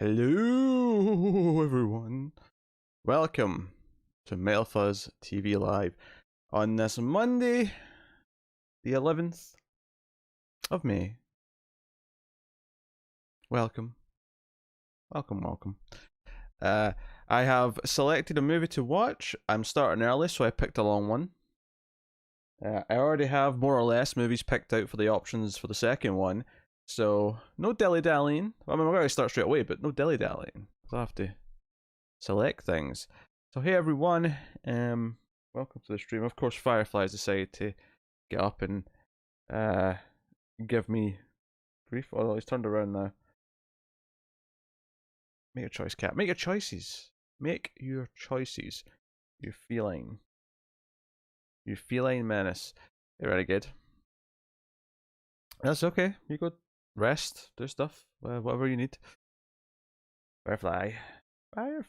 Hello, everyone. Welcome to Metal Fuzz TV Live on this Monday, the 11th of May. Welcome. Welcome. I have selected a movie to watch. I'm starting early, so I picked a long one. I already have more or less movies picked out for the options for the second one, so no dilly-dallying. I mean, we're going to start straight away, but no dilly-dallying. I'll have to select things. So hey everyone, welcome to the stream. Of course, Firefly's decided to get up and give me grief. Oh, he's turned around now. Make your choice, cat. Make your choices. Make your choices. You feline. You feline menace. You're really good. That's okay. You go rest, do stuff, whatever you need. Firefly. I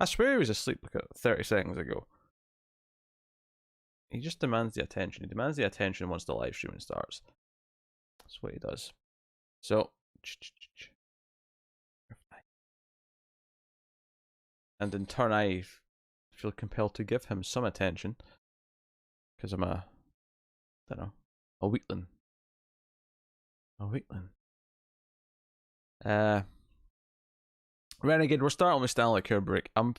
swear he was asleep like 30 seconds ago. He just demands the attention. He demands the attention once the live streaming starts. That's what he does. So, and in turn, I feel compelled to give him some attention because I'm a weakling. Renegade, we're starting with Stanley Kubrick. I'm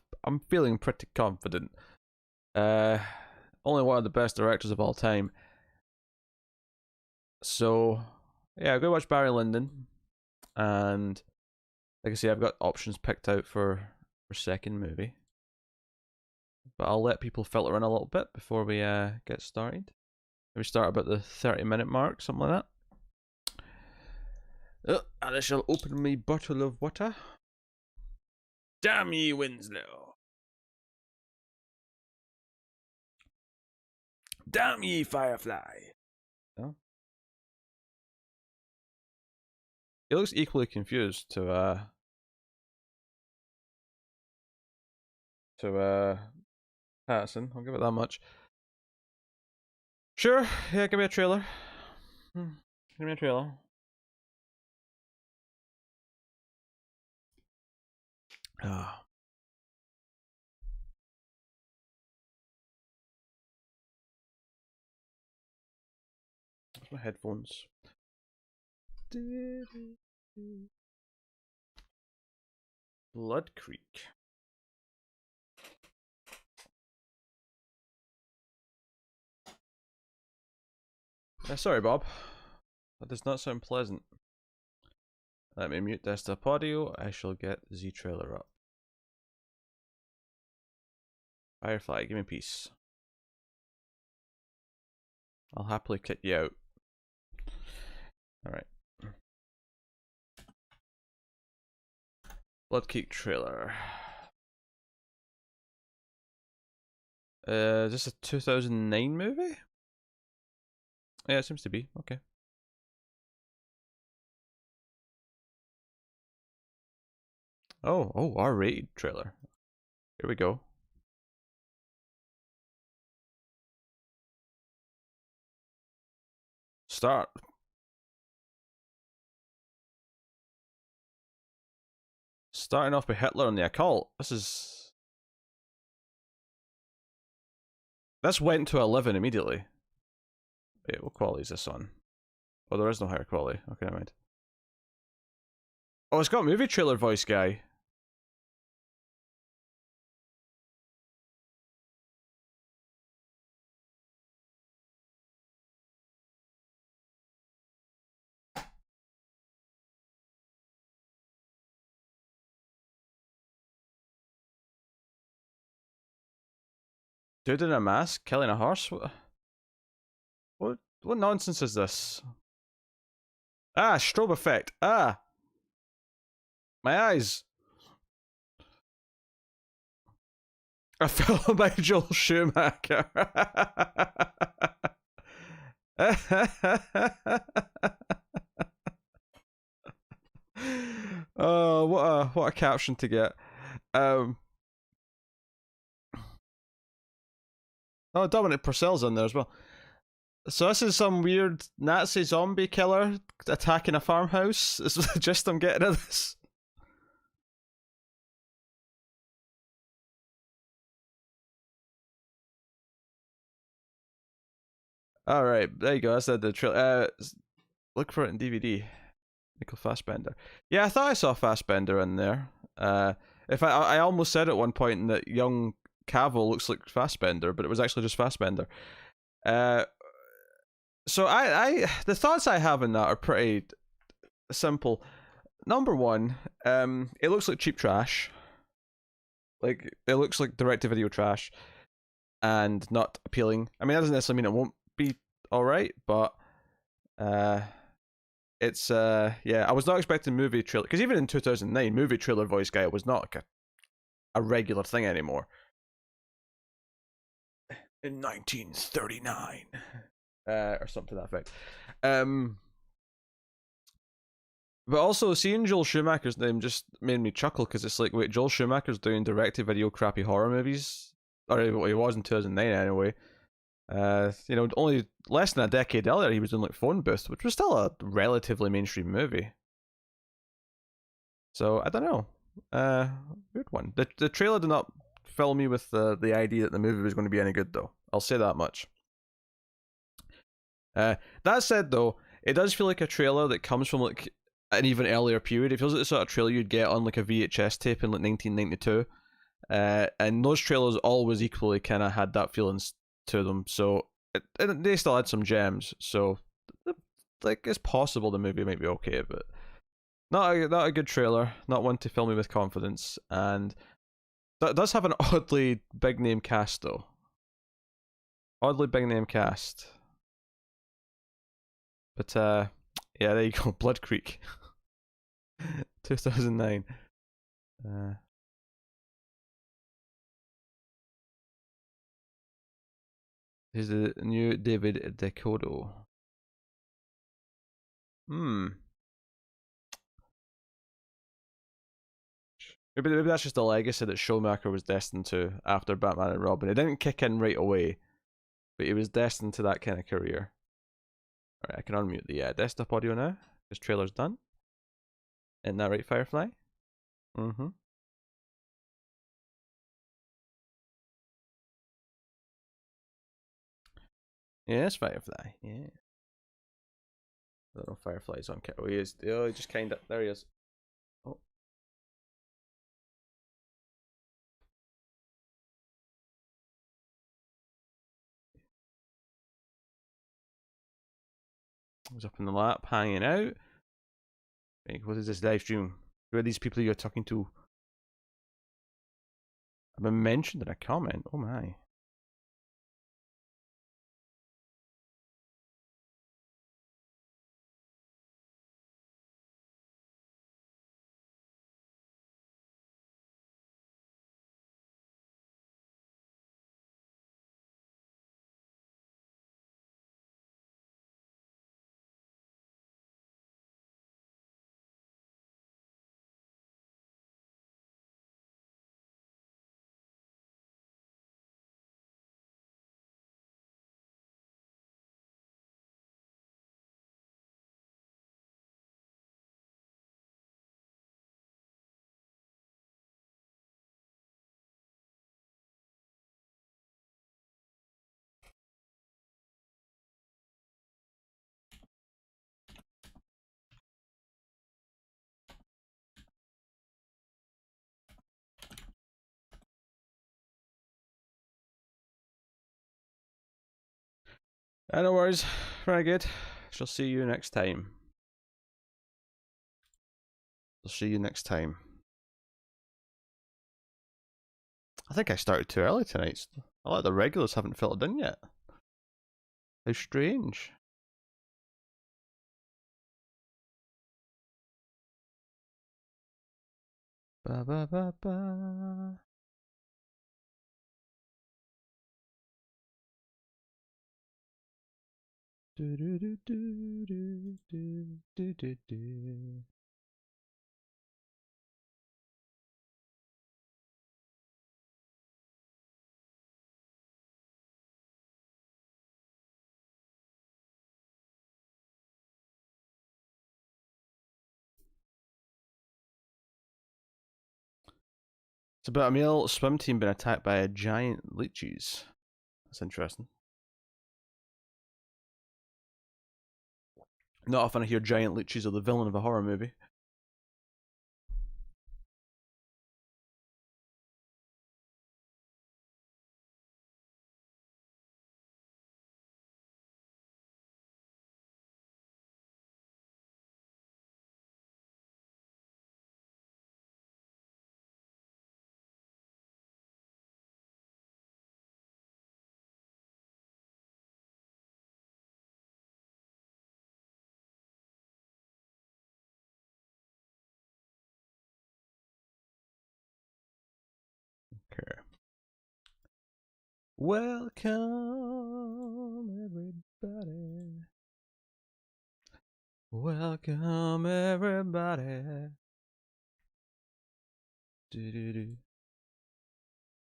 feeling pretty confident. Only one of the best directors of all time. So yeah, go watch Barry Lyndon, and like I say, I've got options picked out for second movie, but I'll let people filter in a little bit before we get started. Maybe start about the 30-minute mark, something like that. And I shall open my bottle of water. Damn ye, Winslow. Damn ye, Firefly. Oh. He looks equally confused to Patterson. I'll give it that much. Sure, yeah, give me a trailer. Give me a trailer. Ah. Where's my headphones? Blood Creek. Sorry, Bob. That does not sound pleasant. Let me mute desktop audio. I shall get Z trailer up. Firefly, give me peace. I'll happily kick you out. Alright. Blood Creek trailer. Is this a 2009 movie? Yeah, it seems to be. Okay. Oh, R-rated trailer. Here we go. Start. Starting off with Hitler and the occult. This went to 11 immediately. Wait, what quality is this on? Oh, there is no higher quality. Okay, never mind. Oh, it's got movie trailer voice guy. Dude in a mask killing a horse? What nonsense is this? Ah, strobe effect. Ah! My eyes! A film by Joel Schumacher. Oh, what a caption to get. Oh, Dominic Purcell's in there as well. So this is some weird Nazi zombie killer attacking a farmhouse. Is the gist I'm getting of this? All right, there you go. That's the trailer. Look for it in DVD. Michael Fassbender. Yeah, I thought I saw Fassbender in there. If I almost said at one point that young Cavill looks like Fassbender, but it was actually just Fassbender. Uh, so the thoughts I have in that are pretty simple. Number one, it looks like cheap trash. Like it looks like direct-to-video trash and not appealing. I mean, that doesn't necessarily mean it won't be all right, but uh, it's yeah. I was not expecting movie trailer because even in 2009, movie trailer voice guy was not like a regular thing anymore. In 1939, or something to that effect. But also seeing Joel Schumacher's name just made me chuckle because it's like, wait, Joel Schumacher's doing direct-to-video crappy horror movies, or he was in 2009 anyway. Only less than a decade earlier, he was doing like Phone Booth, which was still a relatively mainstream movie. So I don't know. Weird one. The trailer did not fill me with the idea that the movie was going to be any good, though. I'll say that much. That said, though, it does feel like a trailer that comes from like an even earlier period. It feels like the sort of trailer you'd get on like a VHS tape in like 1992. And those trailers always equally kind of had that feelings to them. So they still had some gems. So like it's possible the movie might be okay, but not a good trailer. Not one to fill me with confidence. And that does have an oddly big name cast though. Oddly big name cast. But yeah, there you go. Blood Creek, 2009. Here's the new David Decodo. Hmm. Maybe that's just a legacy that Schumacher was destined to after Batman and Robin. It didn't kick in right away, but he was destined to that kind of career. Alright, I can unmute the desktop audio now. This trailer's done. Isn't that right, Firefly? Mm-hmm. Yes, Firefly. Yeah. I don't know if Firefly's on camera. Oh, he is. Oh, he just kind of. There he is. Oh. He's up in the lap, hanging out. What is this live stream? Who are these people you're talking to? I've been mentioned in a comment. Oh my. No worries. Very good. Shall see you next time. I'll see you next time. I think I started too early tonight. A lot of the regulars haven't filtered in yet. How strange. Ba ba ba ba. Do do do do do do do do do. It's about a male swim team being attacked by a giant leeches. That's interesting. Not often I hear giant leeches are the villain of a horror movie. Okay. Welcome, everybody. Welcome, everybody. Do do do.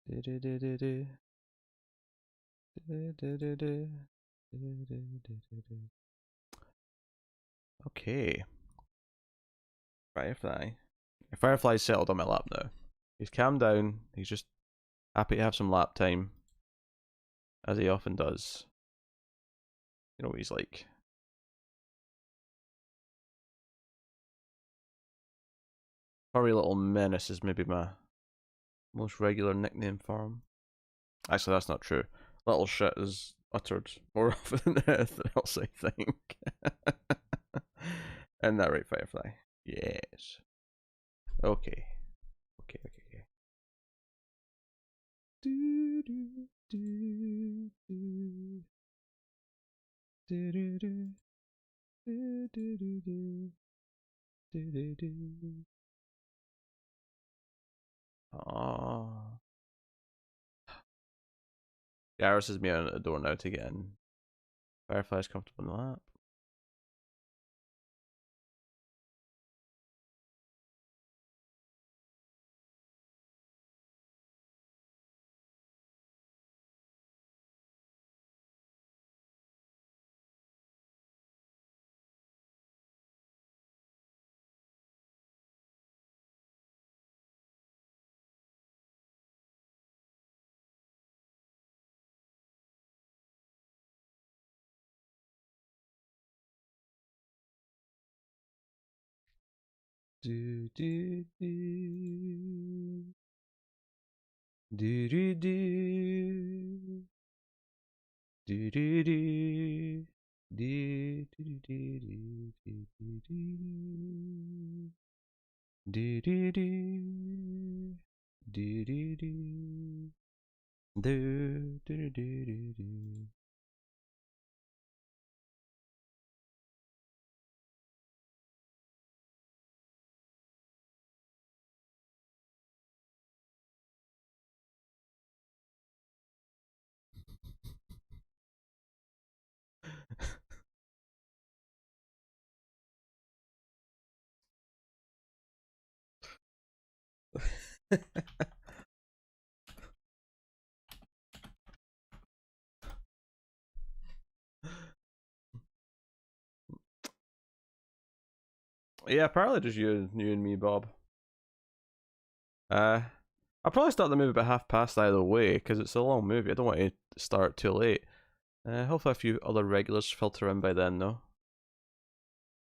Do do do do do. Do do do do. Do do do do. Okay. Firefly. Firefly's settled on my lap now. He's calmed down. He's just happy to have some lap time, as he often does. You know what he's like. Furry Little Menace is maybe my most regular nickname for him. Actually, that's not true. Little shit is uttered more often than anything else, I think. Isn't that right, Firefly? Yes. Okay. Okay, okay, okay. Do, do, do, do. Do, do, do. Do, do, do, do. Do, do, do. Aww. Garrus is meowing at the door now to get in. Firefly's comfortable in the lap. Do do do do do do do do do do do do do do do do do do do. Yeah, apparently just you and me, Bob. I'll probably start the movie about 1:30 either way, because it's a long movie. I don't want to start too late. Hopefully a few other regulars filter in by then, though.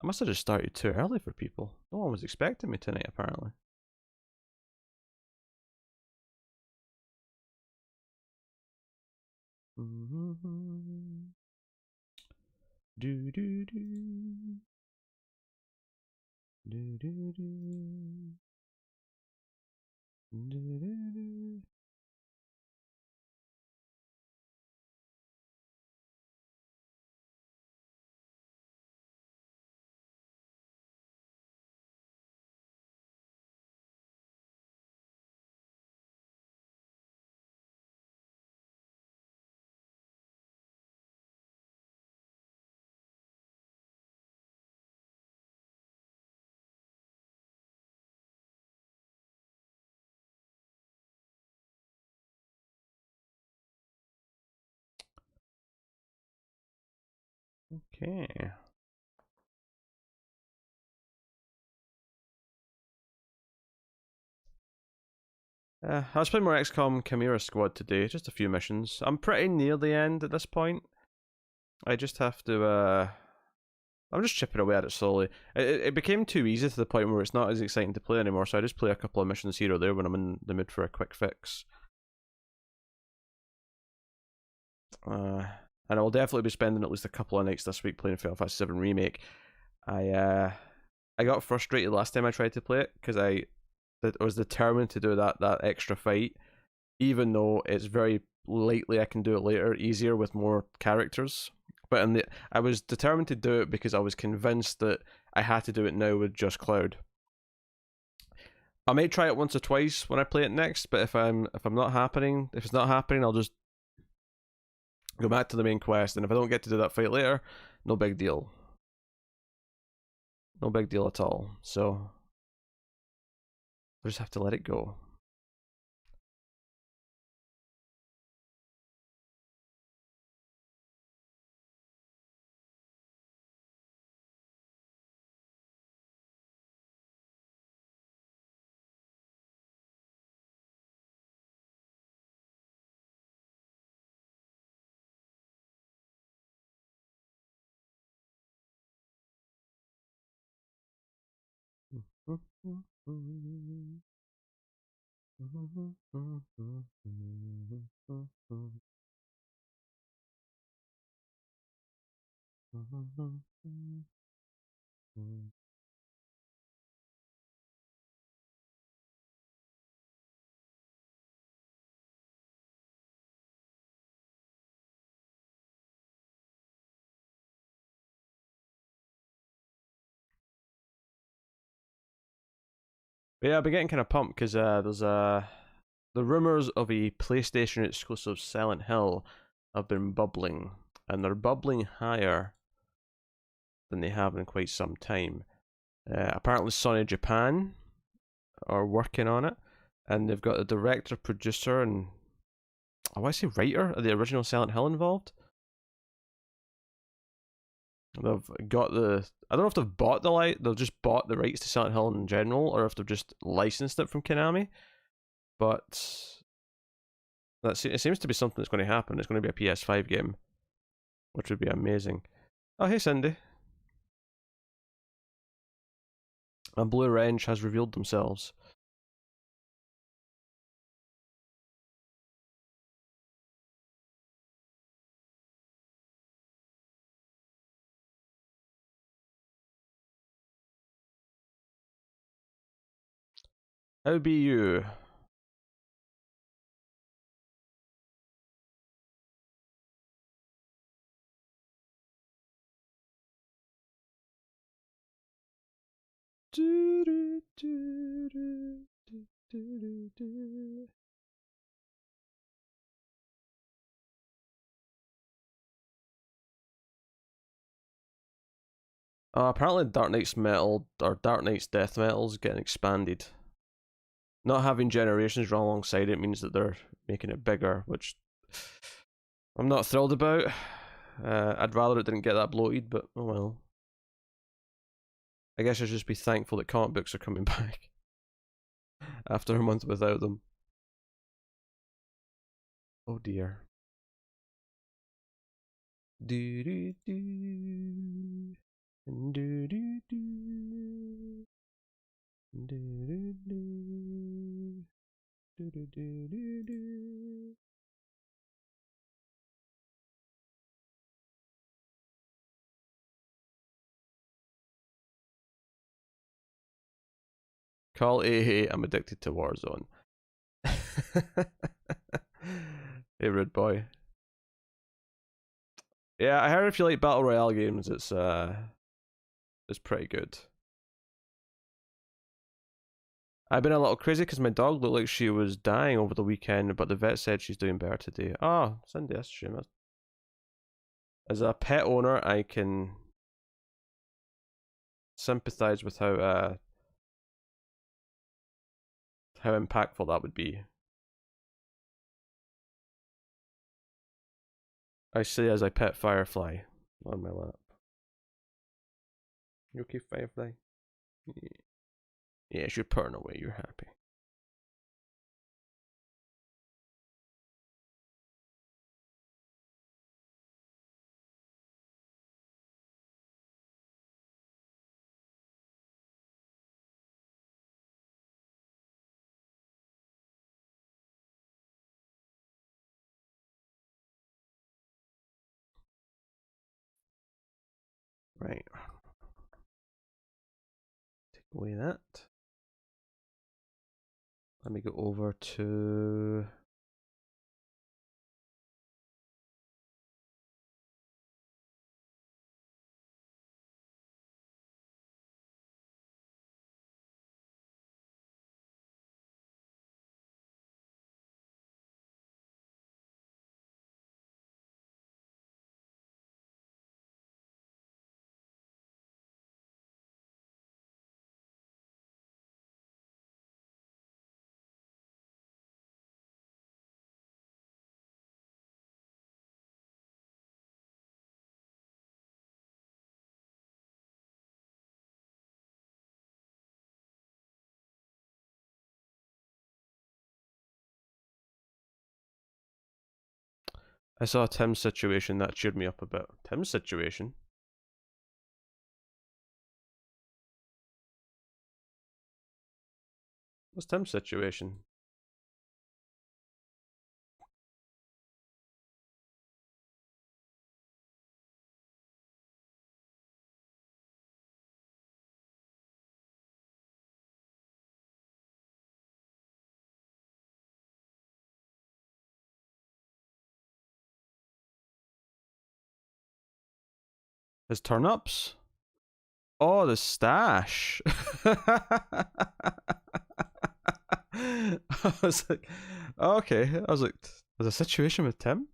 I must have just started too early for people. No one was expecting me tonight, apparently. Do do do. Do do do. Do do do. Okay. I was playing more XCOM Chimera Squad today, just a few missions. I'm pretty near the end at this point. I just have to, I'm just chipping away at it slowly. It became too easy to the point where it's not as exciting to play anymore, so I just play a couple of missions here or there when I'm in the mood for a quick fix. And I will definitely be spending at least a couple of nights this week playing Final Fantasy 7 Remake. I got frustrated last time I tried to play it because I was determined to do that extra fight, even though it's very likely I can do it later, easier with more characters. But I was determined to do it because I was convinced that I had to do it now with just Cloud. I may try it once or twice when I play it next, but if it's not happening, I'll just go back to the main quest, and if I don't get to do that fight later, no big deal. No big deal at all. So I just have to let it go. But yeah, I've been getting kind of pumped because there's the rumors of a PlayStation exclusive Silent Hill have been bubbling, and they're bubbling higher than they have in quite some time. Apparently, Sony Japan are working on it, and they've got the director, producer, and I want to say writer of the original Silent Hill involved. They've got I don't know if they've bought they've just bought the rights to Silent Hill in general, or if they've just licensed it from Konami. But it seems to be something that's going to happen. It's going to be a PS5 game, which would be amazing. Oh, hey, Cindy. And Blue Wrench has revealed themselves. How be you? Apparently Dark Knight's Metal, or Dark Knight's Death Metal is getting expanded. Not having Generations run alongside it means that they're making it bigger, which I'm not thrilled about. I'd rather it didn't get that bloated, but oh well. I guess I should just be thankful that comic books are coming back after a month without them. Oh dear. Do do do. Do do do. Do do do. Do do do do do. Call A, I'm addicted to Warzone. Hey, rude boy. Yeah, I heard if you like battle royale games, it's pretty good. I've been a little crazy because my dog looked like she was dying over the weekend, but the vet said she's doing better today. Oh, Cindy, that's a shame. As a pet owner, I can sympathize with how impactful that would be. I say as I pet Firefly on my lap. You okay, Firefly? Yes, you're purring away. You're happy. Right. Take away that. Let me go over to... I saw Tim's situation, that cheered me up a bit. Tim's situation? What's Tim's situation? His turnips? Oh, the stash. I was like, okay. I was like, there's a situation with Tim?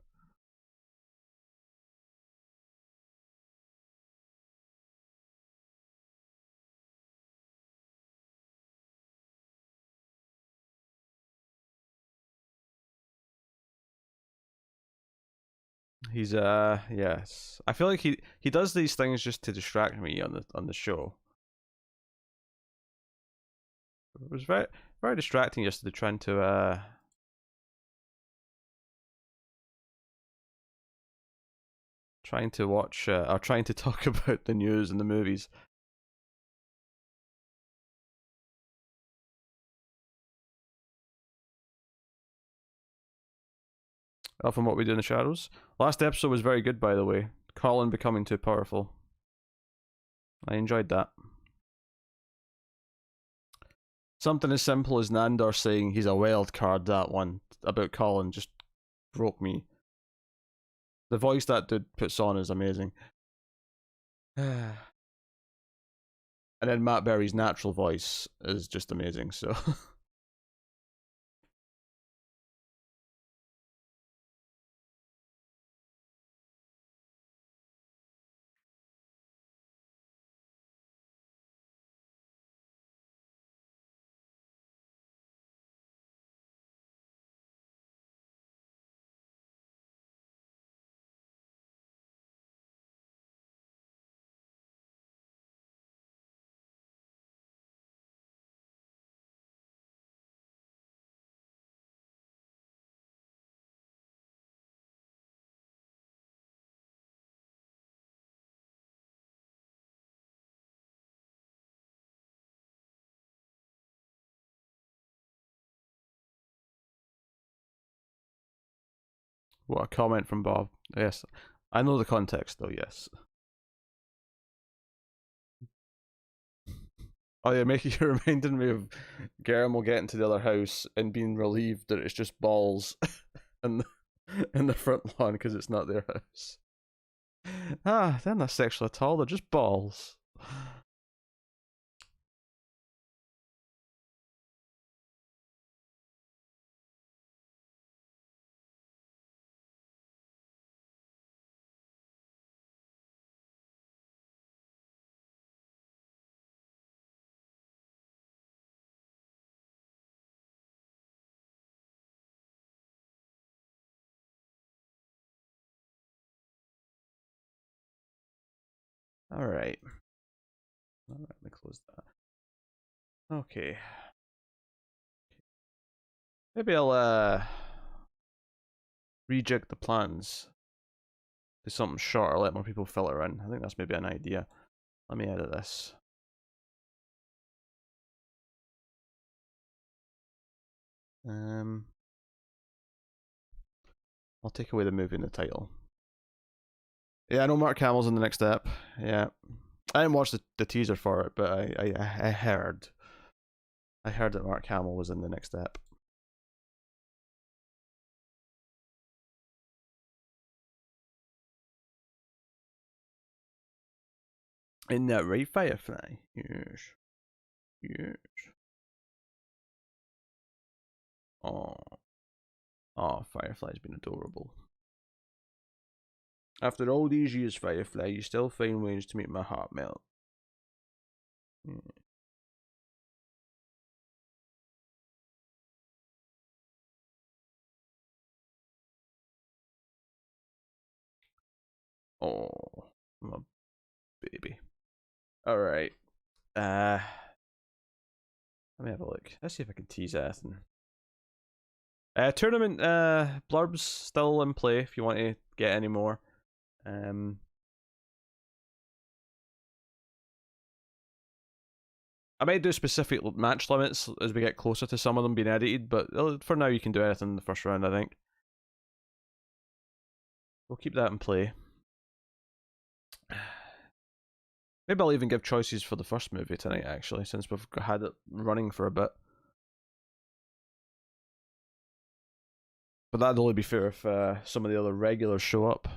He's yes. I feel like he does these things just to distract me on the show. It was very distracting yesterday trying to watch or trying to talk about the news and the movies. From What We Do in the Shadows. Last episode was very good, by the way. Colin becoming too powerful. I enjoyed that. Something as simple as Nandor saying he's a wild card, that one, about Colin, just broke me. The voice that dude puts on is amazing. And then Matt Berry's natural voice is just amazing, so... What a comment from Bob. Yes. I know the context, though, yes. Oh yeah, making you reminded me of Guillermo getting to the other house and being relieved that it's just balls in the front lawn because it's not their house. Ah, they're not sexual at all. They're just balls. All right. All right. Let me close that. Okay. Maybe I'll rejig the plans. Do something shorter. Let more people fill it in. I think that's maybe an idea. Let me edit this. I'll take away the movie in the title. Yeah, I know Mark Hamill's in the next step. Yeah, I didn't watch the teaser for it, but I heard. I heard that Mark Hamill was in the next step. In that right, Firefly? Yes. Yes. Oh. Oh, Firefly's been adorable. After all these years, Firefly, you still find ways to make my heart melt. Yeah. Oh, my baby. Alright. Let me have a look. Let's see if I can tease anything. Tournament blurbs still in play if you want to get any more. I might do specific match limits as we get closer to some of them being edited, but for now you can do anything in the first round, I think. We'll keep that in play. Maybe I'll even give choices for the first movie tonight, actually, since we've had it running for a bit. But that'd only be fair if some of the other regulars show up.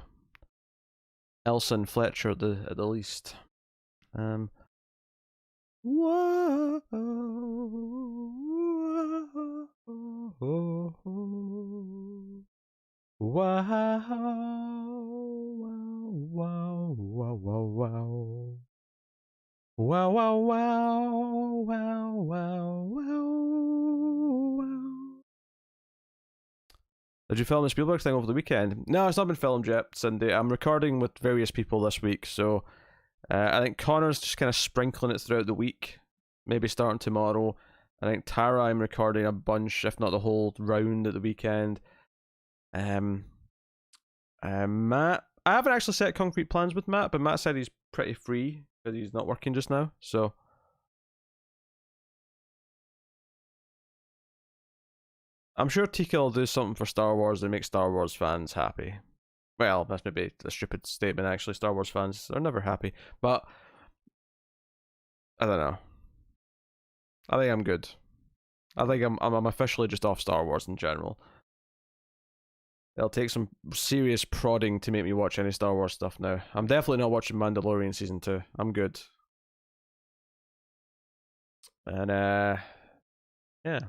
Elsa and Fletcher at the least. Whoa, whoa, wow, wow, wow, wow, wow. Wow, wow, wow, wow, wow, wow, wow. Did you film the Spielberg thing over the weekend? No, it's not been filmed yet, Cindy. I'm recording with various people this week, so I think Connor's just kind of sprinkling it throughout the week, maybe starting tomorrow. I think Tara, I'm recording a bunch, if not the whole round at the weekend. Matt, I haven't actually set concrete plans with Matt, but Matt said he's pretty free because he's not working just now, so. I'm sure Tika will do something for Star Wars that makes Star Wars fans happy. Well, that's maybe a stupid statement, actually. Star Wars fans are never happy. But, I don't know. I think I'm good. I think I'm officially just off Star Wars in general. It'll take some serious prodding to make me watch any Star Wars stuff now. I'm definitely not watching Mandalorian Season 2. I'm good. And, yeah.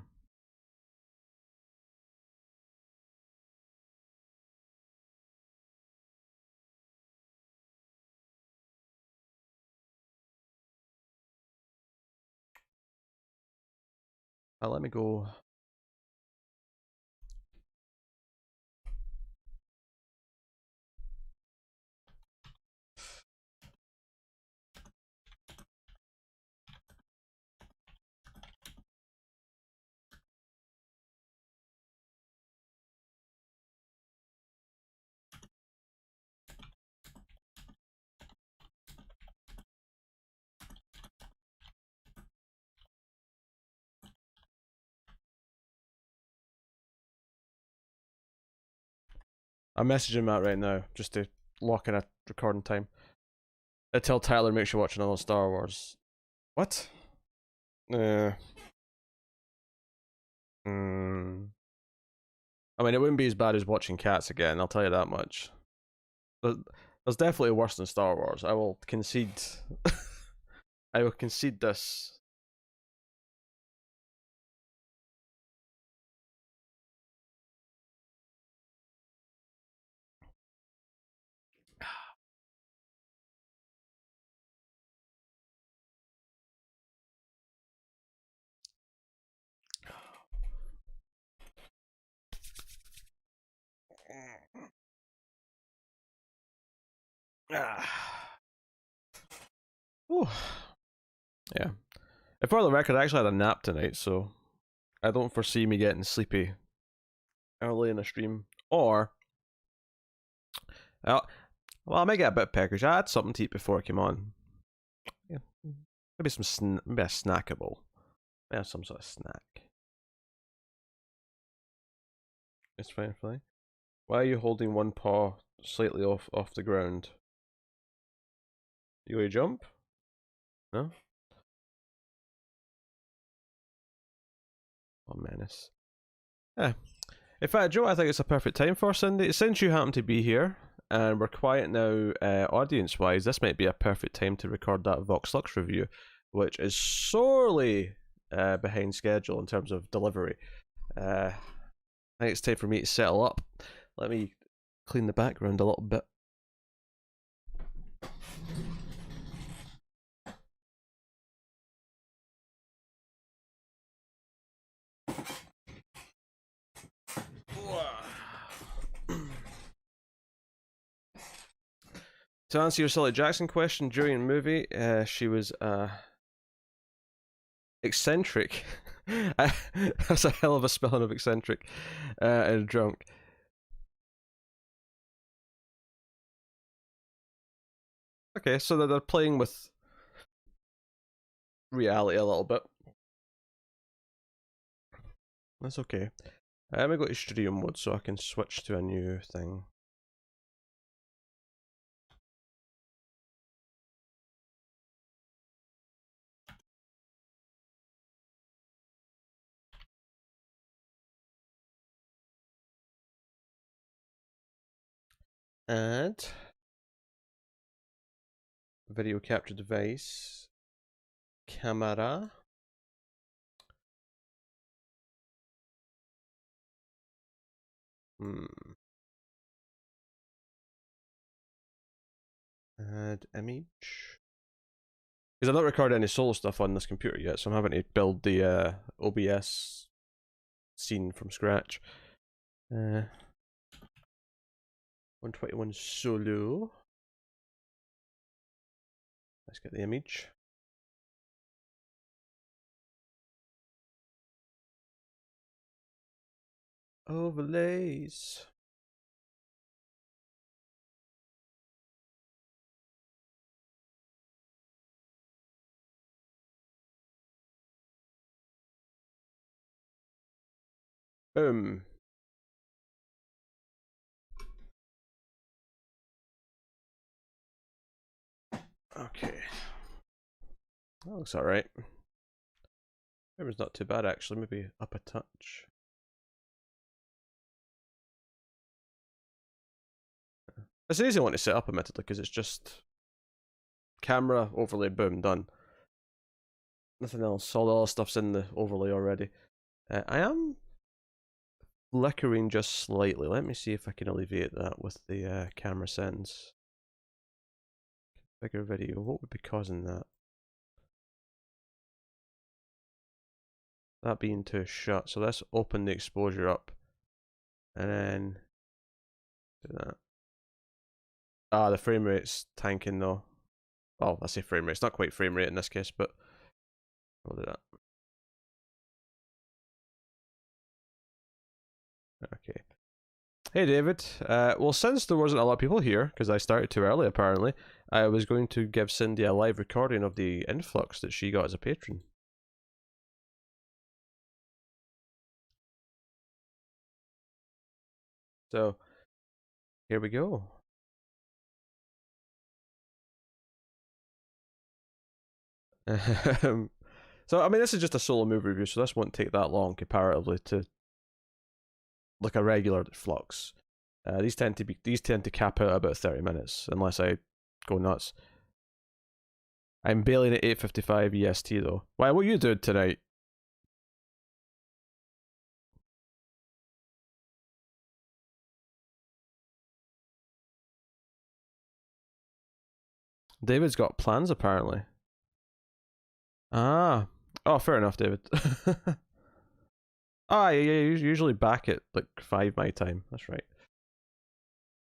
Let me go. I'm messaging Matt right now just to lock in a recording time. Until Tyler makes you watch another Star Wars. What? Uh, I mean, it wouldn't be as bad as watching Cats again, I'll tell you that much. There's definitely worse than Star Wars. I will concede. I will concede this. Yeah. And for the record, I actually had a nap tonight, so I don't foresee me getting sleepy early in the stream. Or, well, I might get a bit peckish. I had something to eat before I came on. Yeah. Maybe maybe a snackable. Maybe some sort of snack. It's fine, fine. Why are you holding one paw slightly off the ground? You want to jump? No? Oh, menace. Yeah. In fact, Joe, I think it's a perfect time for Cindy. Since you happen to be here, and we're quiet now audience-wise, this might be a perfect time to record that Vox Lux review, which is sorely behind schedule in terms of delivery. I think it's time for me to settle up. Let me clean the background a little bit. To answer your Sally Jackson question, during the movie, she was eccentric. That's a hell of a spelling of eccentric and drunk. Okay, so they're playing with reality a little bit. That's okay. Let me go to studio mode so I can switch to a new thing. Add video capture device, camera. Add image. Because I've not recorded any solo stuff on this computer yet, so I'm having to build the OBS scene from scratch. 121 solo. Let's get the image. Overlays. Boom. Okay. That looks alright. Camera's not too bad actually, maybe up a touch. It's an easy one to set up admittedly because it's just camera, overlay, boom, done. Nothing else, all the other stuff's in the overlay already. I am flickering just slightly. Let me see if I can alleviate that with the camera settings. Bigger video, what would be causing that? That being too shut, so let's open the exposure up. And then do that. Ah, the frame rate's tanking though. Well, I say frame rate, it's not quite frame rate in this case, but we'll do that. Okay. Hey David, well since there wasn't a lot of people here, because I started too early apparently, I was going to give Cindy a live recording of the influx that she got as a patron. So, here we go. So, I mean, this is just a solo movie review, so this won't take that long comparatively to like a regular flux. These tend to cap out about 30 minutes unless I go nuts. I'm bailing at 8:55 EST though. Why? What are you doing tonight? David's got plans apparently. Ah. Oh, fair enough, David. Ah, yeah, usually back at like 5 my time. That's right.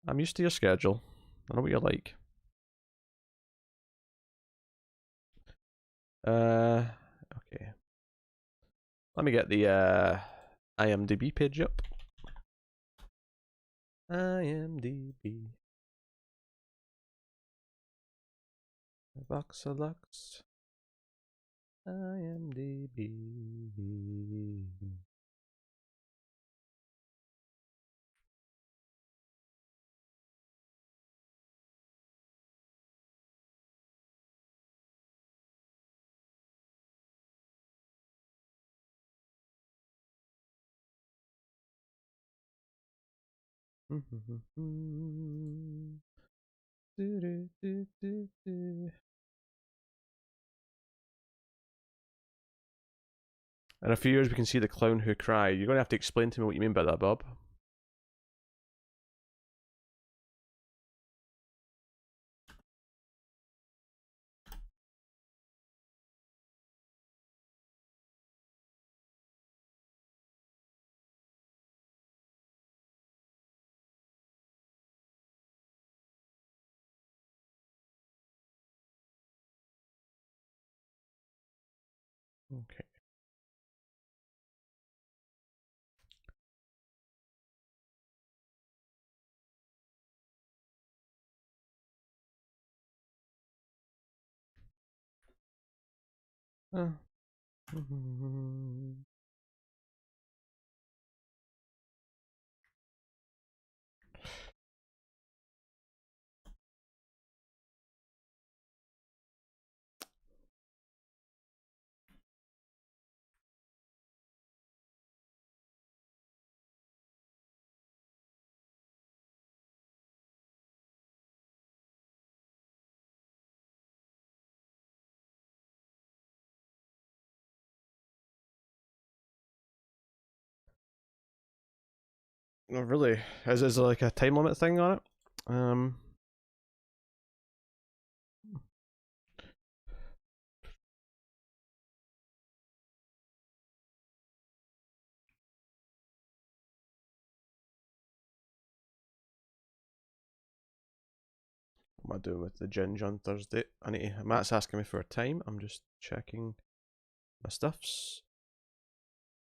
I'm used to your schedule. I know what you're like. Okay. Let me get the IMDb page up. IMDb. Voxelux. IMDb. In a few years, we can see the clown who cried. You're going to have to explain to me what you mean by that, Bob. Okay. Oh. Oh, really? Is there like a time limit thing on it? What am I doing with the ginge on Thursday? Matt's asking me for a time. I'm just checking my stuffs.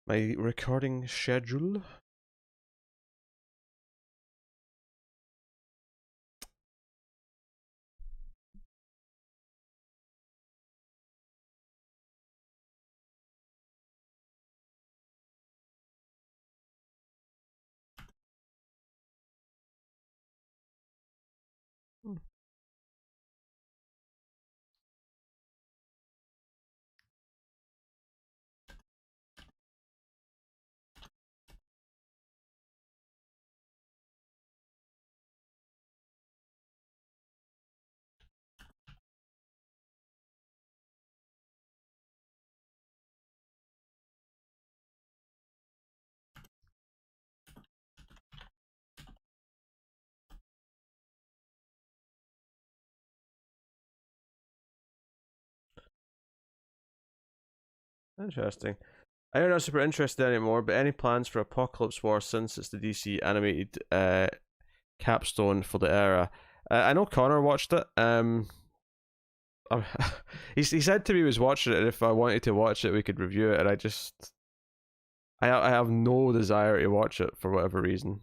My recording schedule. Interesting. I know not super interested anymore, but any plans for Apocalypse War since it's the DC animated capstone for the era? I know Connor watched it. He said to me he was watching it, and if I wanted to watch it, we could review it. And I have no desire to watch it for whatever reason.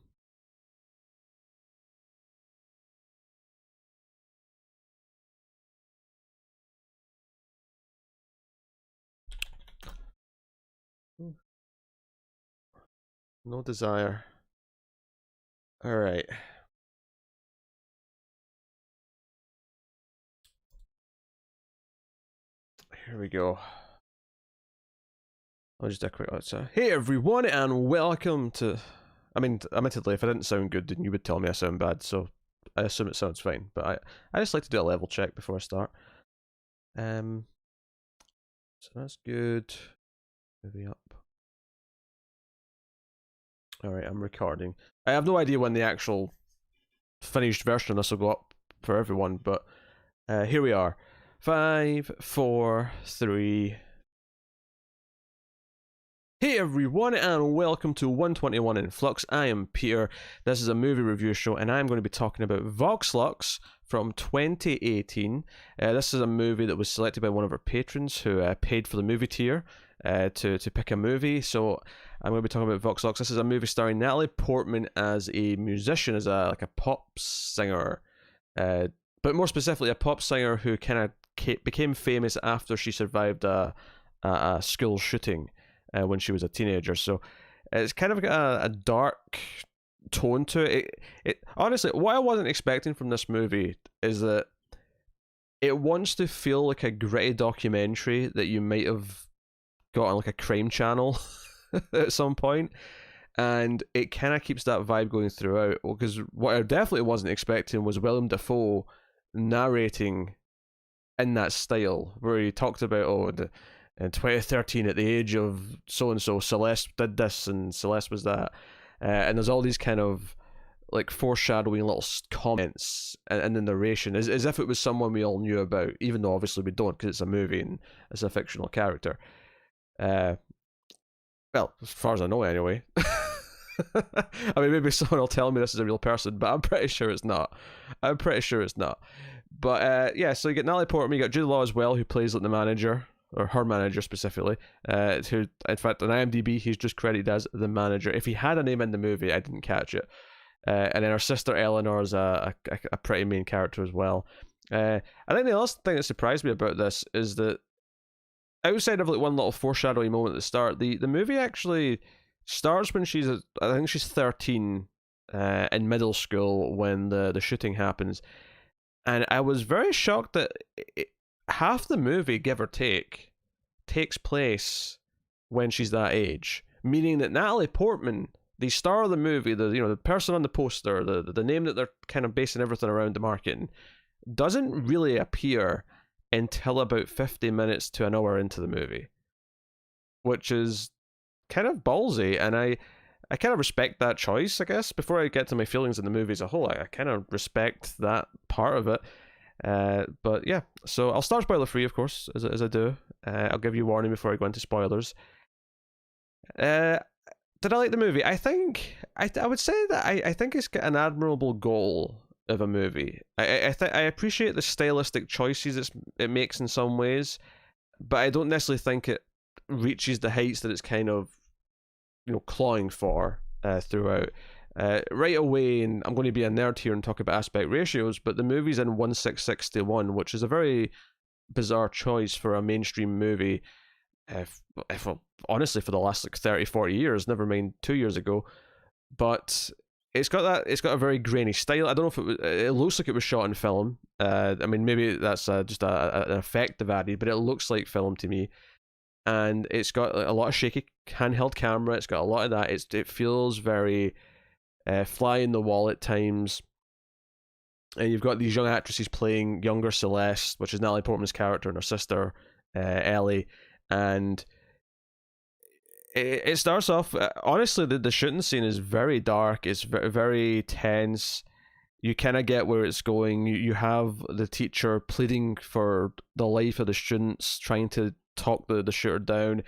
No desire. All right. Here we go. I'll just do a quick answer. Hey everyone, and welcome to. I mean, admittedly, if I didn't sound good, then you would tell me I sound bad. So I assume it sounds fine. But I just like to do a level check before I start. So that's good. Moving up. All right, I'm recording. I have no idea when the actual finished version of this will go up for everyone, but here we are. 5, 4, 3. Hey everyone, and welcome to 121 in Flux. I am Peter. This is a movie review show, and I'm going to be talking about Vox Lux from 2018. This is a movie that was selected by one of our patrons who paid for the movie tier to pick a movie. So I'm going to be talking about Vox Lux. This is a movie starring Natalie Portman as a musician, as a pop singer, but more specifically a pop singer who kind of became famous after she survived a school shooting when she was a teenager. So it's kind of got a dark tone to it. It honestly, what I wasn't expecting from this movie is that it wants to feel like a gritty documentary that you might have got on like a crime channel at some point. and it kind of keeps that vibe going throughout. Well, because what I definitely wasn't expecting was Willem Dafoe narrating in that style, where he talked about, in 2013 at the age of so and so, Celeste did this and Celeste was that, and there's all these kind of like foreshadowing little comments in the narration, as if it was someone we all knew about, even though obviously we don't, because it's a movie and it's a fictional character. Well, as far as I know, anyway. I mean, maybe someone will tell me this is a real person, but I'm pretty sure it's not. But yeah, so you get Natalie Portman, you got Jude Law as well, who plays like the manager, or her manager specifically, who, in fact, on IMDb, he's just credited as the manager. If he had a name in the movie, I didn't catch it. And then her sister Eleanor is a pretty main character as well. I think the last thing that surprised me about this is that outside of like one little foreshadowing moment at the start, the movie actually starts when I think she's 13 in middle school when the shooting happens. And I was very shocked that half the movie, give or take, takes place when she's that age. Meaning that Natalie Portman, the star of the movie, the person on the poster, the name that they're kind of basing everything around the marketing, doesn't really appear until about 50 minutes to an hour into the movie. Which is kind of ballsy, and I kind of respect that choice, I guess. Before I get to my feelings in the movie as a whole, I kind of respect that part of it. But yeah, so I'll start spoiler free, of course, as I do. I'll give you a warning before I go into spoilers. Did I like the movie? I think I would say that I think it's got an admirable goal of a movie. I appreciate the stylistic choices it makes in some ways, but I don't necessarily think it reaches the heights that it's kind of clawing for throughout. Right away, and I'm going to be a nerd here and talk about aspect ratios, but the movie's in 1:6:61, which is a very bizarre choice for a mainstream movie. If honestly, for the last like 30-40 years, never mind 2 years ago. But it's got a very grainy style. I don't know if it looks like it was shot in film. I mean, maybe that's just an effect they've added, but it looks like film to me. And it's got a lot of shaky handheld camera. It's got a lot of that. It feels very fly in the wall at times. And you've got these young actresses playing younger Celeste, which is Natalie Portman's character, and her sister Ellie. And it starts off, honestly, the shooting scene is very dark. It's very, very tense. You kind of get where it's going. You have the teacher pleading for the life of the students, trying to talk the shooter down,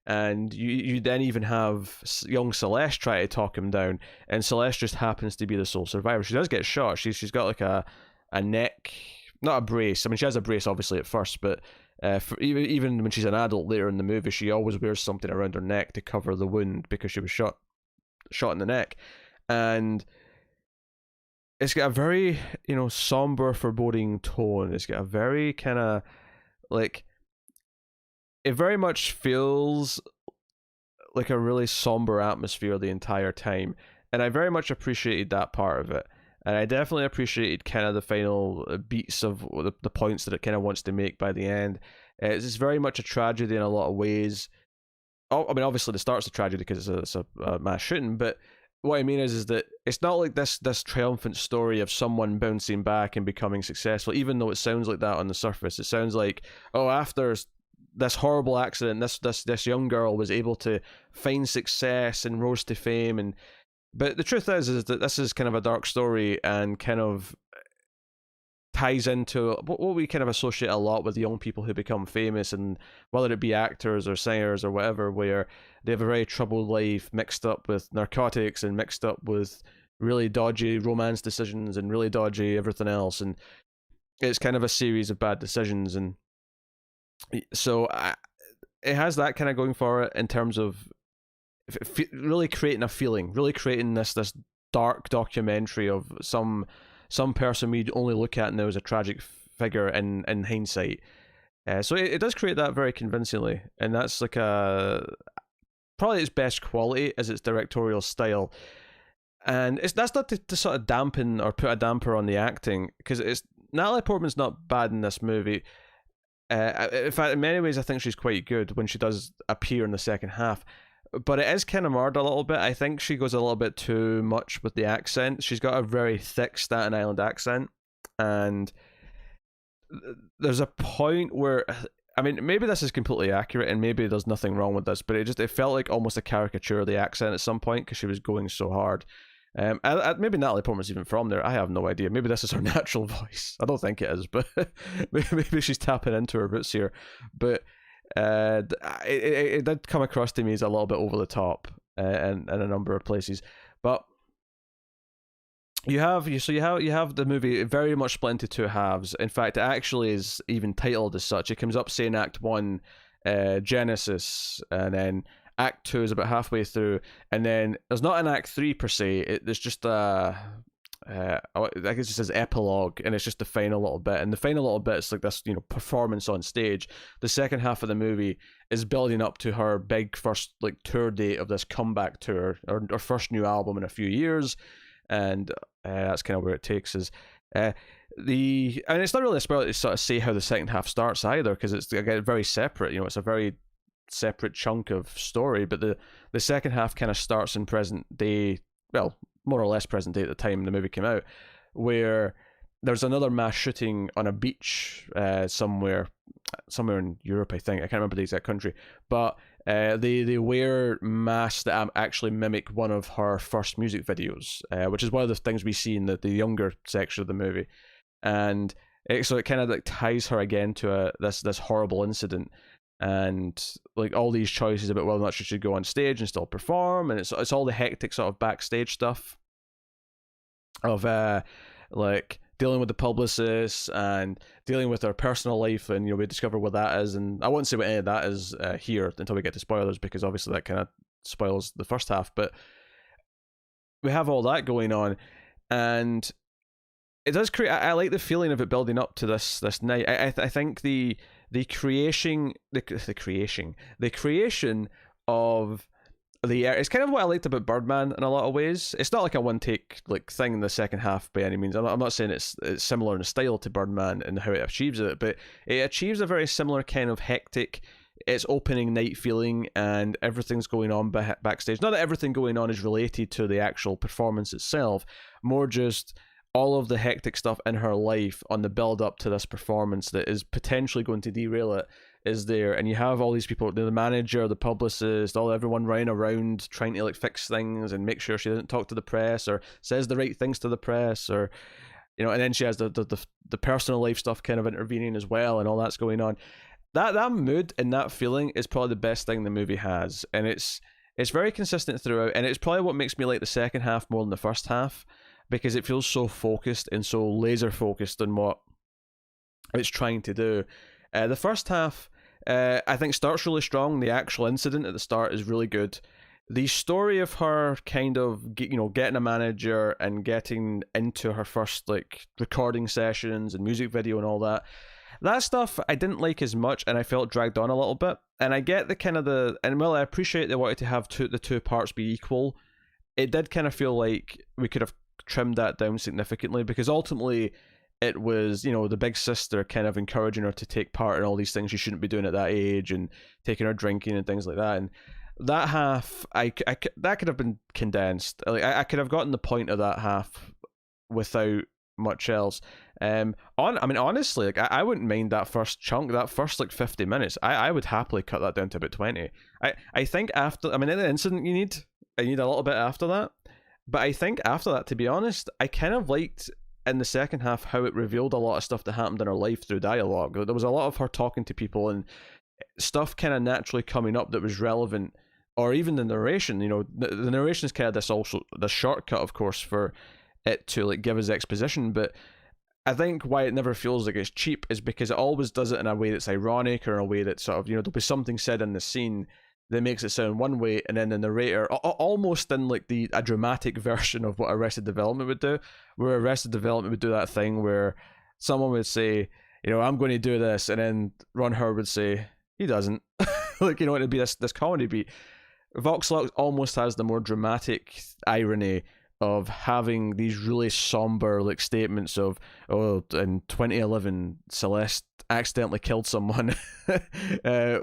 and you then even have young Celeste try to talk him down, and Celeste just happens to be the sole survivor. She does get shot. She's got like a neck, not a brace. I mean, she has a brace obviously at first, but even when she's an adult later in the movie, she always wears something around her neck to cover the wound because she was shot in the neck. And it's got a very somber, foreboding tone. It's got a very kind of like, it very much feels like a really somber atmosphere the entire time, and I very much appreciated that part of it. And I definitely appreciated kind of the final beats of the points that it kind of wants to make by the end. It's very much a tragedy in a lot of ways. I mean, obviously the start's a tragedy because it's a mass shooting, but what I mean is that it's not like this triumphant story of someone bouncing back and becoming successful, even though it sounds like that on the surface. It sounds like, after this horrible accident, this young girl was able to find success and rose to fame. But the truth is that this is kind of a dark story and kind of ties into what we kind of associate a lot with young people who become famous, and whether it be actors or singers or whatever, where they have a very troubled life mixed up with narcotics and mixed up with really dodgy romance decisions and really dodgy everything else. And it's kind of a series of bad decisions. And so it has that kind of going for it in terms of really creating a feeling, really creating this dark documentary of some person we only look at now as a tragic figure in hindsight. So it does create that very convincingly, and that's like probably its best quality is its directorial style. And that's not to sort of dampen or put a damper on the acting, because Natalie Portman's not bad in this movie. In fact, in many ways, I think she's quite good when she does appear in the second half. but it is kind of marred a little bit. I think she goes a little bit too much with the accent. She's got a very thick Staten Island accent, and there's a point where, I mean, maybe this is completely accurate, and maybe there's nothing wrong with this, but it felt like almost a caricature of the accent at some point because she was going so hard. Maybe Natalie Portman's even from there. I have no idea. Maybe this is her natural voice. I don't think it is, but maybe she's tapping into her roots here. But it did come across to me as a little bit over the top in a number of places. But you have the movie very much split into two halves. In fact, it actually is even titled as such. It comes up saying Act 1, Genesis, and then Act 2 is about halfway through, and then there's not an Act 3 per se. There's just I guess it says epilogue, and it's just the final little bit. And the final little bit is like this, performance on stage. The second half of the movie is building up to her big first like tour date of this comeback tour, or first new album in a few years, and that's kind of where it takes us. And it's not really a spoiler to sort of say how the second half starts either, because it's again very separate. It's a very separate chunk of story, but the second half kind of starts in present day, well, more or less present day at the time the movie came out, where there's another mass shooting on a beach somewhere in Europe, I think. I can't remember the exact country, but they wear masks that actually mimic one of her first music videos, which is one of the things we see in the younger section of the movie, and so it kind of like ties her again to this horrible incident, and like all these choices about whether or not she should go on stage and still perform, and it's all the hectic sort of backstage stuff of like dealing with the publicists and dealing with her personal life, and we discover what that is. And I won't say what any of that is here until we get to spoilers, because obviously that kind of spoils the first half, but we have all that going on, and it does create. I like the feeling of it building up to this night. I think the creation of it's kind of what I liked about Birdman in a lot of ways. It's not like a one take like thing in the second half by any means. I'm not saying it's similar in style to Birdman and how it achieves it, but it achieves a very similar kind of hectic, it's opening night feeling, and everything's going on backstage. Not that everything going on is related to the actual performance itself, more just all of the hectic stuff in her life on the build up to this performance that is potentially going to derail it is there. And you have all these people, the manager, the publicist, everyone running around trying to like fix things and make sure she doesn't talk to the press or says the right things to the press, or and then she has the personal life stuff kind of intervening as well, and all that's going on. That mood and that feeling is probably the best thing the movie has, and it's very consistent throughout, and it's probably what makes me like the second half more than the first half, because it feels so focused and so laser focused on what it's trying to do. The first half, I think, starts really strong. The actual incident at the start is really good. The story of her kind of, getting a manager and getting into her first like recording sessions and music video and all that stuff I didn't like as much, and I felt dragged on a little bit. And I get I appreciate they wanted to have the two parts be equal. It did kind of feel like we could have trimmed that down significantly, because ultimately it was the big sister kind of encouraging her to take part in all these things she shouldn't be doing at that age, and taking her drinking and things like that. And that half, that could have been condensed. Like I could have gotten the point of that half without much else. Honestly, like I wouldn't mind that first chunk, that first like 50 minutes. I would happily cut that down to about 20. I think after, in the incident you need a little bit after that. But I think after that, to be honest, I kind of liked in the second half how it revealed a lot of stuff that happened in her life through dialogue. There was a lot of her talking to people and stuff kind of naturally coming up that was relevant, or even the narration. The narration is kind of this shortcut, of course, for it to like give us exposition. But I think why it never feels like it's cheap is because it always does it in a way that's ironic, or in a way that sort of, there'll be something said in the scene that makes it sound one way, and then the narrator, almost in like a dramatic version of what Arrested Development would do, where Arrested Development would do that thing where someone would say, I'm going to do this, and then Ron Howard would say, he doesn't. Like, it'd be this comedy beat. Vox Lux almost has the more dramatic irony of having these really somber like statements of, oh, in 2011 Celeste accidentally killed someone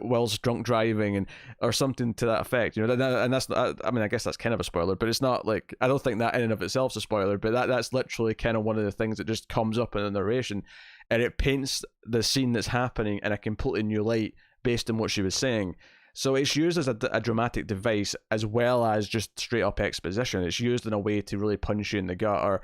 whilst drunk driving, and or something to that effect, you know. And that's not, I mean, I guess that's kind of a spoiler, but it's not like, I don't think that in and of itself is a spoiler, but that's literally kind of one of the things that just comes up in the narration, and it paints the scene that's happening in a completely new light based on what she was saying. So it's used as a dramatic device as well as just straight up exposition. It's used in a way to really punch you in the gut, or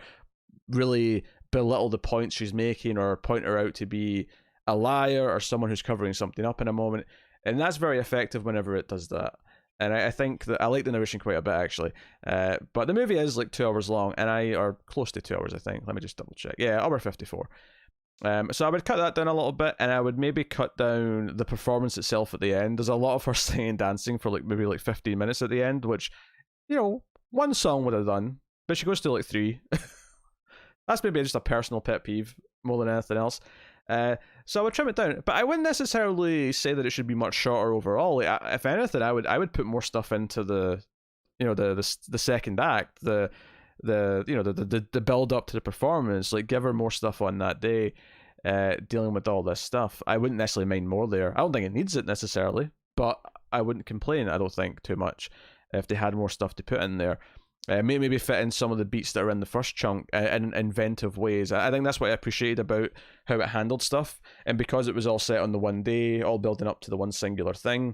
really belittle the points she's making, or point her out to be a liar or someone who's covering something up in a moment. And that's very effective whenever it does that. And I think that I like the narration quite a bit, actually. But the movie is like 2 hours long, or close to 2 hours, I think. Let me just double check. Yeah, hour 54. So I would cut that down a little bit, and I would maybe cut down the performance itself at the end. There's a lot of her singing and dancing for like maybe like 15 minutes at the end, which, you know, one song would have done, but she goes to like 3. That's maybe just a personal pet peeve more than anything else. So I would trim it down, but I wouldn't necessarily say that it should be much shorter overall. Like, if anything, I would put more stuff into the, you know, the second act, the build up to the performance. Like, give her more stuff on that day, dealing with all this stuff. I wouldn't necessarily mind more there. I don't think it needs it necessarily, but I wouldn't complain, I don't think, too much if they had more stuff to put in there. Maybe fit in some of the beats that are in the first chunk in inventive ways. I think that's what I appreciated about how it handled stuff, and because it was all set on the one day, all building up to the one singular thing,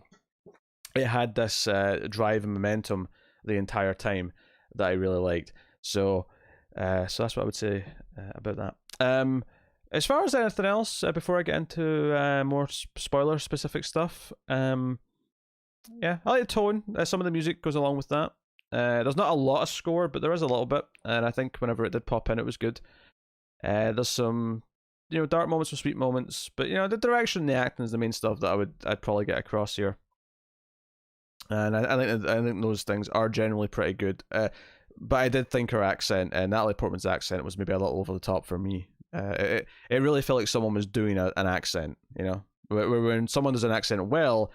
it had this drive and momentum the entire time that I really liked. So that's what I would say about that. As far as anything else, before I get into more spoiler specific stuff, yeah, I like the tone. Some of the music goes along with that. There's not a lot of score, but there is a little bit, and I think whenever it did pop in, it was good. There's some, you know, dark moments, some sweet moments, but, you know, the direction, the acting is the main stuff that I'd probably get across here. And I think those things are generally pretty good. But I did think her accent, Natalie Portman's accent, was maybe a little over the top for me. It really felt like someone was doing an accent, you know? When someone does an accent well,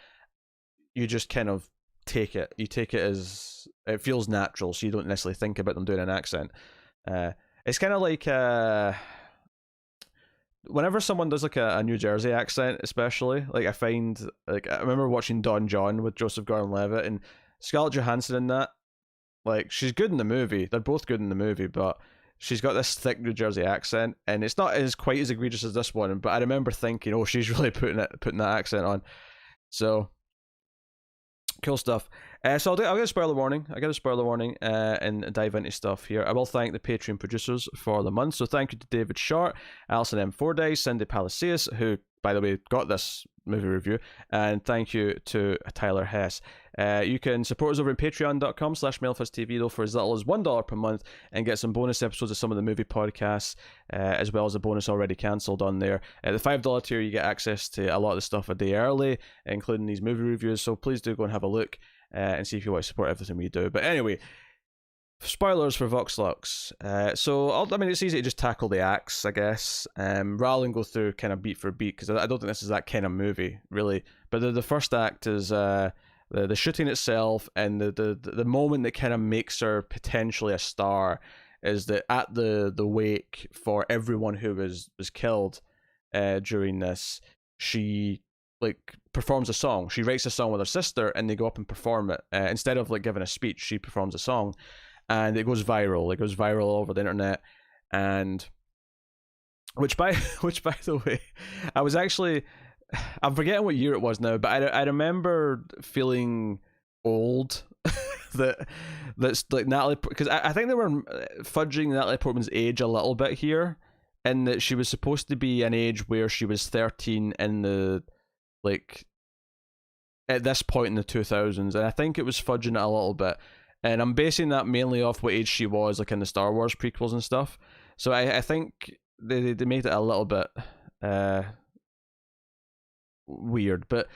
you just kind of take it. You take it as, it feels natural, so you don't necessarily think about them doing an accent. It's kind of like, whenever someone does like a New Jersey accent, especially, like I find, like, I remember watching Don John with Joseph Gordon-Levitt, and Scarlett Johansson in that, like, she's good in the movie. They're both good in the movie, but she's got this thick New Jersey accent, and it's not as quite as egregious as this one. But I remember thinking, oh, she's really putting that accent on. So cool stuff. So I'll get a spoiler warning. And dive into stuff here. I will thank the Patreon producers for the month. So thank you to David Short, Alison M. Fordyce, Cindy Palacios, who, by the way, got this movie review, and thank you to Tyler Hess. You can support us over at patreon.com/MailFuzzTV, though, for as little as $1 per month, and get some bonus episodes of some of the movie podcasts, as well as a bonus already cancelled on there. At the $5 tier, you get access to a lot of the stuff a day early, including these movie reviews, so please do go and have a look and see if you want to support everything we do. But anyway, spoilers for Vox Lux. So I mean, it's easy to just tackle the acts, I guess, rather than go through kind of beat for beat, because I don't think this is that kind of movie, really. But the first act is the shooting itself, and the moment that kind of makes her potentially a star is that at the wake for everyone who was killed during this, she like performs a song. She writes a song with her sister, and they go up and perform it. Instead of like giving a speech, she performs a song, and it goes viral. It goes viral all over the internet, and which by the way, I was actually, I'm forgetting what year it was now, but I remember feeling old that's like Natalie, because I think they were fudging Natalie Portman's age a little bit here, and that she was supposed to be an age where she was 13 in the, like, at this point in the 2000s, and I think it was fudging it a little bit, and I'm basing that mainly off what age she was like in the Star Wars prequels and stuff. So I think they made it a little bit weird, but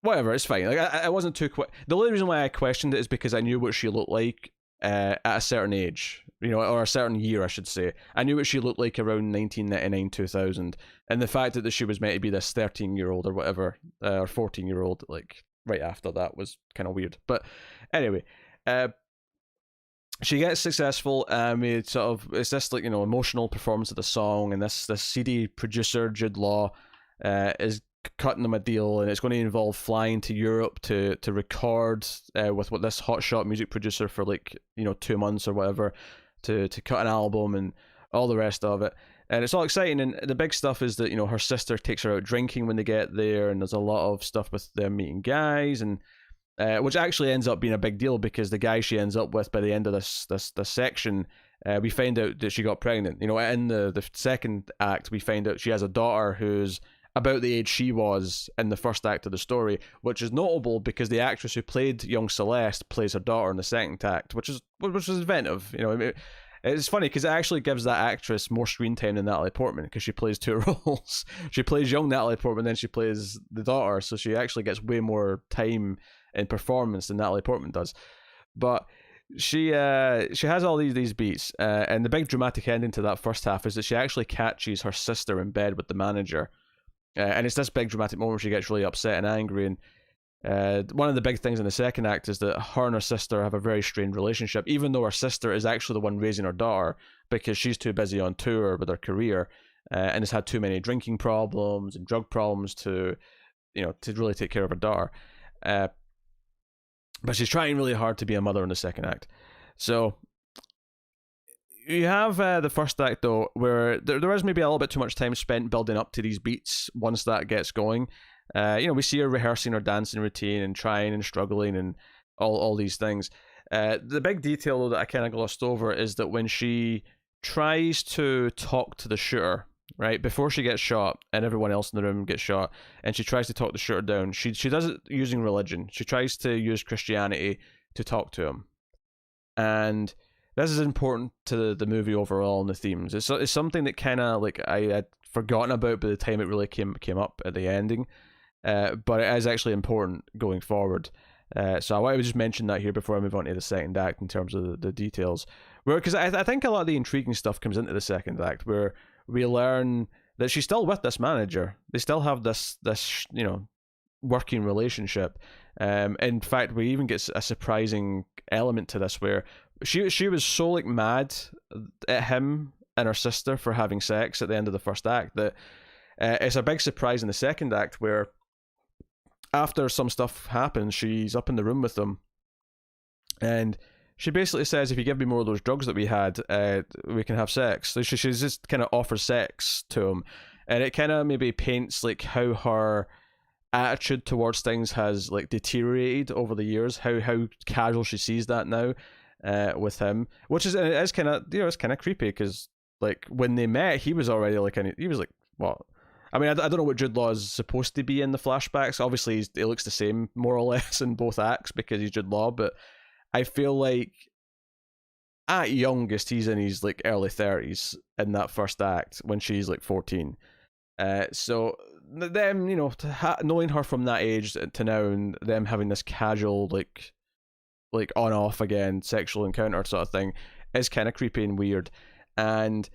whatever, it's fine. Like I wasn't too the only reason why I questioned it is because I knew what she looked like at a certain age, you know, or a certain year, I should say. I knew what she looked like around 1999, 2000, and the fact that she was meant to be this 13-year-old or whatever, or 14-year-old, like right after that, was kind of weird. But anyway, she gets successful. It's this like emotional performance of the song, and this CD producer Jude Law is cutting them a deal, and it's going to involve flying to Europe to record with what this hotshot music producer for like 2 months or whatever to cut an album and all the rest of it. And it's all exciting, and the big stuff is that her sister takes her out drinking when they get there, and there's a lot of stuff with them meeting guys, and which actually ends up being a big deal because the guy she ends up with by the end of this section, we find out that she got pregnant. In the second act, we find out she has a daughter who's about the age she was in the first act of the story, which is notable because the actress who played young Celeste plays her daughter in the second act, which is inventive. It's funny because it actually gives that actress more screen time than Natalie Portman because she plays two roles. She plays young Natalie Portman, then she plays the daughter, so she actually gets way more time in performance than Natalie Portman does. But she has all these beats, and the big dramatic ending to that first half is that she actually catches her sister in bed with the manager. And it's this big dramatic moment where she gets really upset and angry. And one of the big things in the second act is that her and her sister have a very strained relationship, even though her sister is actually the one raising her daughter because she's too busy on tour with her career and has had too many drinking problems and drug problems to really take care of her daughter. But she's trying really hard to be a mother in the second act. So you have the first act, though, where there is maybe a little bit too much time spent building up to these beats once that gets going. We see her rehearsing her dancing routine and trying and struggling and all these things. The big detail, though, that I kind of glossed over is that when she tries to talk to the shooter, right, before she gets shot and everyone else in the room gets shot, and she tries to talk the shooter down, she does it using religion. She tries to use Christianity to talk to him. And this is important to the movie overall and the themes. It's something that kind of like I had forgotten about by the time it really came up at the ending, but it is actually important going forward. So I want to just mention that here before I move on to the second act in terms of the details. Because I think a lot of the intriguing stuff comes into the second act, where we learn that she's still with this manager. They still have this working relationship. In fact, we even get a surprising element to this where she was so like mad at him and her sister for having sex at the end of the first act that it's a big surprise in the second act where after some stuff happens, she's up in the room with them and she basically says, if you give me more of those drugs that we had, we can have sex. So she just kind of offers sex to him, and it kind of maybe paints like how her attitude towards things has like deteriorated over the years, how casual she sees that now with him, which is kind of it's kind of creepy because like when they met, he was already like he was like what? I mean, I don't know what Jude Law is supposed to be in the flashbacks. Obviously, he looks the same more or less in both acts because he's Jude Law, but I feel like at youngest he's in his like early 30s in that first act when she's like 14. So them, knowing her from that age to now and them having this casual like on off again sexual encounter sort of thing is kind of creepy and weird. And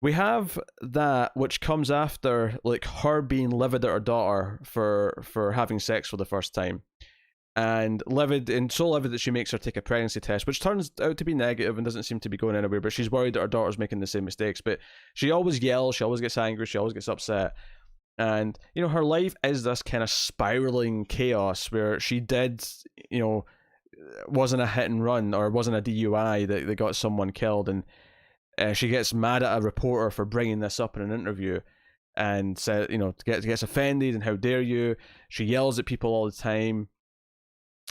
we have that which comes after like her being livid at her daughter for having sex for the first time. And so livid that she makes her take a pregnancy test, which turns out to be negative and doesn't seem to be going anywhere, but she's worried that her daughter's making the same mistakes. But she always yells, she always gets angry, she always gets upset. And, her life is this kind of spiraling chaos where she did, wasn't a hit and run or wasn't a DUI that got someone killed. And she gets mad at a reporter for bringing this up in an interview and says, gets offended and how dare you. She yells at people all the time.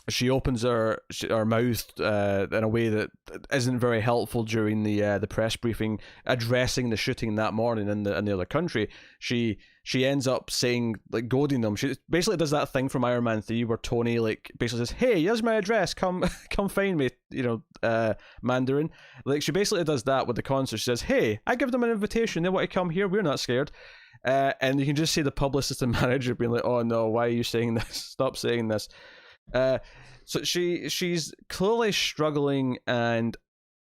She opens her mouth in a way that isn't very helpful during the press briefing addressing the shooting that morning in the other country. She ends up saying, like, goading them. She basically does that thing from Iron Man 3 where Tony like basically says, "Hey, here's my address. Come find me." Mandarin. Like she basically does that with the concert. She says, "Hey, I give them an invitation. They want to come here. We're not scared." And you can just see the publicist and manager being like, "Oh no, why are you saying this? Stop saying this." So she's clearly struggling and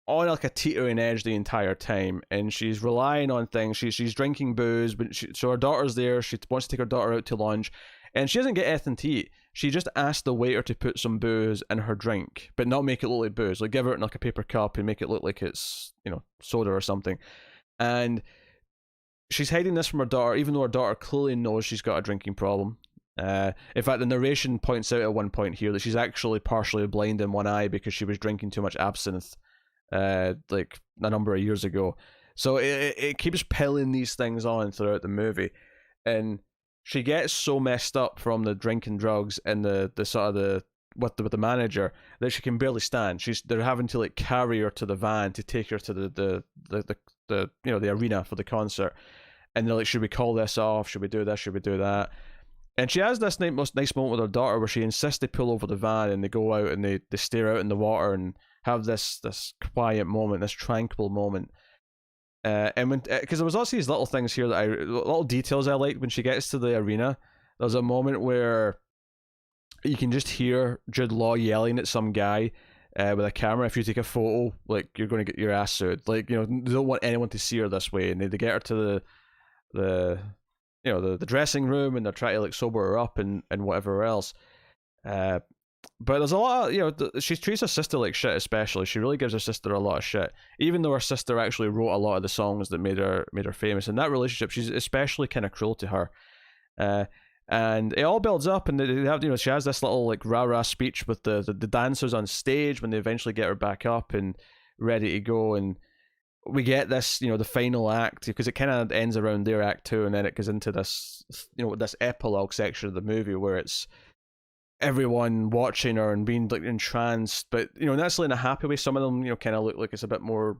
on like a teetering edge the entire time, and she's relying on things. She's drinking booze, but so her daughter's there. She wants to take her daughter out to lunch, and she doesn't get anything to eat. she just asked the waiter to put some booze in her drink, but not make it look like booze. Like, give her it in like a paper cup and make it look like it's, soda or something. And she's hiding this from her daughter, even though her daughter clearly knows she's got a drinking problem. In fact, the narration points out at one point here that she's actually partially blind in one eye because she was drinking too much absinthe, like a number of years ago. So it keeps piling these things on throughout the movie, and she gets so messed up from the drinking drugs and the sort of the with the manager that she can barely stand. They're having to like carry her to the van to take her to the arena for the concert, and they're like, should we call this off? Should we do this? Should we do that? And she has this nice moment with her daughter where she insists they pull over the van and they go out and they stare out in the water and have this quiet moment, this tranquil moment. And when, because there was also these little things here little details I liked when she gets to the arena. There's a moment where you can just hear Jude Law yelling at some guy with a camera. If you take a photo, like, you're going to get your ass sued. Like, they don't want anyone to see her this way, and they get her to the dressing room, and they're trying to like sober her up and whatever else. But there's a lot of, she treats her sister like shit, especially. She really gives her sister a lot of shit, even though her sister actually wrote a lot of the songs that made her famous. In that relationship, she's especially kind of cruel to her. And it all builds up, and they have, she has this little like rah-rah speech with the dancers on stage when they eventually get her back up and ready to go. And we get this, the final act, because it kind of ends around their act 2, and then it goes into this, this epilogue section of the movie where it's everyone watching her and being like entranced, but not necessarily in a happy way. Some of them kind of look like it's a bit more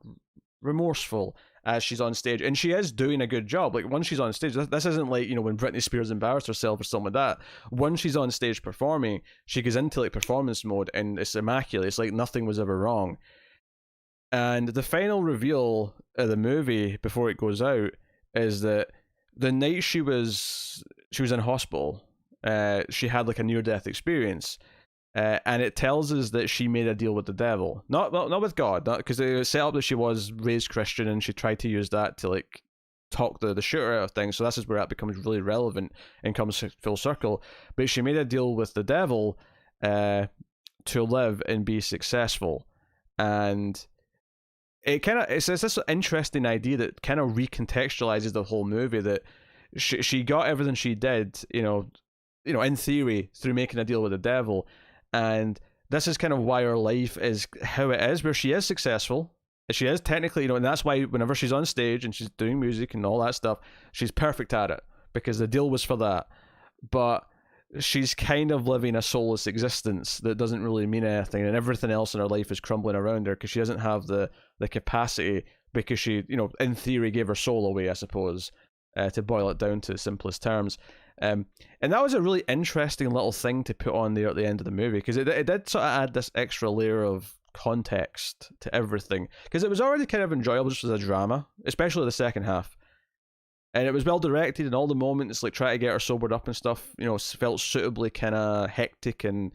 remorseful as she's on stage, and she is doing a good job. Like, once she's on stage, this isn't like when Britney Spears embarrassed herself or something like that. Once she's on stage performing, she goes into like performance mode, and it's immaculate. It's like nothing was ever wrong. And the final reveal of the movie before it goes out is that the night she was in hospital, she had like a near-death experience, and it tells us that she made a deal with the devil, not with God, because it was set up that she was raised Christian and she tried to use that to like talk the shooter out of things. So this is where that becomes really relevant and comes full circle. But she made a deal with the devil to live and be successful, and it's this interesting idea that kind of recontextualizes the whole movie, that she got everything she did, in theory, through making a deal with the devil. And this is kind of why her life is how it is, where she is successful. She is technically, and that's why whenever she's on stage and she's doing music and all that stuff, she's perfect at it, because the deal was for that. But she's kind of living a soulless existence that doesn't really mean anything, and everything else in her life is crumbling around her because she doesn't have the capacity, because she, in theory, gave her soul away, I suppose, to boil it down to the simplest terms. And that was a really interesting little thing to put on there at the end of the movie, because it did sort of add this extra layer of context to everything, because it was already kind of enjoyable just as a drama, especially the second half. And it was well directed, and all the moments like try to get her sobered up and stuff, felt suitably kind of hectic, and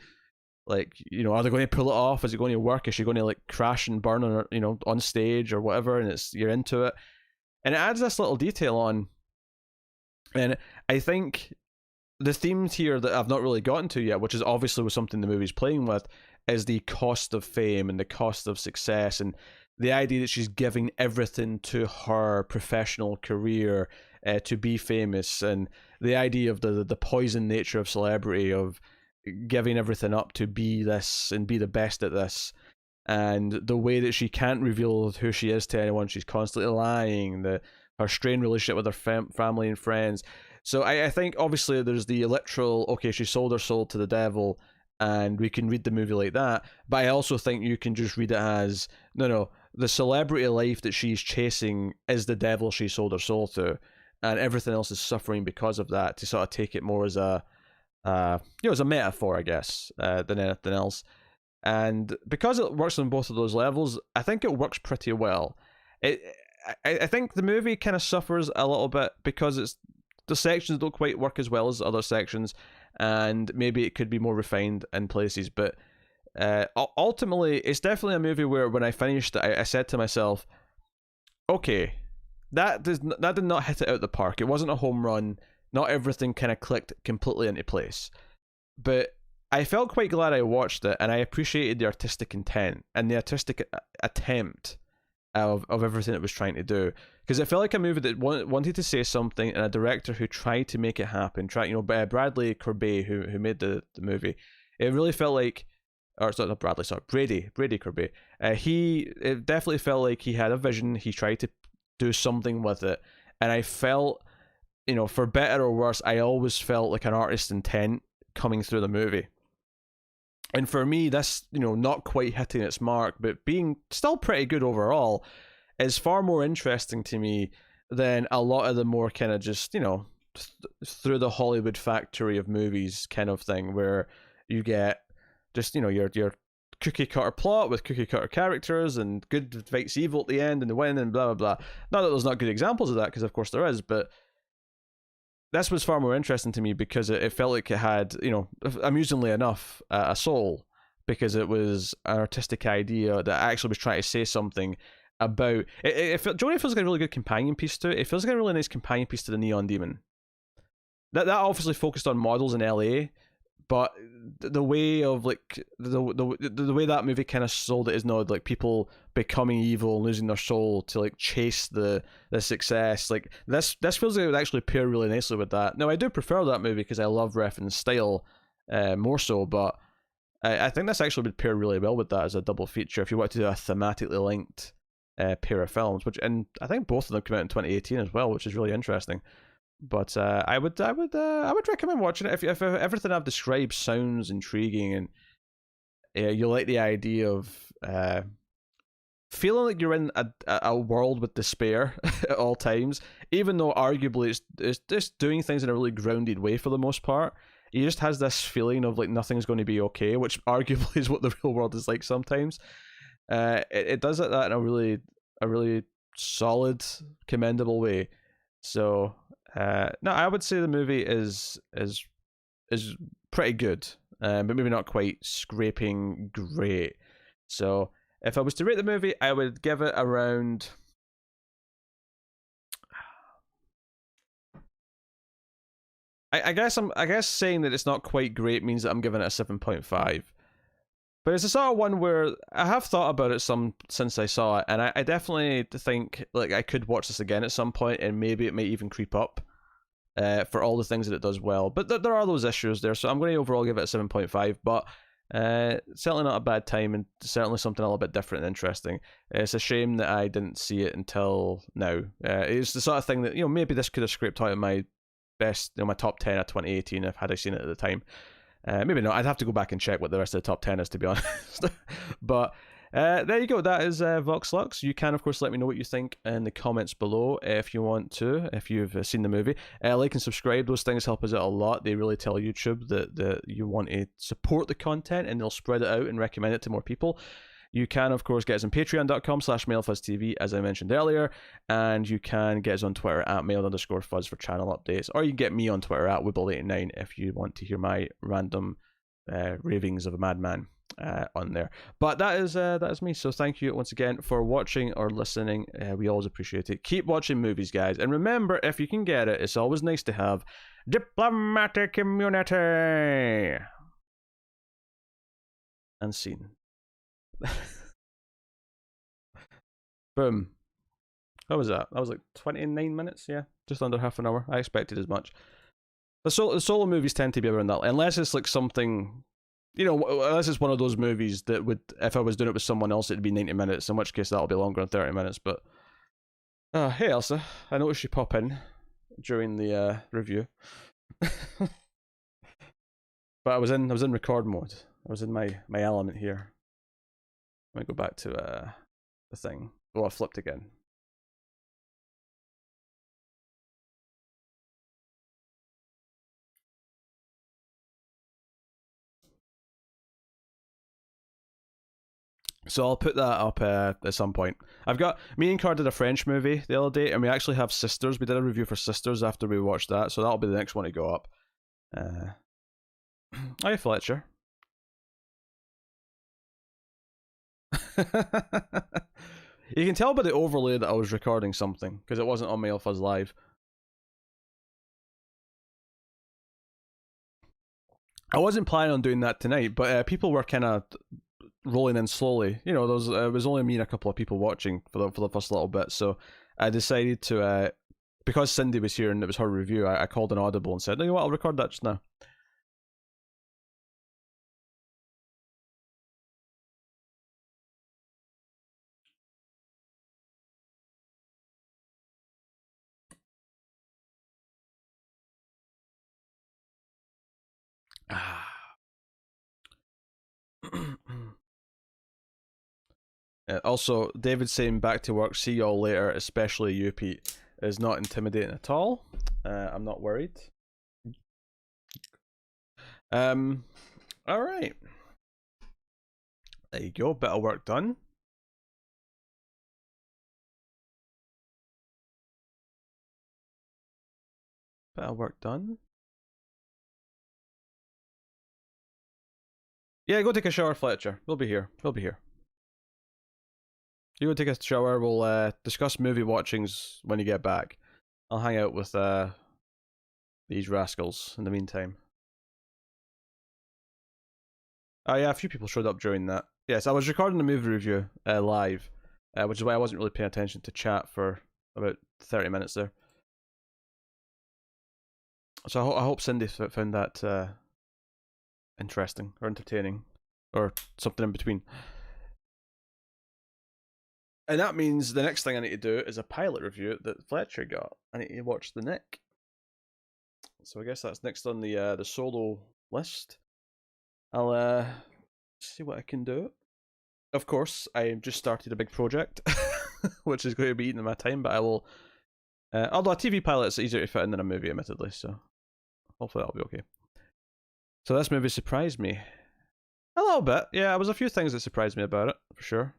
like, are they going to pull it off? Is it going to work? Is she going to like crash and burn on her, on stage or whatever? And you're into it, and it adds this little detail on. And I think the themes here that I've not really gotten to yet, which is obviously was something the movie's playing with, is the cost of fame and the cost of success, and the idea that she's giving everything to her professional career to be famous, and the idea of the poison nature of celebrity, of giving everything up to be this and be the best at this, and the way that she can't reveal who she is to anyone. She's constantly lying, her strained relationship with her family and friends. So I think obviously there's the literal, okay, she sold her soul to the devil, and we can read the movie like that, but I also think you can just read it as, no, the celebrity life that she's chasing is the devil she sold her soul to, and everything else is suffering because of that, to sort of take it more as a as a metaphor, I guess, than anything else. And because it works on both of those levels, I think it works pretty well. I think the movie kind of suffers a little bit because the sections don't quite work as well as other sections, and maybe it could be more refined in places. But ultimately, it's definitely a movie where when I finished it, I said to myself, okay, that did not hit it out the park. It wasn't a home run. Not everything kind of clicked completely into place. But I felt quite glad I watched it, and I appreciated the artistic intent and the artistic attempt of everything it was trying to do, because it felt like a movie that wanted to say something, and a director who tried to make it happen. Bradley Corbet, who made the movie, it really felt like, or sorry, not Bradley, sorry, Brady Corbet. It definitely felt like he had a vision. He tried to do something with it, and I felt, for better or worse, I always felt like an artist's intent coming through the movie. And for me, this, not quite hitting its mark, but being still pretty good overall, is far more interesting to me than a lot of the more kind of just, through the Hollywood factory of movies kind of thing, where you get just, your cookie cutter plot with cookie cutter characters and good fights evil at the end and the win and blah, blah, blah. Not that there's not good examples of that, because of course there is, but this was far more interesting to me because it felt like it had, amusingly enough, a soul, because it was an artistic idea that actually was trying to say something about it. Jodie feels like a really good companion piece to it. It feels like a really nice companion piece to the Neon Demon. That obviously focused on models in LA, but the way of like the way that movie kind of sold it is not like people becoming evil and losing their soul to like chase the success. Like this feels like it would actually pair really nicely with that. Now I do prefer that movie because I love Refn's style more so, but I think this actually would pair really well with that as a double feature if you want to do a thematically linked pair of films. And I think both of them came out in 2018 as well, which is really interesting. But I would recommend watching it if everything I've described sounds intriguing, and you like the idea of feeling like you're in a world with despair at all times, even though arguably it's just doing things in a really grounded way for the most part. He just has this feeling of like nothing's going to be okay, which arguably is what the real world is like sometimes. It does that in a really solid, commendable way. So no, I would say the movie is pretty good, but maybe not quite scraping great. So if I was to rate the movie, I would give it around. I guess saying that it's not quite great means that I'm giving it a 7.5. But it's a sort of one where I have thought about it some since I saw it, and I definitely think like I could watch this again at some point, and maybe it might even creep up for all the things that it does well. But there are those issues there, so I'm going to overall give it a 7.5. But certainly not a bad time, and certainly something a little bit different and interesting. It's a shame that I didn't see it until now. It's the sort of thing that maybe this could have scraped out of my best, my top 10 of 2018 if had I seen it at the time. Maybe not. I'd have to go back and check what the rest of the top 10 is, to be honest. But there you go. That is Vox Lux. You can, of course, let me know what you think in the comments below if you want to, if you've seen the movie. Like and subscribe. Those things help us out a lot. They really tell YouTube that you want to support the content, and they'll spread it out and recommend it to more people. You can, of course, get us on patreon.com/MailFuzzTV, as I mentioned earlier, and you can get us on Twitter at mail_fuzz for channel updates, or you can get me on Twitter at Wibble89 if you want to hear my random ravings of a madman on there. But that is me, so thank you once again for watching or listening. We always appreciate it. Keep watching movies, guys, and remember, if you can get it, it's always nice to have diplomatic immunity. And scene. Boom. What was that? That was like 29 minutes, yeah? Just under half an hour. I expected as much. The solo movies tend to be around that, unless it's like something, unless it's one of those movies that would, if I was doing it with someone else, it'd be 90 minutes, in which case that'll be longer than 30 minutes, but... hey Elsa, I noticed you pop in during the review. But I was in record mode. I was in my element here. Let me go back to the thing. Oh, I flipped again. So I'll put that up at some point. Me and Car did a French movie the other day, and we actually have Sisters. We did a review for Sisters after we watched that, so that'll be the next one to go up. Hi, Fletcher. You can tell by the overlay that I was recording something, because it wasn't on Mail Fuzz Live. I wasn't planning on doing that tonight, but people were kind of rolling in slowly. You know, there was it was only me and a couple of people watching for the first little bit, so I decided to because Cindy was here and it was her review. I called an audible and said, "No, you know what? I'll record that just now." Also, David saying back to work, see y'all later, especially you, Pete, is not intimidating at all. I'm not worried. Alright. There you go, bit of work done. Bit of work done. Yeah, go take a shower, Fletcher. We'll be here. We'll be here. You go take a shower, we'll discuss movie watchings when you get back. I'll hang out with these rascals in the meantime. Oh yeah, a few people showed up during that. Yes, I was recording the movie review live, which is why I wasn't really paying attention to chat for about 30 minutes there. So I hope Cindy found that interesting or entertaining or something in between. And that means the next thing I need to do is a pilot review that Fletcher got. I need to watch The Nick. So I guess that's next on the solo list. I'll see what I can do. Of course, I just started a big project, which is going to be eating my time, but I will. Although a TV pilot's easier to fit in than a movie, admittedly, so hopefully that'll be okay. So this movie surprised me a little bit. Yeah, there was a few things that surprised me about it, for sure.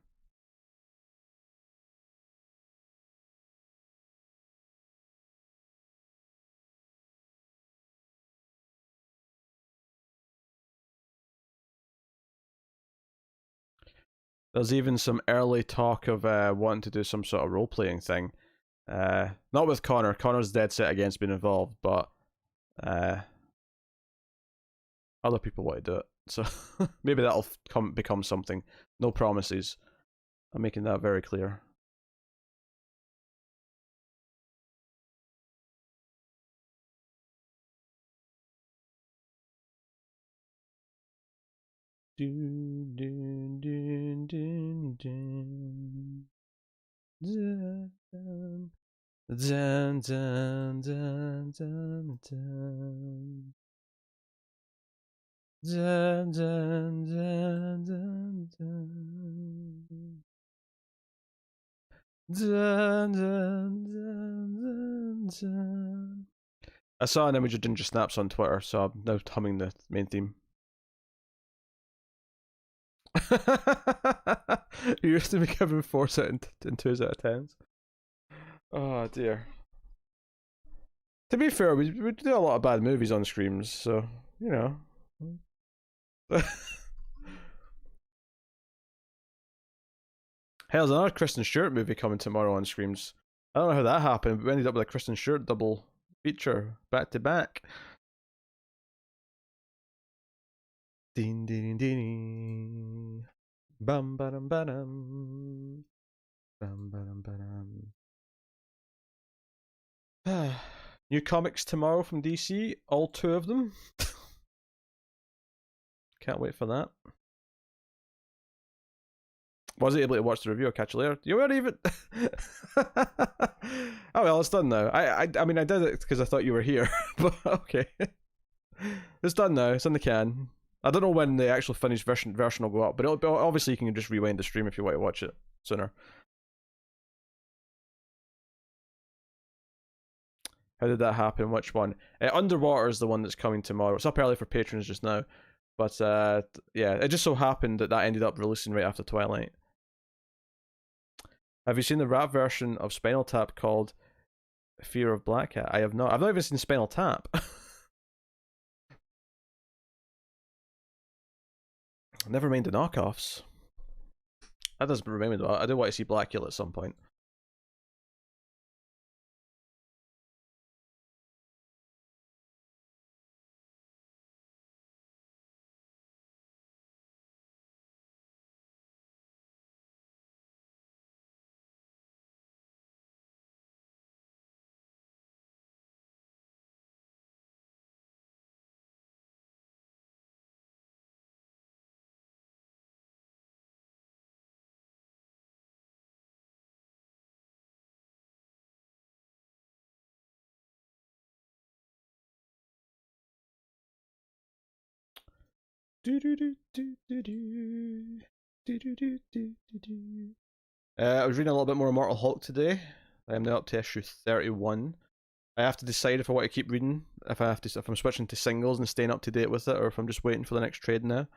There's even some early talk of wanting to do some sort of role playing thing. Not with Connor. Connor's dead set against being involved, but other people want to do it. So maybe that'll become something. No promises. I'm making that very clear. Dun, dun, dun, dun, dun. Dun, dun, dun, dun, dun, dun. Dun, dun, dun, dun, dun. Dun, dun, dun, dun, dun. I saw an image of Ginger Snaps on Twitter, so I'm now humming the main theme. You used to be giving 4s out and 2s out of 10s. Oh dear. To be fair, we do a lot of bad movies on Screams, so you know. Hell, there's another Kristen Stewart movie coming tomorrow on Screams. I don't know how that happened, but we ended up with a Kristen Stewart double feature back to back. Ding ding ding. Bum ba-dum ba-dum. Bum ba-dum ba-dum. New comics tomorrow from DC, all 2 of them. Can't wait for that. Wasn't able to watch the review. I'll catch you later. You weren't even. Oh well, it's done now. I mean, I did it because I thought you were here, but okay. It's done now. It's in the can. I don't know when the actual finished version will go up, but obviously you can just rewind the stream if you want to watch it sooner. How did that happen? Which one? Underwater is the one that's coming tomorrow. It's up early for patrons just now, but yeah, it just so happened that ended up releasing right after Twilight. Have you seen the rap version of Spinal Tap called Fear of Black Cat? I have not. I've not even seen Spinal Tap. Never mind the knockoffs. That doesn't remind me though. I do want to see Blackula at some point. I was reading a little bit more Immortal Hulk today. I am now up to issue 31. I have to decide if I want to keep reading, if I'm switching to singles and staying up to date with it, or if I'm just waiting for the next trade now.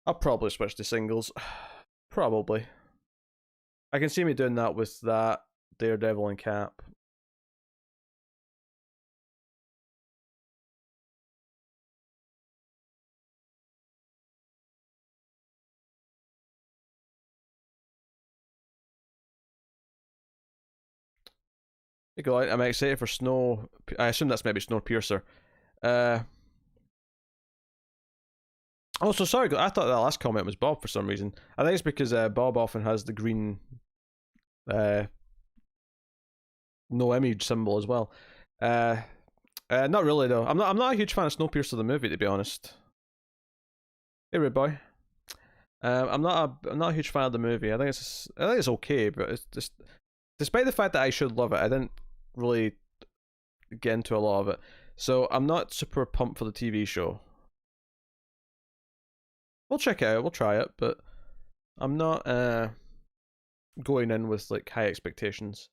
I'll probably switch to singles. Probably. I can see me doing that with that Daredevil and Cap. I'm excited for Snow. I assume that's maybe Snowpiercer. Also, sorry, I thought that last comment was Bob for some reason. I think it's because Bob often has the green no image symbol as well. Not really though. I'm not a huge fan of Snowpiercer the movie, to be honest. Hey, Red Boy. I'm not a huge fan of the movie. I think it's okay, but it's just, despite the fact that I should love it, I didn't really get into a lot of it. So I'm not super pumped for the TV show. We'll check it out. We'll try it, but I'm not going in with like high expectations.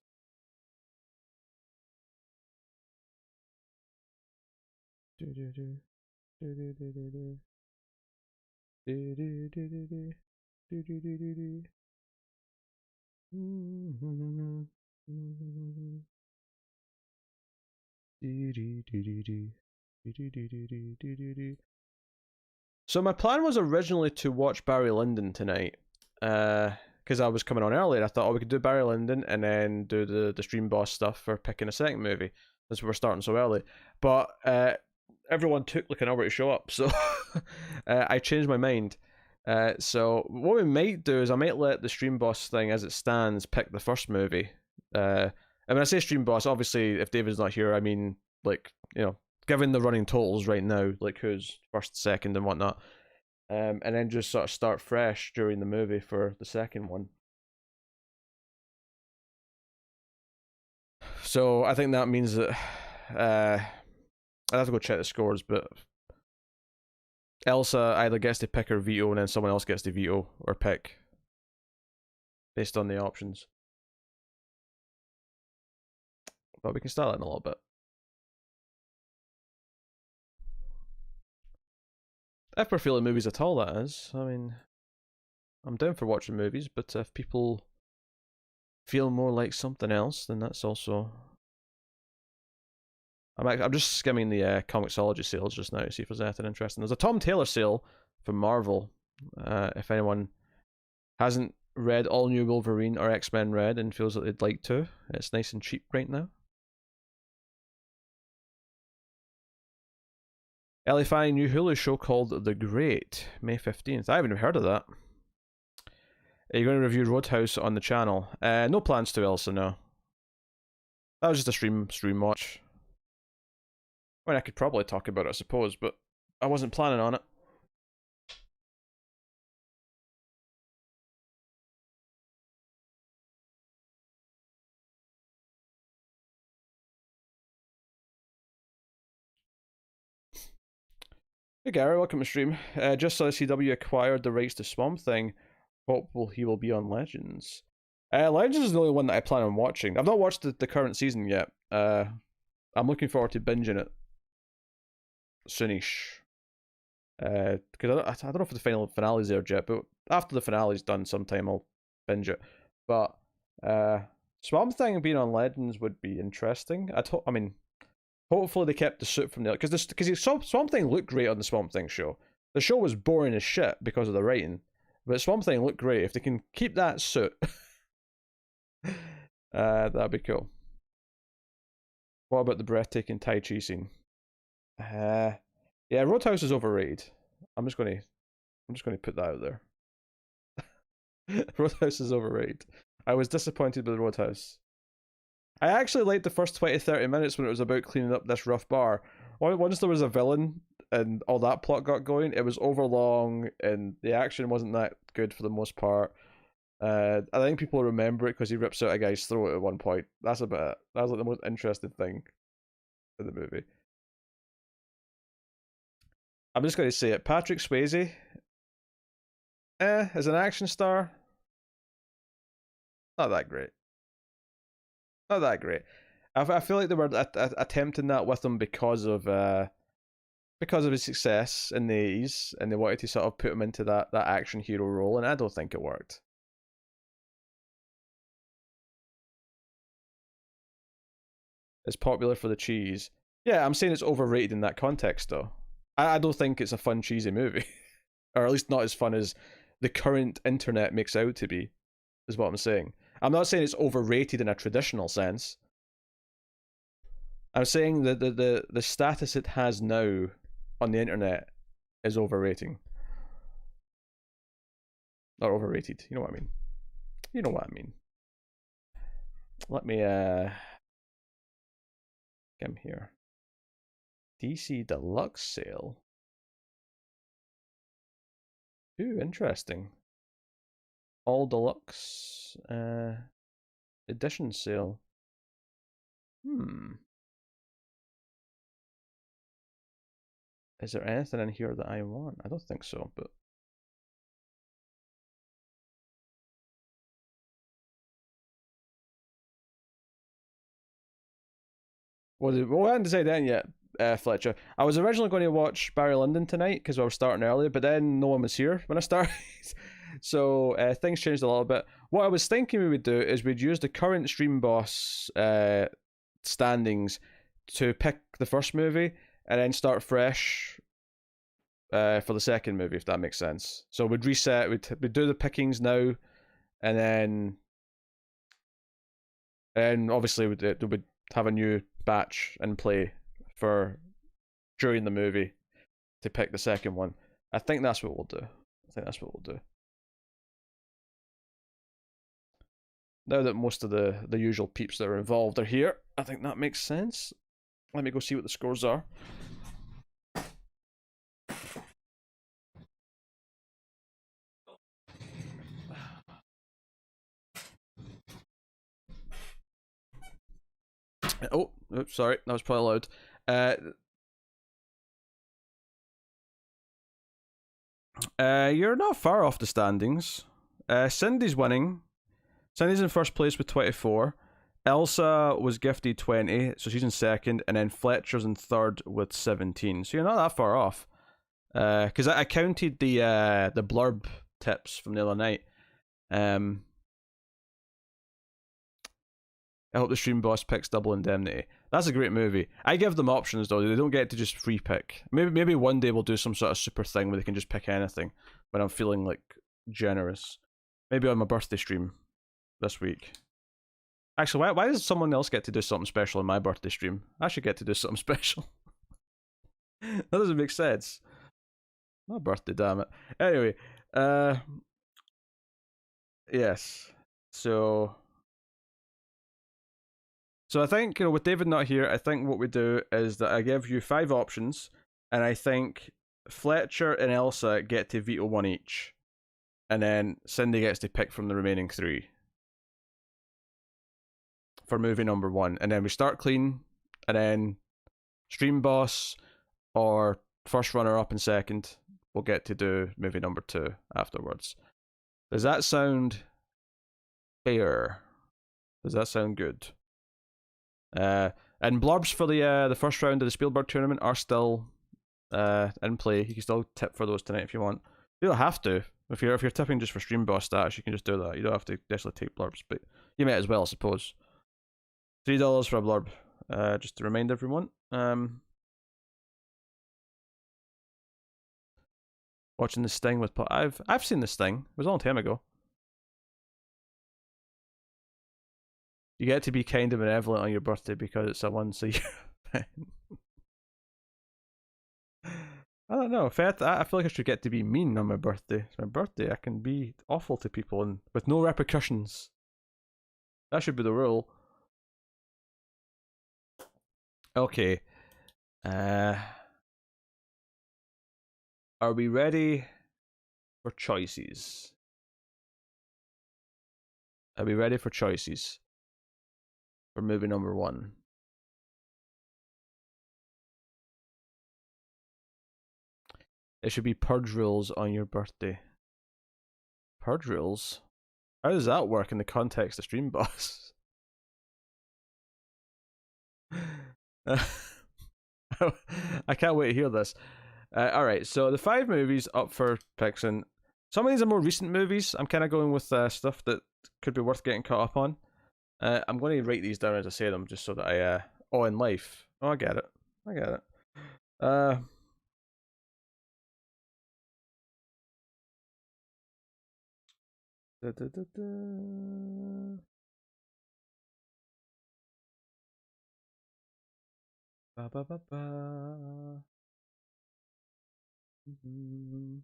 So my plan was originally to watch Barry Lyndon tonight, because I was coming on early, and I thought, oh, we could do Barry Lyndon and then do the Stream Boss stuff for picking a second movie, since we were starting so early. But everyone took like an hour to show up, so I changed my mind. So what we might do is I might let the Stream Boss thing as it stands pick the first movie. And when I say Stream Boss, obviously if David's not here, I mean like, you know, given the running totals right now, like who's first, second, and whatnot, and then just sort of start fresh during the movie for the second one. So I think that means that I'd have to go check the scores, but Elsa either gets to pick or veto, and then someone else gets to veto or pick based on the options. But we can start that in a little bit. If we're feeling movies at all, that is. I mean, I'm down for watching movies, but if people feel more like something else, then that's also. I'm just skimming the Comixology sales just now to see if there's anything interesting. There's a Tom Taylor sale from Marvel. If anyone hasn't read All New Wolverine or X-Men Red and feels that they'd like to, it's nice and cheap right now. Ellie Fanning new Hulu show called The Great, May 15th. I haven't even heard of that. Are you going to review Roadhouse on the channel? No plans to, Elsa, no. That was just a stream watch. I mean, I could probably talk about it, I suppose, but I wasn't planning on it. Hey Gary, welcome to stream. Just saw CW acquired the rights to Swamp Thing. Hope he will be on Legends. Legends is the only one that I plan on watching. I've not watched the current season yet. I'm looking forward to binging it soonish. Because I don't know if the final finale's there yet, but after the finale's done sometime I'll binge it. But Swamp Thing being on Legends would be interesting. I mean, hopefully they kept the suit from there, because Swamp Thing looked great on the Swamp Thing show. The show was boring as shit because of the writing, but Swamp Thing looked great. If they can keep that suit, that'd be cool. What about the breathtaking Tai Chi scene? Yeah, Roadhouse is overrated. I'm just gonna put that out there. Roadhouse is overrated. I was disappointed with Roadhouse. I actually liked the first 20-30 minutes when it was about cleaning up this rough bar. Once there was a villain and all that plot got going, it was overlong and the action wasn't that good for the most part. I think people remember it because he rips out a guy's throat at one point. That's about it. That was like the most interesting thing in the movie. I'm just going to say it. Patrick Swayze, as an action star, not that great. Not that great. I feel like they were attempting that with him because of his success in the 80s, and they wanted to sort of put him into that action hero role, and I don't think it worked. It's popular for the cheese. Yeah, I'm saying it's overrated in that context, though. I don't think it's a fun, cheesy movie. Or at least not as fun as the current internet makes out to be, is what I'm saying. I'm not saying it's overrated in a traditional sense. I'm saying that the status it has now on the internet is overrating. Or overrated. You know what I mean? You know what I mean. Let me come here. DC Deluxe sale. Ooh, interesting. All Deluxe edition sale. Is there anything in here that I want? I don't think so, but we hadn't decided then yet, Fletcher. I was originally going to watch Barry Lyndon tonight because we were starting earlier, but then no one was here when I started. So things changed a little bit. What I was thinking we would do is we'd use the current Stream Boss standings to pick the first movie and then start fresh for the second movie, if that makes sense. So we'd reset, we'd do the pickings now, and then obviously we'd have a new batch in play for during the movie to pick the second one. I think that's what we'll do. Now that most of the usual peeps that are involved are here, I think that makes sense. Let me go see what the scores are. Oh, oops, sorry, that was probably loud. You're not far off the standings. Cindy's winning. Cindy's in first place with 24. Elsa was gifted 20, so she's in second, and then Fletcher's in third with 17. So you're not that far off. Because I counted the blurb tips from the other night. I hope the Stream Boss picks Double Indemnity. That's a great movie. I give them options though. They don't get to just free pick. Maybe one day we'll do some sort of super thing where they can just pick anything when I'm feeling like generous. Maybe on my birthday stream this week. Actually, why does someone else get to do something special on my birthday stream? I should get to do something special. That doesn't make sense. My birthday, damn it. Anyway, yes. So I think, with David not here, I think what we do is that I give you 5 options, and I think Fletcher and Elsa get to veto one each, and then Cindy gets to pick from the remaining 3 for movie number 1, and then we start clean, and then Stream Boss or first runner up and second will get to do movie number 2 afterwards. Does that sound fair? Does that sound good? And blurbs for the first round of the Spielberg tournament are still in play. You can still tip for those tonight if you want. You don't have to. If you're tipping just for Stream Boss status, you can just do that. You don't have to necessarily take blurbs, but you might as well, I suppose. $3 for a blurb. Just to remind everyone. Watching The Sting with Paul. I've seen The Sting. It was a long time ago. You get to be kind of benevolent on your birthday because it's a once a year thing. I don't know. I feel like I should get to be mean on my birthday. It's my birthday. I can be awful to people and with no repercussions. That should be the rule. Okay. Are we ready for choices? Are we ready for choices? For movie number 1. It should be purge rules on your birthday. Purge rules? How does that work in the context of Stream Boss? I can't wait to hear this. Alright, so the 5 movies up for picks, and some of these are more recent movies. I'm kind of going with stuff that could be worth getting caught up on. I'm going to write these down as I say them, just so that I. Oh, in life. Oh, I get it. I get it. Da, da, da, da. Ba, ba, ba, ba. Mm-hmm.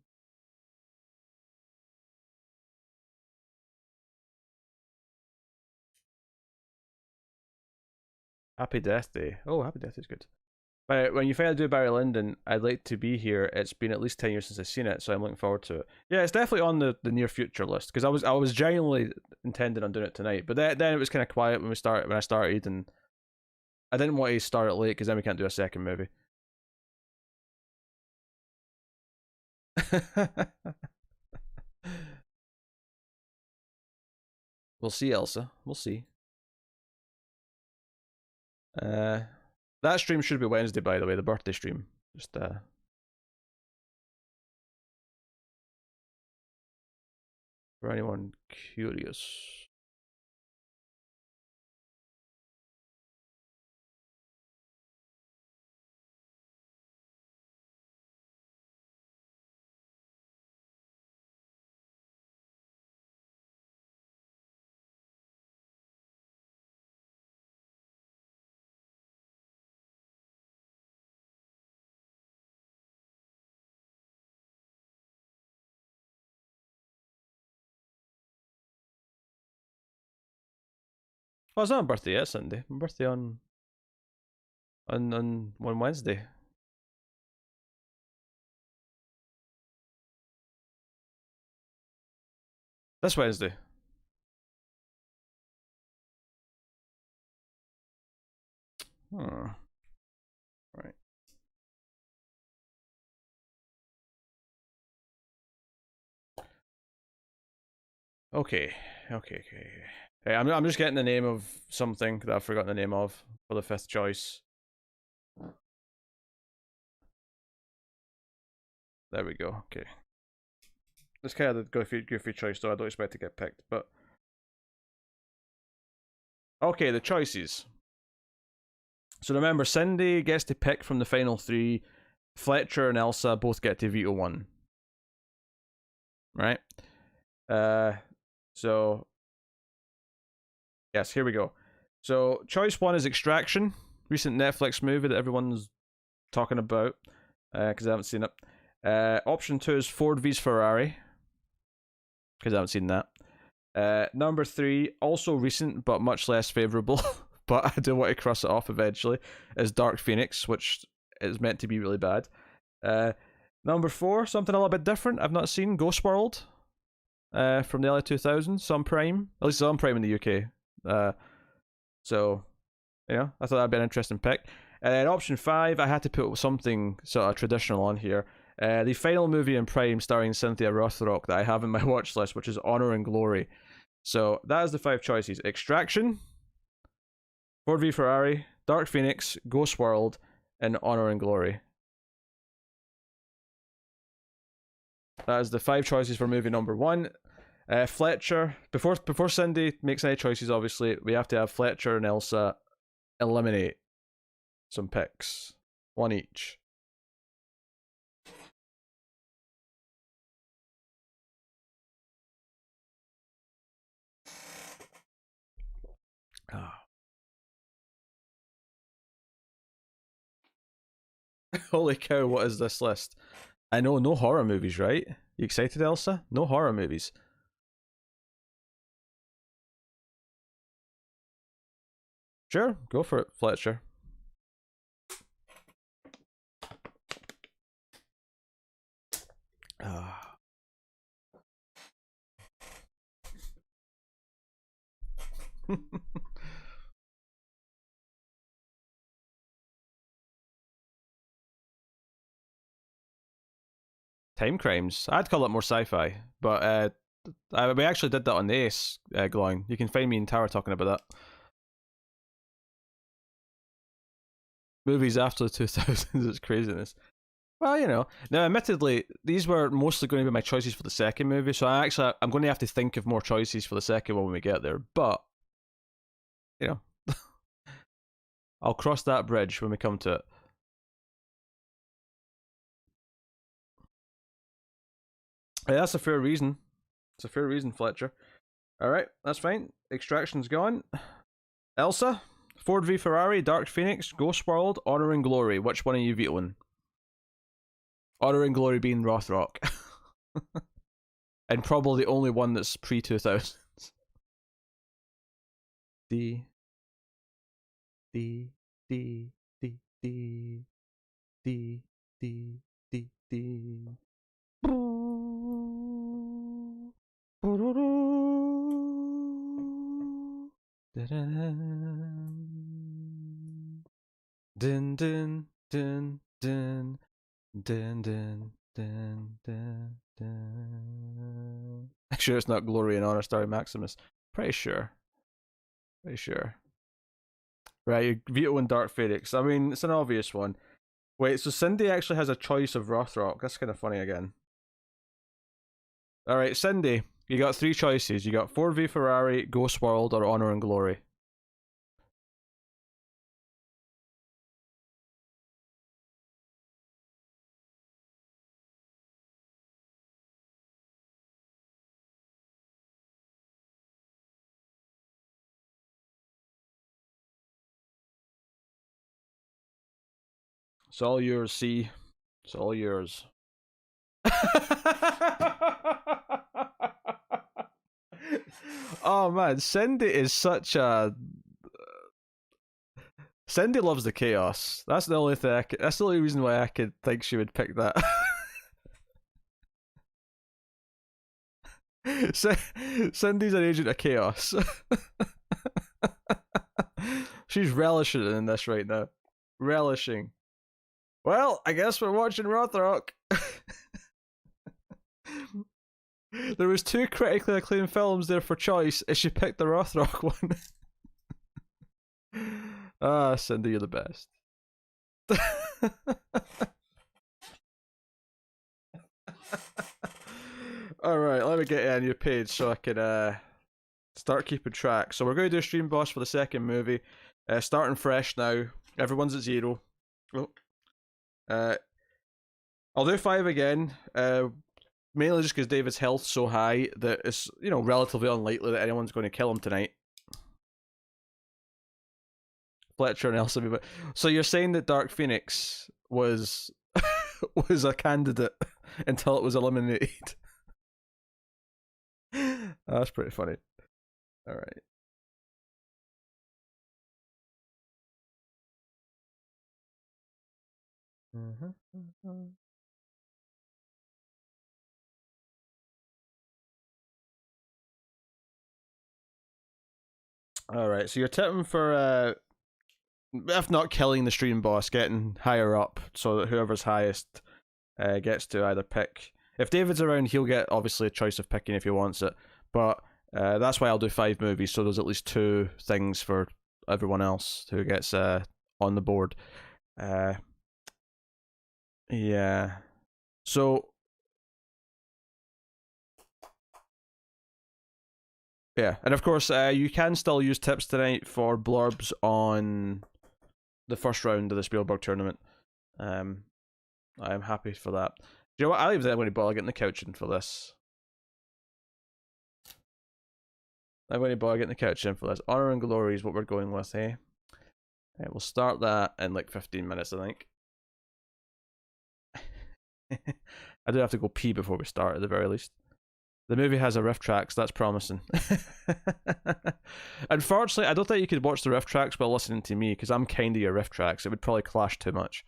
Happy Death Day. Oh, Happy Death Day is good. But when you finally do Barry Lyndon, I'd like to be here. It's been at least 10 years since I've seen it, so I'm looking forward to it. Yeah, it's definitely on the near future list because I was genuinely intending on doing it tonight, but then it was kind of quiet when I started, and I didn't want to start it late because then we can't do a second movie. We'll see, Elsa. We'll see. That stream should be Wednesday, by the way, the birthday stream. Just for anyone curious. Oh, it's not my birthday yet, Sunday. My birthday on Wednesday. This Wednesday. Right. Okay. Hey, I'm just getting the name of something that I've forgotten the name of for the 5th choice. There we go. Okay. This kind of goofy choice, though. I don't expect to get picked, but okay, the choices. So remember, Cindy gets to pick from the final 3. Fletcher and Elsa both get to veto 1. Right? So yes, here we go. So choice 1 is Extraction, recent Netflix movie that everyone's talking about because I haven't seen it. Option 2 is Ford vs Ferrari because I haven't seen that. Number 3, also recent but much less favourable, but I do want to cross it off eventually, is Dark Phoenix, which is meant to be really bad. Number 4, something a little bit different I've not seen, Ghost World from the early 2000s, on Prime. At least it's on Prime in the UK. So, I thought that'd be an interesting pick. And then option 5, I had to put something sort of traditional on here. The final movie in Prime starring Cynthia Rothrock that I have in my watch list, which is Honor and Glory. So that is the 5 choices: Extraction, Ford v Ferrari, Dark Phoenix, Ghost World, and Honor and Glory. That is the 5 choices for movie number 1. Fletcher, before Cindy makes any choices, obviously, we have to have Fletcher and Elsa eliminate some picks. 1 each. Holy cow, what is this list? I know, no horror movies, right? You excited, Elsa? No horror movies. Sure, go for it, Fletcher. Time crimes. I'd call it more sci-fi, but we actually did that on the Ace, Glowing. You can find me in Tower talking about that. Movies after the 2000s, it's craziness. Well, you know. Now, admittedly, these were mostly going to be my choices for the second movie, so I'm going to have to think of more choices for the second one when we get there. But, you know, I'll cross that bridge when we come to it. Hey, that's a fair reason. It's a fair reason, Fletcher. Alright, that's fine. Extraction's gone. Elsa, Ford v Ferrari, Dark Phoenix, Ghost World, Honor and Glory. Which one are you vetoing? Honor and Glory being Rothrock. And probably the only one that's pre-2000s. D. D. D. D. D. D. D. D. D. Din din din din din din din din din. Sure, it's not Glory and Honor starring Maximus. Pretty sure. Pretty sure. Right, you're vetoing Dark Phoenix. I mean, it's an obvious one. Wait, so Cindy actually has a choice of Rothrock. That's kind of funny again. Alright, Cindy, you got 3 choices. You got Ford v Ferrari, Ghost World, or Honor and Glory. It's all yours, C. It's all yours. Oh man, Cindy is such a. Cindy loves the chaos. That's the only thing. That's the only reason why I could think she would pick that. Cindy's an agent of chaos. She's relishing in this right now. Relishing. Well, I guess we're watching Rothrock. There was 2 critically acclaimed films there for choice, and she picked the Rothrock one. Ah, Cindy, you're the best. Alright, let me get you on your page so I can start keeping track. So we're going to do a stream boss for the second movie. Starting fresh now. Everyone's at 0. Oh. I'll do 5 again. Mainly just because David's health's so high that it's, you know, relatively unlikely that anyone's going to kill him tonight. Fletcher and Elsa. So you're saying that Dark Phoenix was was a candidate until it was eliminated? That's pretty funny. All right. All right. So you're tipping for if not killing the stream boss, getting higher up, so that whoever's highest gets to either pick. If David's around, he'll get obviously a choice of picking if he wants it. But that's why I'll do 5 movies, so there's at least 2 things for everyone else who gets on the board. Yeah. So yeah, and of course, you can still use tips tonight for blurbs on the first round of the Spielberg tournament. I'm happy for that. Do you know what? I leave that when you bother getting the couch in for this. I'm going to bother getting the couch in for this. Honor and Glory is what we're going with, eh? Right, we'll start that in like 15 minutes, I think. I do have to go pee before we start, at the very least. The movie has a riff track, so that's promising. Unfortunately, I don't think you could watch the riff tracks while listening to me, because I'm kind of your riff tracks. It would probably clash too much.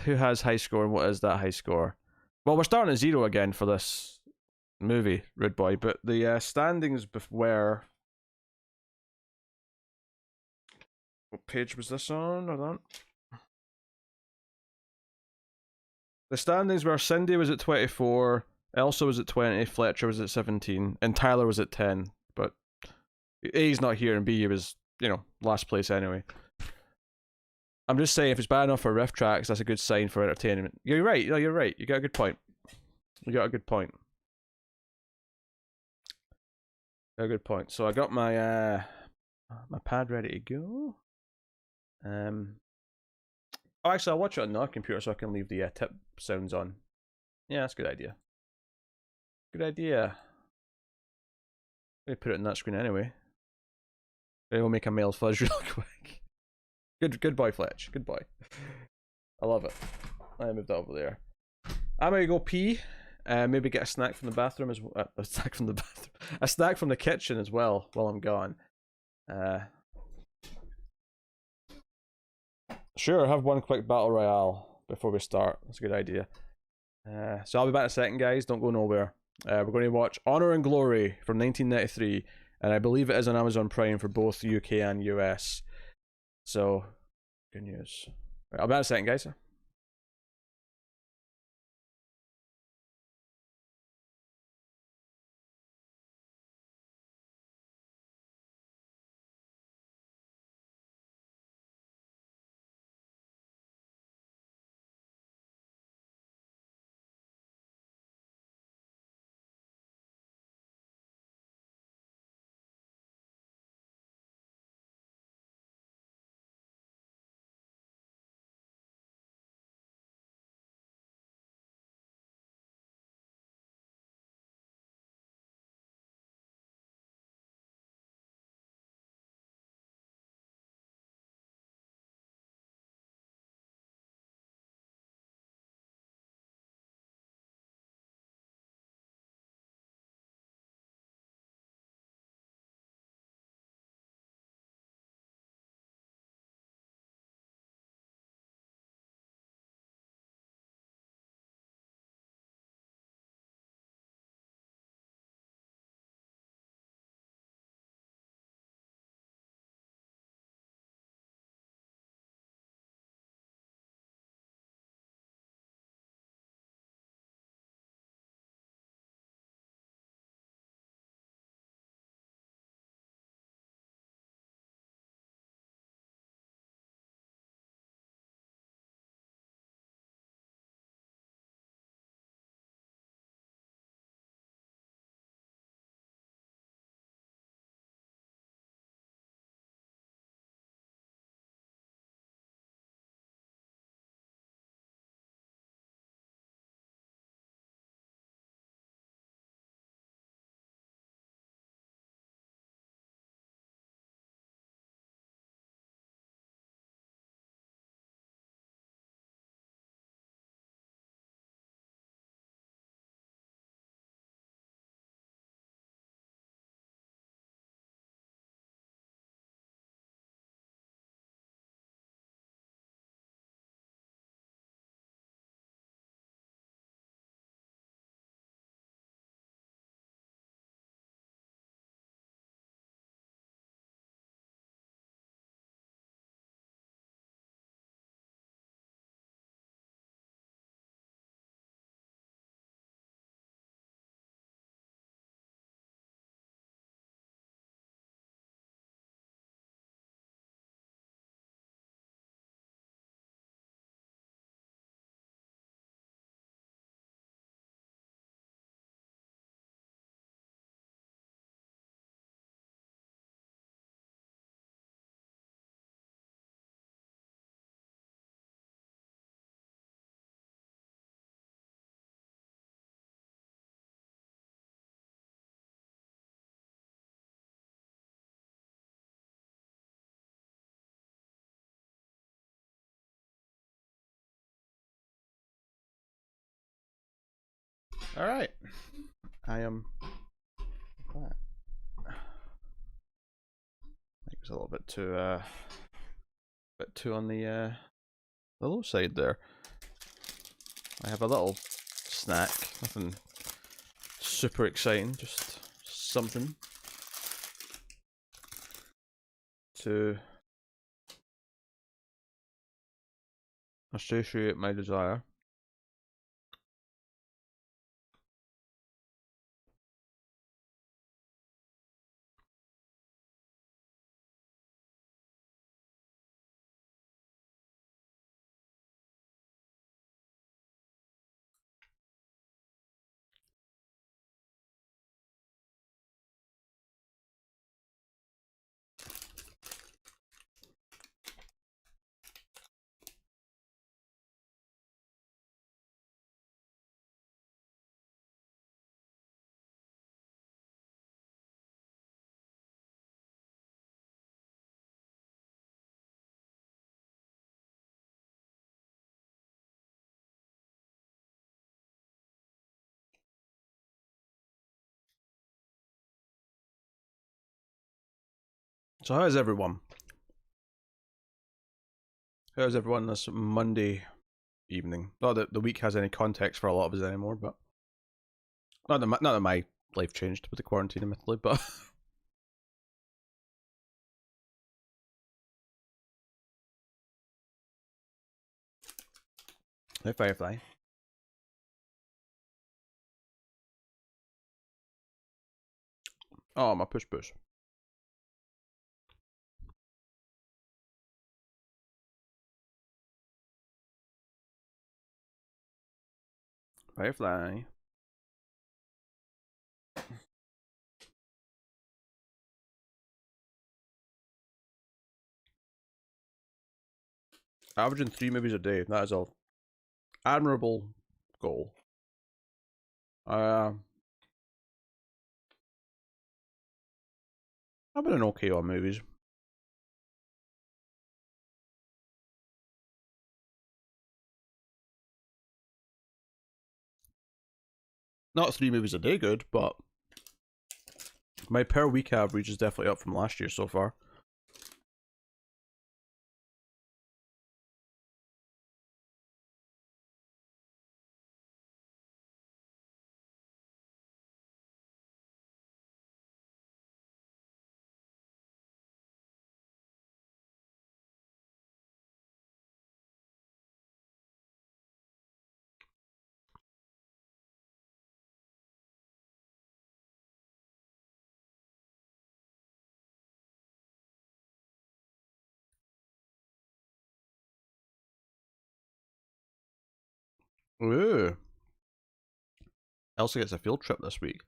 Who has high score and what is that high score? Well, we're starting at 0 again for this movie, Rude Boy, but the standings were... What page was this on? Hold on. The standings were Cindy was at 24, Elsa was at 20, Fletcher was at 17, and Tyler was at 10. But A's not here, and B was, last place anyway. I'm just saying, if it's bad enough for riff tracks, that's a good sign for entertainment. You're right. No, you're right. You got a good point. A good point. So I got my my pad ready to go. Oh, actually, I'll watch it on another computer so I can leave the tip sounds on. Yeah, that's a good idea. Good idea. Let me put it in that screen anyway. Maybe we'll make a male Fuzz real quick. Good boy, Fletch. Good boy. I love it. I moved that over there. I'm gonna go pee. Maybe get a snack from the bathroom as well. A snack from the bathroom. A snack from the kitchen as well while I'm gone. Sure, have one quick battle royale before we start. That's a good idea. So I'll be back in a second, guys. Don't go nowhere. We're going to watch Honor and Glory from 1993, and I believe it is on Amazon Prime for both UK and US. So, good news. Right, I'll be back in a second, guys. All right. I am. That. I think it's a little bit too on the low side there. I have a little snack, nothing super exciting, just something to associate my desire. So how's everyone? How's everyone this Monday evening? Not that the week has any context for a lot of us anymore, but not that my life changed with the quarantine, admittedly, but hey Firefly. Oh, my push push. Firefly. Averaging 3 movies a day. That is a admirable goal. I've been okay on movies. Not 3 movies a day good, but my per week average is definitely up from last year so far. Ooh. Elsa gets a field trip this week.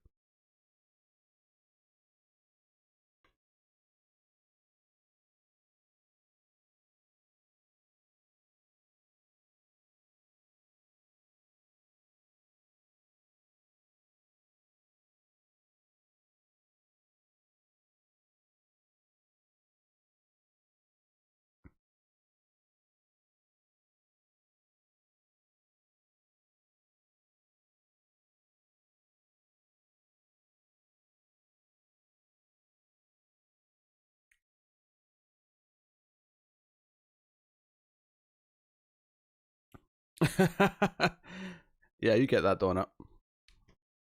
Yeah, you get that donut.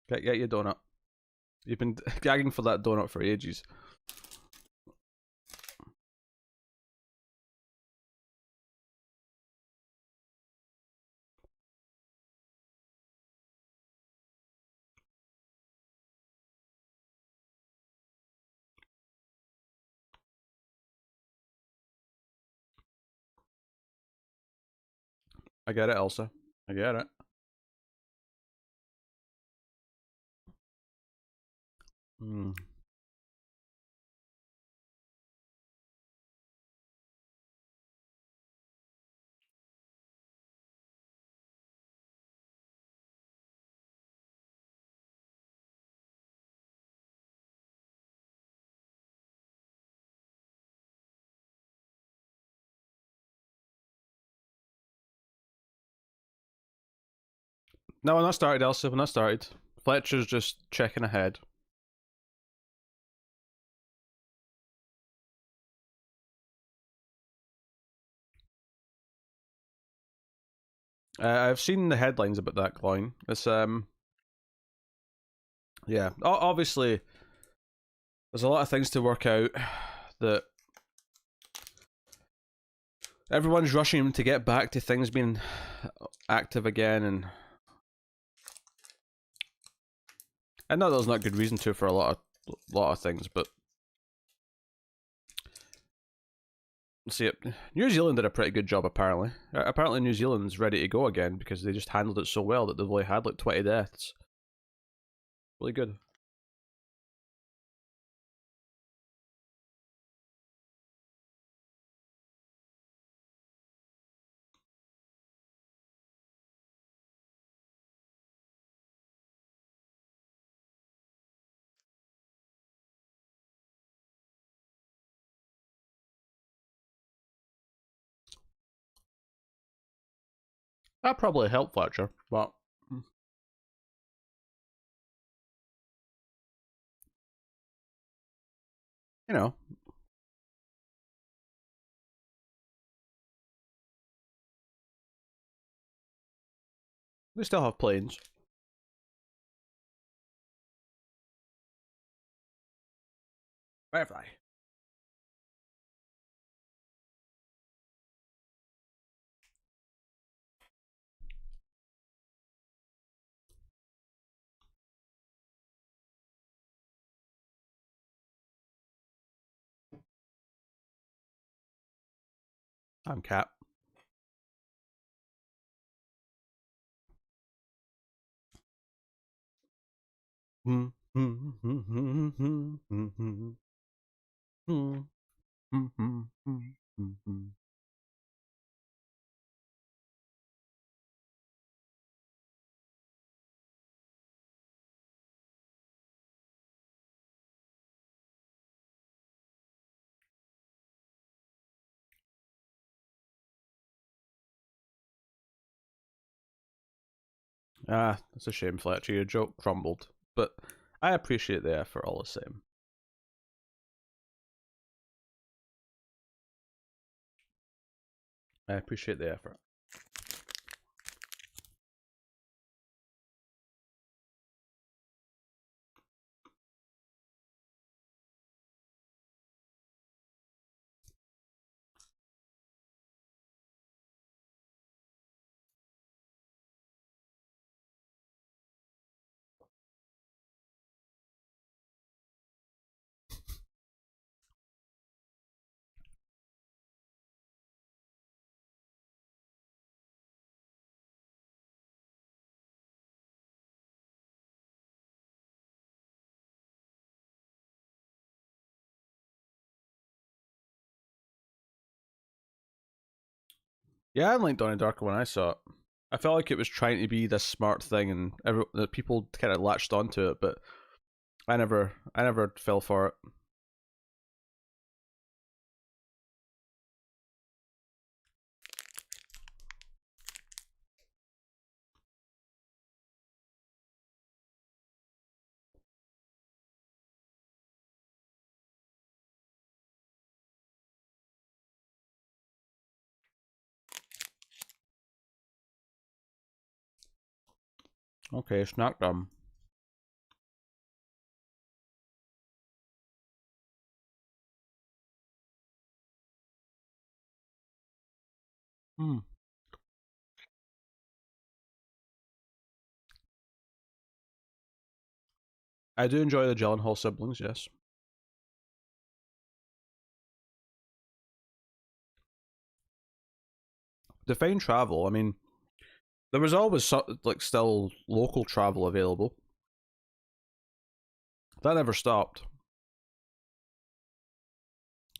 Get your donut. You've been gagging for that donut for ages. I get it, Elsa. I get it. Hmm. No, when I started, Elsa, when I started, Fletcher's just checking ahead. I've seen the headlines about that coin. It's yeah. Obviously, there's a lot of things to work out. That everyone's rushing to get back to things being active again, and I know there's not good reason to for a lot of things, but see, New Zealand did a pretty good job apparently. Apparently, New Zealand's ready to go again because they just handled it so well that they've only had like 20 deaths. Really good. That probably helped Fletcher, but you know, They still have planes. Firefly. I'm Cap. Ah, it's a shame, Fletcher. Your joke crumbled, but I appreciate the effort all the same. I appreciate the effort. Yeah, I didn't like Donnie Darko when I saw it. I felt like it was trying to be this smart thing, and that people kind of latched onto it, but I never fell for it. Okay, snack them. Hmm. I do enjoy the Gyllenhaal siblings. Yes. Define travel. I mean, there was always like still local travel available. That never stopped.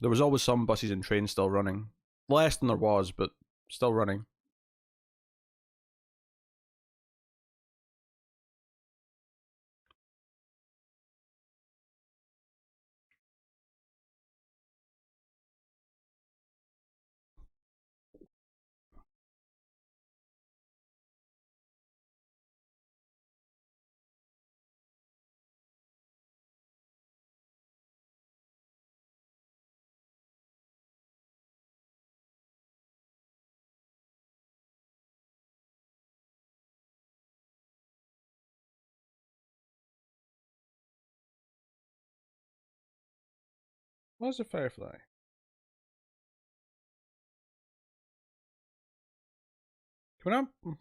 There was always some buses and trains still running. Less than there was, but still running. Where's the Firefly? Come on.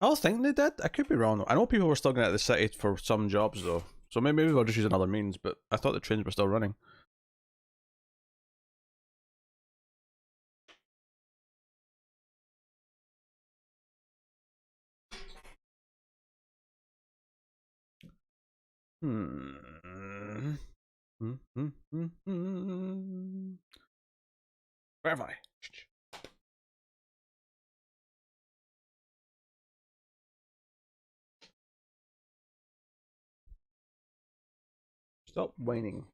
I was thinking they did. I could be wrong. I know people were still going to the city for some jobs though, so maybe they'll just use other means. But I thought the trains were still running. Hmm. Where am I? Stop whining.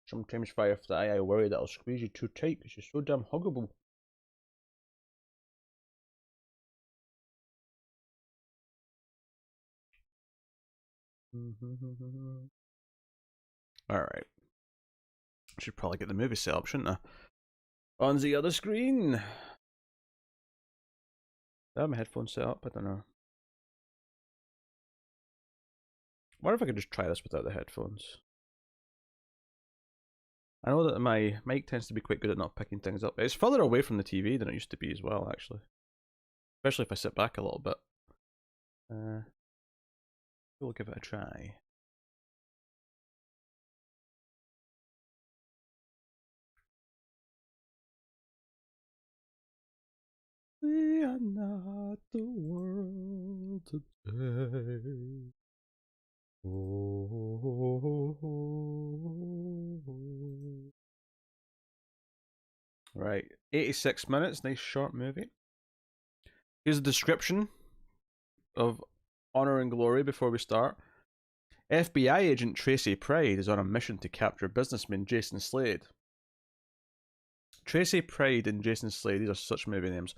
Sometimes Firefly, I worry that I'll squeeze you too tight because you're so damn huggable. Alright. Should probably get the movie set up, shouldn't I? On the other screen. Do I have my headphones set up? I don't know. What if I could just try this without the headphones? I know that my mic tends to be quite good at not picking things up. It's further away from the TV than it used to be as well, actually. Especially if I sit back a little bit. We'll give it a try. We are not the world today. Oh. Right, 86 minutes, nice short movie. Here's a description of Honor and Glory before we start. FBI agent Tracy Pride is on a mission to capture businessman Jason Slade. Tracy Pride and Jason Slade, these are such movie names,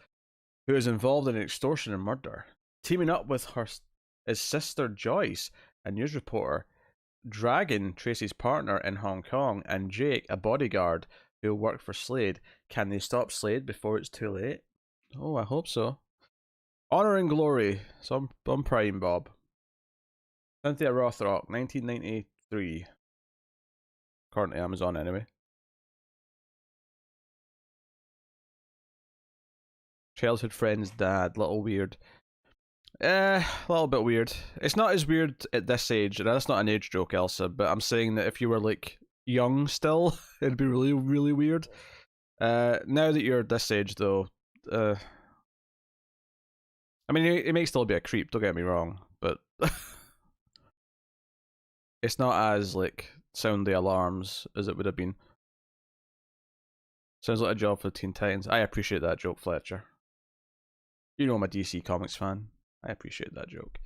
who is involved in extortion and murder. Teaming up with his sister Joyce, a news reporter, dragging Tracy's partner in Hong Kong, and Jake, a bodyguard who worked for Slade. Can they stop Slade before it's too late? Oh, I hope so. Honor and Glory, some on Prime, Bob. Cynthia Rothrock, 1993. According to Amazon, anyway. Childhood friend's dad, little weird. A little bit weird. It's not as weird at this age. That's not an age joke, Elsa, but I'm saying that if you were like young still, it'd be really, really weird. Now that you're this age, though, I mean, it may still be a creep. Don't get me wrong, but it's not as like sound the alarms as it would have been. Sounds like a job for Teen Titans. I appreciate that joke, Fletcher. You know I'm a DC Comics fan. I appreciate that joke.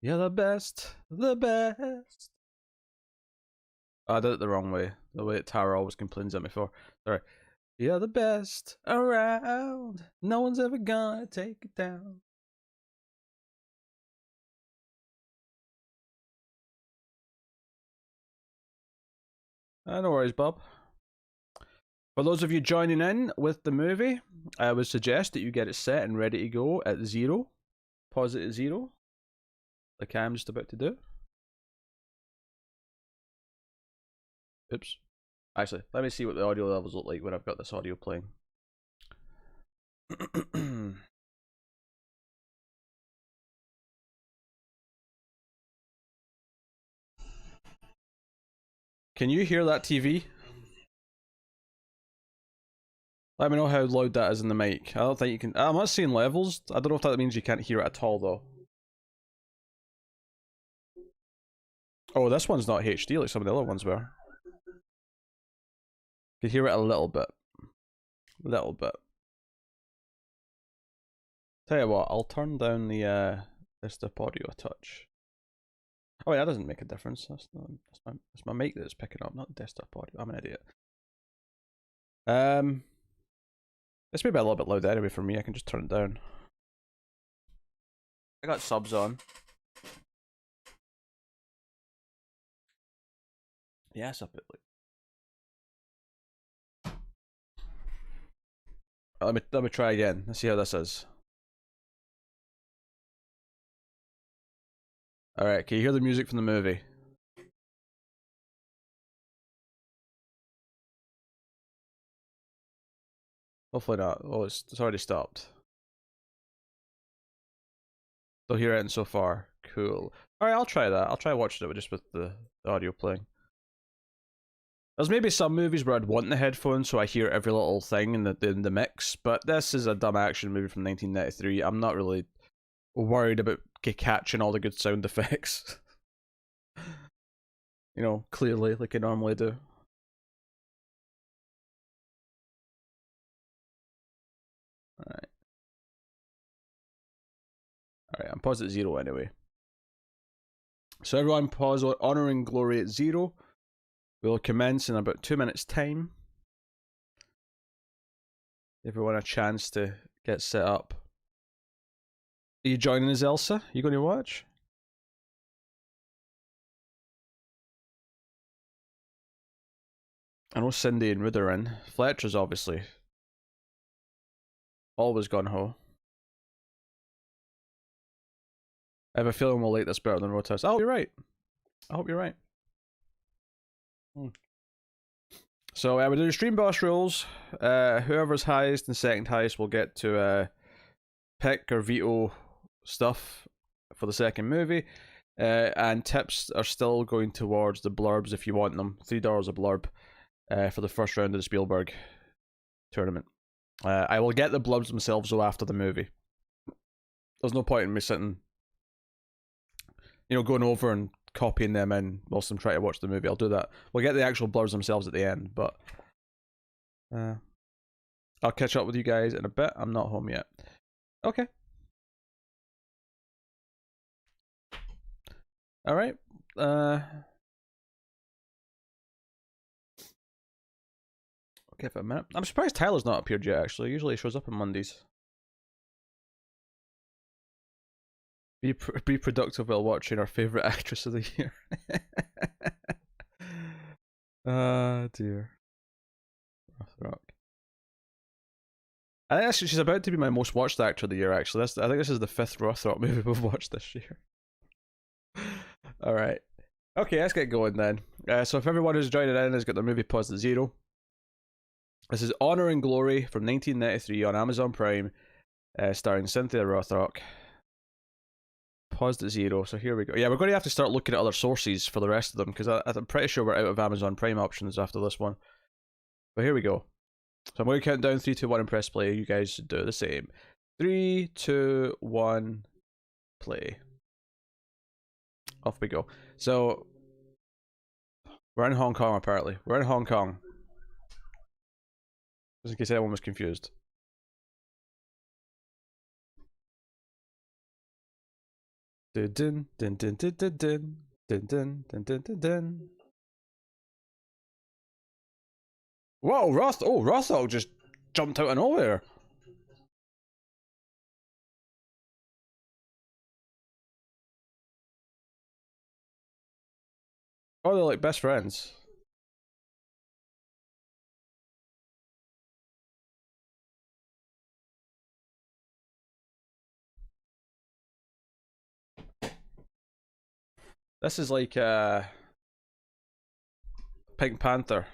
You're the best, the best. I did it the wrong way. The way that Tara always complains at me for. Sorry. You're the best around. No one's ever gonna take it down. No worries, Bob. For those of you joining in with the movie, I would suggest that you get it set and ready to go at 0. Pause it at 0. Like I'm just about to do. Oops. Actually, let me see what the audio levels look like when I've got this audio playing. Can you hear that TV? Let me know how loud that is in the mic. I don't think you can. I'm not seeing levels. I don't know if that means you can't hear it at all, though. Oh, this one's not HD like some of the other ones were. You can hear it a little bit. A little bit. Tell you what, I'll turn down the desktop audio a touch. Oh wait, that doesn't make a difference. That's my mic that's picking up, not desktop audio. I'm an idiot. This may be a little bit loud anyway for me. I can just turn it down. I got subs on. Yes, up it. Let me try again. Let's see how this is. All right, can you hear the music from the movie? Hopefully not. Oh, it's already stopped. Still hear it so far. Cool. All right, I'll try that. I'll try watching it just with the audio playing. There's maybe some movies where I'd want the headphones so I hear every little thing in the mix, but this is a dumb action movie from 1993. I'm not really worried about catching all the good sound effects. You know, clearly, like I normally do. Alright, I'm paused at 0 anyway. So everyone pause Honor and Glory at 0. We'll commence in about 2 minutes time. Everyone a chance to get set up. Are you joining us, Elsa? You going to watch? I know Cindy and Ruth are in. Fletcher's obviously always gone ho. I have a feeling we'll like this better than Roadhouse. Oh, you're right. I hope you're right. So we're doing stream boss rules. Whoever's highest and second highest will get to pick or veto stuff for the second movie. And tips are still going towards the blurbs if you want them. $3 a blurb for the first round of the Spielberg tournament. I will get the blurbs themselves though after the movie. There's no point in me sitting, going over and copying them in whilst I'm trying to watch the movie. I'll do that. We'll get the actual blurbs themselves at the end, but I'll catch up with you guys in a bit. I'm not home yet. Okay. Alright. Okay, for a minute. I'm surprised Tyler's not appeared yet, actually. Usually he shows up on Mondays. Be productive while watching our favourite actress of the year. Dear. Rothrock. I think she's about to be my most watched actor of the year, actually. I think this is the 5th Rothrock movie we've watched this year. Alright. Okay, let's get going then. So if everyone who's joining in has got their movie paused at 0. This is Honor and Glory from 1993 on Amazon Prime, starring Cynthia Rothrock. Paused at 0, so here we go. Yeah, we're going to have to start looking at other sources for the rest of them, because I'm pretty sure we're out of Amazon Prime options after this one. But here we go. So I'm going to count down 3, 2, 1 and press play. You guys should do the same. 3, 2, 1, play. Off we go. So, we're in Hong Kong apparently. We're in Hong Kong. Just in case anyone was confused. Dun dun dun dun dun dun dun dun dun dun dun dun dun. Whoa, Rothog just jumped out of nowhere. Oh, they're like best friends. This is like Pink Panther.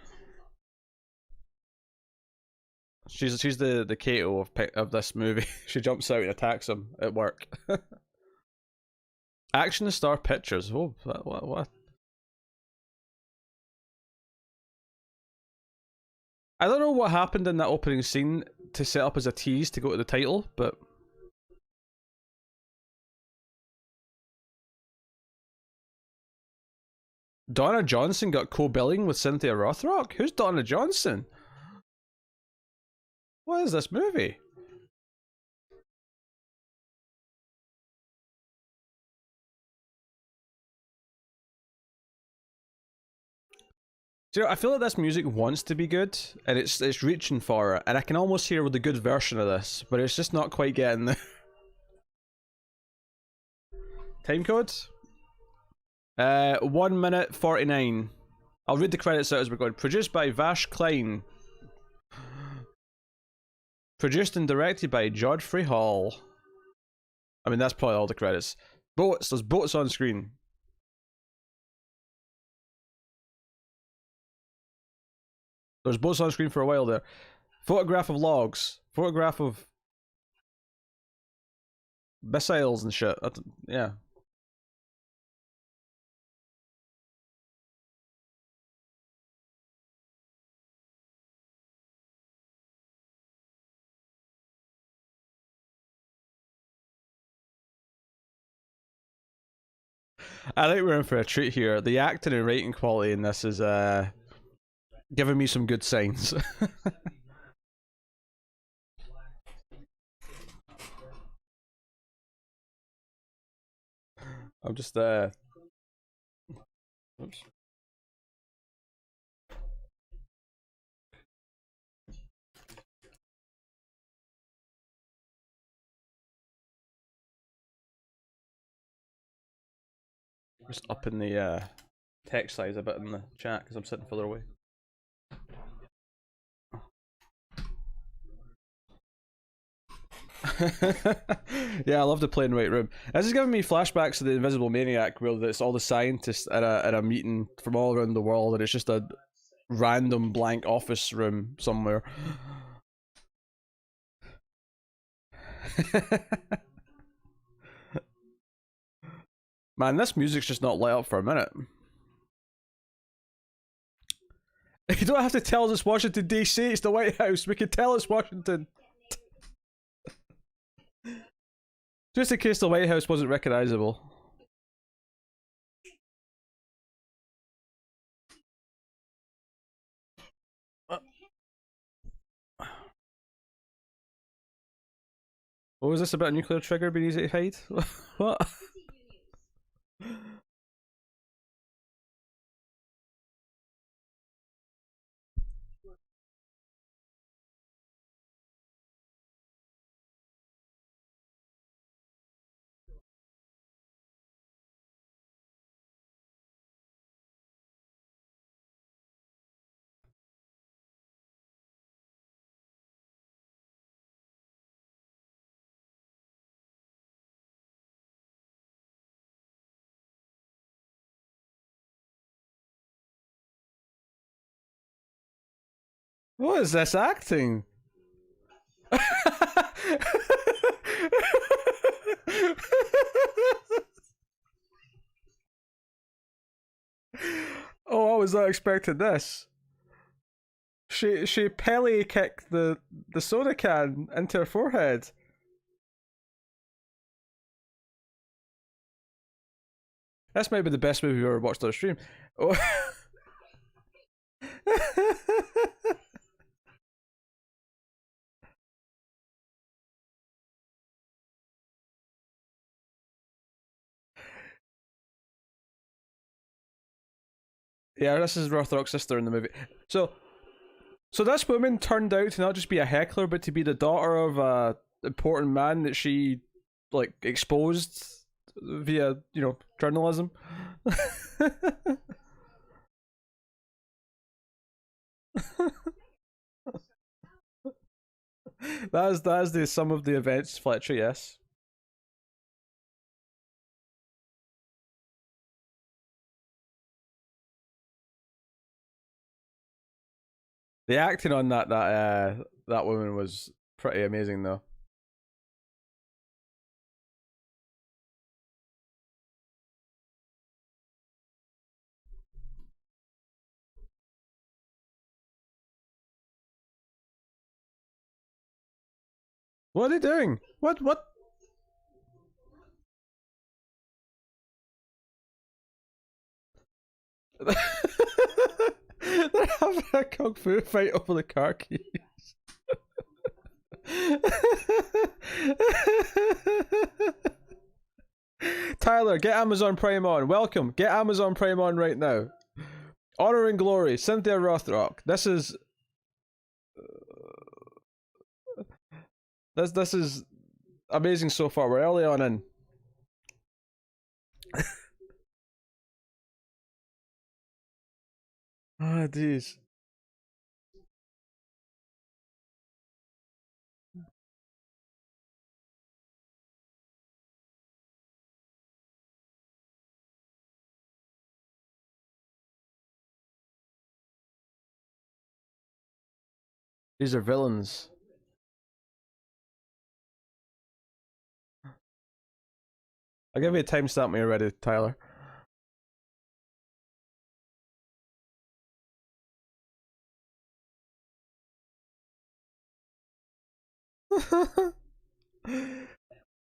She's the Kato of this movie. She jumps out and attacks him at work. Action Star Pictures. Oh, what? I don't know what happened in that opening scene to set up as a tease to go to the title, but Donna Johnson got co-billing with Cynthia Rothrock? Who's Donna Johnson? What is this movie? Do you know, I feel like this music wants to be good, and it's reaching for it, and I can almost hear the good version of this, but it's just not quite getting there. Time code? 1 minute 49. I'll read the credits out as we're going. Produced by Vash Klein. Produced and directed by Godfrey Hall. I mean, that's probably all the credits. Boats. There's boats on screen. There's boats on screen for a while there. Photograph of logs. Photograph of missiles and shit. Yeah. I think we're in for a treat here. The acting and writing quality in this is giving me some good signs. I'm just oops. Just upping the text size a bit in the chat because I'm sitting further away. Yeah, I love the plain white room. This is giving me flashbacks to the Invisible Maniac, where it's all the scientists at a meeting from all around the world, and it's just a random blank office room somewhere. Man, this music's just not lit up for a minute. You don't have to tell us it's Washington DC, it's the White House. We can tell it's Washington. Just in case the White House wasn't recognizable. What was this about a nuclear trigger being easy to hide? What? What is this acting? Oh, I was not expecting this. She pelly kicked the soda can into her forehead. That's maybe the best movie we've ever watched on a stream. Oh. Yeah, this is Rothrock's sister in the movie. So this woman turned out to not just be a heckler, but to be the daughter of a important man that she like exposed via, you know, journalism. that is the sum of the events, Fletcher. Yes. The acting on that woman was pretty amazing, though. What are they doing? What? They're having a kung fu fight over the car keys. Tyler, get Amazon Prime on. Welcome. Get Amazon Prime on right now. Honor and Glory, Cynthia Rothrock. This is this is amazing so far. We're early on in. Ah, jeez. These are villains. I'll give you a timestamp when you're ready, Tyler.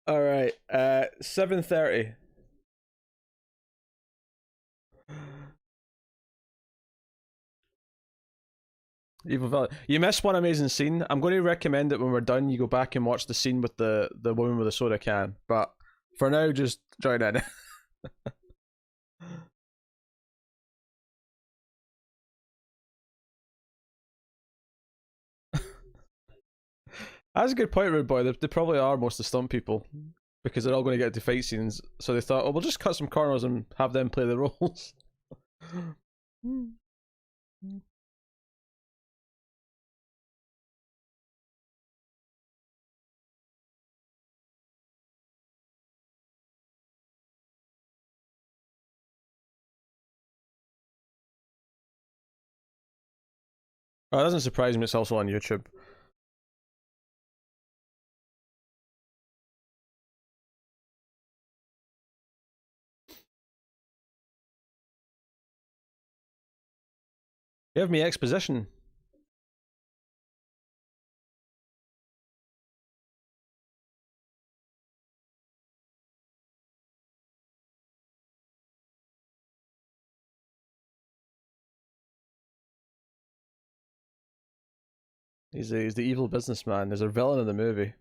All right, 7:30. Evil villain. You missed one amazing scene. I'm going to recommend it when we're done. You go back and watch the scene with the woman with the soda can. But for now, just join in. That's a good point, Rude Boy. They probably are most of the stunt people because they're all going to get to fight scenes. So they thought, oh, we'll just cut some corners and have them play the roles. Oh, it doesn't surprise me. It's also on YouTube. Give me exposition. He's the evil businessman. There's a villain in the movie.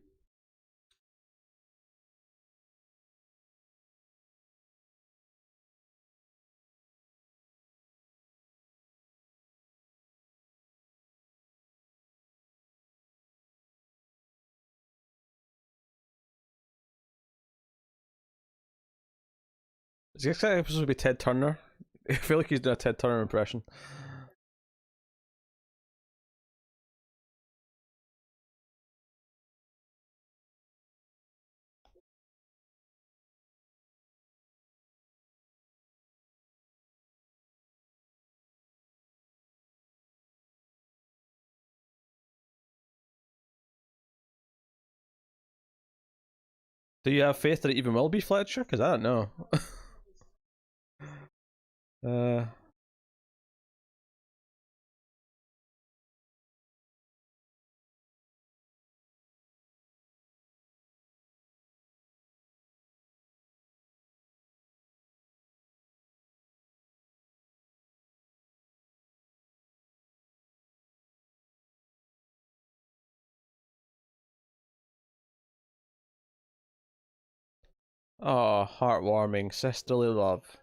Is this guy supposed to be Ted Turner? I feel like he's doing a Ted Turner impression. Do you have faith that it even will be Fletcher? Because I don't know. uh, oh, heartwarming sisterly love.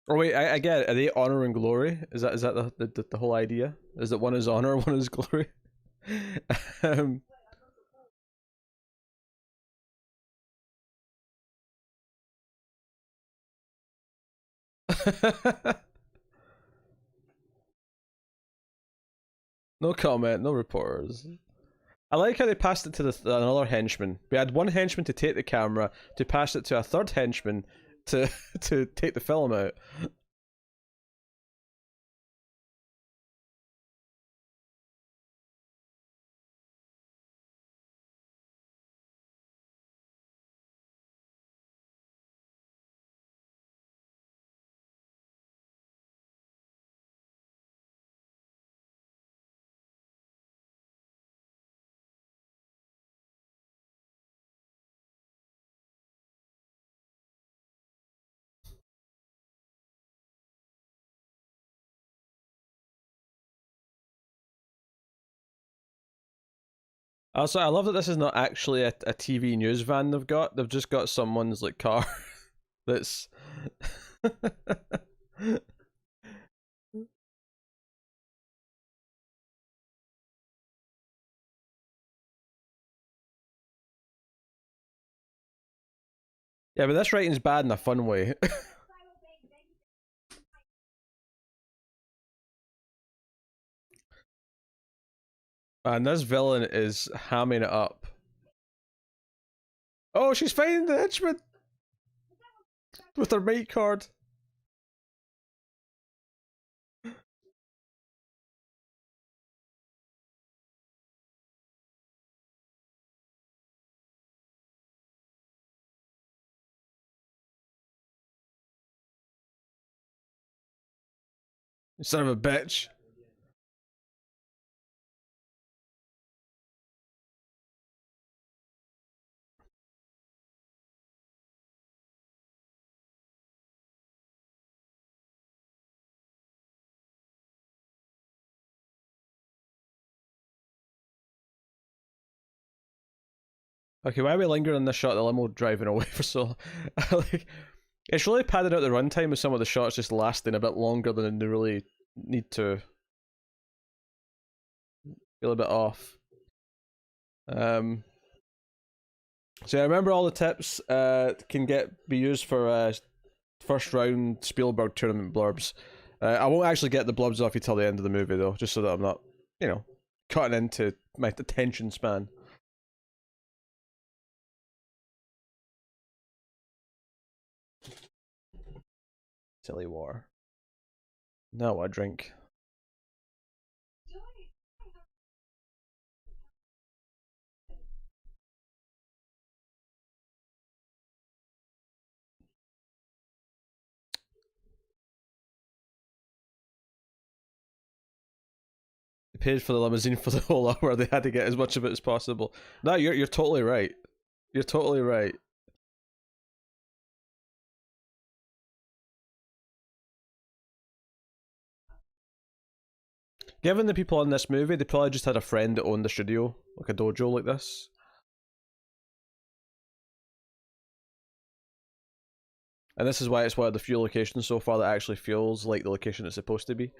Oh wait, I get it. Are they honor and glory? Is that the whole idea? Is that one is honor, one is glory? um, no comment, no reporters. I like how they passed it to another henchman. We had one henchman to take the camera, to pass it to a third henchman to to take the film out. Also, I love that this is not actually a TV news van they've got. They've just got someone's like car that's. Yeah, but this writing's bad in a fun way. And this villain is hamming it up. Oh, she's finding the henchman with her mate card. You son of a bitch. Okay, why are we lingering on this shot of the limo driving away for so long? Like, it's really padded out the runtime with some of the shots just lasting a bit longer than they really need to. Feel a bit off. So I remember all the tips can be used for first round Spielberg tournament blurbs. I won't actually get the blurbs off you till the end of the movie though, just so that I'm not, cutting into my attention span. Silly water. Now I drink. They paid for the limousine for the whole hour. They had to get as much of it as possible. No, you're totally right. You're totally right. Given the people in this movie, they probably just had a friend that owned a studio, like a dojo like this. And this is why it's one of the few locations so far that actually feels like the location it's supposed to be.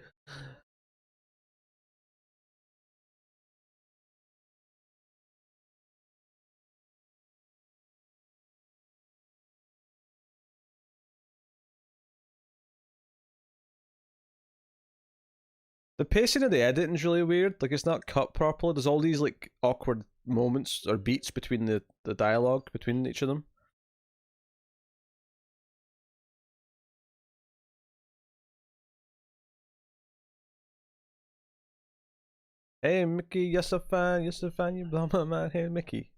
The pacing of the editing is really weird. Like, it's not cut properly. There's all these like awkward moments or beats between the dialogue between each of them. Hey Mickey, yes I find you blow my mind. Hey Mickey.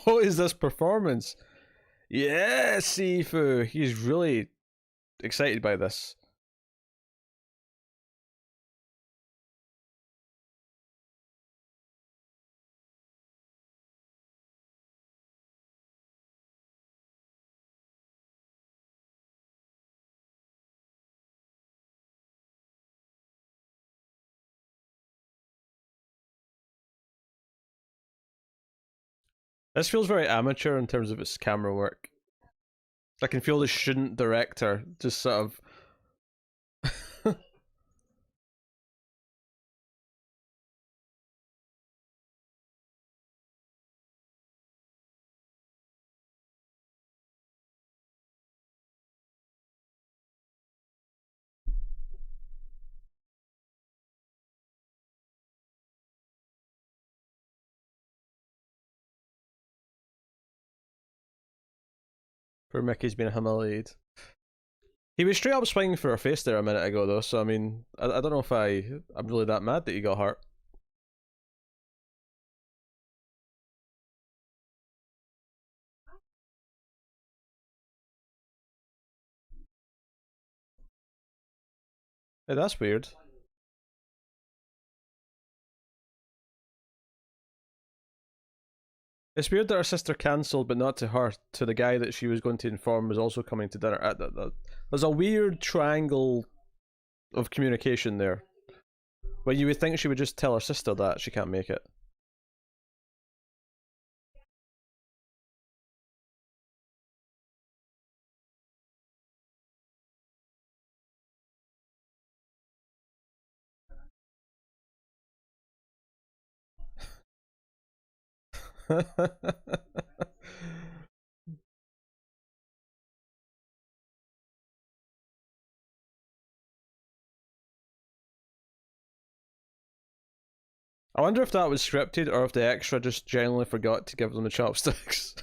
What is this performance? Yeah, Sifu. He's really excited by this. This feels very amateur in terms of its camera work. I can feel the shouldn't director just sort of. Poor Mickey's been humiliated. He was straight up swinging for her face there a minute ago, though. So I mean, I don't know if I'm really that mad that he got hurt. Hey, that's weird. It's weird that her sister cancelled, but not to her. To the guy that she was going to inform was also coming to dinner. There's a weird triangle of communication there. When you would think she would just tell her sister that she can't make it. I wonder if that was scripted or if the extra just genuinely forgot to give them the chopsticks.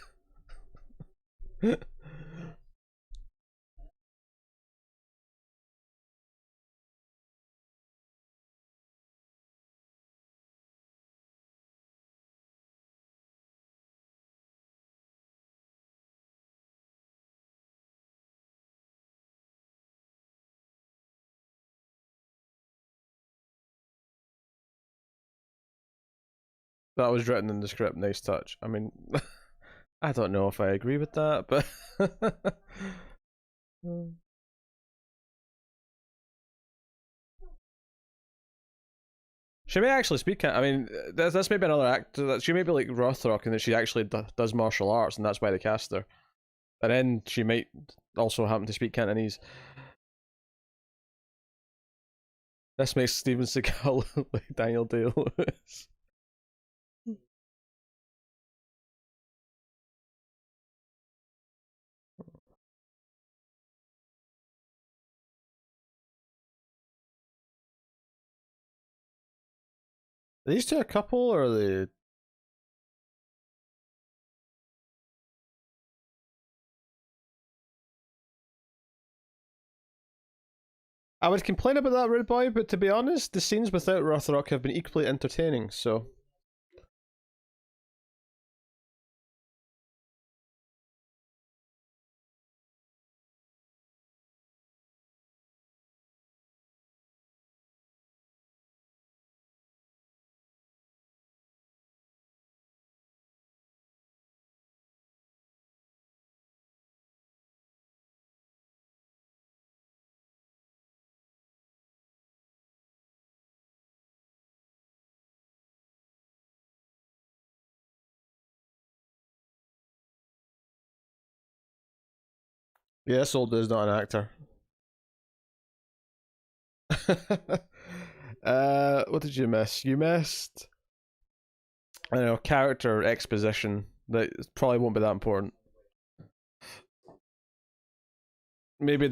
That was written in the script. Nice touch. I mean, I don't know if I agree with that, but she may actually speak. I mean, that's maybe another actor. That she may be like Rothrock, and that she actually does martial arts, and that's why they cast her. And then she might also happen to speak Cantonese. This makes Steven Seagal look like Daniel Day-Lewis. Are these two a couple, or are they? I would complain about that, Rude Boy, but to be honest, the scenes without Rothrock have been equally entertaining, so. Yeah, this old dude's not an actor. What did you miss? You missed, I don't know, character exposition. That probably won't be that important. Maybe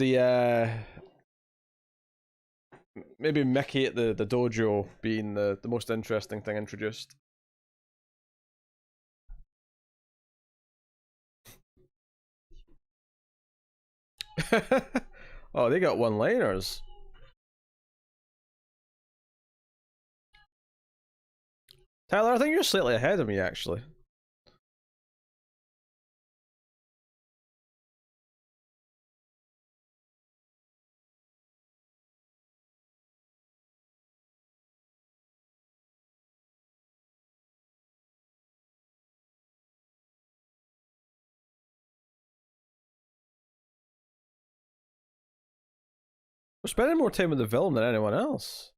maybe Mickey at the dojo being the most interesting thing introduced. Oh, they got one-liners. Tyler, I think you're slightly ahead of me, actually. We're spending more time with the villain than anyone else.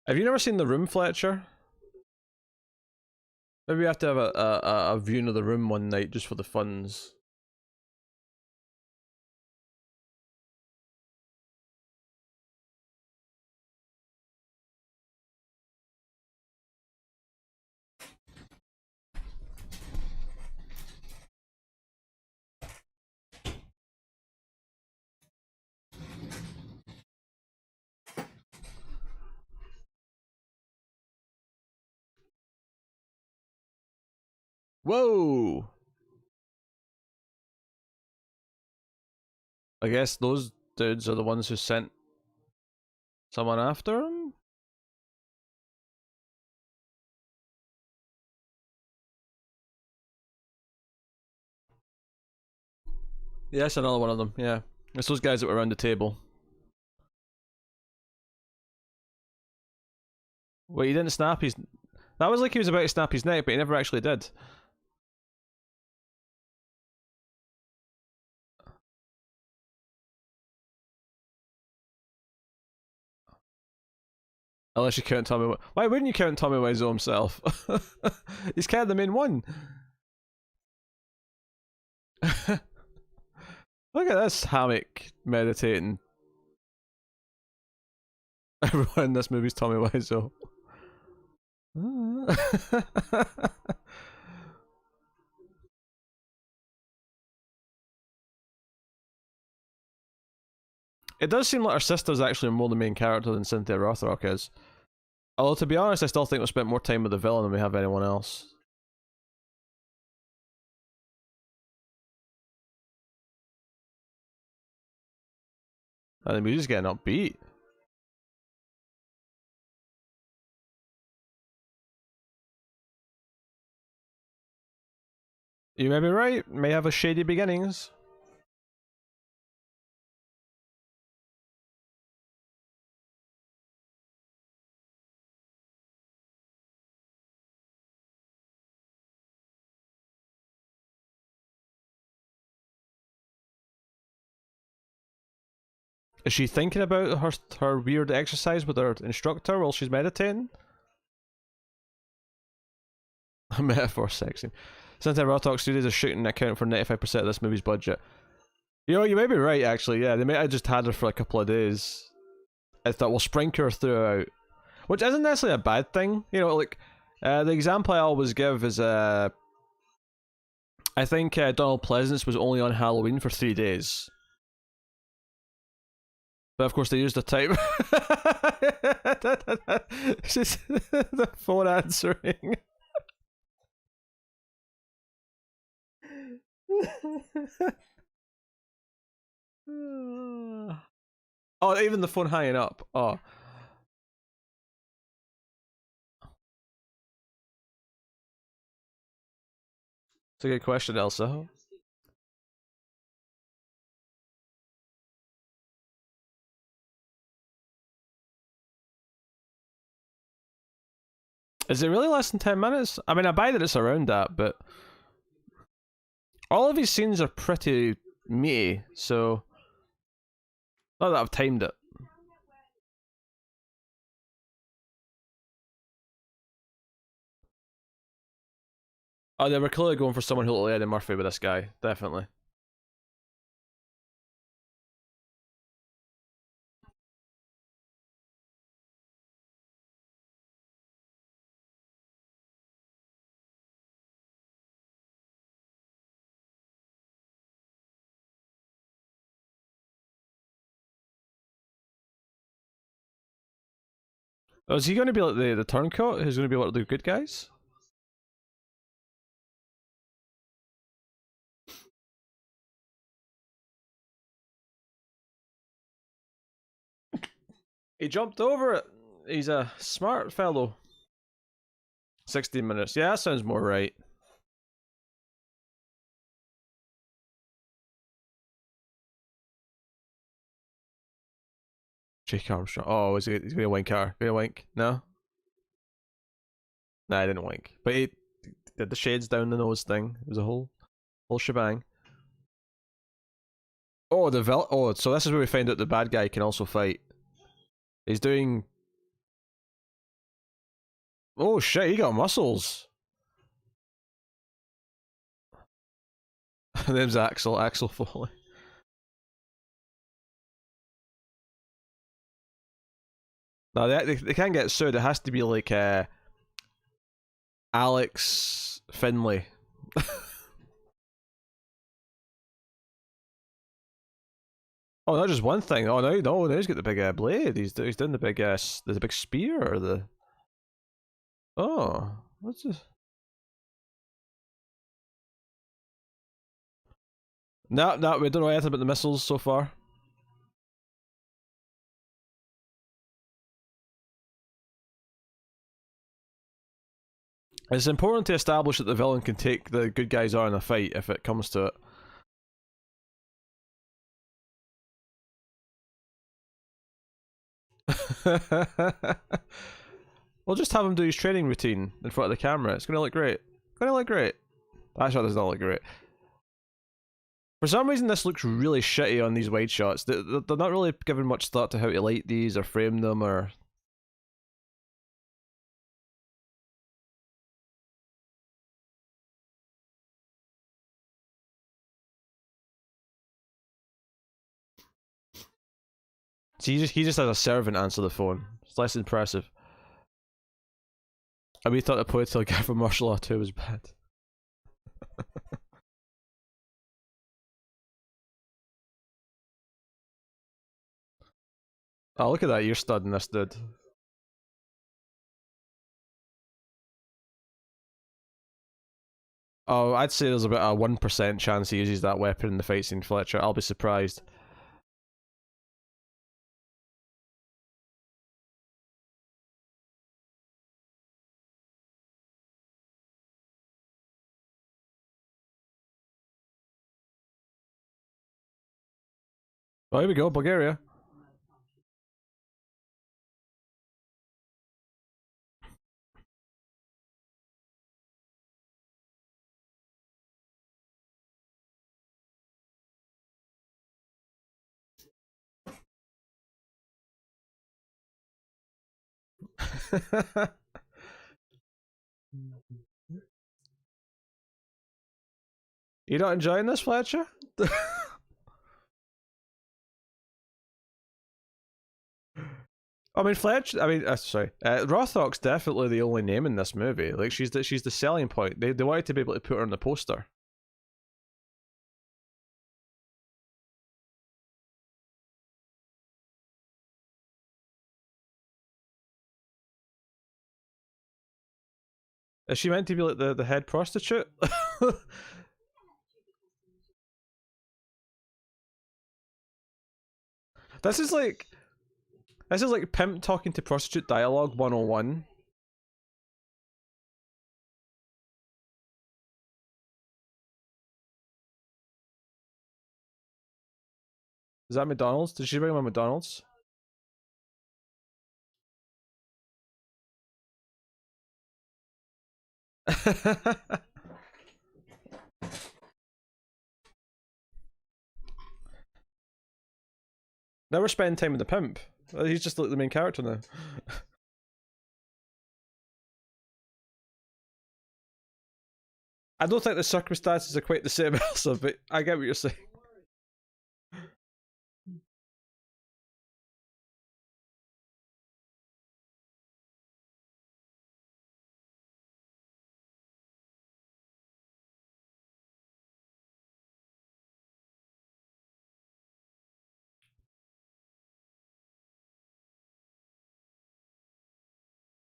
Have you never seen The Room, Fletcher? Maybe we have to have a viewing of The Room one night just for the funds. Whoa! I guess those dudes are the ones who sent someone after him? Yeah, that's another one of them, yeah. It's those guys that were around the table. Wait, he didn't snap his... That was like he was about to snap his neck, but he never actually did. Unless you count Tommy... Why wouldn't you count Tommy Wiseau himself? He's kind of the main one. Look at this hammock meditating. Everyone in this movie's Tommy Wiseau. It does seem like her sister's actually more the main character than Cynthia Rothrock is. Although, to be honest, I still think we spent more time with the villain than we have anyone else. And the music's getting upbeat. You may be right, may have a shady beginnings. Is she thinking about her weird exercise with her instructor while she's meditating? A metaphor section. Cynthia Rothrock Studios are shooting account for 95% of this movie's budget. You know, you may be right, actually, yeah. They may have just had her for a couple of days. I thought we'll sprinkle her throughout. Which isn't necessarily a bad thing. You know, like, the example I always give is, I think Donald Pleasance was only on Halloween for 3 days. But of course they used the time. Just the phone answering. Oh, even the phone hanging up. Oh. It's a good question, Elsa. Is it really less than 10 minutes? I mean, I buy that it's around that, but all of these scenes are pretty meaty, so not that I've timed it. Oh, they were clearly going for someone who looked like Eddie Murphy with this guy, definitely. Oh, is he going to be like the turncoat who's going to be like the good guys? He jumped over it. He's a smart fellow. 16 minutes. Yeah, that sounds more right. Jake Armstrong. Oh, he's going to wink at her. Going to wink? No? Nah, I didn't wink. But he did the shades down the nose thing. It was a whole shebang. Oh, oh, so this is where we find out the bad guy can also fight. He's doing... Oh shit, he got muscles. His name's Axel Foley. No, they can't get sued. It has to be like Alex Finley. Oh, not just one thing. Oh no, now he's got the big blade. He's doing the big there's a big spear or the. Oh, what's this? No, we don't know anything about the missiles so far. It's important to establish that the villain can take the good guys on in a fight if it comes to it. We'll just have him do his training routine in front of the camera. It's gonna look great. Gonna look great. Actually, it does not look great. For some reason, this looks really shitty on these wide shots. They're not really giving much thought to how to light these or frame them or... So he just has a servant answer the phone. It's less impressive. And we thought the ponytail guy from Martial Law 2 was bad. Oh, look at that, you're studying this dude. Oh, I'd say there's about a 1% chance he uses that weapon in the fight scene, Fletcher. I'll be surprised. Oh, here we go, Bulgaria. You not enjoying this, Fletcher? I mean, Fletcher. I mean, sorry. Rothrock's definitely the only name in this movie. Like, she's the selling point. They wanted to be able to put her on the poster. Is she meant to be like the head prostitute? this is like this is like pimp talking to prostitute dialogue 101. Is that McDonald's? Did she bring him a McDonald's? Never spend time with the pimp. He's just like the main character now. I don't think the circumstances are quite the same, Elsa, but I get what you're saying.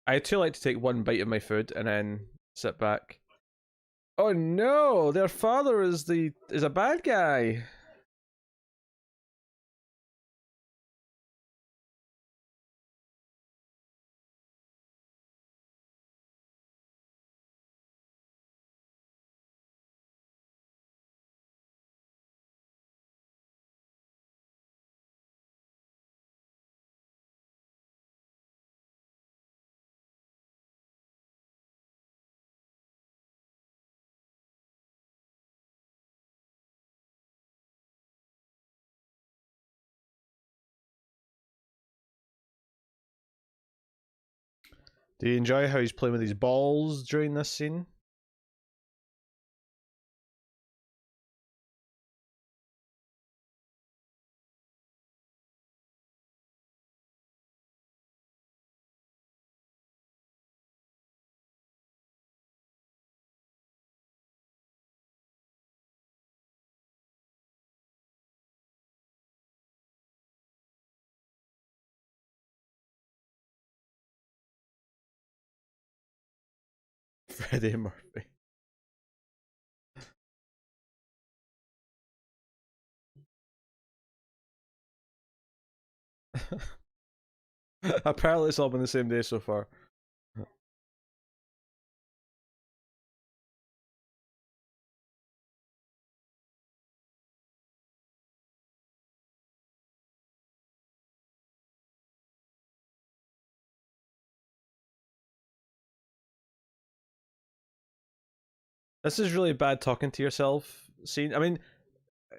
I too like to take one bite of my food and then sit back. Oh no, their father is a bad guy. Do you enjoy how he's playing with his balls during this scene? Freddie Murphy. Apparently it's all been the same day so far. This is really bad talking to yourself scene. I mean,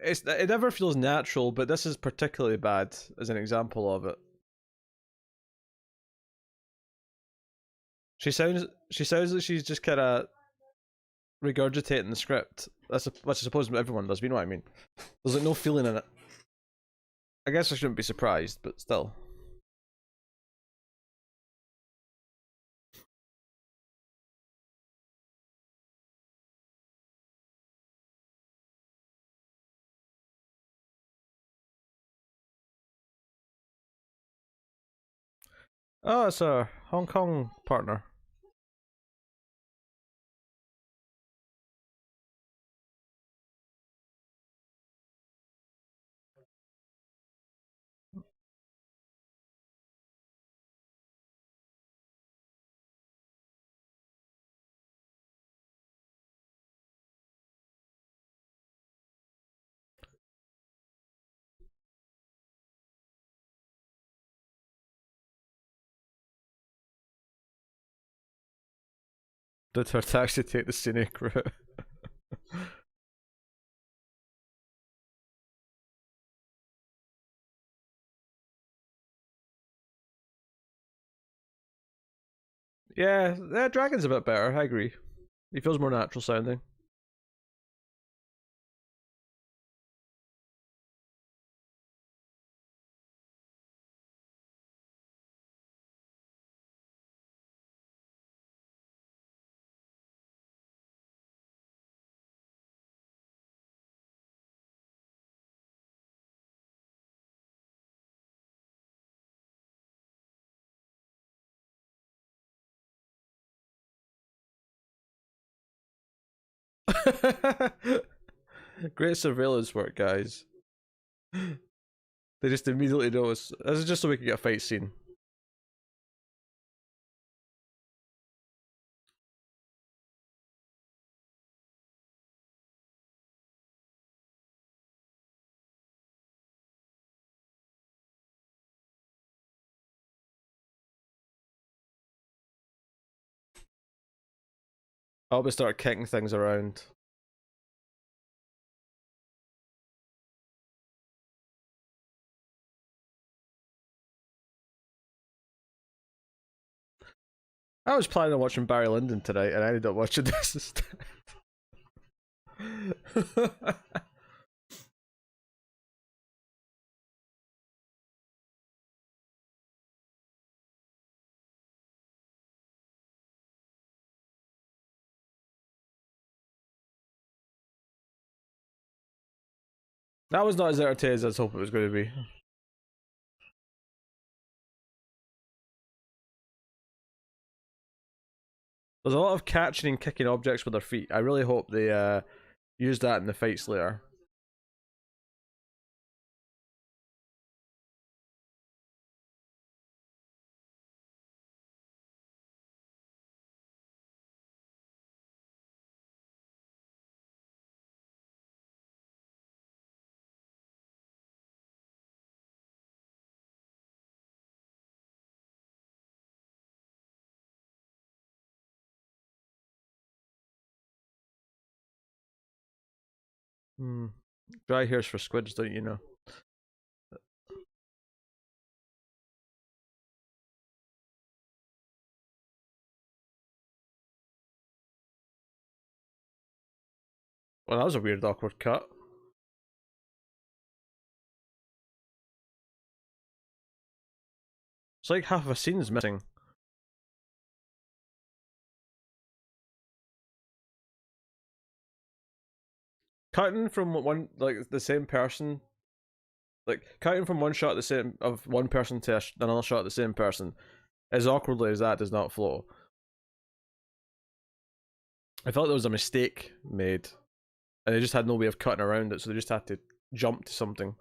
it never feels natural, but this is particularly bad as an example of it. She sounds like she's just kind of regurgitating the script. Which I suppose everyone does. But you know what I mean? There's like no feeling in it. I guess I shouldn't be surprised, but still. Oh, it's a Hong Kong partner. Did her taxi take the scenic route? Yeah, Dragon's a bit better, I agree. He feels more natural sounding. Great surveillance work, guys. They just immediately notice. This is just so we can get a fight scene. I'll be start kicking things around. I was planning on watching Barry Lyndon tonight, and I ended up watching this instead. That was not as entertaining as I was hoping it was going to be. There's a lot of catching and kicking objects with their feet. I really hope they use that in the fights later. Hmm. Dry hairs for squids, don't you know? Well, that was a weird, awkward cut. It's like half of a scene's missing. Cutting from one, like the same person, like cutting from one shot the same of one person to another shot of the same person, as awkwardly as that does not flow. I felt there was a mistake made, and they just had no way of cutting around it, so they just had to jump to something.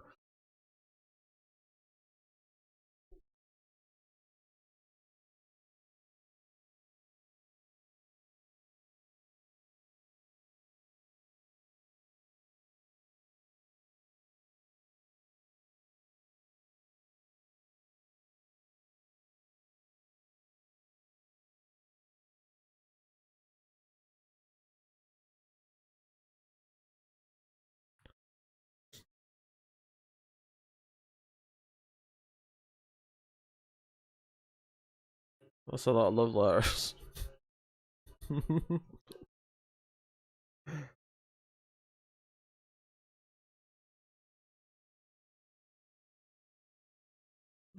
That's a lot of love letters.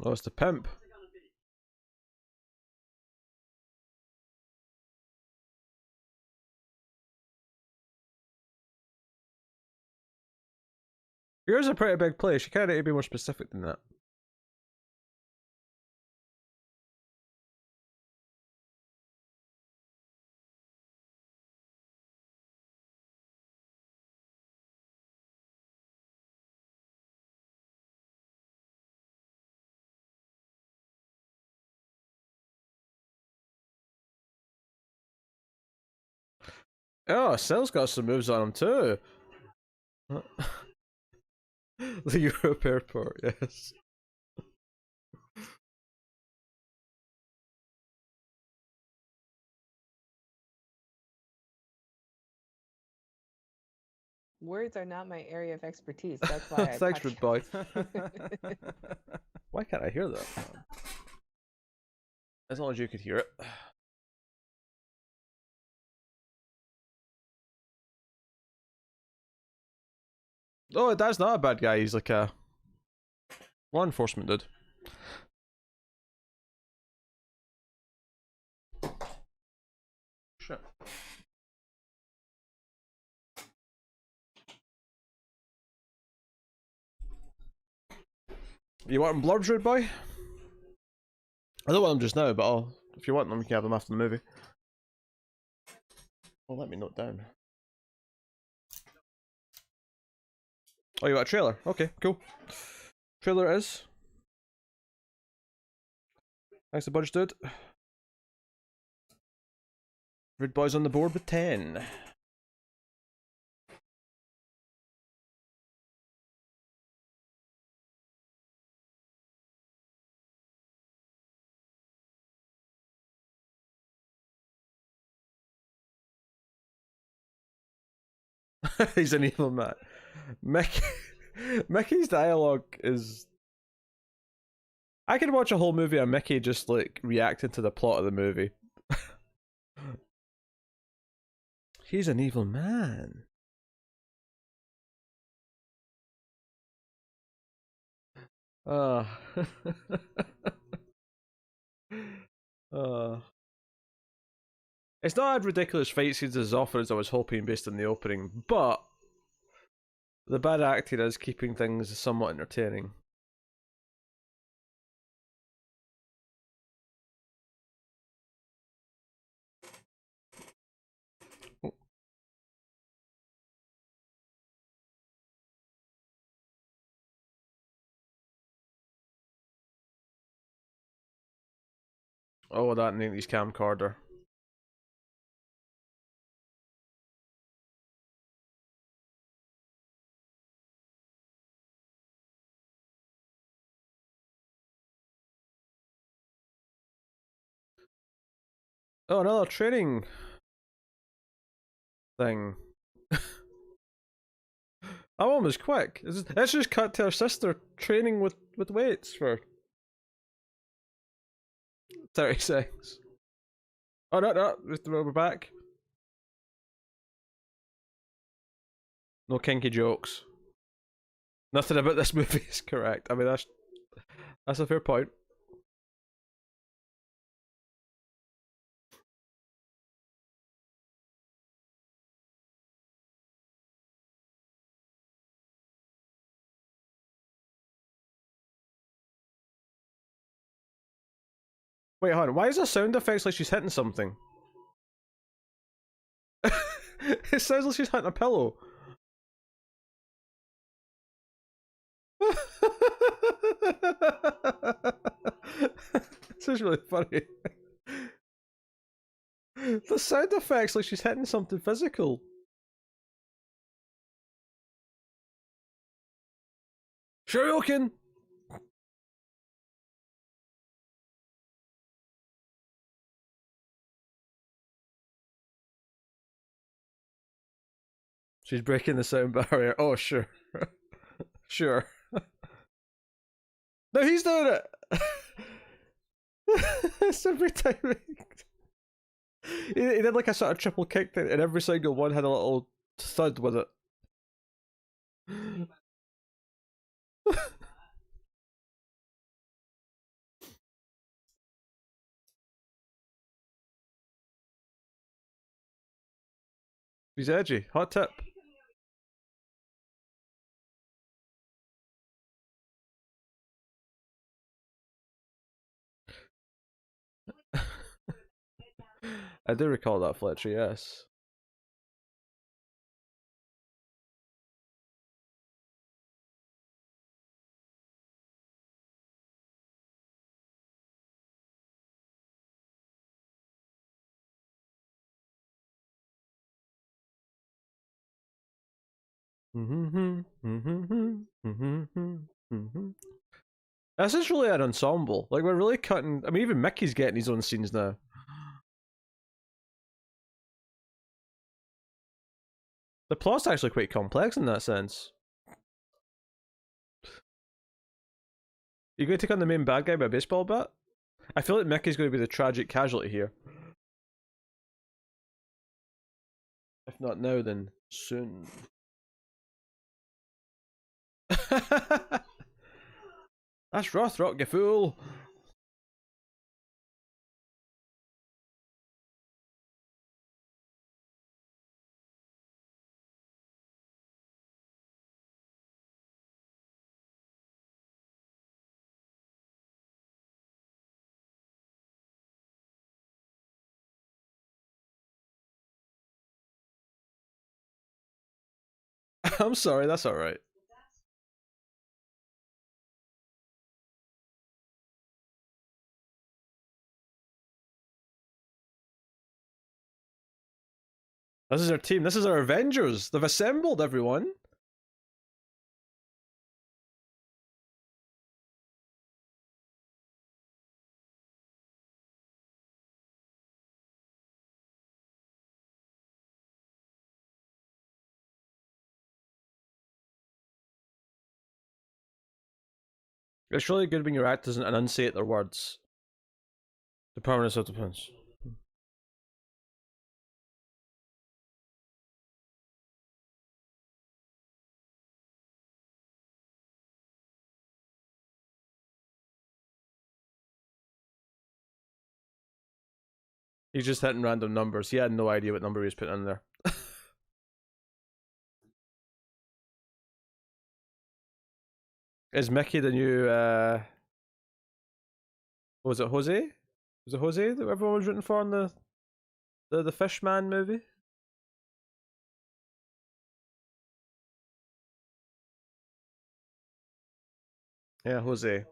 Oh, it's the pimp. Yours a pretty big place. You kind of need to be more specific than that. Oh, Cell's got some moves on him too. The Europe airport, yes. Words are not my area of expertise. That's why I Thanks, Rude Boy. podcast. Why can't I hear that? As long as you could hear it. Oh, Dad's not a bad guy. He's like a law enforcement dude. Shit. You want them blurbs, Rude Boy? I don't want them just now, but if you want them, you can have them after the movie. Well, let me note down. Oh, you got a trailer? Okay, cool. Trailer it is. Thanks to Budge Dude. Rude Boy's on the board with 10. He's an evil man. Mickey's dialogue is. I could watch a whole movie of Mickey just like reacting to the plot of the movie. He's an evil man. Uh. uh. It's not as ridiculous fight scenes as often as I was hoping based on the opening, but the bad acting is keeping things somewhat entertaining. Oh, that 90s camcorder. Oh, another training thing. That one was quick. Let's just cut to her sister training with weights for 30 seconds. Oh, no, we're back. No kinky jokes. Nothing about this movie is correct. I mean, that's a fair point. Wait, hold on. Why is there sound effects like she's hitting something? It sounds like she's hitting a pillow. This is really funny. The sound effects like she's hitting something physical. Shoryuken! She's breaking the sound barrier. Oh, sure. Sure. No, he's doing it! It's every time he did like a sort of triple kick thing, and every single one had a little thud with it. He's edgy. Hot tip. I do recall that, Fletcher, yes. This is really an ensemble. Like, we're really cutting. I mean, even Mickey's getting his own scenes now. The plot's actually quite complex in that sense. You going to take on the main bad guy by a baseball bat? I feel like Mickey's going to be the tragic casualty here. If not now, then soon. That's Rothrock, you fool! I'm sorry, that's alright. This is our team. This is our Avengers. They've assembled, everyone. It's really good when your actors enunciate their words. The permanence of the pins. He's just hitting random numbers. He had no idea what number he was putting in there. Is Mickey the new what was it, Jose? Was it Jose that everyone was rooting for in the Fishman movie? Yeah, Jose.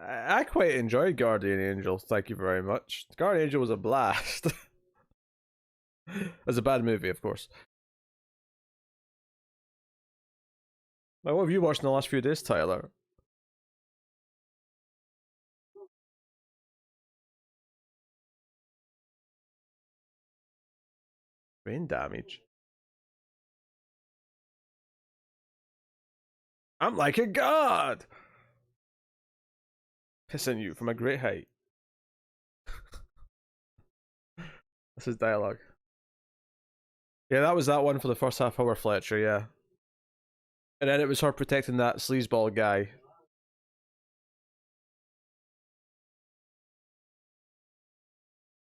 I quite enjoyed Guardian Angel. Thank you very much. Guardian Angel was a blast. It's a bad movie, of course. What have you watched in the last few days, Tyler? Brain damage. I'm like a god. Pissing you from a great height. This is dialogue. Yeah, that was that one for the first half hour, Fletcher. Yeah, and then it was her protecting that sleazeball guy.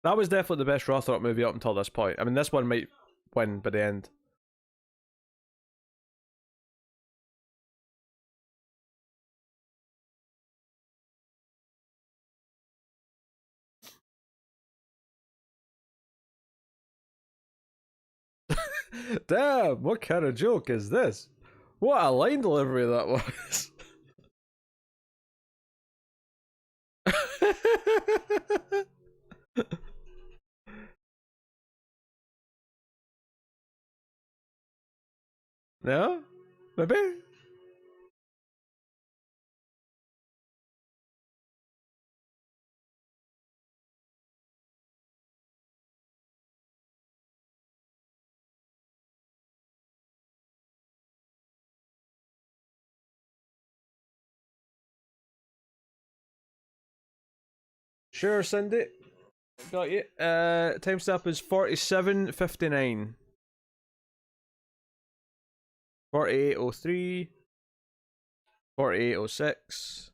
That was definitely the best Rothrock movie up until this point. I mean, this one might win by the end. Damn, what kind of joke is this? What a line delivery that was. No? Maybe? Sure, send it. Got you. Timestamp is 47:59. 48:03. 48:06.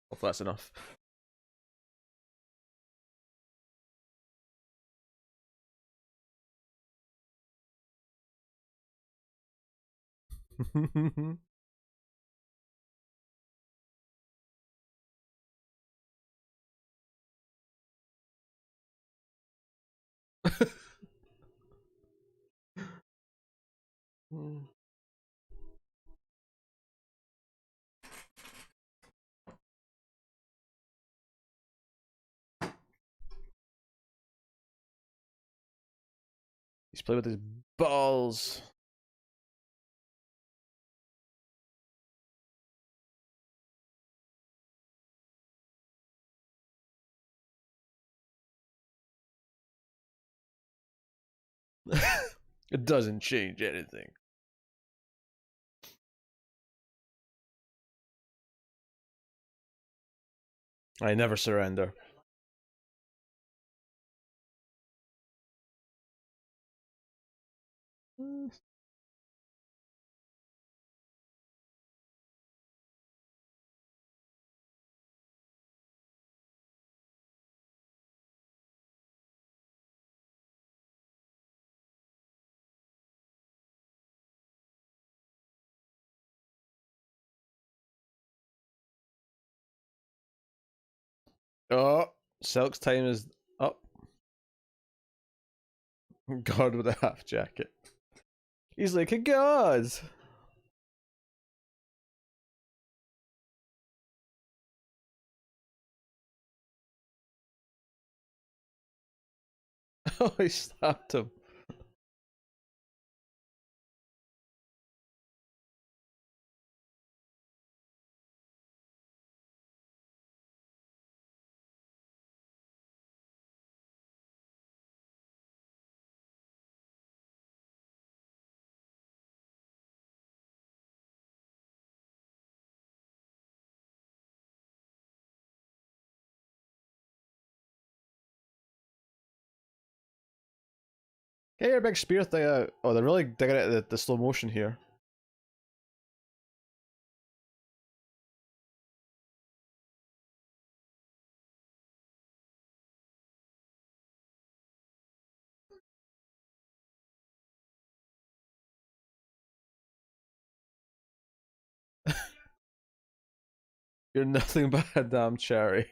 Hopefully that's enough. He's playing with his balls. It doesn't change anything. I never surrender. Oh, Silk's time is up. God with a half jacket. He's like a god. Oh, he slapped him. Get your big spear thing out. Oh, they're really digging at the slow motion here. You're nothing but a damn cherry.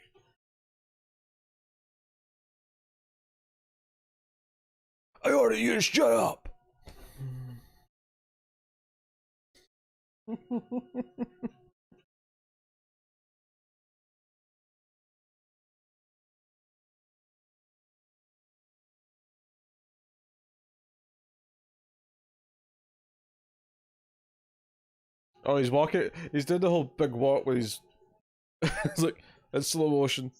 I order you to shut up. Oh, he's walking. He's doing the whole big walk with his. It's like in slow motion.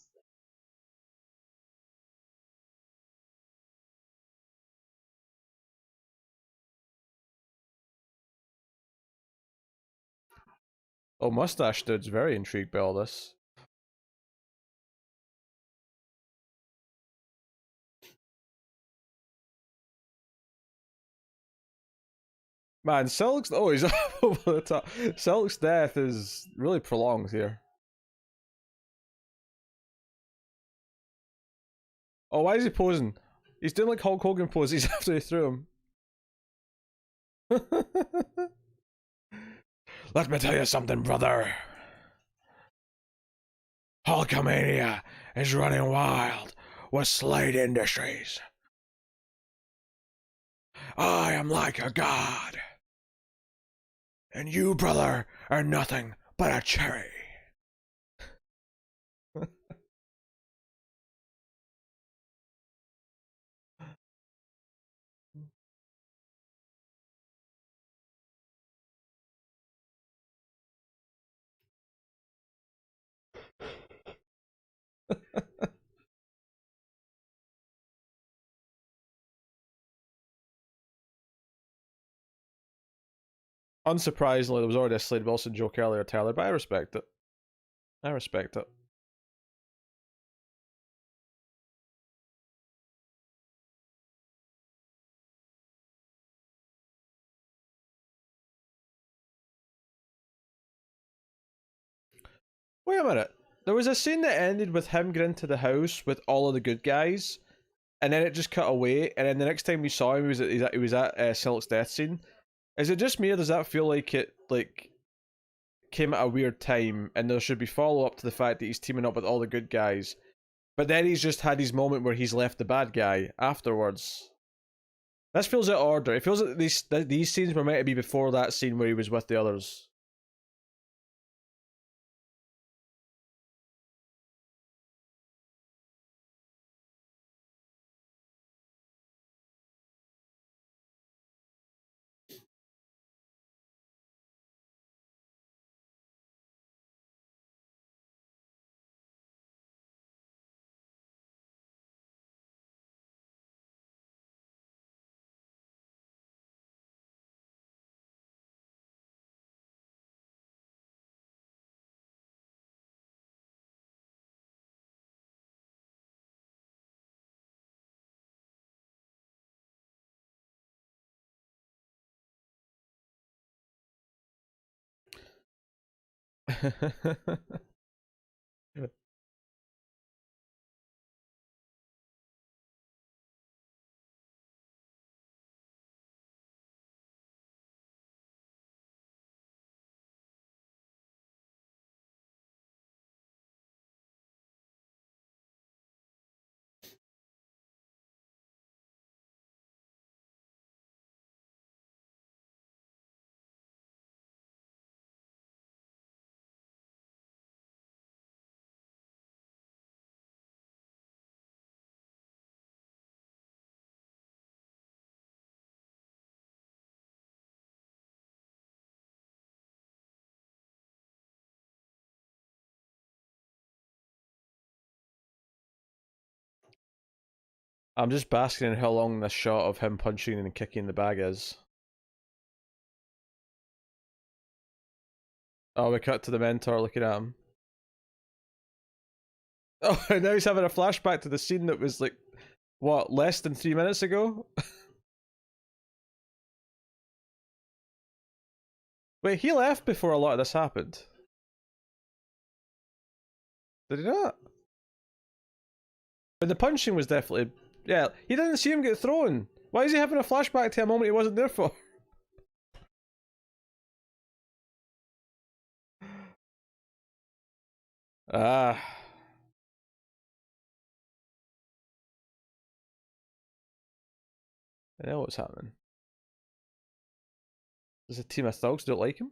Oh, mustache dude's very intrigued by all this. Man, Silk's. Oh, he's up over the top. Silk's death is really prolonged here. Oh, why is he posing? He's doing like Hulk Hogan poses after he threw him. Let me tell you something, brother. Hulkamania is running wild with Slade Industries. I am like a god. And you, brother, are nothing but a cherry. Unsurprisingly, there was already a Slade Wilson joke earlier, Tyler, but I respect it. I respect it. Wait a minute. There was a scene that ended with him getting into the house with all of the good guys, and then it just cut away. And then the next time we saw him, he was at Silk's death scene. Is it just me, or does that feel like it came at a weird time, and there should be follow up to the fact that he's teaming up with all the good guys, But then he's just had his moment where he's left the bad guy afterwards. This feels out of order. It feels like these scenes were meant to be before that scene where he was with the others. I'm just basking in how long this shot of him punching and kicking the bag is. Oh, we cut to the mentor looking at him. Oh, and now he's having a flashback to the scene that was like, what, less than 3 minutes ago? Wait, he left before a lot of this happened. Did he not? But the punching was definitely... Yeah, he didn't see him get thrown. Why is he having a flashback to a moment he wasn't there for? Ah. I know what's happening. There's a team of thugs who don't like him.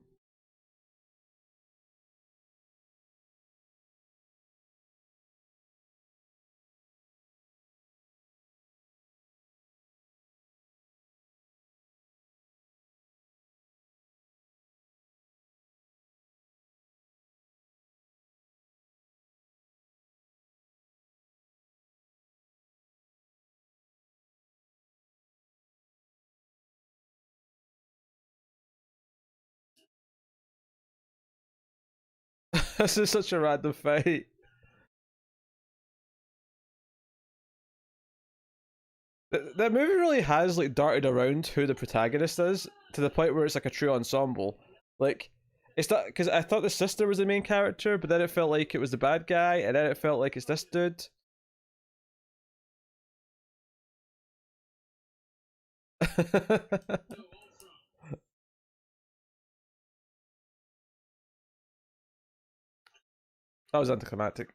This is such a random fight. The movie really has like darted around who the protagonist is to the point where it's like a true ensemble. Like, it's not because I thought the sister was the main character, but then it felt like it was the bad guy, and then it felt like it's this dude. That was anticlimactic.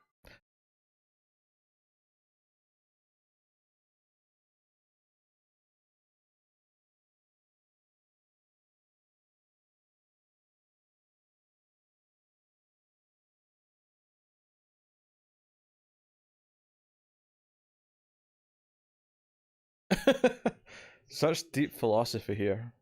Such deep philosophy here.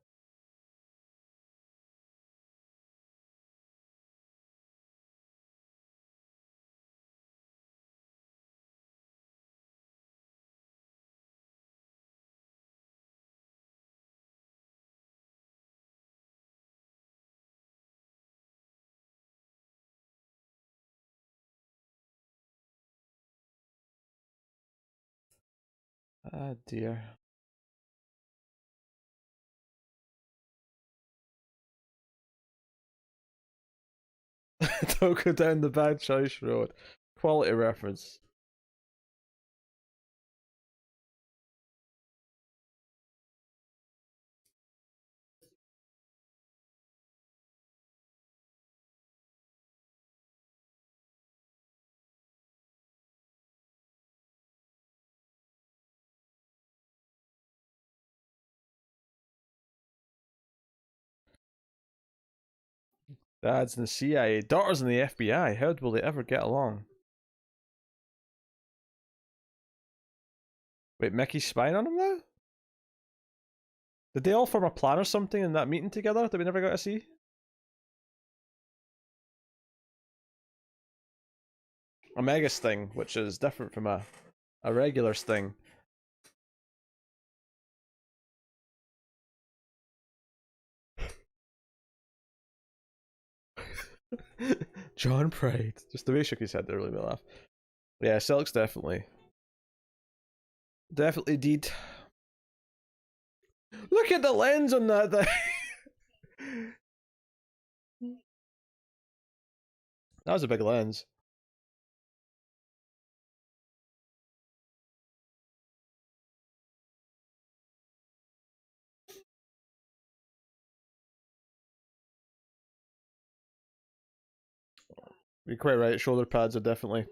Ah, dear. Don't go down the bad choice road. Quality reference. Dad's in the CIA, daughter's in the FBI. How will they ever get along? Wait, Mickey's spying on him now? Did they all form a plan or something in that meeting together that we never got to see? A mega sting, which is different from a regular sting. John Pride. Just the way he shook his head there really made me laugh. Yeah, Silk's definitely did. Look at the lens on that thing. That was a big lens. You're quite right. Shoulder pads are definitely.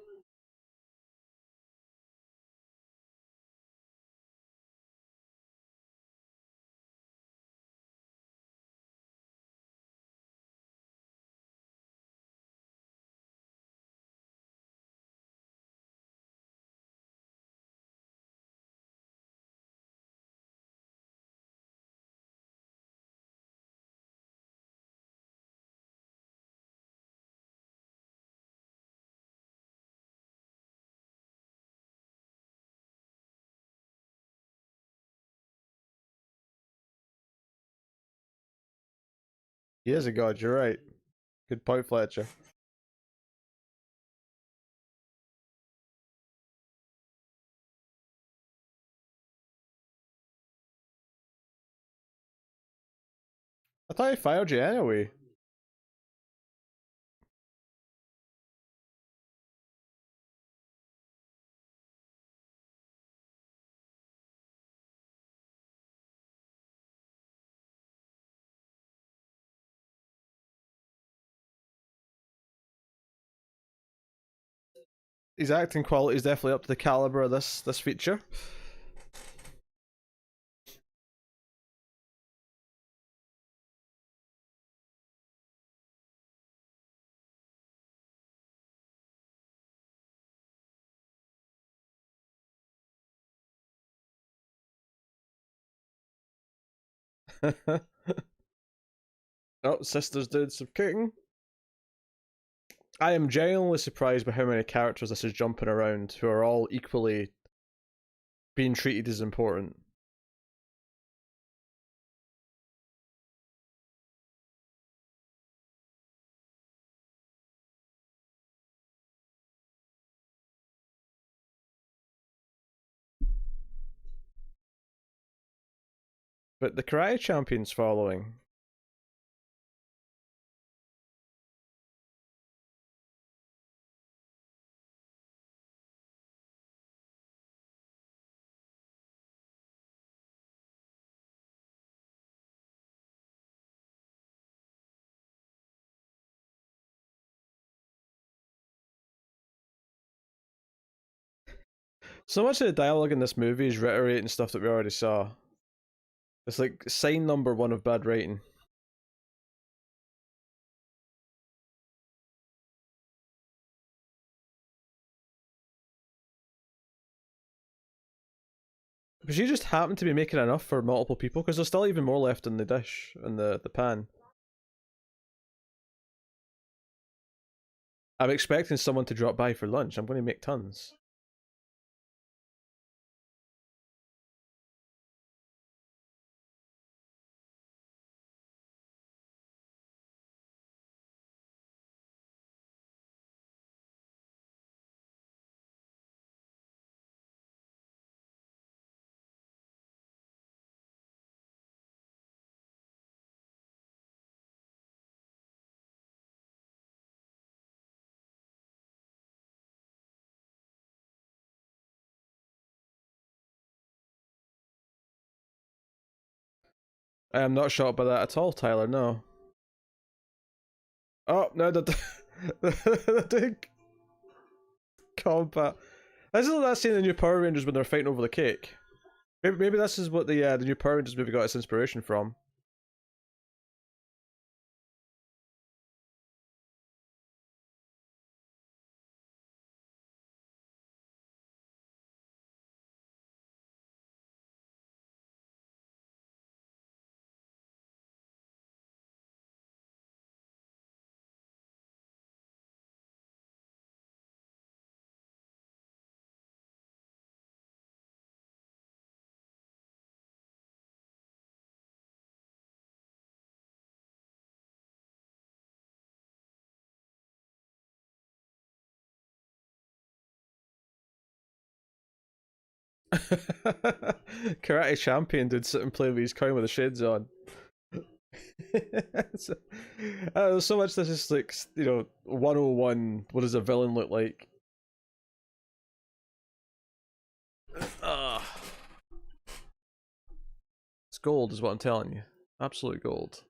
He is a god. You're right. Good point, Fletcher. I thought he fired you anyway. His acting quality is definitely up to the caliber of this feature. Oh, sister's doing some cooking. I am genuinely surprised by how many characters this is jumping around who are all equally being treated as important. But the karate champion's following. So much of the dialogue in this movie is reiterating stuff that we already saw. It's like sign number one of bad writing. But you just happen to be making enough for multiple people because there's still even more left in the dish, in the pan. I'm expecting someone to drop by for lunch. I'm going to make tons. I am not shocked by that at all, Tyler. No. Oh no, they're doing combat. This is like that scene in the new Power Rangers when they're fighting over the cake. Maybe this is what the new Power Rangers movie got its inspiration from. Karate champion dude sit and play with his coin with the shades on. So, so much this is like 101. What does a villain look like? Uh, it's gold, is what I'm telling you. Absolute gold.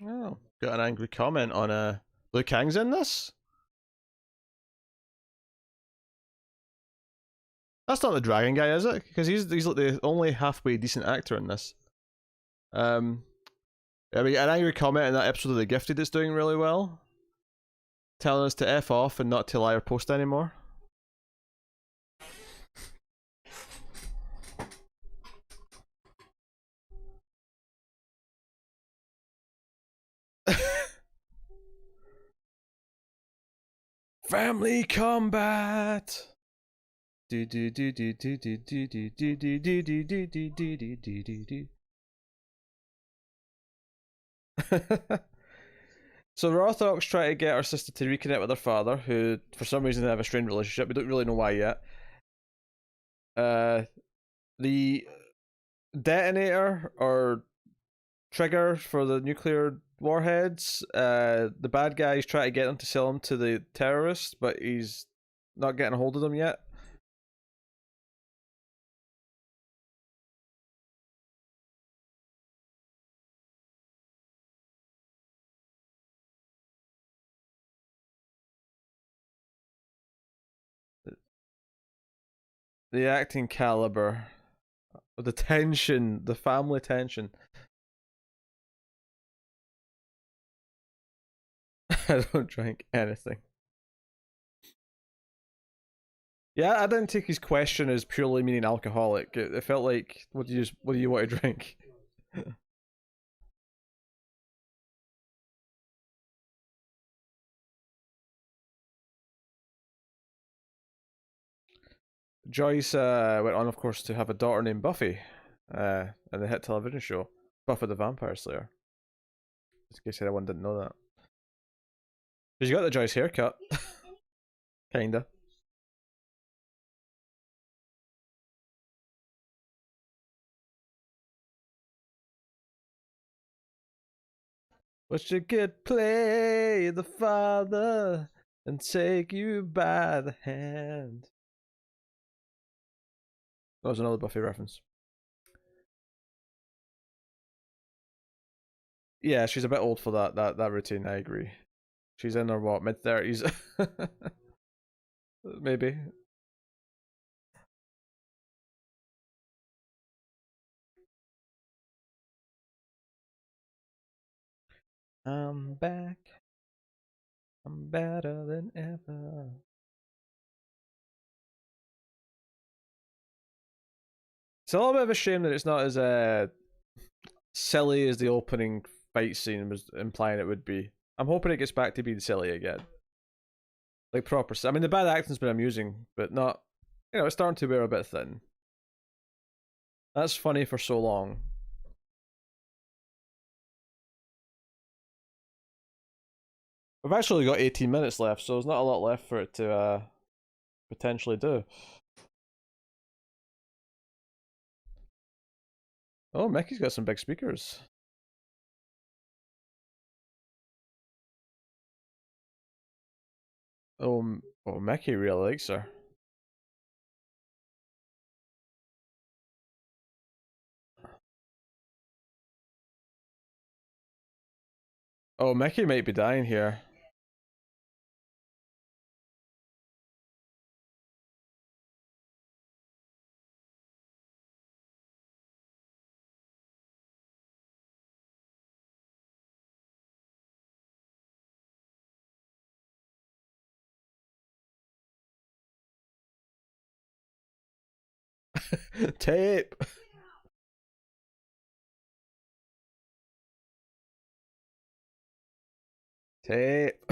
Oh, got an angry comment on Liu Kang's in this? That's not the dragon guy, is it? Because he's like the only halfway decent actor in this. I mean, an angry comment in that episode of The Gifted that's doing really well, telling us to F off and not to lie or post anymore. Family combat. Do do do do do do do do do do do do do do do do do do. So the Orthodox try to get our sister to reconnect with her father, who for some reason they have a strained relationship. We don't really know why yet. The detonator or trigger for the nuclear warheads. The bad guys try to get them to sell them to the terrorists, but he's not getting a hold of them yet. The acting caliber, the tension, the family tension. I don't drink anything. Yeah, I didn't take his question as purely meaning alcoholic. It felt like, what do you want to drink? Joyce went on, of course, to have a daughter named Buffy, in the hit television show Buffy the Vampire Slayer. In case anyone didn't know that. Because you got the Joyce haircut, kinda. Wish you could play the father and take you by the hand. That was another Buffy reference. Yeah, she's a bit old for that routine. I agree. She's in her what, mid-30s, maybe. I'm back. I'm better than ever. It's a little bit of a shame that it's not as silly as the opening fight scene was implying it would be. I'm hoping it gets back to being silly again, like proper. I mean, the bad acting's been amusing, but not. It's starting to wear a bit thin. That's funny for so long. We've actually got 18 minutes left, so there's not a lot left for it to potentially do. Oh, Mickey's got some big speakers. Oh, Mickey really likes her. Oh, Mickey might be dying here. Tape. Tape.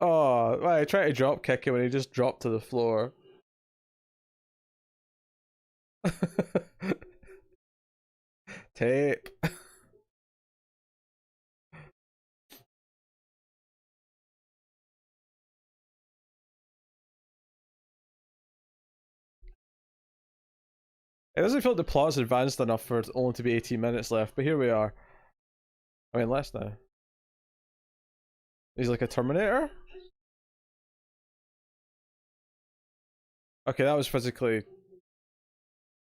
Oh, well, I tried to drop kick him and he just dropped to the floor. Tape. It doesn't feel like the plot's advanced enough for it only to be 18 minutes left, but here we are. I mean, less now. He's like a Terminator? Okay, that was physically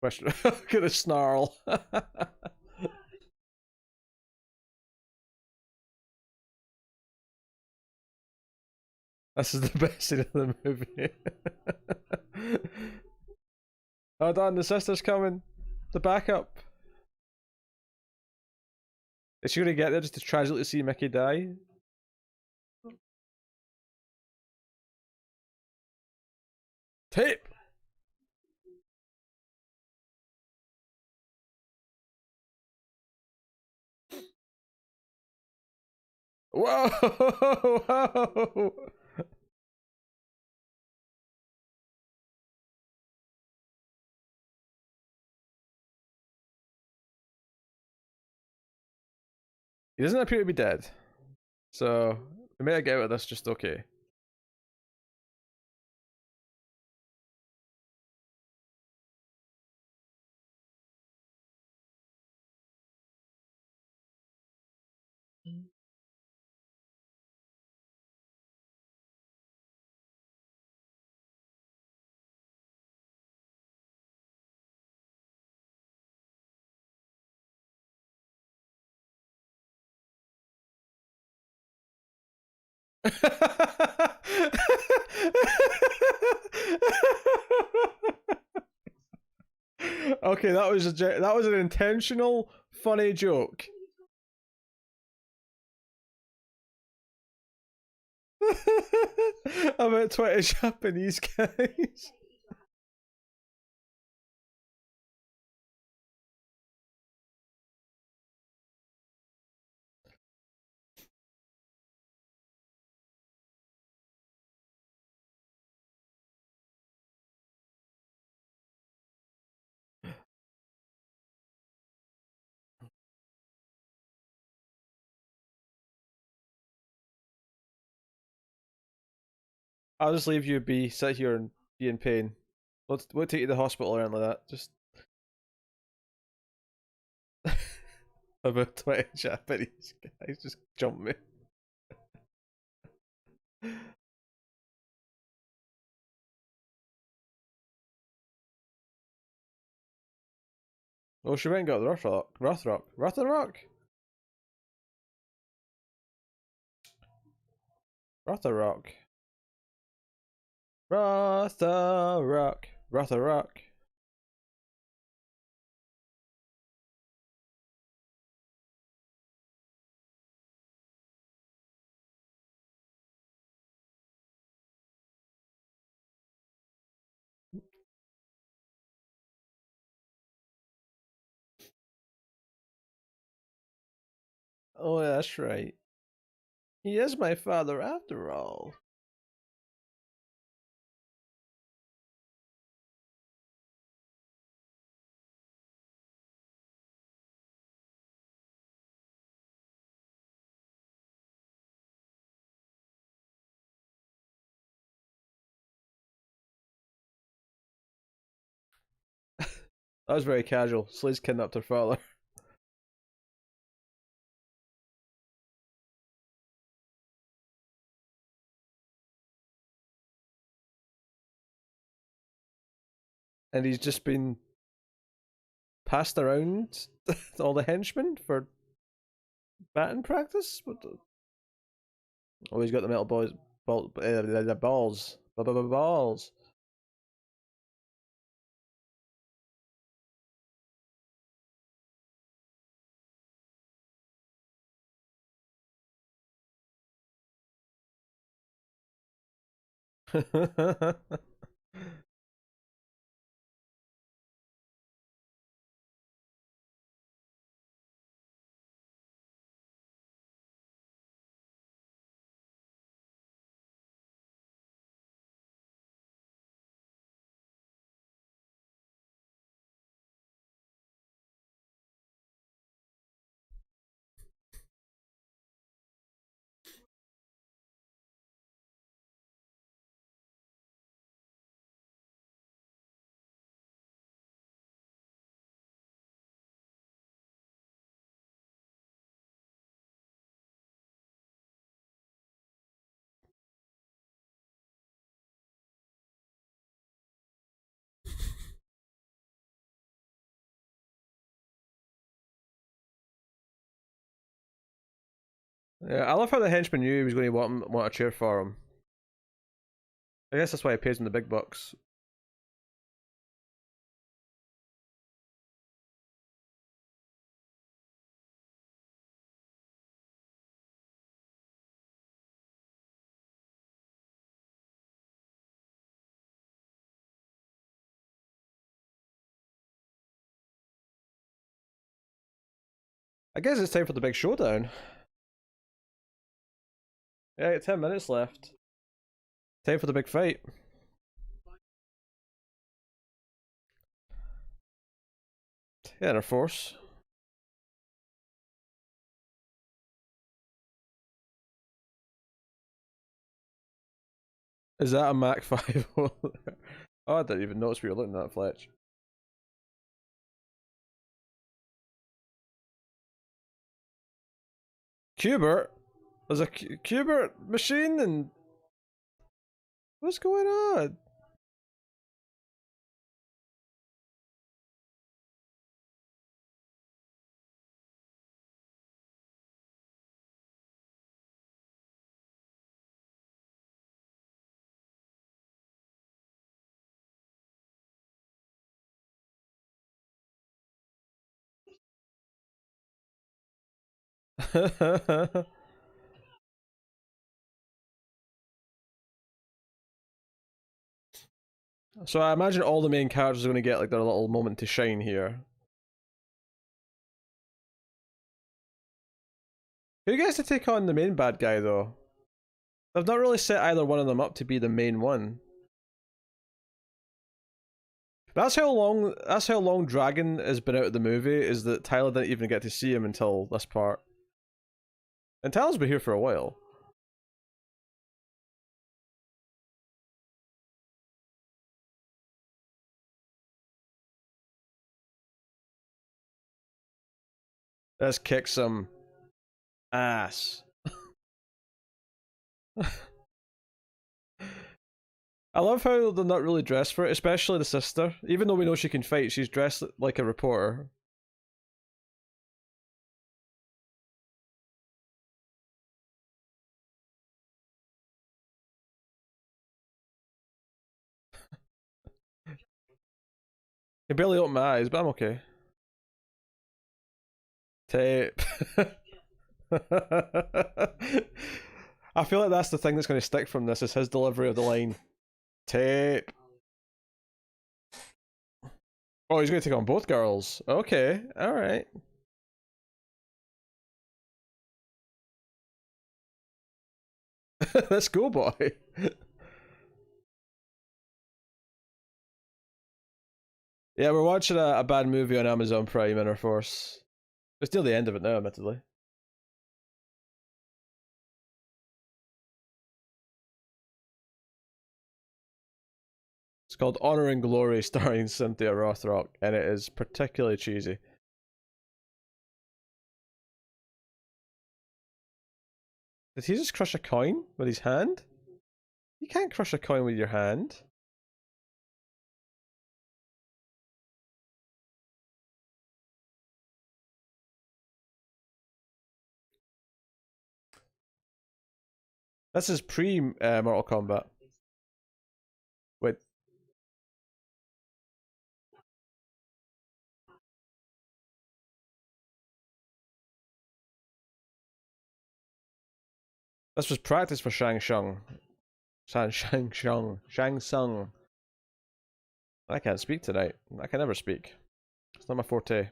questionable. Look at the snarl. This is the best scene of the movie. Hold on, the sister's coming. The backup. Is she gonna get there just to tragically see Mickey die? Tape! Whoa! Whoa! He doesn't appear to be dead. So, we may get out of this just okay. Okay, that was an intentional funny joke. About 20 Japanese guys. I'll just leave you be, sit here and be in pain. We'll take you to the hospital or anything like that. Just about 20 Japanese guys just jump me. Oh, she went and got the Rothrock. Rothrock. Rothrock? Rothrock. Rothrock. Rothrock. Oh, that's right. He is my father after all. That was very casual. Slade's kidnapped her father. And he's just been passed around all the henchmen for batting practice? What the... Oh, he's got the metal balls. Balls. Balls. Yeah, I love how the henchman knew he was going to want a chair for him. I guess that's why he pays him the big bucks. I guess it's time for the big showdown. Yeah, 10 minutes left. Time for the big fight. Yeah, Air Force. Is that a Mac 5? Oh, I didn't even notice we were looking at Fletch. Cubert? There's a Cubert machine and... What's going on? So I imagine all the main characters are going to get like their little moment to shine here. Who gets to take on the main bad guy though? They've not really set either one of them up to be the main one. That's how long Dragon has been out of the movie, is that Tyler didn't even get to see him until this part. And Tyler's been here for a while. Let's kick some ass. I love how they're not really dressed for it, especially the sister. Even though we know she can fight, she's dressed like a reporter. I can barely open my eyes, but I'm okay. Tape. I feel like that's the thing that's going to stick from this, is his delivery of the line. Tape. Oh, he's going to take on both girls. Okay, alright. Let's go, boy. Yeah, we're watching a bad movie on Amazon Prime, Inner Force. It's near the end of it now, admittedly. It's called Honor and Glory, starring Cynthia Rothrock, and it is particularly cheesy. Did he just crush a coin with his hand? You can't crush a coin with your hand. This is pre Mortal Kombat. Wait, this was practice for Shang Tsung. Shang Tsung. Shang Tsung. I can't speak tonight. I can never speak. It's not my forte.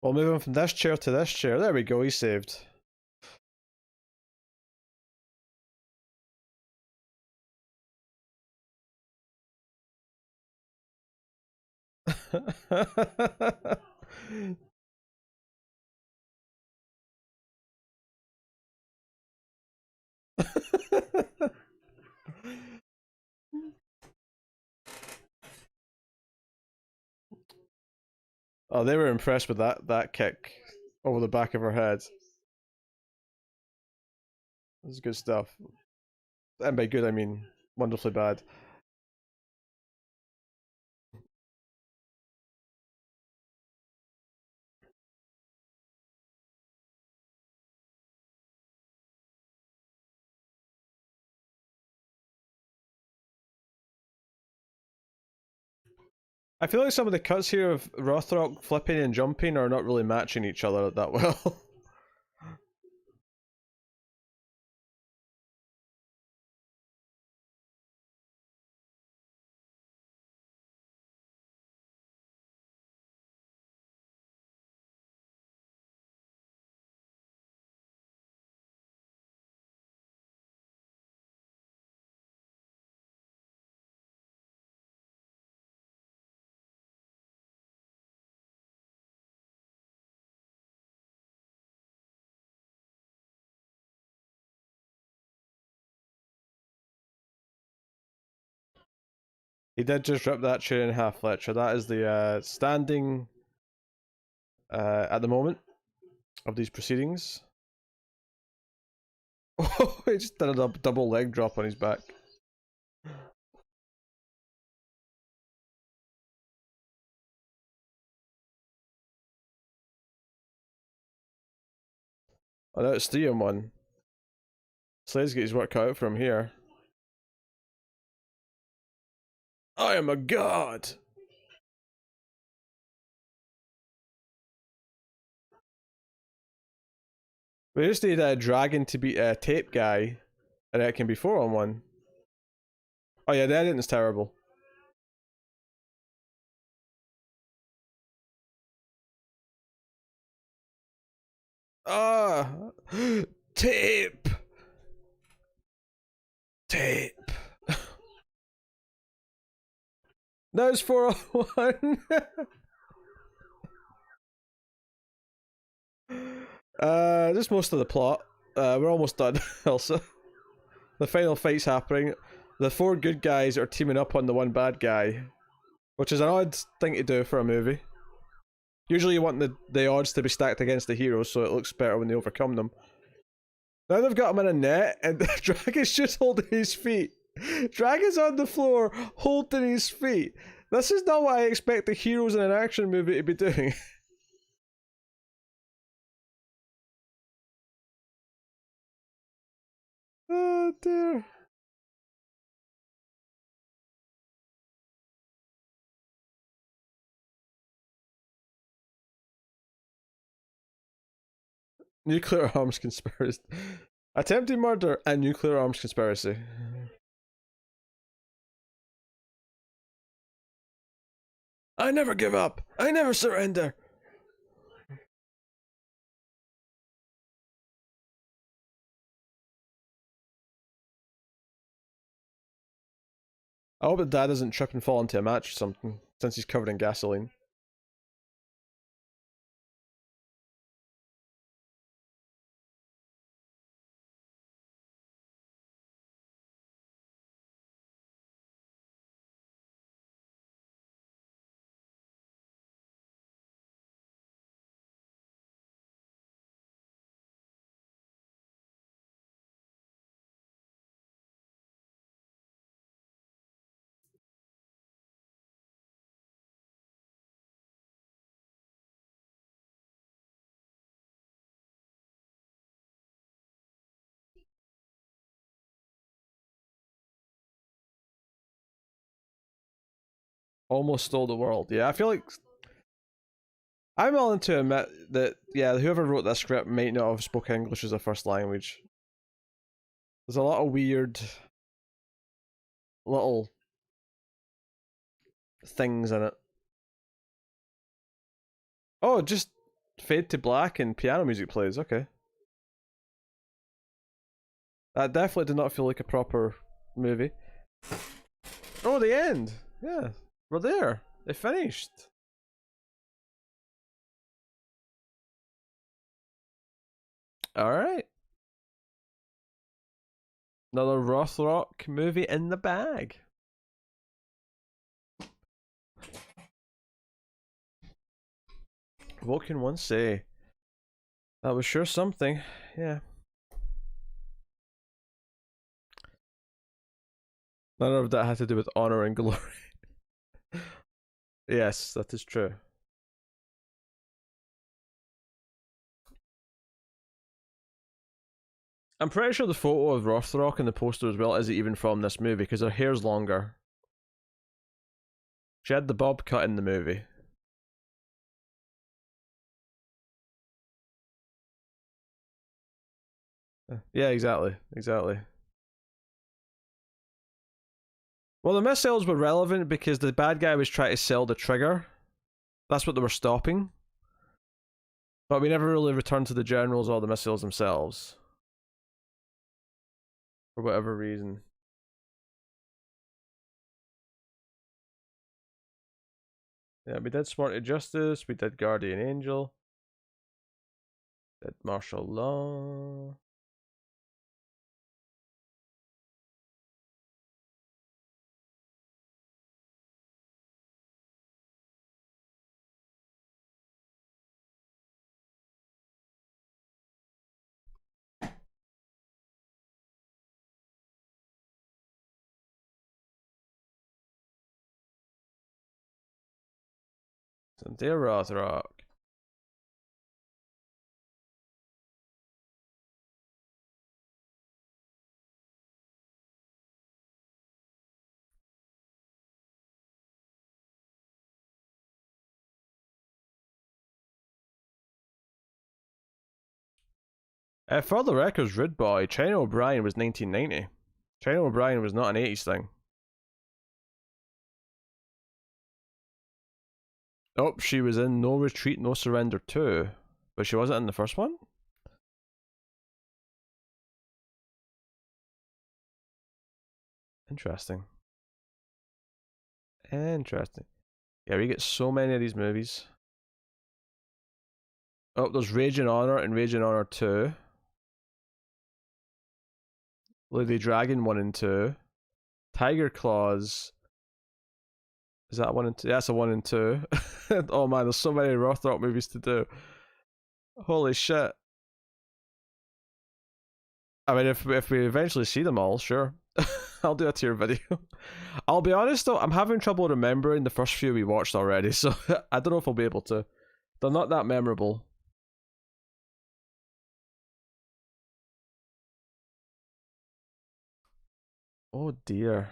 Well, moving from this chair to this chair. There we go, he's saved. Oh, they were impressed with that kick over the back of her head. This is good stuff. And by good, I mean wonderfully bad. I feel like some of the cuts here of Rothrock flipping and jumping are not really matching each other that well. He did just rip that chair in half, Fletcher. That is the standing at the moment of these proceedings. Oh, he just did a double leg drop on his back. Oh, now it's 3-on-1. Slade's got his work cut out for him here. I am a god! We just need a dragon to beat a tape guy, and it can be 4-on-1. Oh yeah, the editing's terrible. Ah! Tape! Tape! Now it's 4-on-1! Just most of the plot. We're almost done, Elsa. The final fight's happening. The 4 good guys are teaming up on the 1 bad guy, which is an odd thing to do for a movie. Usually you want the odds to be stacked against the heroes so it looks better when they overcome them. Now they've got him in a net and Dragon's just holding his feet. Dragon's on the floor holding his feet. This is not what I expect the heroes in an action movie to be doing. Oh dear. Nuclear arms conspiracy. Attempted murder and nuclear arms conspiracy. I never give up. I never surrender. I hope that dad doesn't trip and fall into a match or something, since he's covered in gasoline. Almost stole the world. Yeah, I feel like I'm willing to admit that, yeah, whoever wrote that script might not have spoken English as a first language. There's a lot of weird little things in it. Oh, just fade to black and piano music plays. Okay. That definitely did not feel like a proper movie. Oh, the end. Yeah, we're there. It finished. Alright. Another Rothrock movie in the bag. What can one say? That was sure something. Yeah. None of that had to do with honor and glory. Yes, that is true. I'm pretty sure the photo of Rothrock in the poster as well isn't even from this movie because her hair's longer. She had the bob cut in the movie. Yeah, exactly. Exactly. Well, the missiles were relevant because the bad guy was trying to sell the trigger. That's what they were stopping. But we never really returned to the generals or the missiles themselves. For whatever reason. Yeah, we did Smarty Justice, we did Guardian Angel, did Martial Law. Cynthia Rothrock. For the records, Rude Boy, China O'Brien was 1990. China O'Brien was not an 80s thing. Oh, she was in No Retreat, No Surrender 2. But she wasn't in the first one? Interesting. Interesting. Yeah, we get so many of these movies. Oh, there's Rage and Honor and Rage and Honor 2. Lady Dragon 1 and 2. Tiger Claws. Is that 1 and 2? Yeah, that's a 1 and 2. Oh man, there's so many Rothrock movies to do. Holy shit. I mean, if we eventually see them all, sure. I'll do a tier video. I'll be honest though, I'm having trouble remembering the first few we watched already, so I don't know if I'll be able to. They're not that memorable. Oh dear.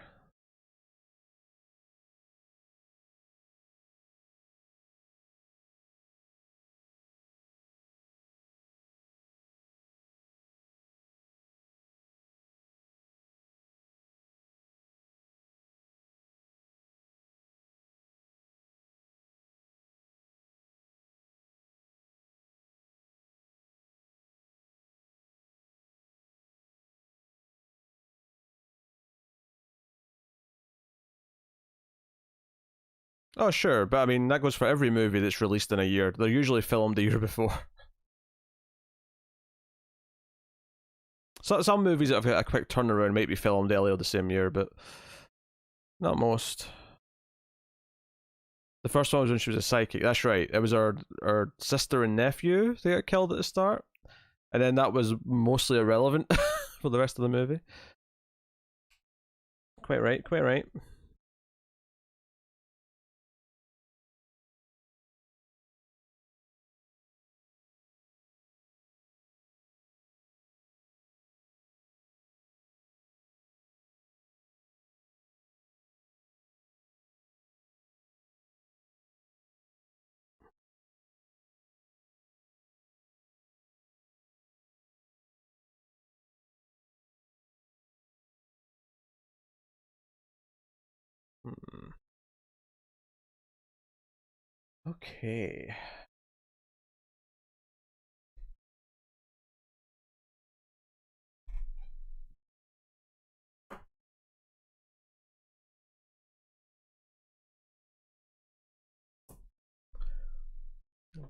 Oh sure, but I mean that goes for every movie that's released in a year. They're usually filmed the year before. So some movies that have got a quick turnaround might be filmed earlier the same year, but not most. The first one was when she was a psychic. That's right. It was her sister and nephew that got killed at the start, and then that was mostly irrelevant for the rest of the movie. Quite right. Quite right. Hmm. Okay.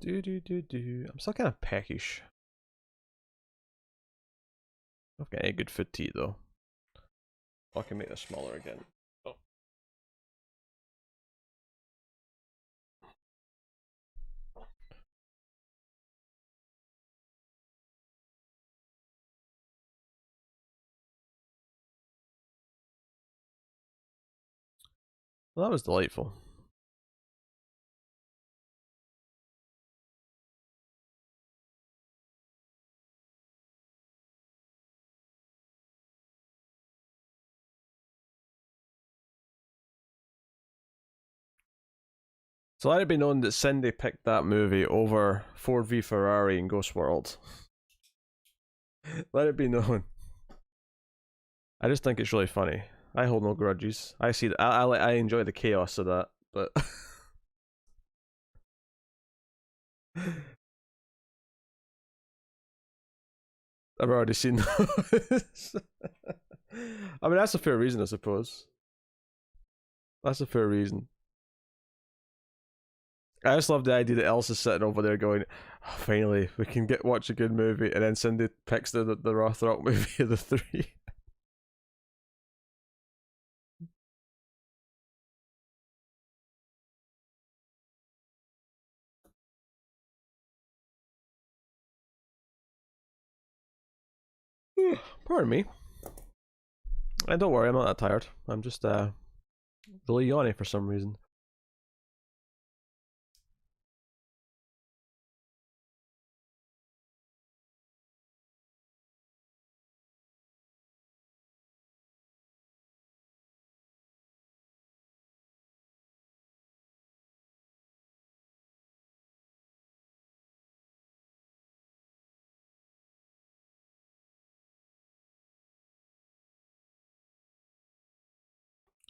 Do. I'm still kind of peckish. I've got any good food to eat though. I can make this smaller again. Oh. Well, that was delightful. So let it be known that Cindy picked that movie over Ford v Ferrari in Ghost World. Let it be known. I just think it's really funny. I hold no grudges. I see that. I enjoy the chaos of that, but I've already seen those. I mean, that's a fair reason, I suppose. That's a fair reason. I just love the idea that Elsa's sitting over there going, oh, "Finally, we can watch a good movie," and then Cindy picks the Rothrock movie of the three. Pardon me. And don't worry, I'm not that tired. I'm just really yawny for some reason.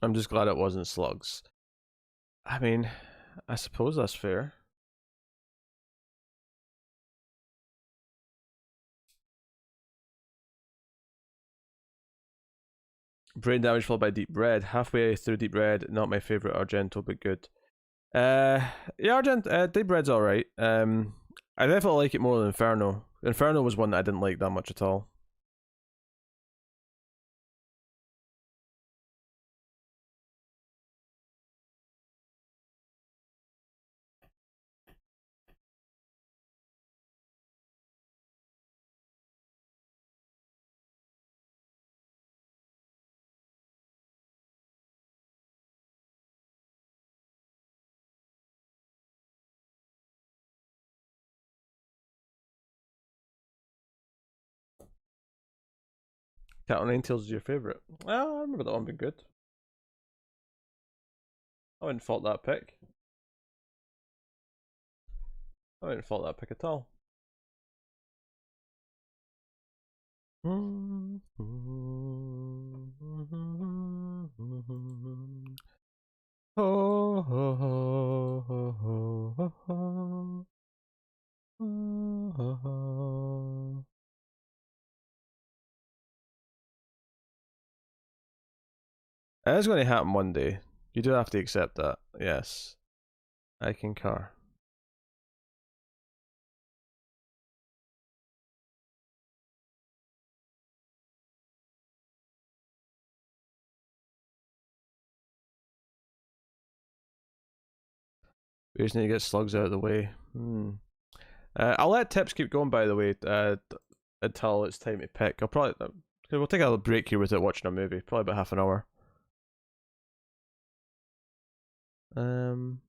I'm just glad it wasn't slugs. I mean, I suppose that's fair. Brain damage followed by deep red. Halfway through deep red, not my favorite Argento, but good. Yeah, deep red's all right. I definitely like it more than Inferno. Inferno was one that I didn't like that much at all. Cat o' Nine Tails is your favorite. Well, I remember that one being good. I wouldn't fault that pick. I wouldn't fault that pick at all. Ho ho ho ho ho ho ho ho. It's going to happen one day. You do have to accept that. Yes, I concur. We just need to get slugs out of the way. I'll let tips keep going, by the way, until it's time to pick. I'll probably we'll take a break here with it watching a movie, probably about half an hour. Um.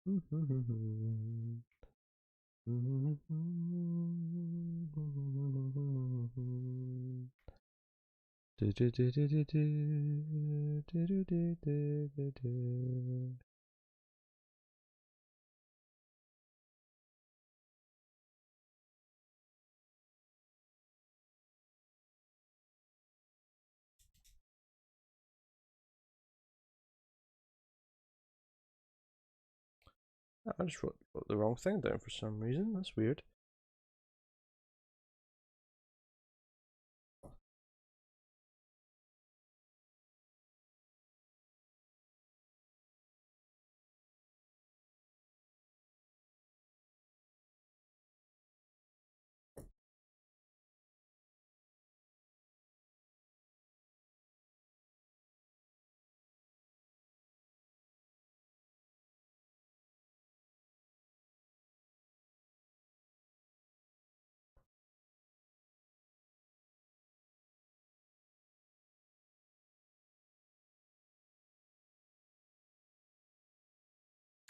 I just wrote the wrong thing down for some reason. That's weird.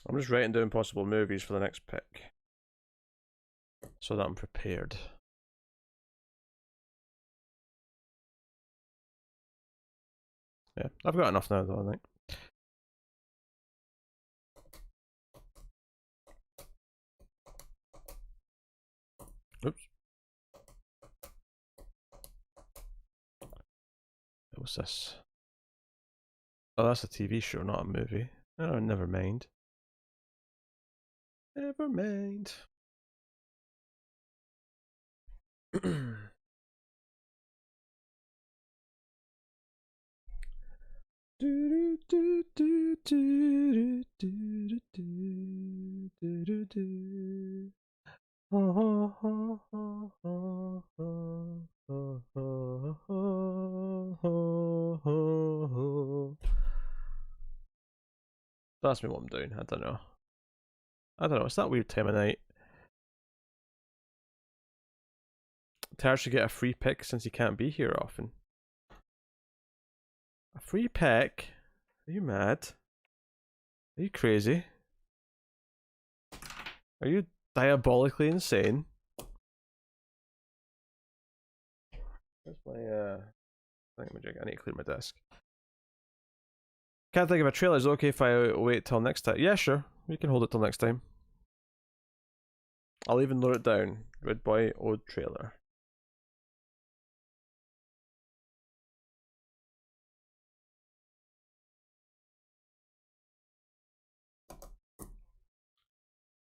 I'm just writing down possible movies for the next pick, so that I'm prepared. Yeah, I've got enough now though, I think. Oops. What's this? Oh, that's a TV show, not a movie. Oh, never mind. Never mind. That's me what I'm doing. I don't know. It's that weird time of night. Ter should get a free pick since he can't be here often. A free pick? Are you mad? Are you crazy? Are you diabolically insane? Where's my thingamajig? I need to clear my desk. Can't think of a trailer. Is it okay if I wait till next time? Yeah, sure. We can hold it till next time. I'll even note it down. Good boy, old trailer.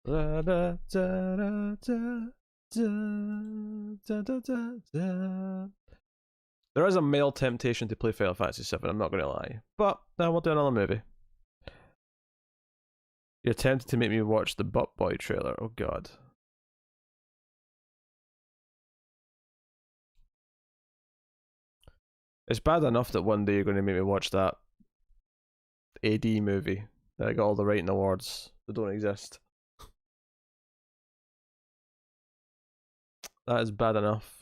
Da, da, da, da, da, da, da, da, da. There is a male temptation to play Final Fantasy VII, I'm not going to lie. But now we'll do another movie. You're tempted to make me watch the Butt Boy trailer. Oh god. It's bad enough that one day you're going to make me watch that AD movie that got all the writing awards that don't exist. That is bad enough.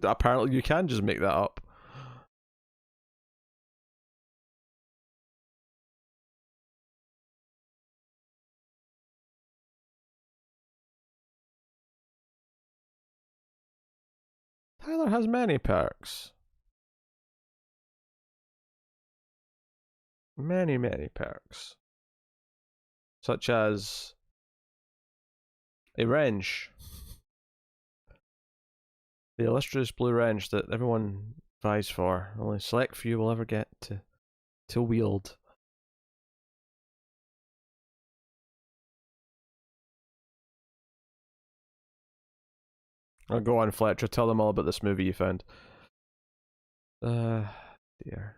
Apparently you can just make that up. Tyler has many perks. Many, many perks. Such as a wrench. The illustrious blue wrench that everyone vies for. Only select few will ever get to wield. Oh, go on, Fletcher. Tell them all about this movie you found. Dear.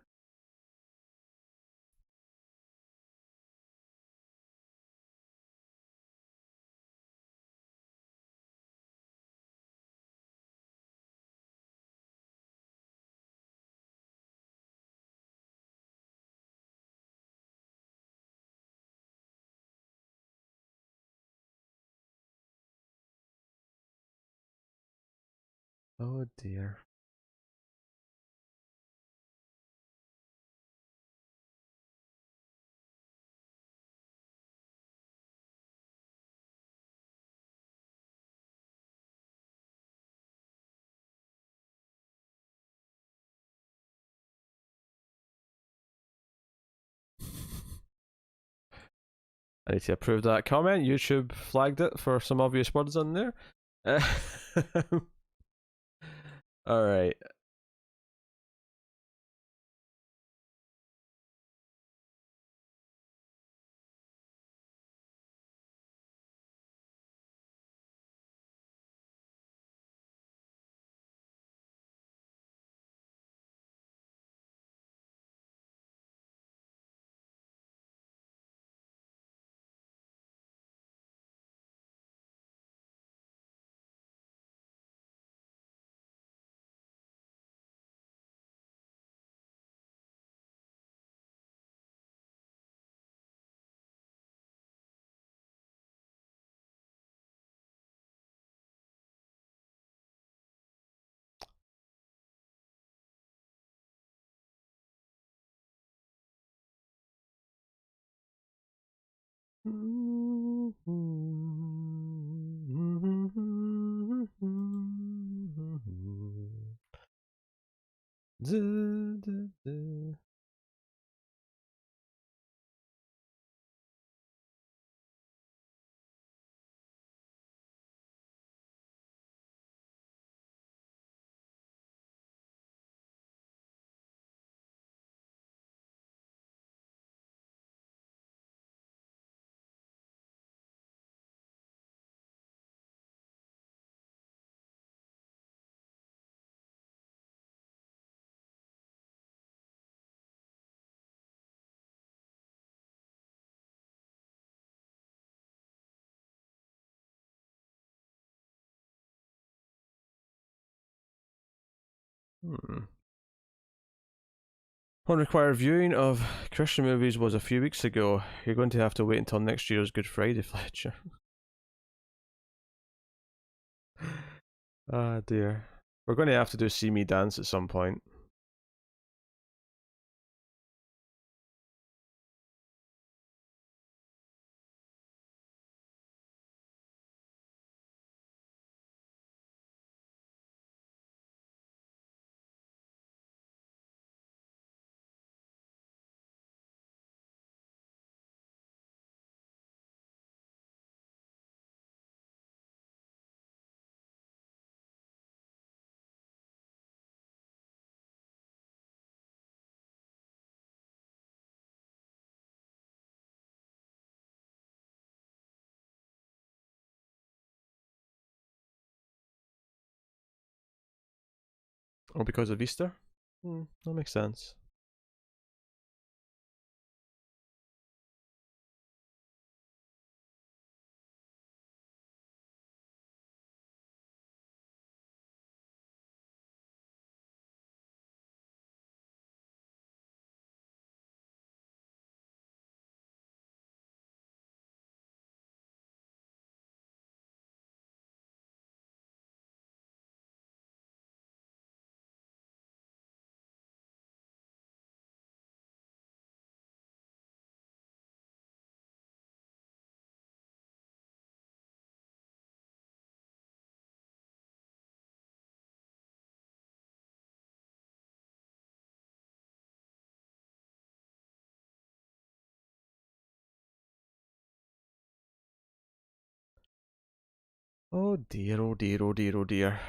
Oh dear. I need to approve that comment. YouTube flagged it for some obvious words on there. Alright. One required viewing of Christian movies was a few weeks ago. You're going to have to wait until next year's Good Friday, Fletcher. Ah, dear. We're going to have to do See Me Dance at some point. Oh, because of Easter? That makes sense. Oh dear, oh dear, oh dear, oh dear.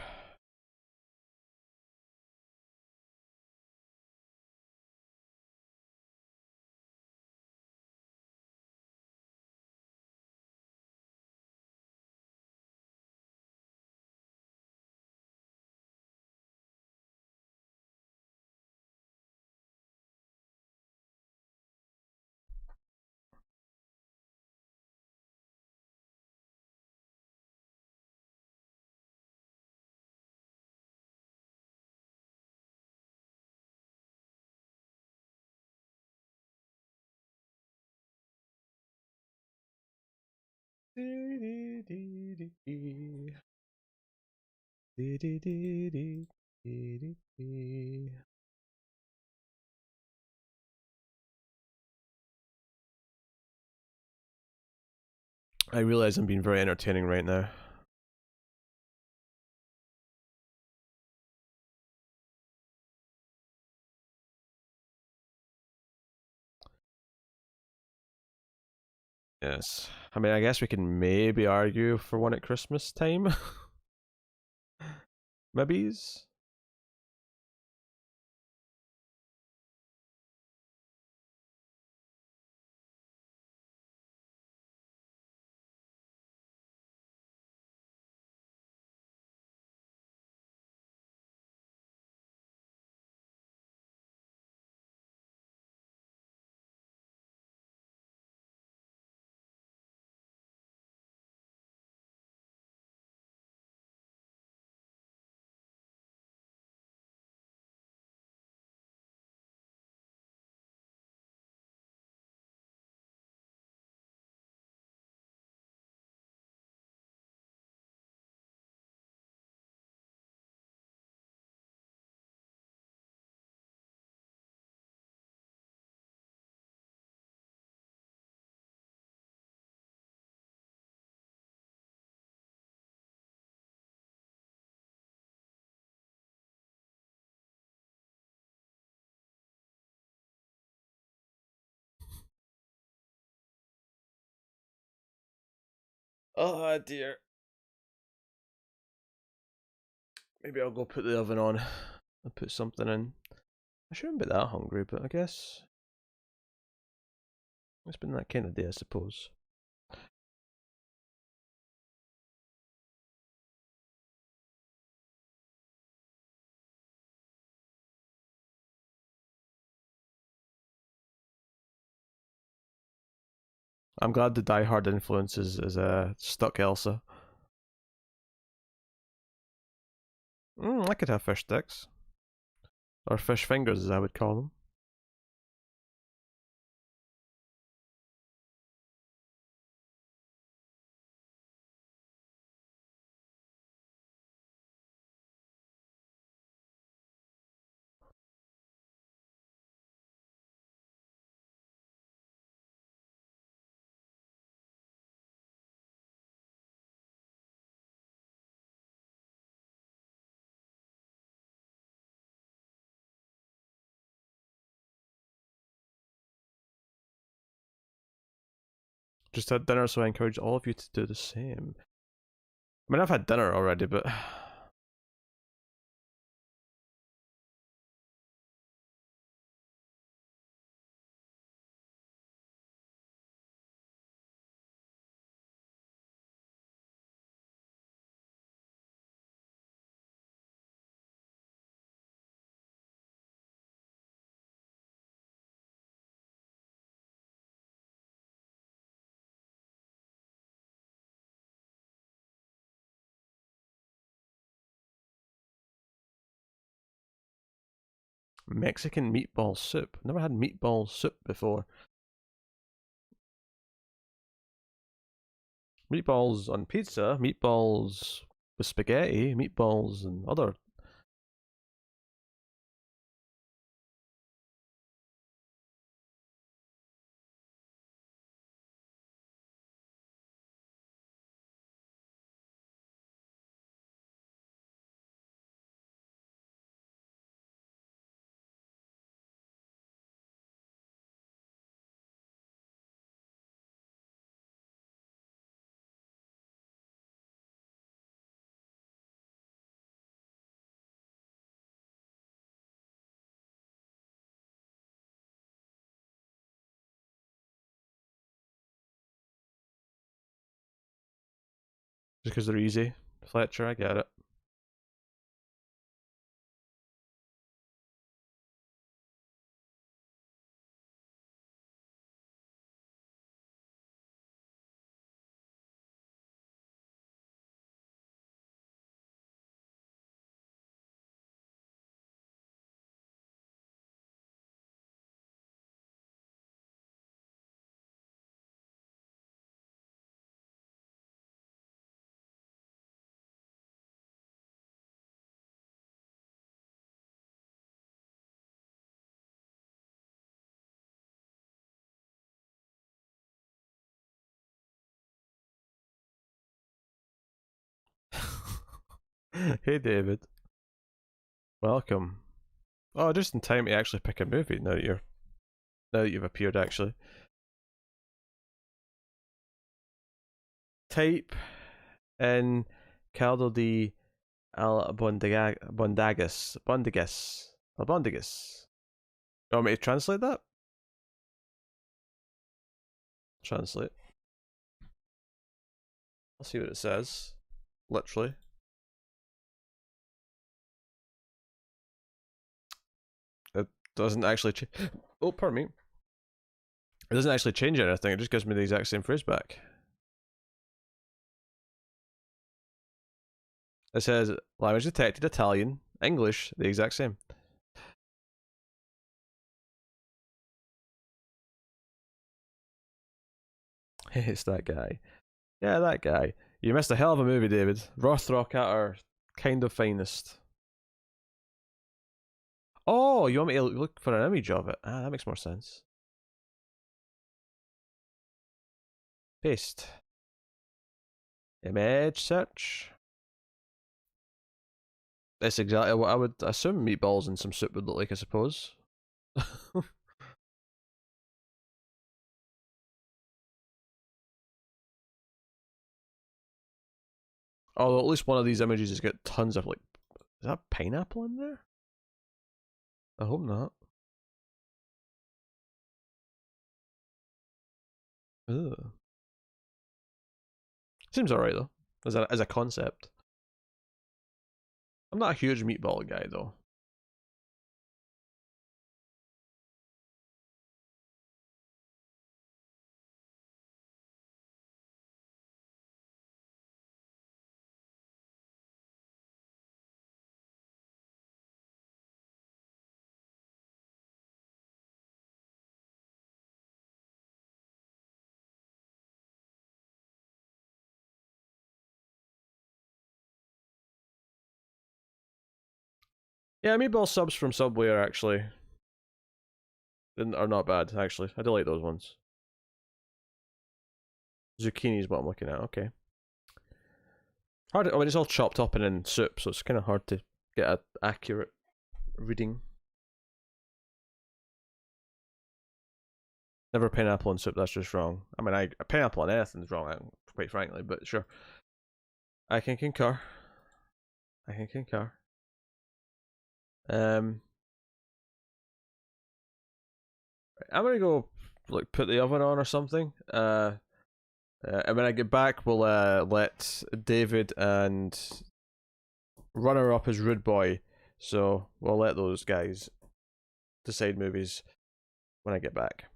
I realize I'm being very entertaining right now. Yes. I mean, I guess we can maybe argue for one at Christmas time. Maybe's. Oh dear. Maybe I'll go put the oven on and put something in. I shouldn't be that hungry, but I guess it's been that kind of day, I suppose. I'm glad the Die Hard influence is stuck Elsa. I could have fish sticks. Or fish fingers, as I would call them. Just had dinner, so I encourage all of you to do the same. I mean, I've had dinner already, but Mexican meatball soup. Never had meatball soup before. Meatballs on pizza, meatballs with spaghetti, meatballs and other. Just because they're easy. Fletcher, I get it. Hey, David. Welcome. Oh, just in time to actually pick a movie now that you've appeared. Actually, type in Caldo de Albondigas. You want me to translate that? Translate. I'll see what it says. Literally. It doesn't actually oh, pardon me. It doesn't actually change anything, it just gives me the exact same phrase back. It says language detected Italian, English, the exact same. It's that guy. Yeah, that guy. You missed a hell of a movie, David. Rothrock at our kind of finest. Oh, you want me to look for an image of it? Ah, that makes more sense. Paste. Image search. That's exactly what I would assume meatballs and some soup would look like, I suppose. Although at least one of these images has got tons of like, is that pineapple in there? I hope not. Ugh. Seems alright though, as a concept. I'm not a huge meatball guy though. Yeah, meatball subs from Subway are actually are not bad. Actually, I do like those ones. Zucchini is what I'm looking at. Okay. Hard. I mean, it's all chopped up and in soup, so it's kind of hard to get an accurate reading. Never pineapple in soup. That's just wrong. I mean, pineapple in anything is wrong, quite frankly. But sure, I can concur. I can concur. I'm gonna go like put the oven on or something. And when I get back, we'll let David and runner up as Rude Boy. So we'll let those guys decide movies when I get back.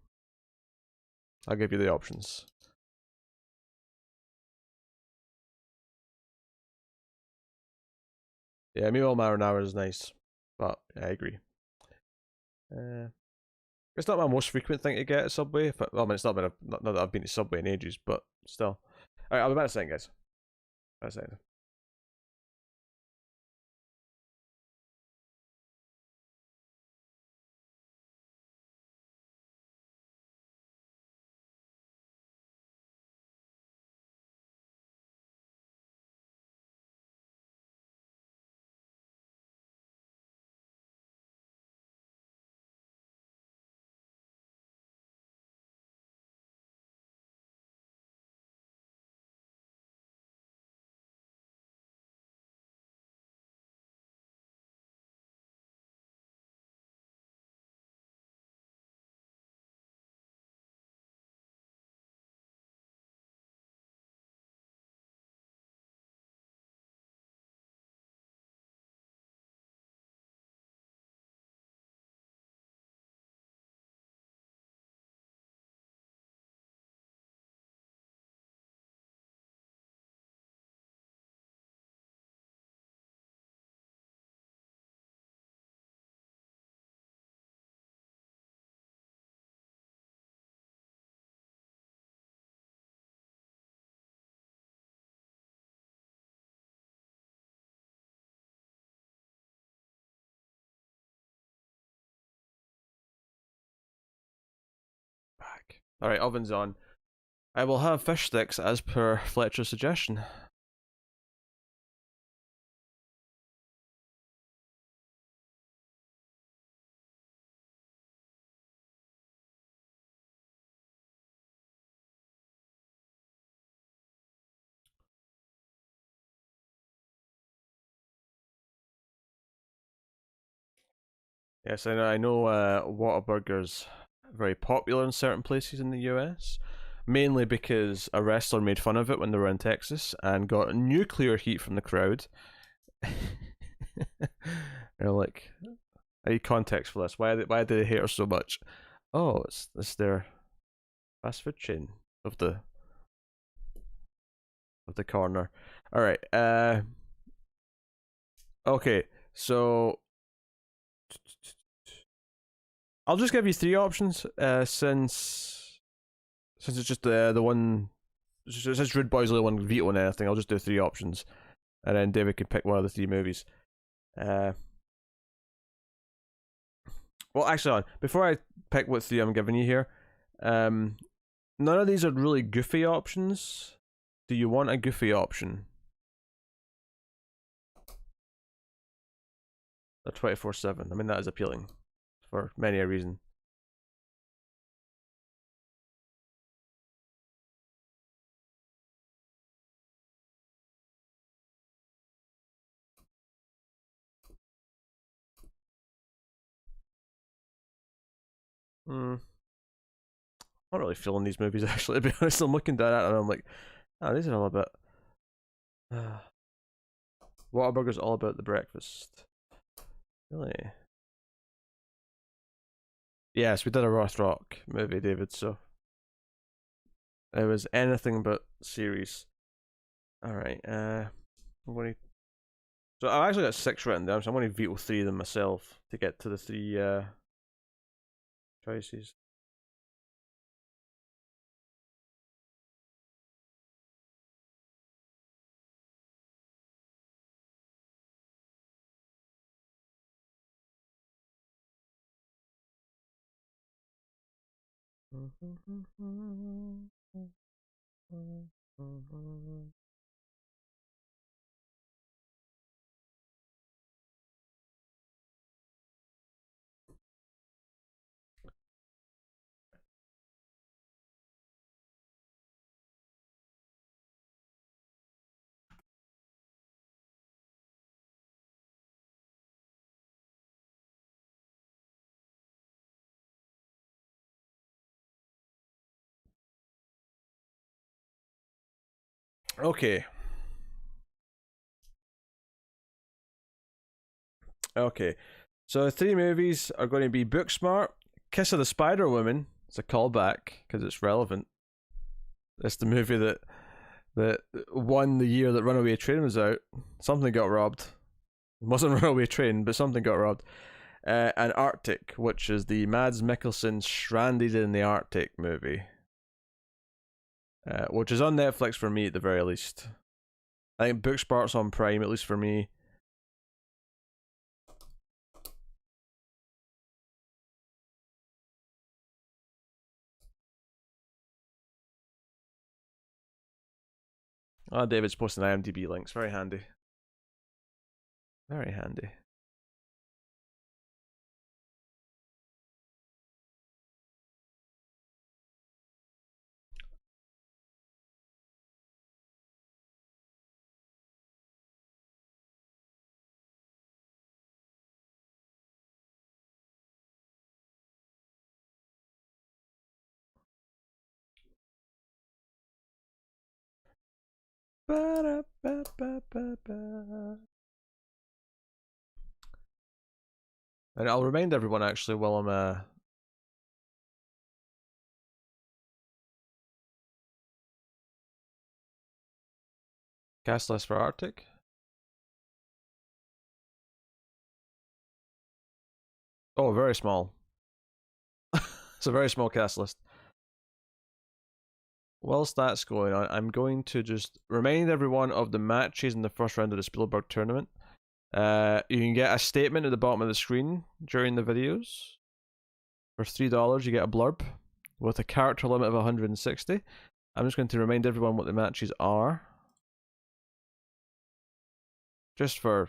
I'll give you the options. Yeah, meatball marinara is nice, but yeah, I agree. It's not my most frequent thing to get at Subway. I mean, it's not been not that I've been to Subway in ages, but still. All right, I'll be back in a second, guys. Back in a second. Back. All right, oven's on. I will have fish sticks as per Fletcher's suggestion. Yes, I know Whataburger's very popular in certain places in the US, mainly because a wrestler made fun of it when they were in Texas and got nuclear heat from the crowd. They're like, I need context for this. Why do they hate her so much? Oh, it's their fast food chain of the corner. All right. Okay. So I'll just give you three options. Since it's just the one. Since Rude Boy's the only one vetoing anything, I'll just do three options, and then David can pick one of the three movies. Well, actually, before I pick what three I'm giving you here, none of these are really goofy options. Do you want a goofy option? They're 24/7. I mean, that is appealing for many a reason. I'm not really feeling these movies actually. To be honest, I'm looking down at them and I'm like, oh, these are all a bit. Whataburger's all about the breakfast. Really? Yes, we did a Roth Rock movie, David. So it was anything but series. All right. I'm going to. So I've actually got 6 written down, so I'm going to veto 3 of them myself to get to the 3 choices. Okay. Okay. So the 3 movies are going to be Booksmart, Kiss of the Spider Woman. It's a callback because it's relevant. It's the movie that won the year that Runaway Train was out. Something got robbed. It wasn't Runaway Train, but something got robbed. And Arctic, which is the Mads Mikkelsen Stranded in the Arctic movie, which is on Netflix for me at the very least. I think Booksmart's on Prime, at least for me. Oh, David's posting IMDb links. Very handy. Very handy. And I'll remind everyone actually while I'm cast list for Arctic. Oh, very small. It's a very small cast list. Whilst that's going on, I'm going to just remind everyone of the matches in the first round of the Spielberg tournament. You can get a statement at the bottom of the screen during the videos. For $3, you get a blurb with a character limit of 160. I'm just going to remind everyone what the matches are. Just for,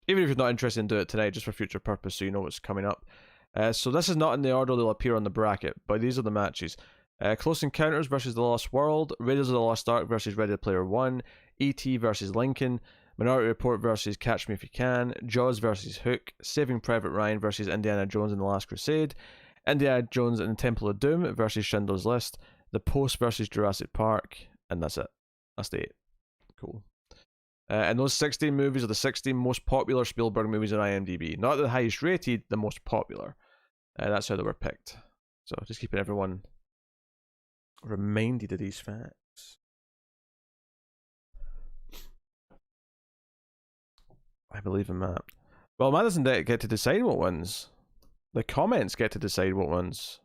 even if you're not interested in doing it tonight, just for future purpose, so you know what's coming up. So this is not in the order they'll appear on the bracket, but these are the matches. Close Encounters versus The Lost World, Raiders of the Lost Ark versus Ready Player One, E.T. versus Lincoln, Minority Report versus Catch Me If You Can, Jaws versus Hook, Saving Private Ryan versus Indiana Jones and the Last Crusade, Indiana Jones and the Temple of Doom versus Schindler's List, The Post versus Jurassic Park, and that's it. That's the 8. Cool. And those 16 movies are the 16 most popular Spielberg movies on IMDb. Not the highest rated, the most popular. That's how they were picked. So just keeping everyone reminded of these facts. I believe in Matt. Well, Matt doesn't get to decide what wins. The comments get to decide what wins.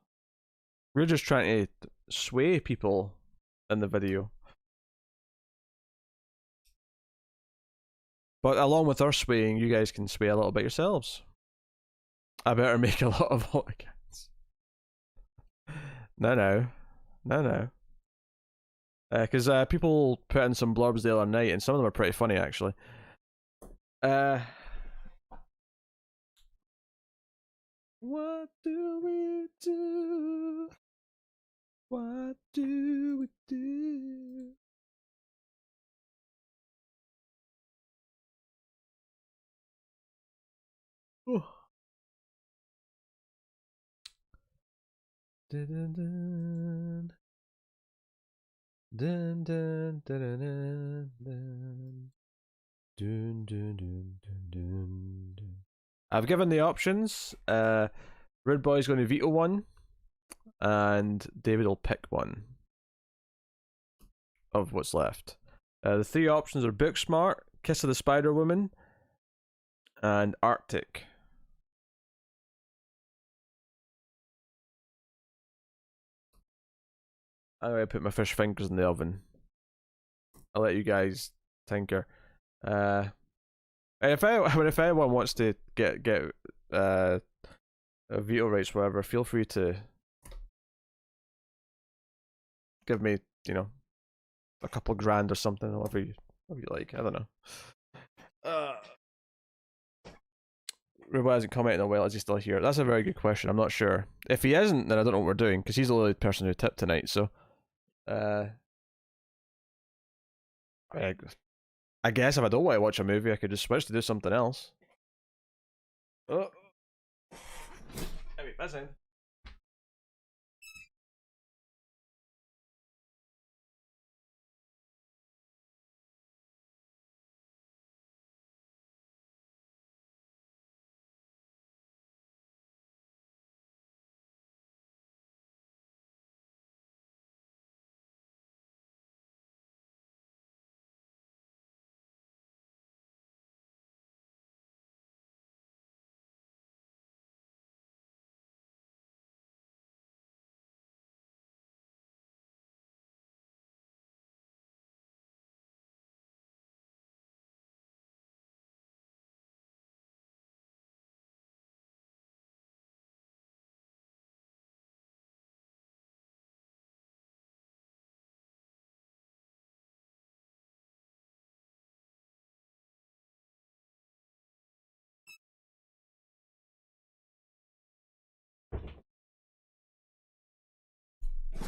We're just trying to sway people in the video. But along with our swaying, you guys can sway a little bit yourselves. I better make a lot of hot accounts. No. Because people put in some blurbs the other night, and some of them are pretty funny, actually. What do we do? What do we do? Dun, dun, dun, dun, dun, dun, dun. Dun, dun, dun, dun, dun, dun. I've given the options. Rude Boy's going to veto one, and David will pick one of what's left. The three options are Booksmart, Kiss of the Spider Woman, and Arctic. I'm gonna put my fish fingers in the oven. I'll let you guys tinker. If anyone wants to get veto rights, whatever, feel free to give me, a couple grand or something, whatever you like. I don't know. Rubo hasn't commented in a while. Is he still here? That's a very good question. I'm not sure. If he isn't, then I don't know what we're doing, because he's the only person who tipped tonight. So, I guess if I don't want to watch a movie, I could just switch to do something else. Oh, hey, buzzing.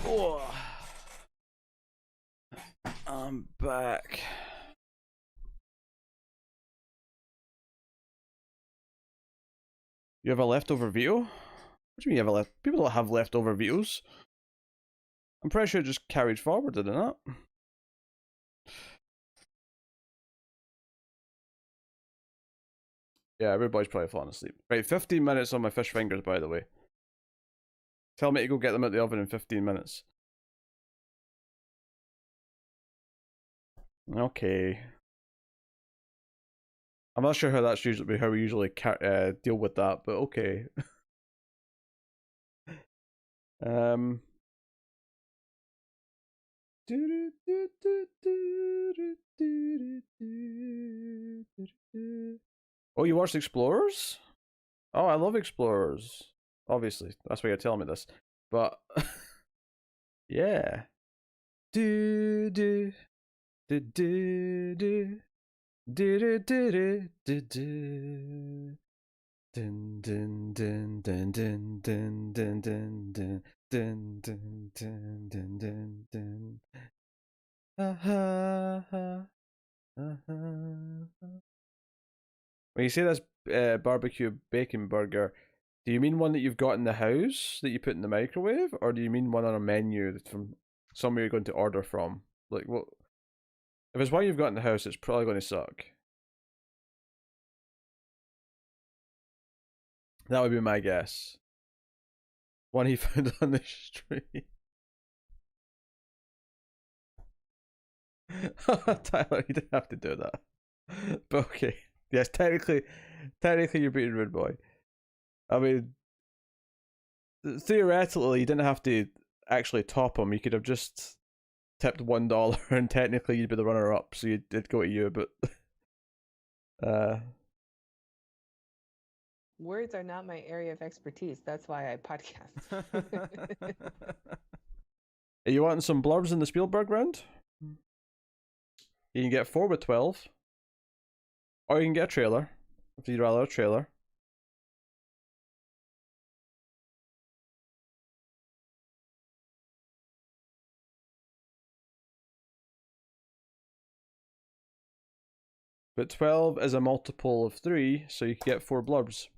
Oh, I'm back. You have a leftover veto? What do you mean you have a left? People don't have leftover vetoes. I'm pretty sure it just carried forward, did it not? Yeah, everybody's probably falling asleep. Right, 15 minutes on my fish fingers, by the way. Tell me to go get them out the oven in 15 minutes. Okay. I'm not sure how that's usually how we usually deal with that, but okay. um. Oh, you watched Explorers? Oh, I love Explorers. Obviously, that's why you're telling me this. But yeah. Do do do do do do do do do do. Dun dun dun dun dun dun dun dun dun dun dun dun dun dun dun. Ha ha ha. When you say this barbecue bacon burger, do you mean one that you've got in the house that you put in the microwave, or do you mean one on a menu that's from somewhere you're going to order from? Like, what? If it's one you've got in the house, it's probably going to suck. That would be my guess. One he found on the street. Tyler, you didn't have to do that. But okay. Yes, technically you're beating Rude Boy. I mean, theoretically, you didn't have to actually top him. You could have just tipped $1 and technically you'd be the runner up, so you did go to you, but Words are not my area of expertise. That's why I podcast. Are you wanting some blurbs in the Spielberg round? You can get 4 with 12. Or you can get a trailer, if you'd rather a trailer. But 12 is a multiple of 3, so you can get 4 blurbs.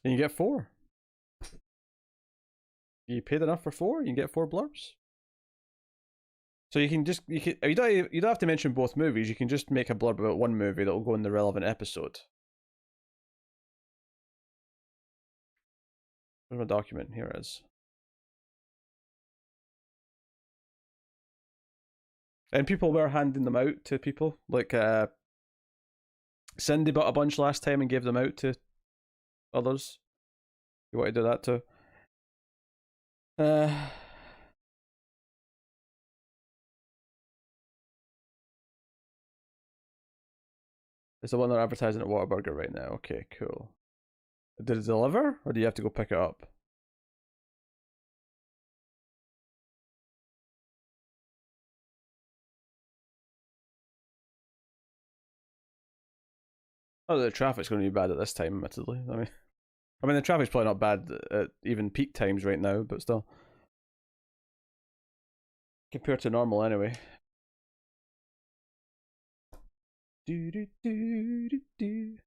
And you get 4. You paid enough for four. You can get four blurbs. So you don't have to mention both movies. You can just make a blurb about one movie that will go in the relevant episode. Where's my document? Here it is. And people were handing them out to people. Like Cindy bought a bunch last time and gave them out to others. You want to do that too? Uh, it's the one they're advertising at Whataburger right now. Okay, cool. Did it deliver, or do you have to go pick it up? Oh, the traffic's going to be bad at this time, admittedly. I mean, the traffic's probably not bad at even peak times right now, but still, compared to normal anyway. Do do do do do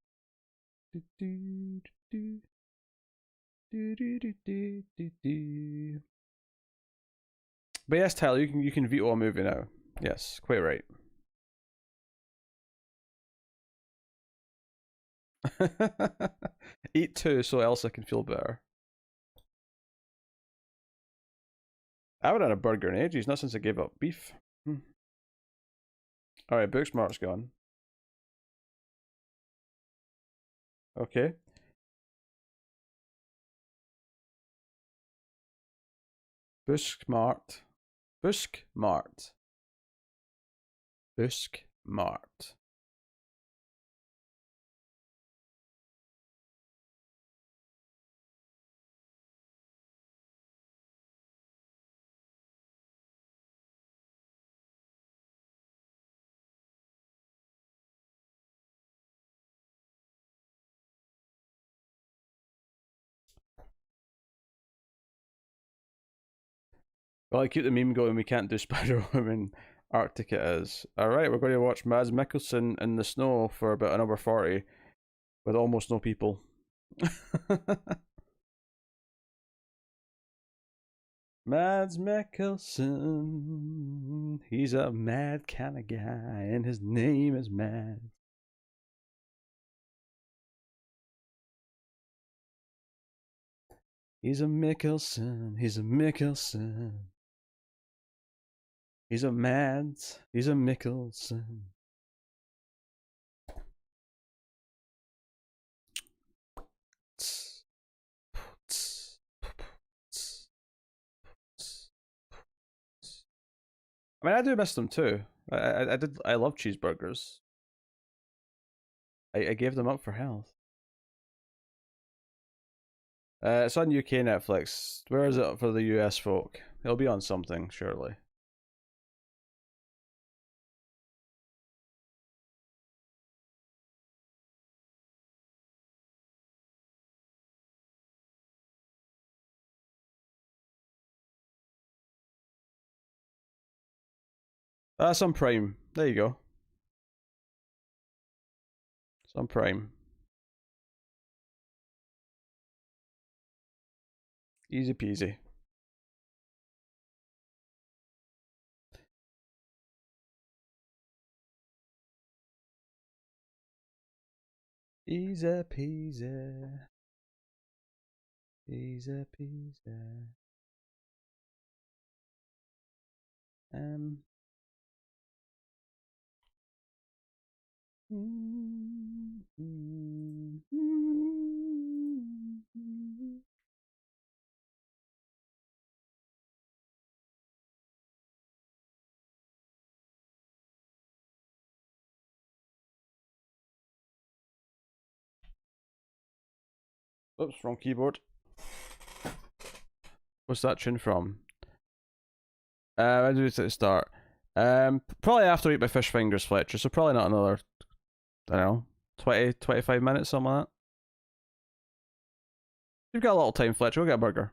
do do do do do do do do do. But yes, Tyler, you can veto a movie now. Yes, quite right. Eat two so Elsa can feel better. I haven't had a burger in ages, not since I gave up beef. Alright, Booksmart's gone. Okay. Buskmart. Buskmart. Buskmart. Well, I keep the meme going. We can't do Spider Woman. Arctic it is. Alright, we're going to watch Mads Mikkelsen in the snow for about an hour 40 with almost no people. Mads Mikkelsen. He's a mad kind of guy, and his name is Mads. He's a Mikkelsen. He's a Mikkelsen. He's a Mads. He's a Mikkelsen. I mean, I do miss them too. I did. I love cheeseburgers. I gave them up for health. It's on UK Netflix. Where is it for the US folk? It'll be on something, surely. That's on Prime. There you go. It's on Prime. Easy peasy. Easy peasy. Easy peasy. Um. Oops, wrong keyboard. What's that tune from? I do it at the start. Probably after Eat by Fish Fingers, Fletcher. So probably not another. I don't know, 20, 25 minutes, something like that. You've got a little time, Fletcher. We'll get a burger.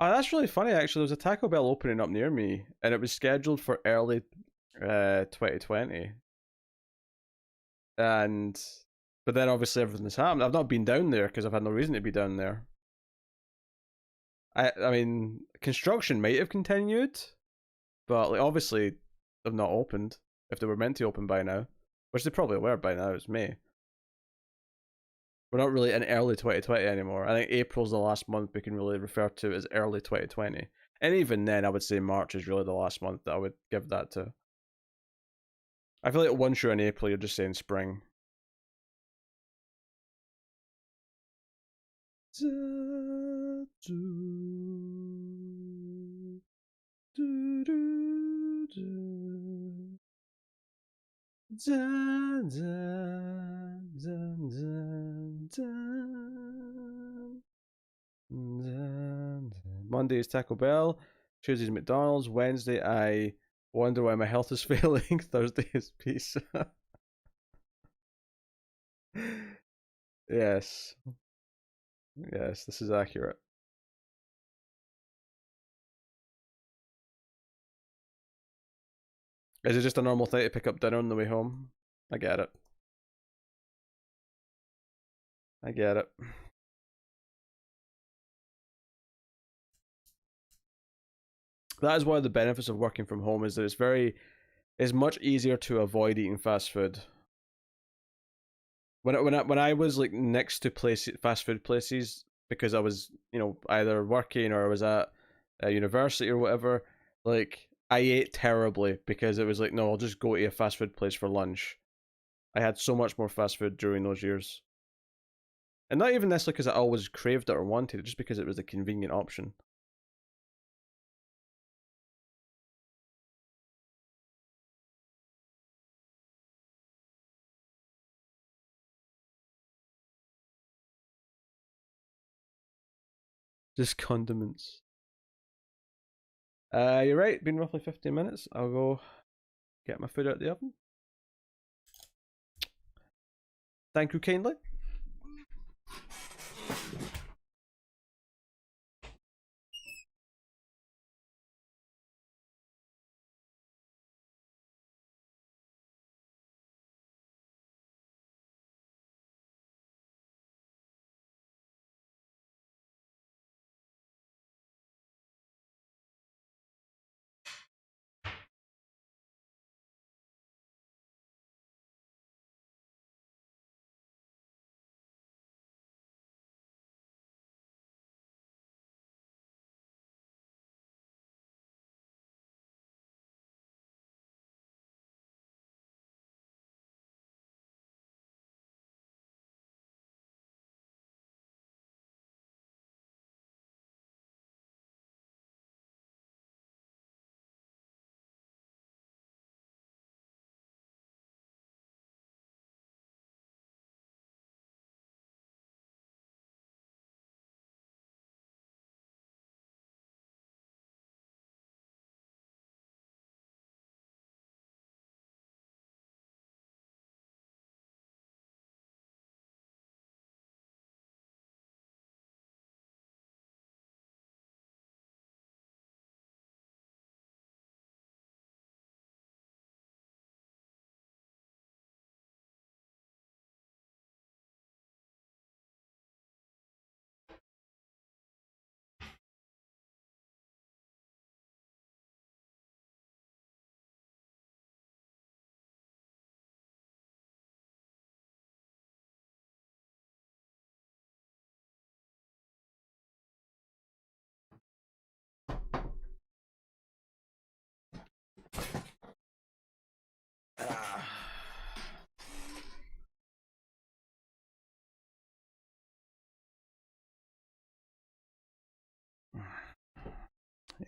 Oh, that's really funny. Actually, there was a Taco Bell opening up near me, and it was scheduled for early 2020. And but then obviously everything's happened. I've not been down there because I've had no reason to be down there. I mean, construction might have continued, but like obviously they've not opened if they were meant to open by now, which they probably were by now. It's May. We're not really in early 2020 anymore. I think April's the last month we can really refer to as early 2020. And even then, I would say March is really the last month that I would give that to. I feel like once you're in April, you're just saying spring. Monday is Taco Bell. Tuesday is McDonald's. Wednesday, I wonder why my health is failing. Thursday is pizza. Yes. Yes, this is accurate. Is it just a normal thing to pick up dinner on the way home? I get it. I get it. That is one of the benefits of working from home is that it's much easier to avoid eating fast food. When I was like next to fast food places because I was either working or I was at a university or whatever, like I ate terribly because it was like no, I'll just go to a fast food place for lunch. I had so much more fast food during those years, and not even necessarily because I always craved it or wanted it, just because it was a convenient option. Just condiments. You're right. Been roughly 15 minutes. I'll go get my food out of the oven. Thank you kindly.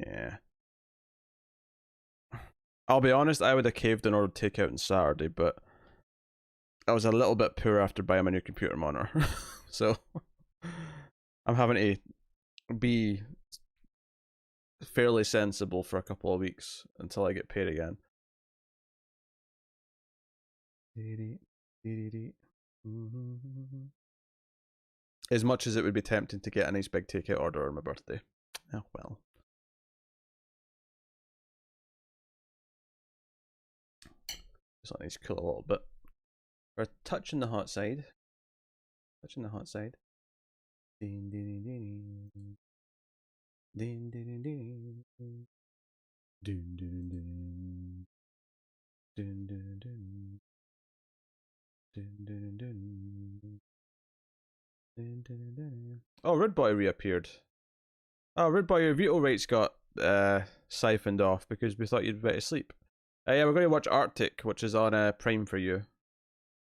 Yeah. I'll be honest, I would have caved in order to take out on Saturday, but I was a little bit poor after buying my new computer monitor. So I'm having to be fairly sensible for a couple of weeks until I get paid again. As much as it would be tempting to get a nice big takeout order on my birthday, Oh well. Just let these cool a little bit. We're touching the hot side. Touching the hot side. Ding ding ding ding. Ding ding ding. Ding ding ding. Ding ding ding. Ding ding ding. Ding ding ding. Oh, Rude Boy reappeared. Oh, Rude Boy, your veto rates got siphoned off because we thought you'd be to sleep. Yeah, we're going to watch Arctic, which is on Prime for you.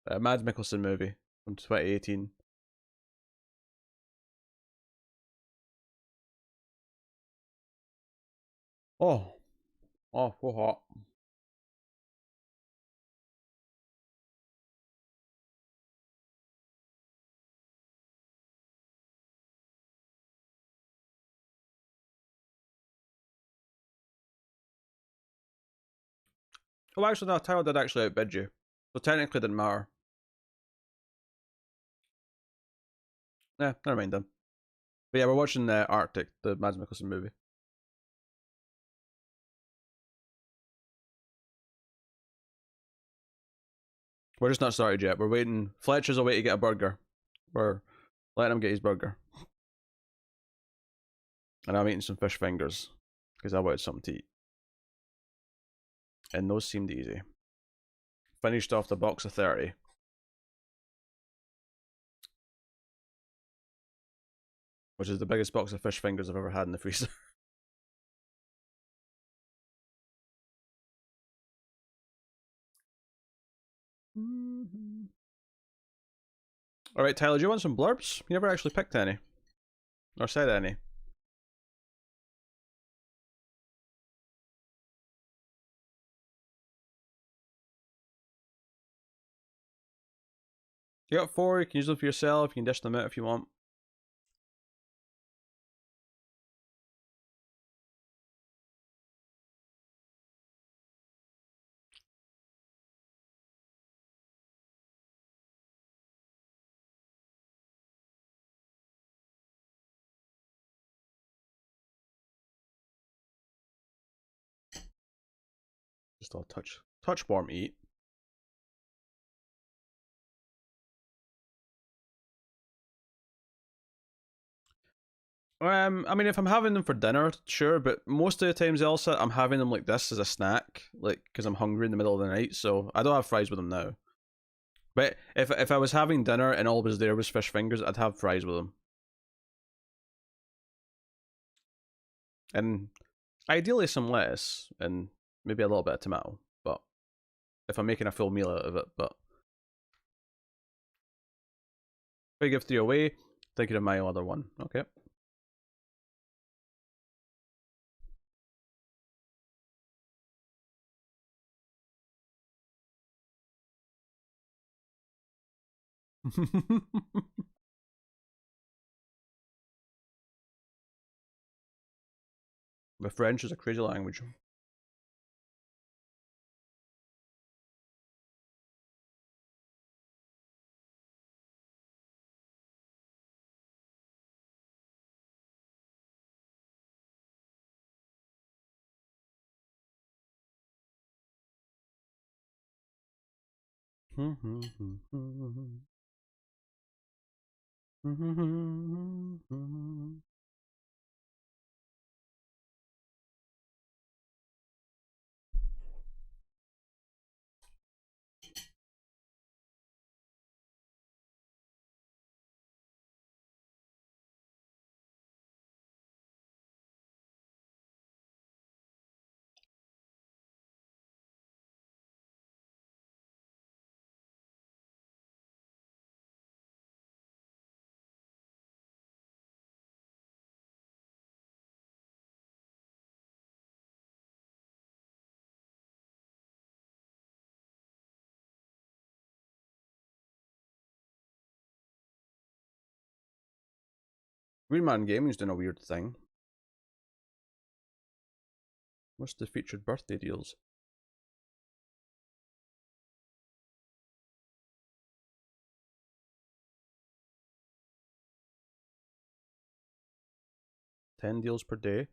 A Mads Mikkelsen movie from 2018. Oh, so hot. Oh, actually, no, Tyler did actually outbid you. So technically it didn't matter. Yeah, never mind then. But yeah, we're watching Arctic, the Mads Mikkelsen movie. We're just not started yet. We're waiting. Fletcher's away to get a burger. We're letting him get his burger. And I'm eating some fish fingers because I wanted something to eat. And those seemed easy. Finished off the box of 30. Which is the biggest box of fish fingers I've ever had in the freezer. Alright, Tyler, do you want some blurbs? You never actually picked any. Or said any. You got 4, you can use them for yourself, you can dish them out if you want. Just all touch warm eat. I mean, if I'm having them for dinner, sure, but most of the times, Elsa, I'm having them like this as a snack, like because I'm hungry in the middle of the night. So I don't have fries with them now. But if I was having dinner and all was there was fish fingers, I'd have fries with them, and ideally some lettuce and maybe a little bit of tomato. But if I'm making a full meal out of it, but if I give 3 away, thinking of my other one. Okay. But French is a crazy language. Green Man Gaming's doing a weird thing. What's the featured birthday deals? 10 deals per day.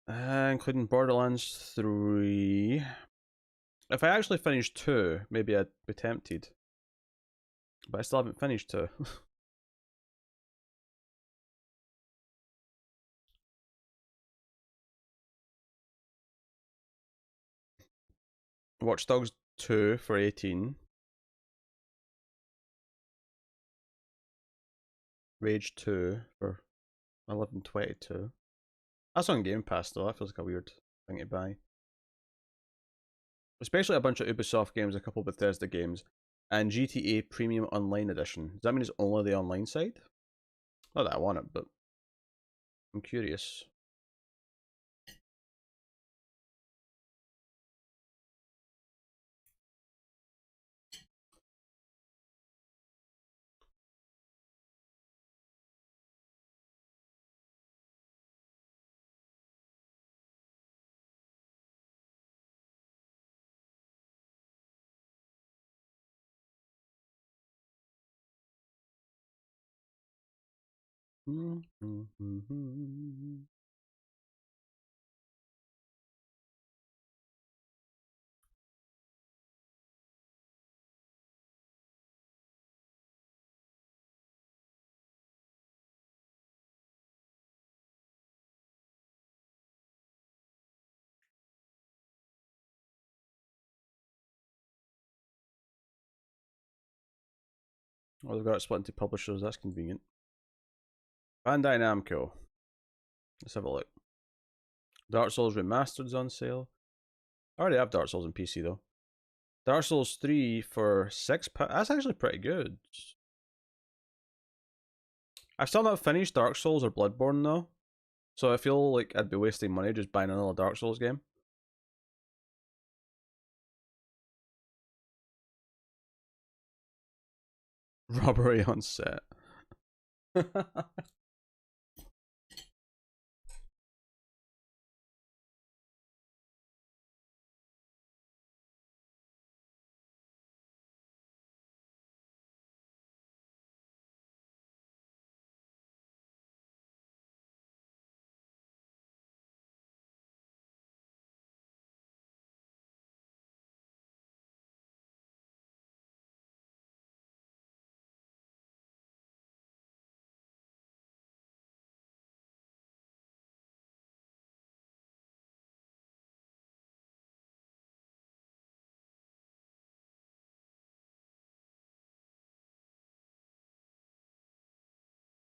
Including Borderlands 3. If I actually finished 2, maybe I'd be tempted. But I still haven't finished 2. Watch Dogs 2 for 18. Rage 2 for 11.22. That's on Game Pass though, that feels like a weird thing to buy. Especially a bunch of Ubisoft games, a couple Bethesda games, and GTA Premium Online Edition. Does that mean it's only the online side? Not that I want it, but I'm curious. Oh, they've got it split into publishers, that's convenient. Bandai Namco. Let's have a look. Dark Souls Remastered's on sale. I already have Dark Souls on PC though. Dark Souls 3 for £6. That's actually pretty good. I've still not finished Dark Souls or Bloodborne though. So I feel like I'd be wasting money just buying another Dark Souls game. Robbery on set.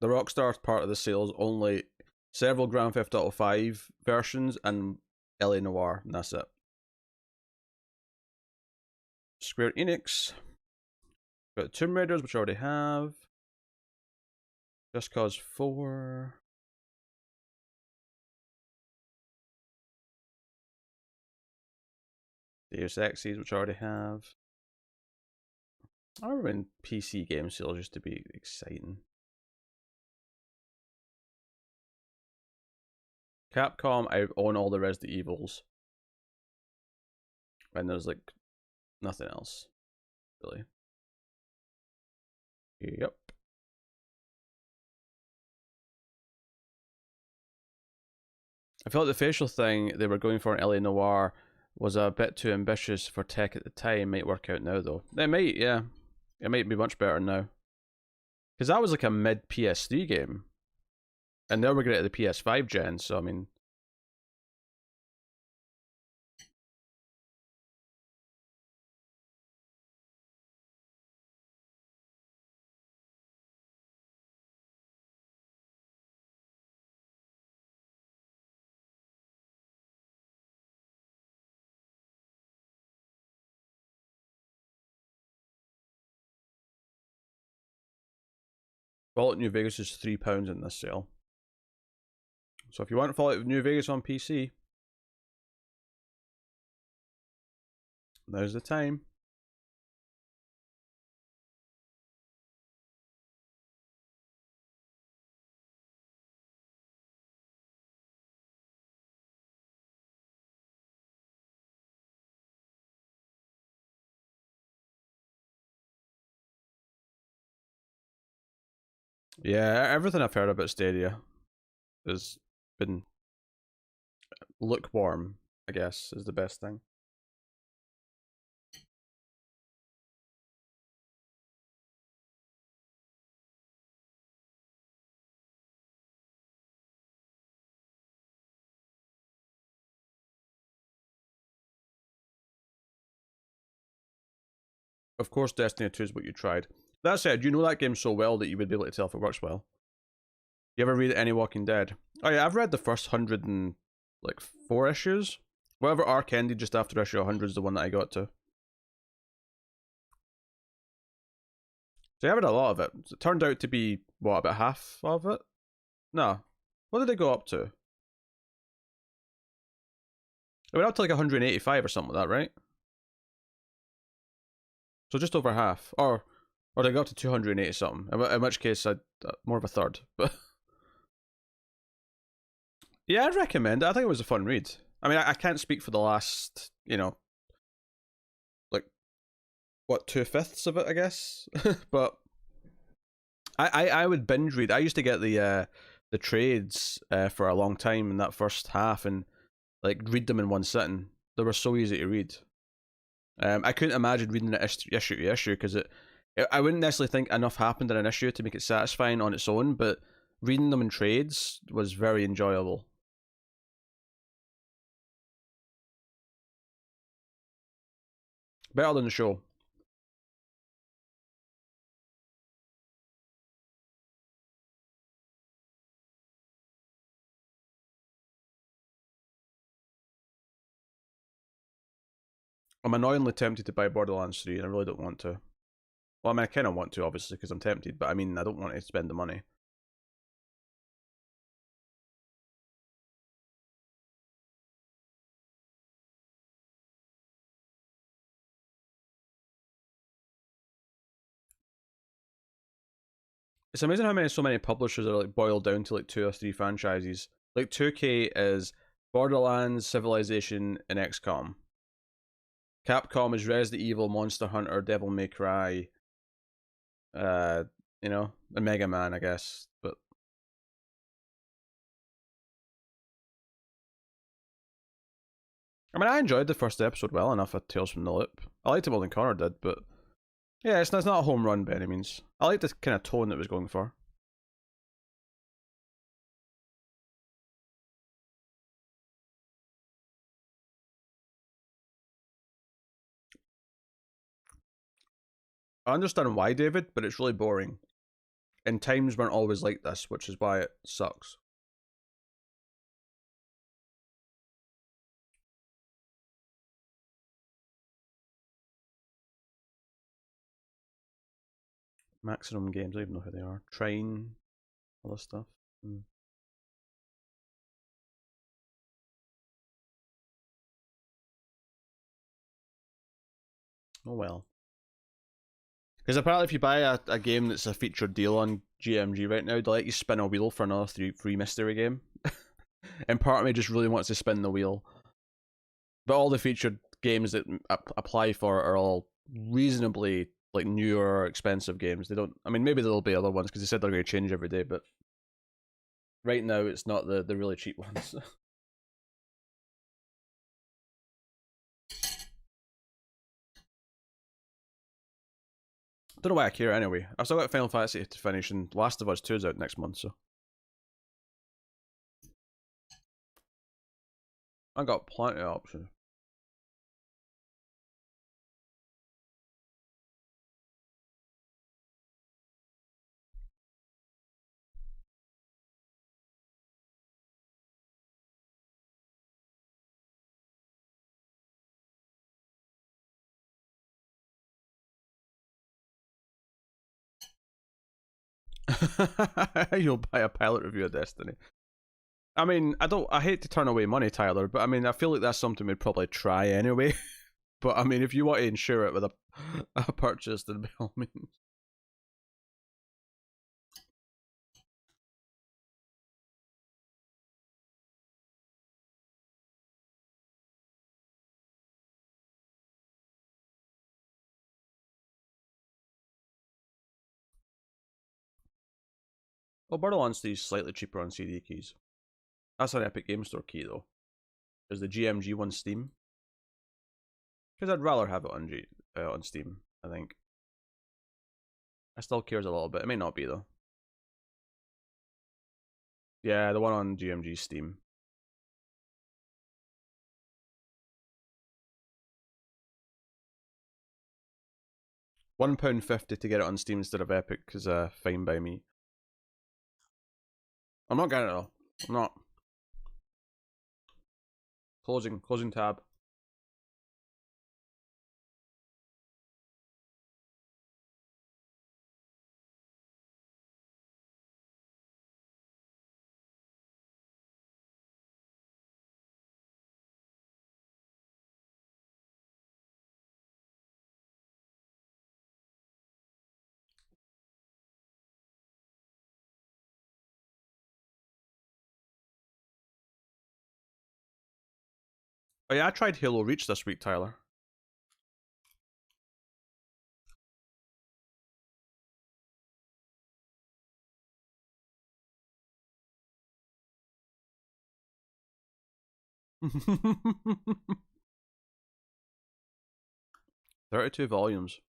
The Rockstar part of the sale is only several Grand Theft Auto 5 versions and LA Noire, and that's it. Square Enix. Got Tomb Raiders, which I already have. Just Cause 4. Deus Exes, which I already have. I remember when PC game sales used to be exciting. Capcom, I own all the Resident Evils. And there's like nothing else, really. Yep. I felt the facial thing they were going for in LA Noire was a bit too ambitious for tech at the time. Might work out now though. It might, yeah. It might be much better now. Because that was like a mid PS3 game. And now we're getting to the PS5 gen, so I mean. Fallout New Vegas is £3 in this sale. So if you want Fallout New Vegas on PC, now's the time. Yeah, everything I've heard about Stadia has been lukewarm, I guess, is the best thing. Of course, Destiny 2 is what you tried. That said, you know that game so well that you would be able to tell if it works well. You ever read any Walking Dead? Oh yeah, I've read the first 104 issues. Whatever arc ended just after issue 100 is the one that I got to. So I read a lot of it. It turned out to be, what, about half of it? No. What did they go up to? It went up to like 185 or something like that, right? So just over half. Or they got up to 280 something. In which case, I'd more of a third. But yeah, I'd recommend it. I think it was a fun read. I mean, I can't speak for the last, like, what, 2/5 of it, I guess? But I would binge read. I used to get the trades for a long time in that first half and like read them in one sitting. They were so easy to read. I couldn't imagine reading it issue to issue because I wouldn't necessarily think enough happened in an issue to make it satisfying on its own, but reading them in trades was very enjoyable. Better than the show. I'm annoyingly tempted to buy Borderlands 3 and I really don't want to. Well, I mean, I kind of want to, obviously, because I'm tempted, but I mean, I don't want to spend the money. It's amazing how so many publishers are like boiled down to like 2 or 3 franchises. Like 2K is Borderlands, Civilization, and XCOM. Capcom is Resident Evil, Monster Hunter, Devil May Cry, uh, and Mega Man, I guess. But I mean, I enjoyed the first episode well enough of Tales from the Loop. I liked it more than Connor did, but yeah, it's not a home run by any means. I like the kind of tone that it was going for. I understand why, David, but it's really boring. And times weren't always like this, which is why it sucks. Maximum Games, I don't even know who they are. Train, all this stuff. Mm. Oh well. Because apparently, if you buy a game that's a featured deal on GMG right now, they let you spin a wheel for another free mystery game. And part of me just really wants to spin the wheel. But all the featured games that apply for are all reasonably like newer, expensive games. They don't. I mean, maybe there'll be other ones because they said they're going to change every day. But right now, it's not the really cheap ones. Don't know why I care anyway. I've still got Final Fantasy to finish, and Last of Us 2 is out next month, so I got plenty of options. You'll buy a pilot review of Destiny. I mean, I hate to turn away money, Tyler, but I mean, I feel like that's something we'd probably try anyway. But I mean, if you want to insure it with a purchase, then by all means. Well, Borderlands 3 is slightly cheaper on CD keys. That's an Epic Game Store key though. Is the GMG one Steam? Because I'd rather have it on Steam. I think. I still cares a little bit. It may not be though. Yeah, the one on GMG Steam. £1.50 to get it on Steam instead of Epic is fine by me. I'm not getting it though. I'm not. Closing tab. Oh yeah, I tried Halo Reach this week, Tyler. $32 volumes.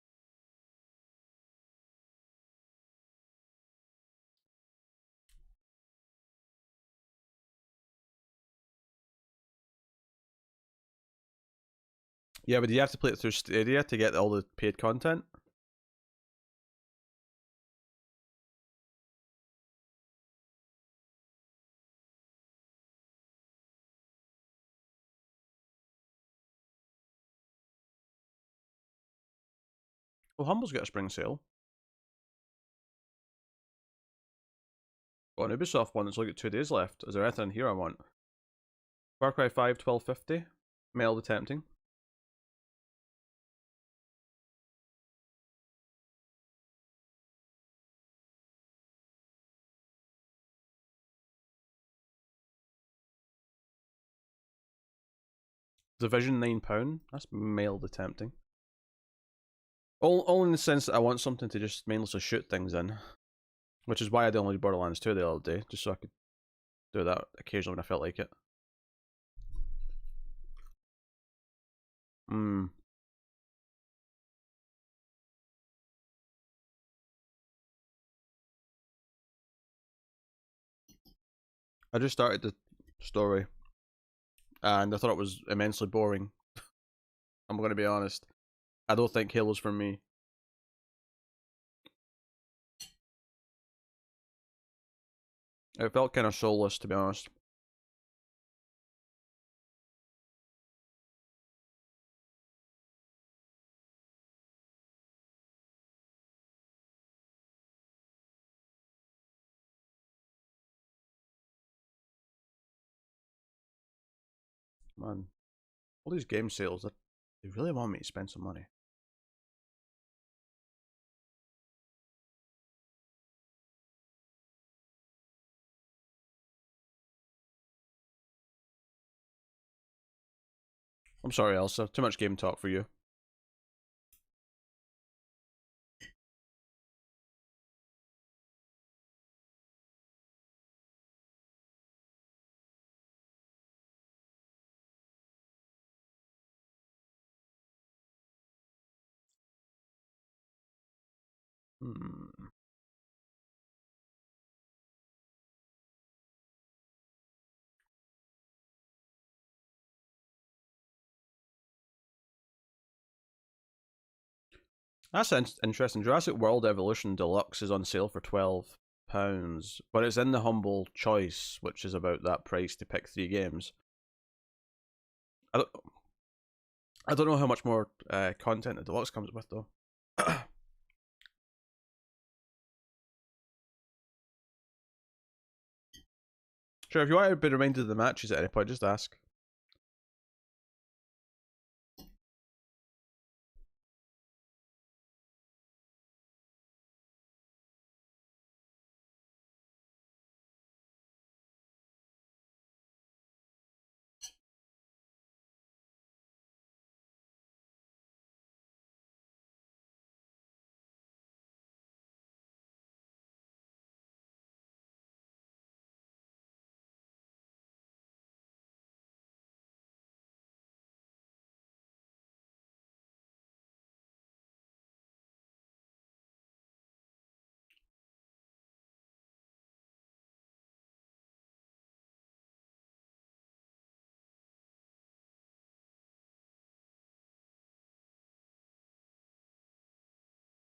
Yeah, but do you have to play it through Stadia to get all the paid content? Well, Humble's got a spring sale. Got an Ubisoft one that's only got 2 days left. Is there anything in here I want? Far Cry 5, 12.50. Mildly tempting. Division £9. That's mildly tempting. Only in the sense that I want something to just mindlessly shoot things in. Which is why I downloaded Borderlands 2 the other day, just so I could do that occasionally when I felt like it. I just started the story, and I thought it was immensely boring. I'm going to be honest. I don't think Halo's for me. It felt kind of soulless, to be honest. Man, all these game sales, they really want me to spend some money. I'm sorry, Elsa. Too much game talk for you. Hmm. That's interesting. Jurassic World Evolution Deluxe is on sale for £12, but it's in the humble choice, which is about that price to pick 3 games. I don't know how much more content the deluxe comes with though. Sure, if you want to be reminded of the matches at any point, just ask.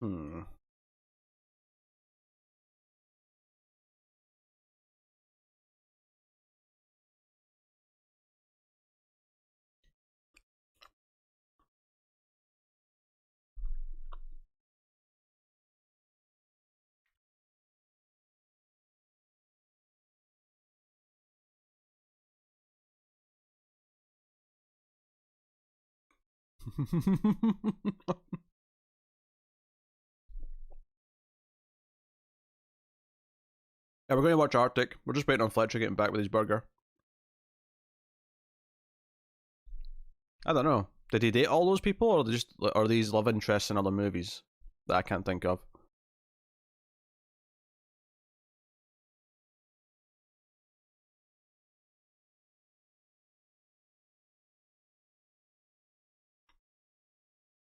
Hmm. Yeah, we're going to watch Arctic. We're just waiting on Fletcher getting back with his burger. I don't know. Did he date all those people, or just are these love interests in other movies that I can't think of?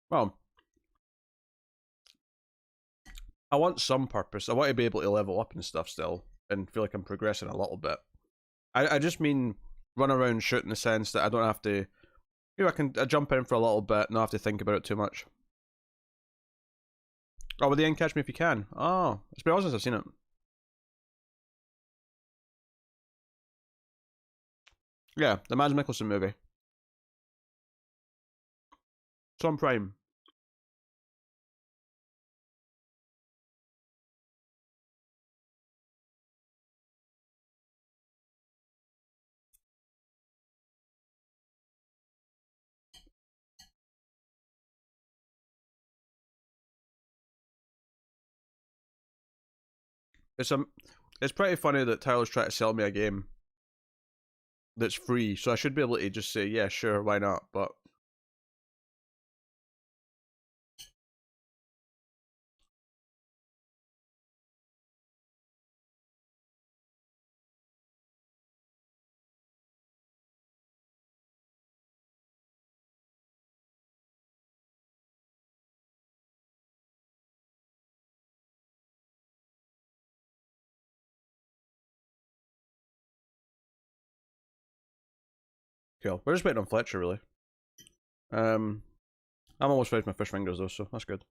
Well, I want some purpose. I want to be able to level up and stuff still, and feel like I'm progressing a little bit. I just mean run around shoot in the sense that I don't have to. I can jump in for a little bit, not have to think about it too much. Oh, will the end Catch Me If You Can? Oh, it's been a while since I've seen it. Yeah, the Mads Mikkelsen movie. It's on Prime. It's um, it's pretty funny that Tyler's trying to sell me a game that's free, so I should be able to just say, yeah, sure, why not? But cool. We're just waiting on Fletcher, really. Um, I'm almost finished my fish fingers though, so that's good.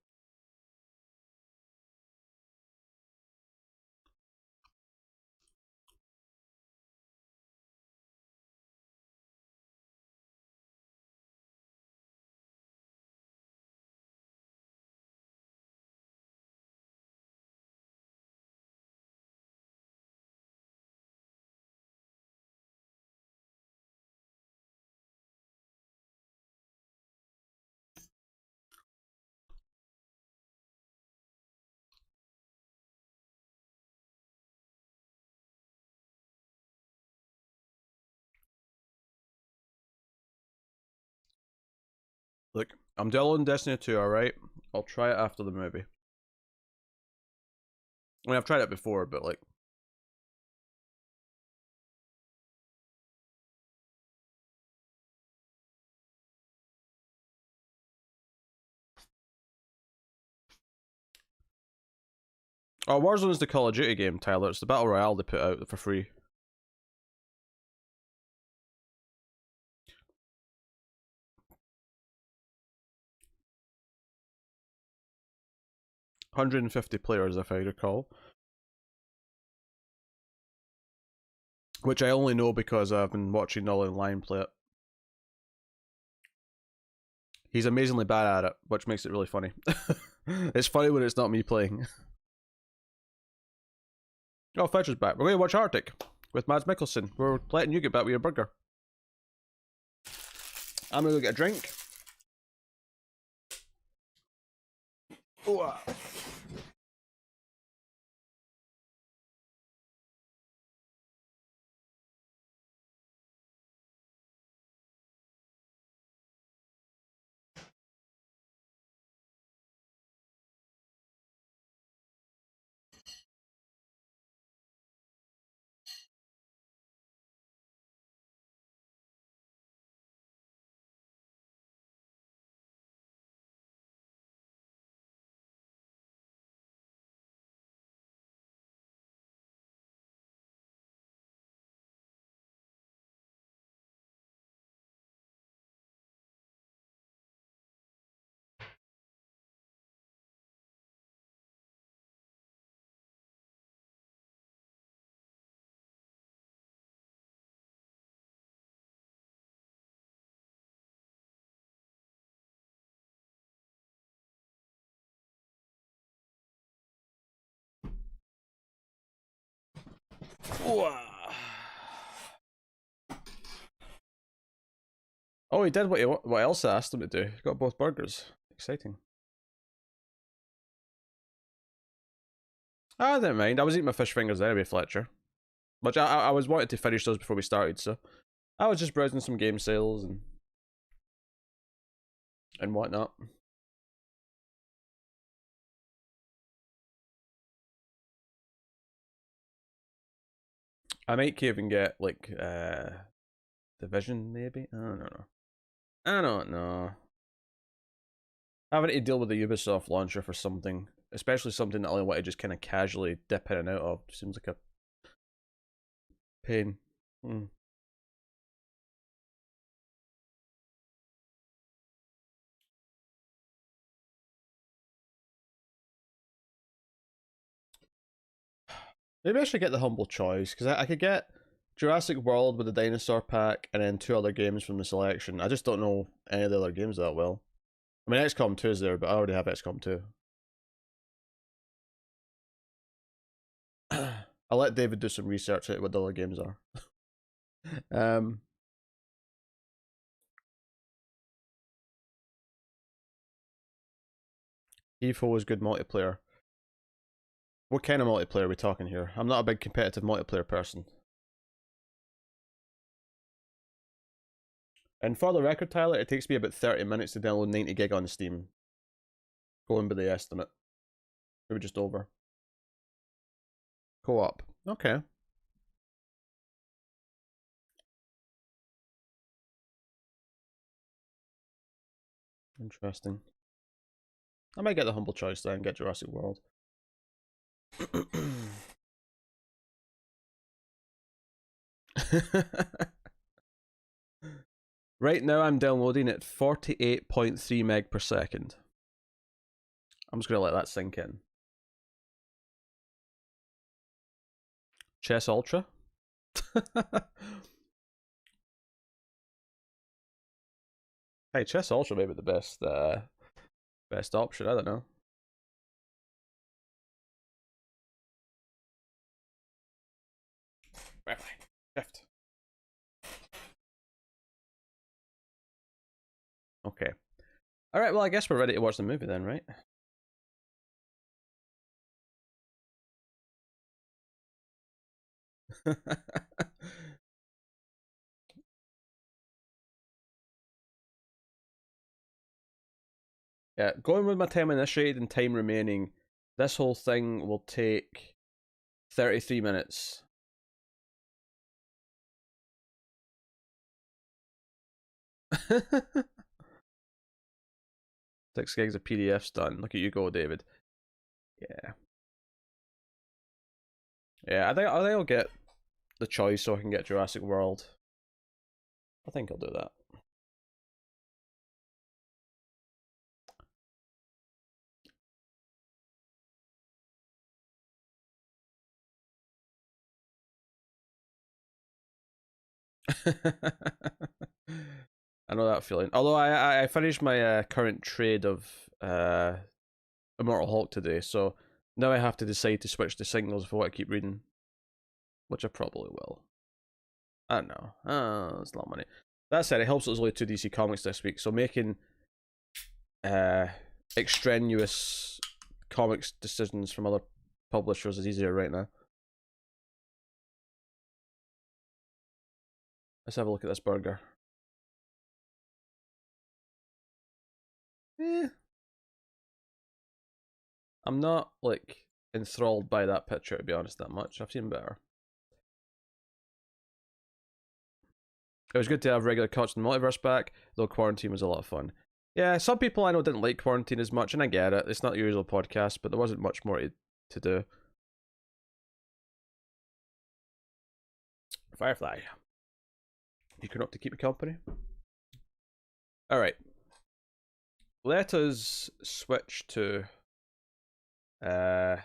Look, I'm downloading Destiny 2, alright? I'll try it after the movie. I mean, I've tried it before, but like, oh, Warzone's the Call of Duty game, Tyler. It's the Battle Royale they put out for free. $150 players, if I recall. Which I only know because I've been watching Null Online play it. He's amazingly bad at it, which makes it really funny. It's funny when it's not me playing. Oh, Fletcher's back. We're going to watch Arctic with Mads Mikkelsen. We're letting you get back with your burger. I'm going to go get a drink. Ooh. Oh, he did what else I asked him to do. He got both burgers. Exciting. I didn't mind. I was eating my fish fingers anyway, Fletcher. Which I was wanting to finish those before we started, so I was just browsing some game sales and whatnot. I might even get like Division maybe. I don't know. I don't know. Having to deal with the Ubisoft launcher for something, especially something that I only want to just kind of casually dip in and out of, seems like a pain. Maybe I should get the humble choice, because I could get Jurassic World with the dinosaur pack and then 2 other games from the selection. I just don't know any of the other games that well. I mean, XCOM 2 is there, but I already have XCOM 2. I'll let David do some research at what the other games are. EVO is good multiplayer. What kind of multiplayer are we talking here? I'm not a big competitive multiplayer person. And for the record, Tyler, it takes me about 30 minutes to download 90 gig on Steam. Going by the estimate. Maybe just over. Co-op. Okay. Interesting. I might get the humble choice then, get Jurassic World. Right now I'm downloading at 48.3 meg per second. I'm just gonna let that sink in. Chess Ultra? Hey, Chess Ultra may be the best option, I don't know. Shift. Okay. Alright, well I guess we're ready to watch the movie then, right? Yeah, going with my time initiated and time remaining, this whole thing will take 33 minutes. Six gigs of PDFs done. Look at you go, David. Yeah. Yeah, I think I'll get the choice so I can get Jurassic World. I think I'll do that. I know that feeling. Although I finished my current trade of Immortal Hulk today, so now I have to decide to switch the signals for what I keep reading, which I probably will. I don't know. It's a lot of money. That said, it helps that there's only 2 DC Comics this week, so making extraneous comics decisions from other publishers is easier right now. Let's have a look at this burger. I'm not like enthralled by that picture, to be honest, that much. I've seen better. It was good to have regular Couch and Multiverse back, though Quarantine was a lot of fun. Yeah, some people I know didn't like Quarantine as much, and I get it. It's not the usual podcast, but there wasn't much more to do. Firefly. You can up to keep me company. Alright. Let us switch to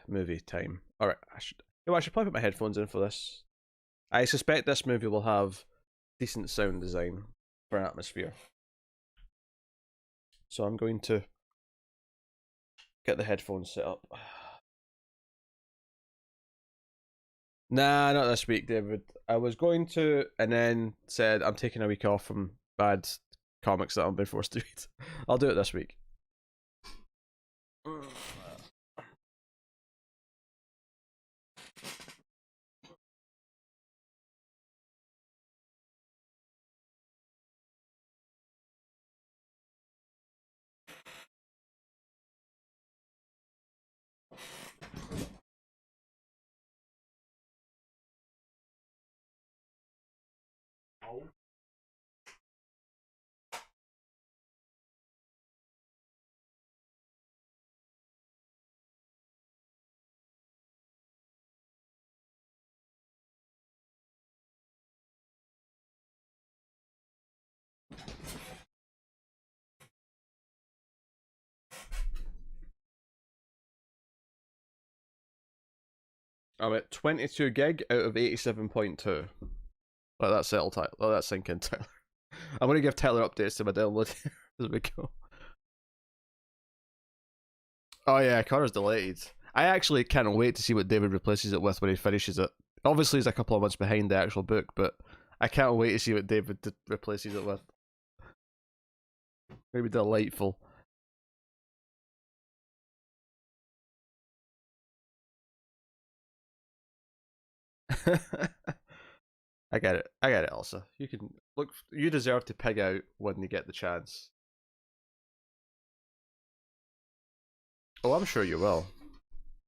movie time. Alright, I should probably put my headphones in for this. I suspect this movie will have decent sound design for an atmosphere. So I'm going to get the headphones set up. Nah, not this week, David. I was going to, and then said I'm taking a week off from bad comics that I've been forced to read. I'll do it this week. I'm at 22 gig out of 87.2. Let that settle, Tyler. Let that sink in, Tyler. I'm gonna give Tyler updates to my download as we go. Oh yeah, Connor's delighted. I actually can't wait to see what David replaces it with when he finishes it. Obviously, he's a couple of months behind the actual book, but I can't wait to see what David replaces it with. Maybe delightful. I get it. I get it, Elsa. You can look. You deserve to pig out when you get the chance. Oh, I'm sure you will.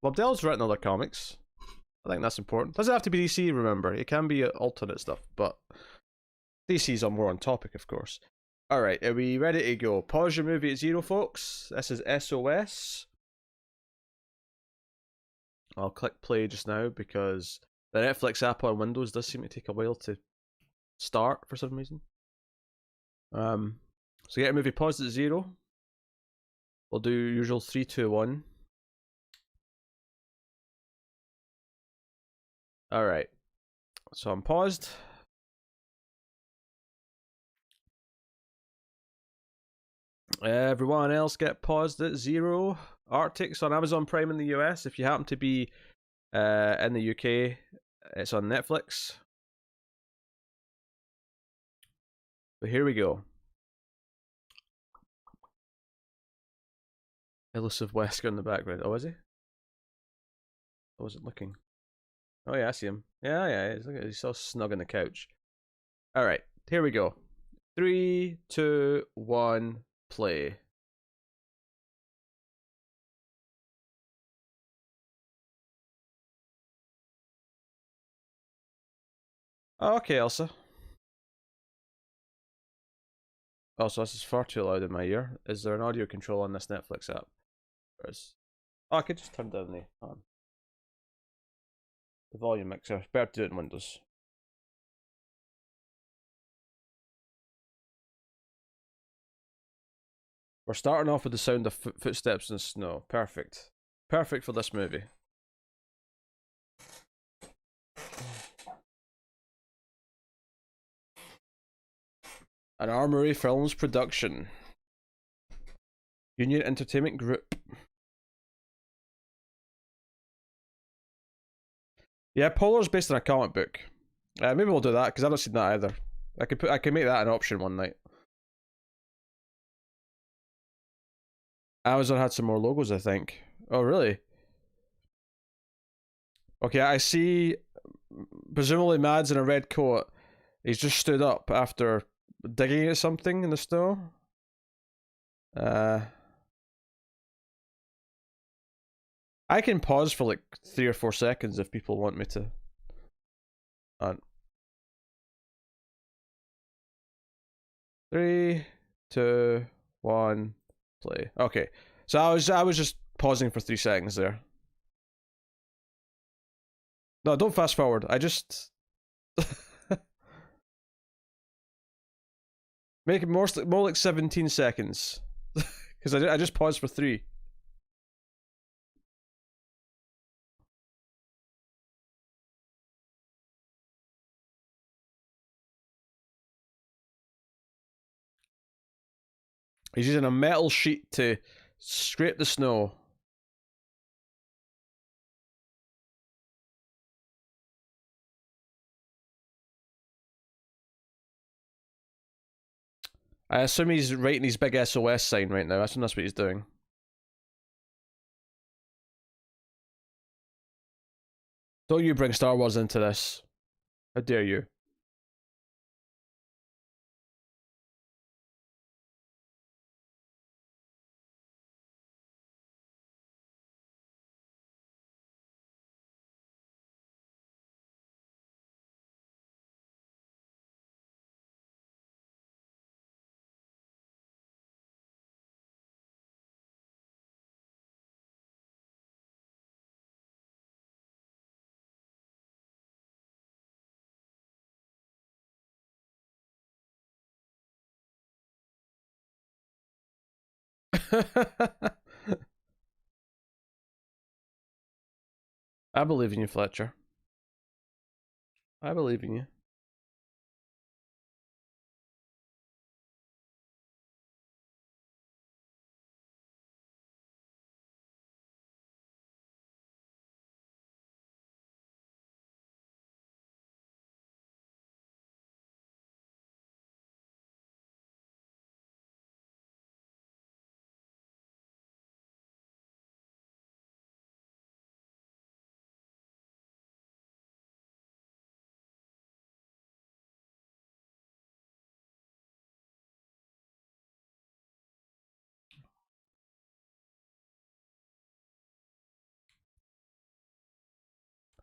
Lobdell's written other comics. I think that's important. Doesn't have to be DC, remember. It can be alternate stuff, but DC's are more on topic, of course. Alright, are we ready to go? Pause your movie at 0, folks. This is SOS. I'll click play just now because the Netflix app on Windows does seem to take a while to start for some reason. So get a movie paused at 0. We'll do usual 3, 2, 1. Alright. So I'm paused. Everyone else get paused at 0. Arctic's on Amazon Prime in the US. If you happen to be in the UK, it's on Netflix. But here we go. Elusive Wesker in the background. Oh, is he? I wasn't looking. Oh yeah, I see him. Yeah. He's so snug on the couch. Alright, here we go. 3, 2, 1, play. Oh, okay, Elsa. Oh, so this is far too loud in my ear. Is there an audio control on this Netflix app? Oh, I could just turn down the volume mixer. Better to do it in Windows. We're starting off with the sound of footsteps in the snow. Perfect. Perfect for this movie. An Armory Films production. Union Entertainment Group. Yeah, Polar's based on a comic book. Maybe we'll do that because I've not seen that either. I could make that an option one night. Amazon had some more logos, I think. Oh, really? Okay, I see. Presumably, Mads in a red coat. He's just stood up after digging at something in the snow. I can pause for like 3 or 4 seconds if people want me to. 3, 2, 1, play. Okay, so I was just pausing for 3 seconds there. No, don't fast forward. I just make it more like 17 seconds because I just paused for 3. He's using a metal sheet to scrape the snow. I assume he's writing his big SOS sign right now. I assume that's what he's doing. Don't you bring Star Wars into this. How dare you? I believe in you, Fletcher. I believe in you.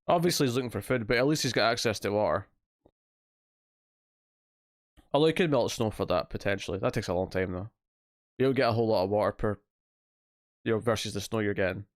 Obviously, he's looking for food, but at least he's got access to water. Although he could melt snow for that, potentially. That takes a long time, though. You don't get a whole lot of water per, versus the snow you're getting.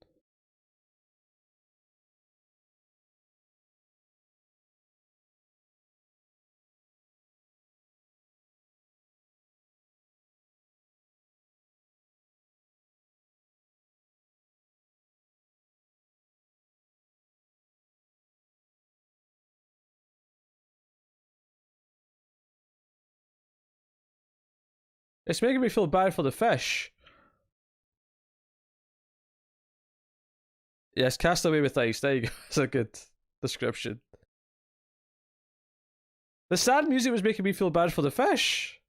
It's making me feel bad for the fish. Yes, cast away with ice. There you go. That's a good description. The sad music was making me feel bad for the fish.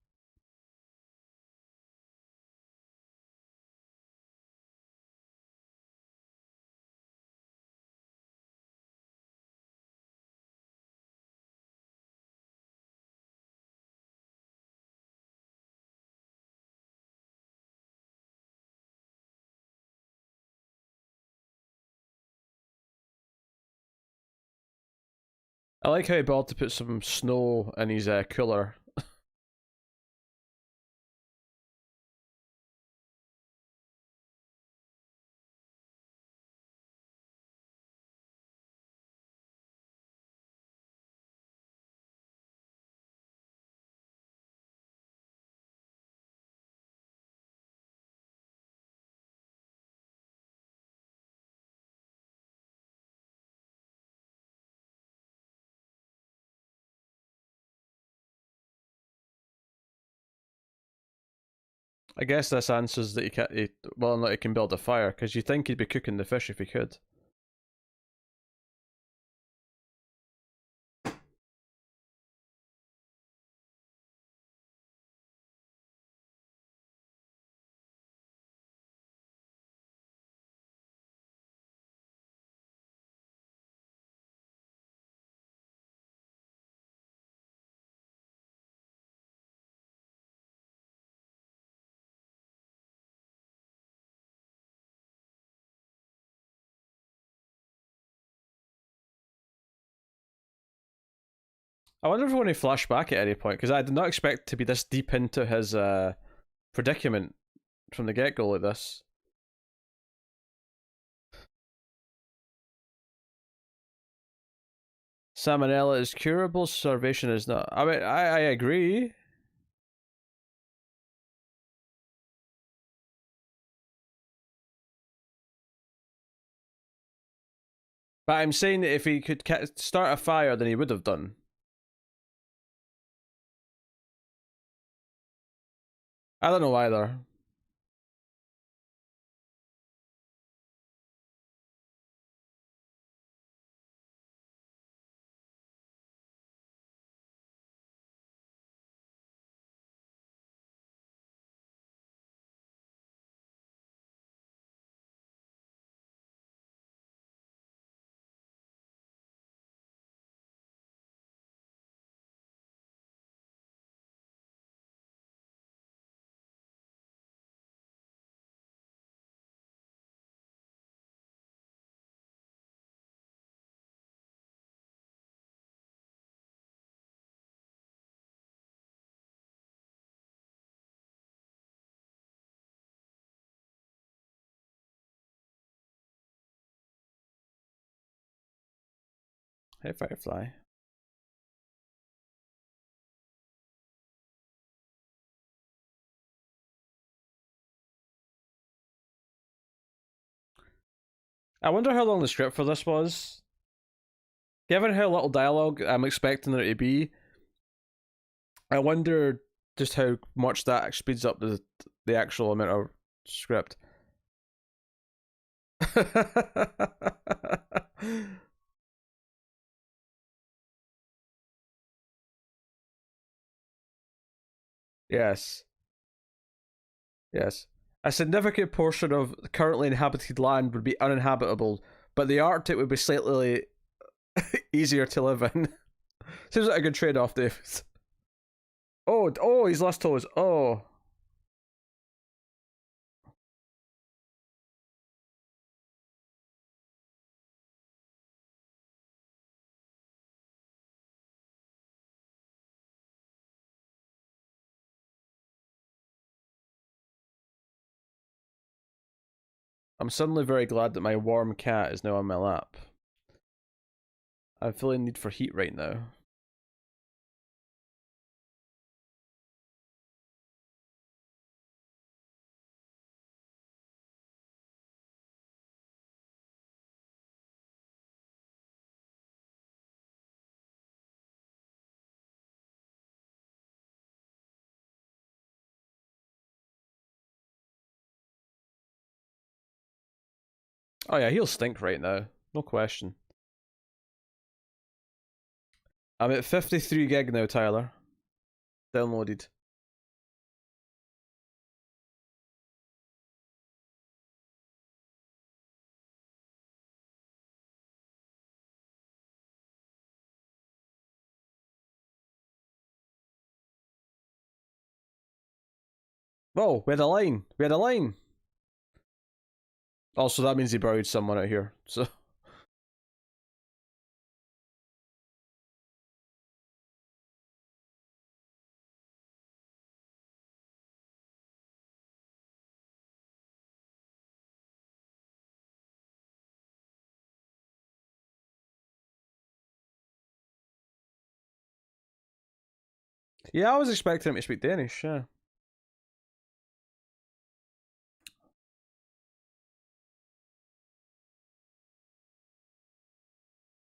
I like how he bothered to put some snow in his cooler. I guess this answers that he can't. Well, not he can build a fire because you think he'd be cooking the fish if he could. I wonder if we want to flash back at any point because I did not expect to be this deep into his predicament from the get go like this. Salmonella is curable, starvation is not. I mean, I agree. But I'm saying that if he could start a fire, then he would have done. I don't know either. Hey, Firefly. I wonder how long the script for this was. Given how little dialogue I'm expecting there to be, I wonder just how much that speeds up the actual amount of script. Yes, yes. A significant portion of currently inhabited land would be uninhabitable, but the Arctic would be slightly easier to live in. Seems like a good trade-off, David. Oh, he's lost toes. Oh, I'm suddenly very glad that my warm cat is now on my lap. I'm feeling need for heat right now. Oh yeah, he'll stink right now. No question. I'm at 53 gig now, Tyler. Downloaded. Oh, we had a line. We had a line. Also, that means he buried someone out here. So yeah, I was expecting him to speak Danish. Yeah.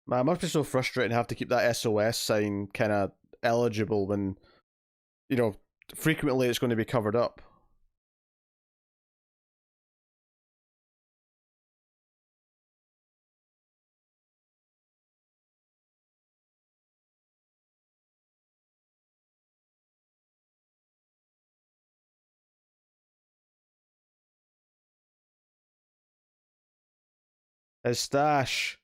Man, it must be so frustrating to have to keep that SOS sign kind of eligible when, you know, frequently it's going to be covered up. His stash.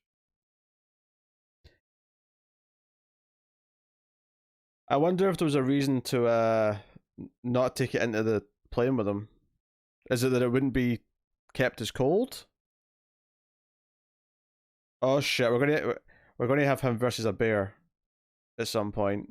I wonder if there was a reason to not take it into the plane with him. Is it that it wouldn't be kept as cold? Oh shit, we're gonna have him versus a bear at some point.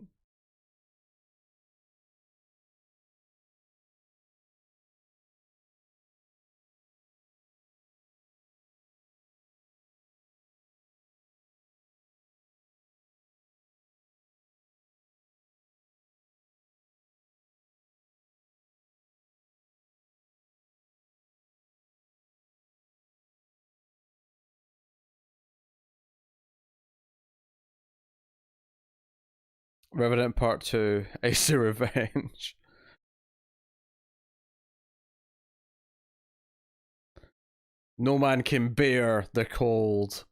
Revenant Part 2, Ace of Revenge. No man can bear the cold.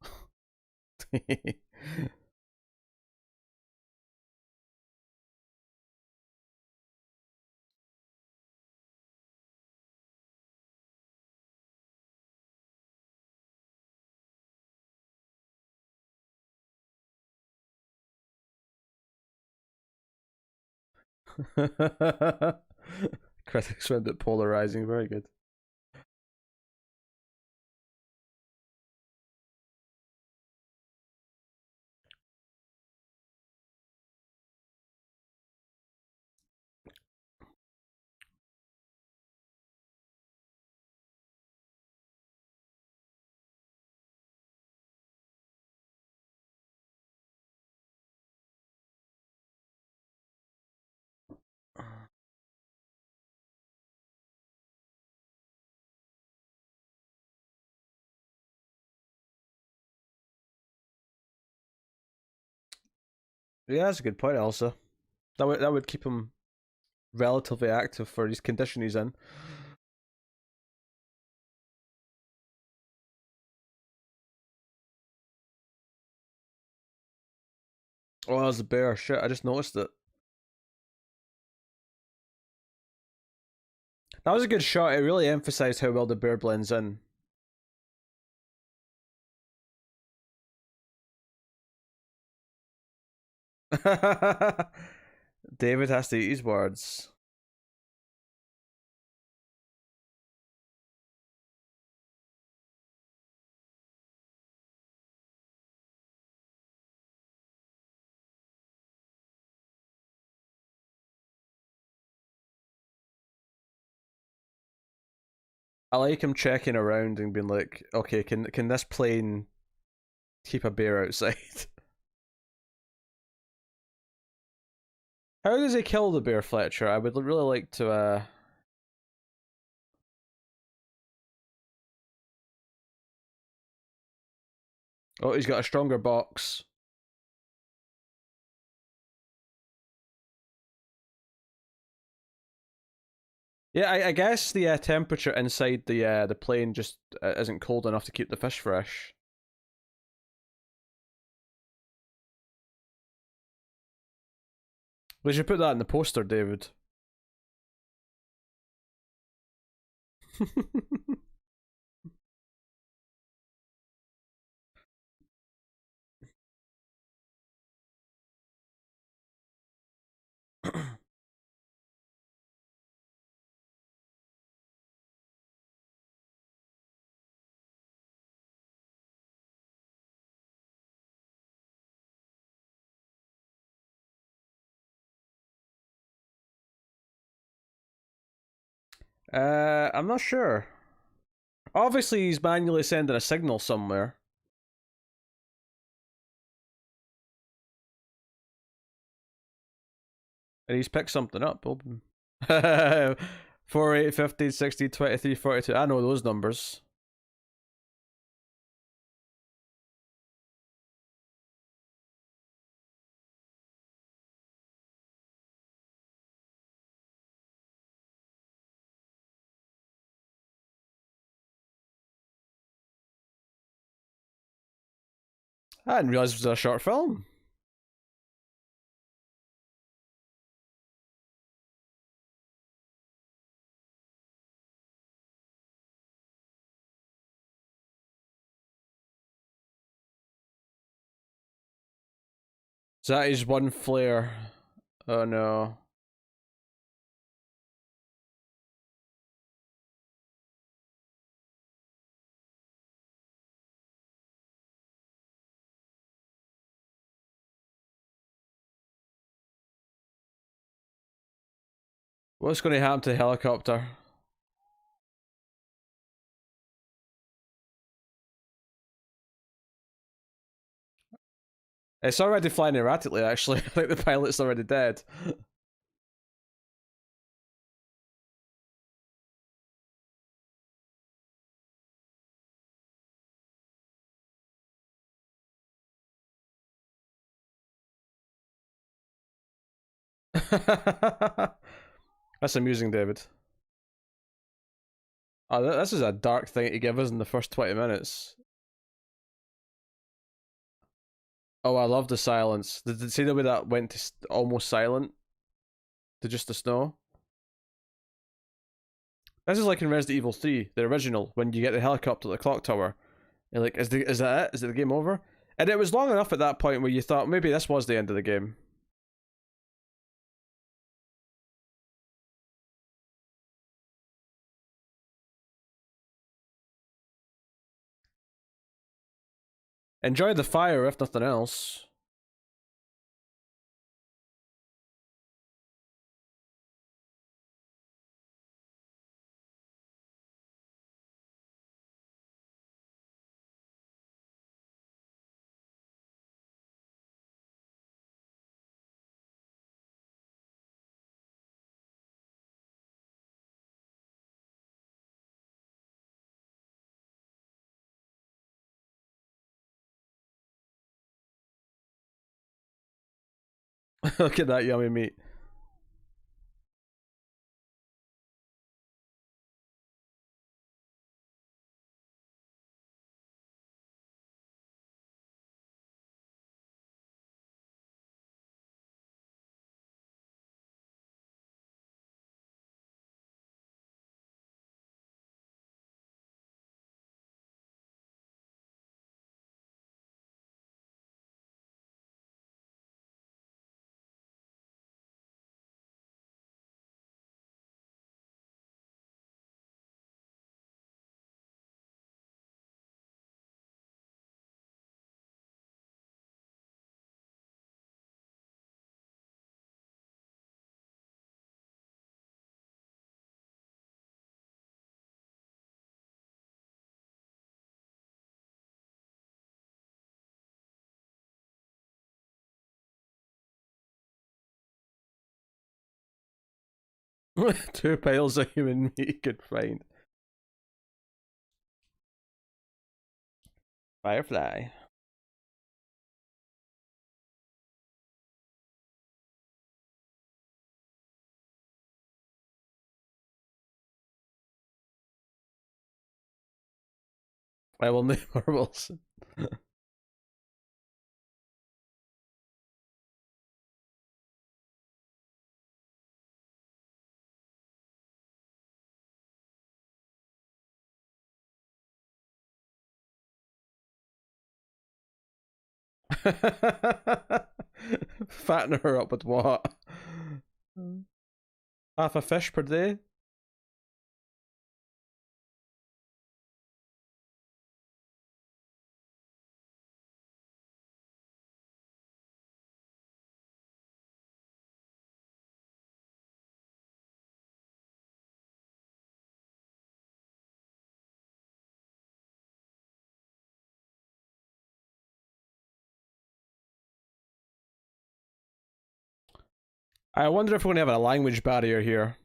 Critics found it polarizing. Very good. Yeah, that's a good point, Elsa. That would keep him relatively active for his condition he's in. Oh, there's a bear. Shit, I just noticed it. That was a good shot. It really emphasized how well the bear blends in. David has to eat his words. I like him checking around and being like, okay, can this plane keep a bear outside? How does he kill the bear, Fletcher? I would really like to. Oh, he's got a stronger box. Yeah, I guess the temperature inside the plane just isn't cold enough to keep the fish fresh. We should put that in the poster, David. I'm not sure. Obviously, he's manually sending a signal somewhere. And he's picked something up. Open. 4, 8, 15, 16, 23, 42. I know those numbers. I didn't realize it was a short film. So that is one flare. Oh no. What's going to happen to the helicopter? It's already flying erratically, actually. I think the pilot's already dead. That's amusing, David. Oh, this is a dark thing to give us in the first 20 minutes. Oh, I love the silence. Did you see the way that went to almost silent to just the snow? This is like in Resident Evil 3, the original, when you get the helicopter at the clock tower. You're like, is that it? Is it the game over? And it was long enough at that point where you thought maybe this was the end of the game. Enjoy the fire, if nothing else. Look at that yummy meat. Two piles of human meat you could find. Firefly. I will name marbles. Fatten her up with what? Half a fish per day? I wonder if we're gonna have a language barrier here.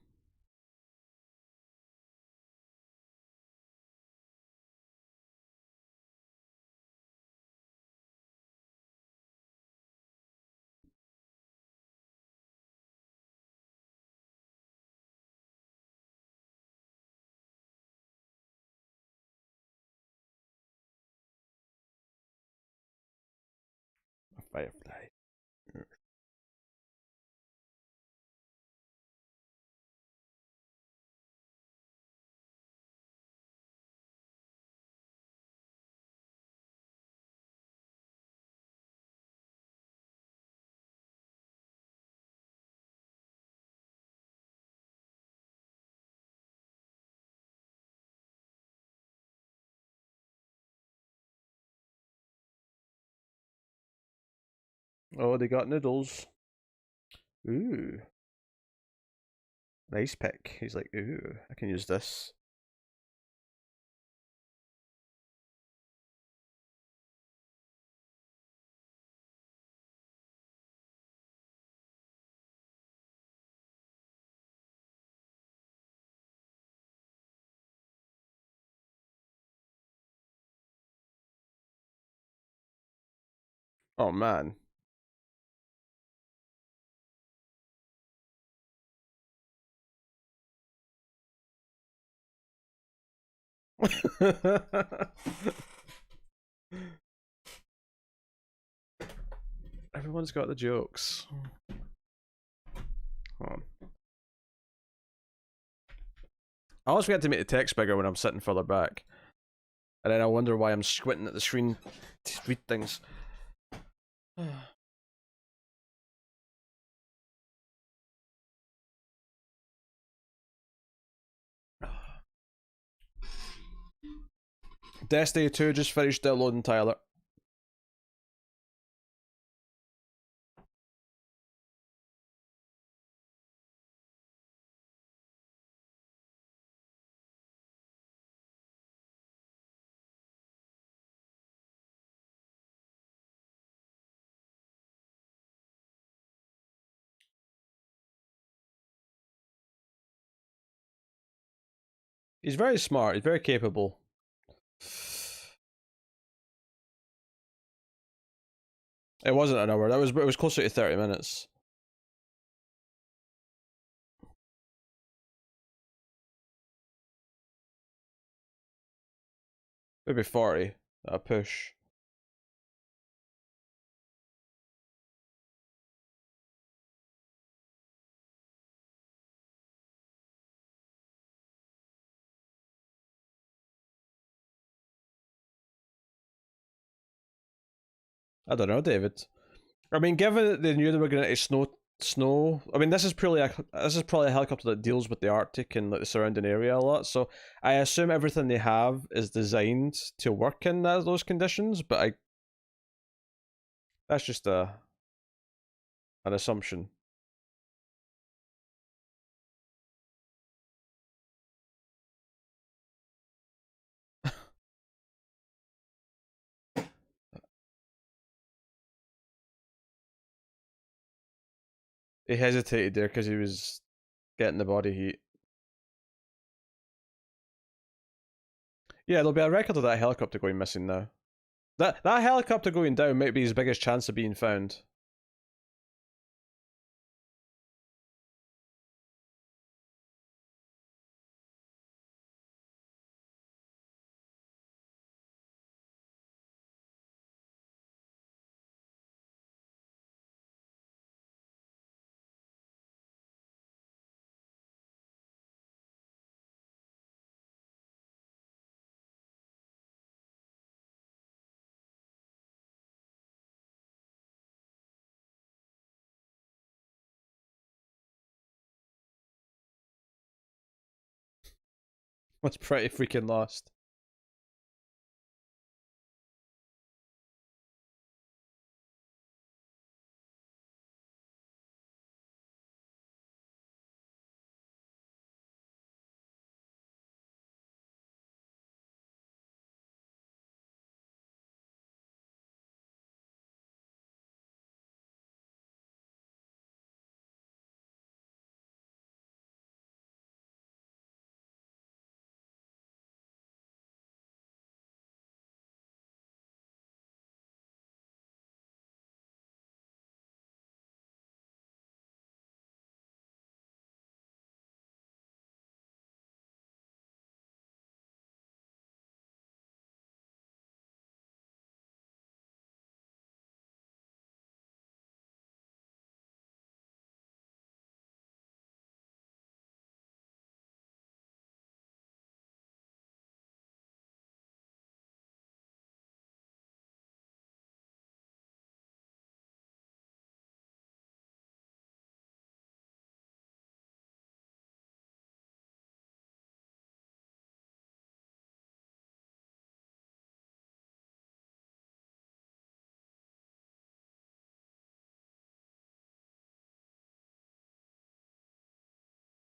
A firefly. Oh, they got noodles. Ooh. Nice pick. He's like, ooh, I can use this. Oh man. Everyone's got the jokes. Hold on. I always forget to make the text bigger when I'm sitting further back. And then I wonder why I'm squinting at the screen to read things. Destiny 2 just finished downloading, Tyler. He's very smart, he's very capable. It wasn't an hour, it was closer to 30 minutes. Maybe 40. A push. I don't know, David. I mean, given that they knew they were going to snow. I mean, this is probably a helicopter that deals with the Arctic and like the surrounding area a lot. So I assume everything they have is designed to work in those conditions. But that's just an assumption. He hesitated there because he was getting the body heat. Yeah, there'll be a record of that helicopter going missing now. That helicopter going down might be his biggest chance of being found. Was pretty freaking lost.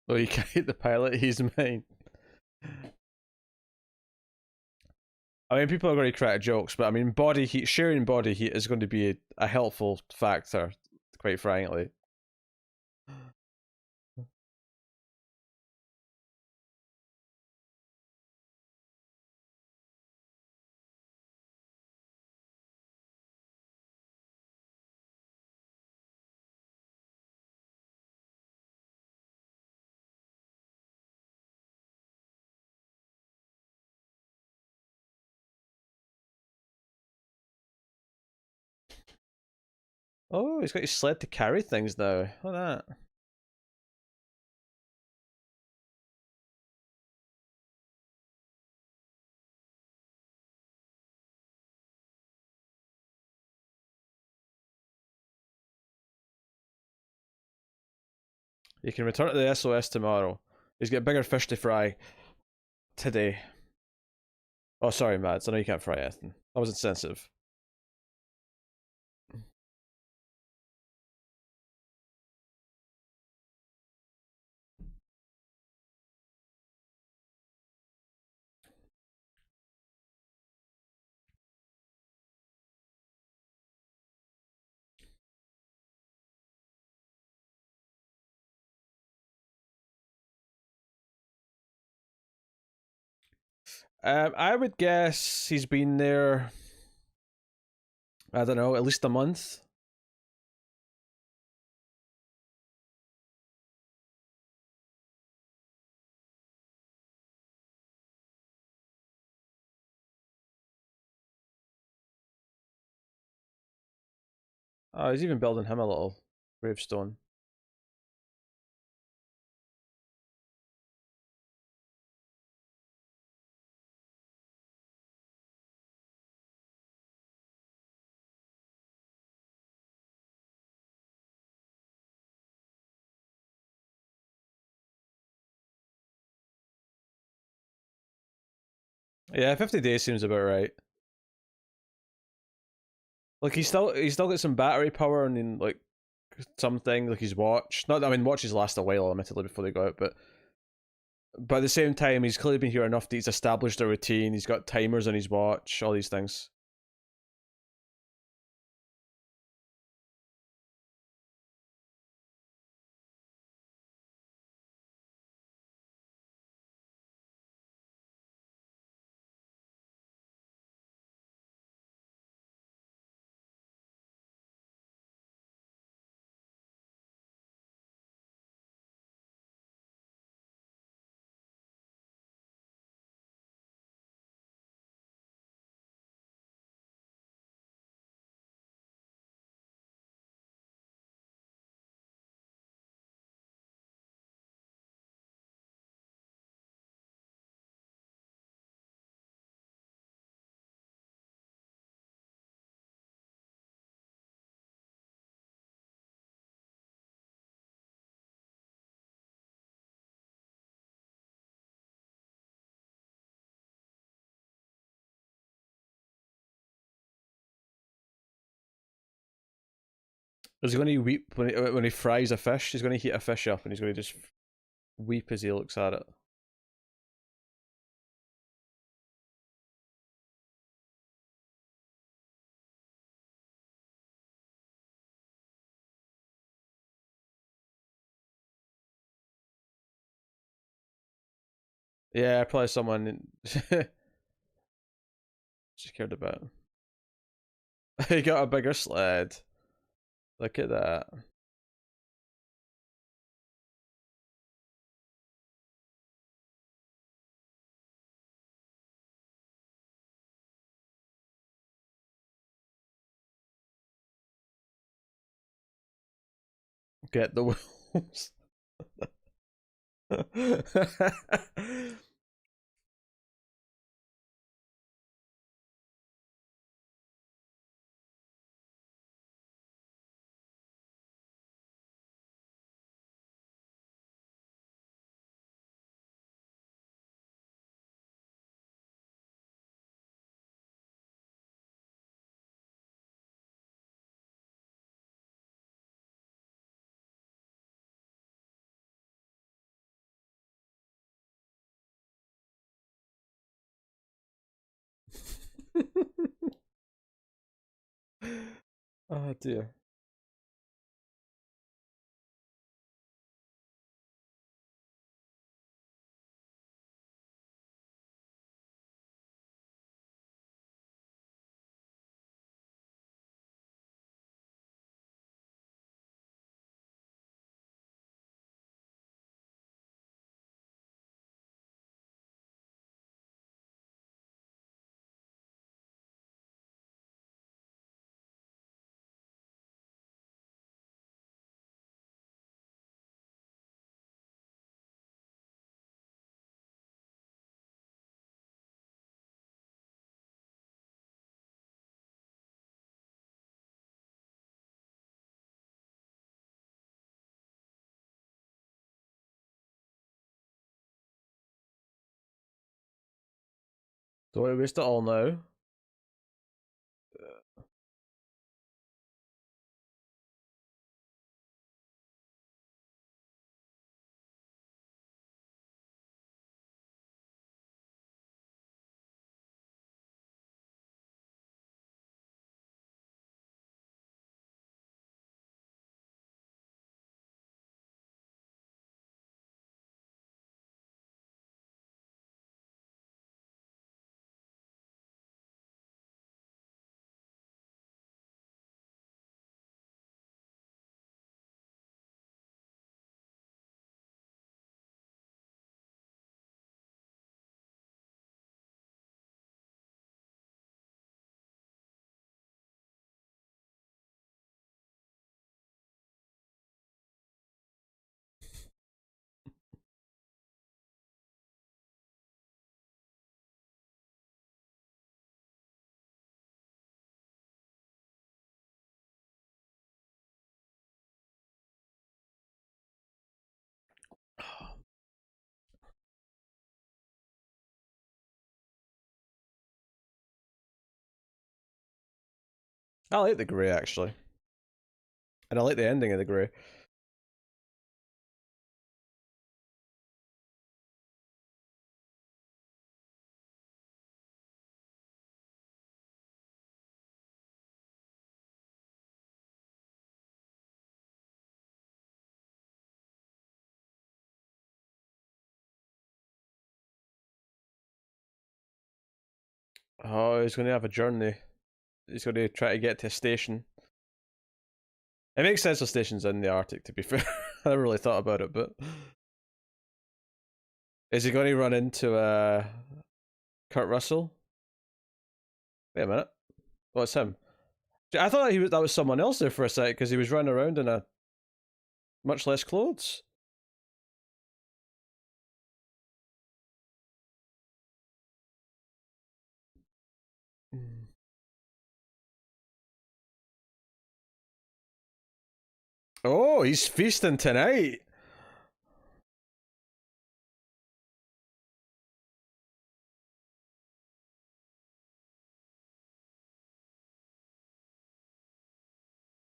Oh, you can't hit the pilot. He's mine. I mean, people are going to crack jokes, but I mean, body heat, sharing body heat is going to be a helpful factor, quite frankly. Oh, he's got his sled to carry things now. Look at that. You can return to the SOS tomorrow. He's got bigger fish to fry today. Oh, sorry, Mads. I know you can't fry anything. I was insensitive. I would guess he's been there, I don't know, at least a month. Oh, he's even building him a little gravestone. Yeah, 50 days seems about right. Like he's still got some battery power and then like something like his watch. Not, I mean, watches last a while, admittedly, before they go out, but at the same time, he's clearly been here enough that he's established a routine. He's got timers on his watch, all these things. Is he going to weep when he fries a fish? He's going to heat a fish up and he's going to just weep as he looks at it. Yeah, probably someone just cared about. He got a bigger sled. Look at that. Get the wolves. Oh dear. Don't want to waste it all now. I like the grey actually, and I like the ending of the grey. Oh, he's going to have a journey. He's going to try to get to a station. It makes sense the station's in the Arctic, to be fair. I never really thought about it, but is he going to run into Kurt Russell? Wait a minute. Oh, it's him. I thought that was someone else there for a sec because he was running around in a much less clothes. Oh, he's feasting tonight.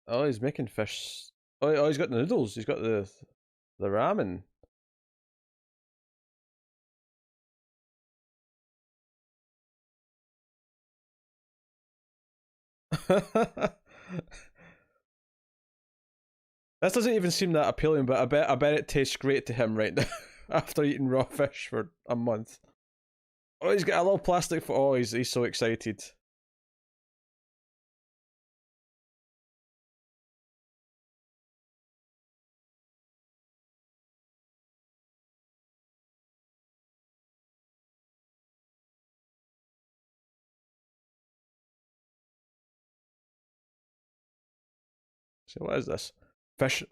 Oh, he's making fish. Oh, he's got the noodles. He's got the ramen. This doesn't even seem that appealing, but I bet it tastes great to him right now after eating raw fish for a month. Oh, he's got a little plastic for. Oh, he's so excited. So what is this? Fish.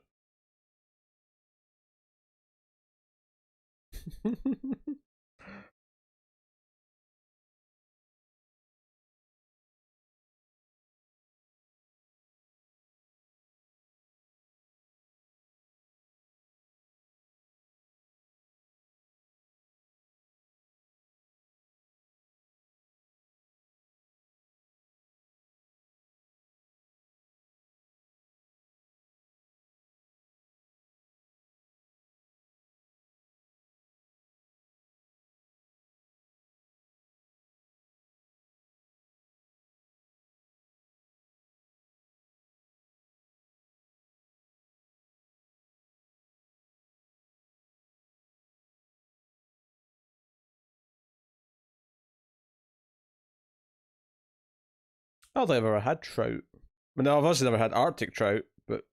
I don't think I've ever had trout. I mean, I've obviously never had Arctic trout, but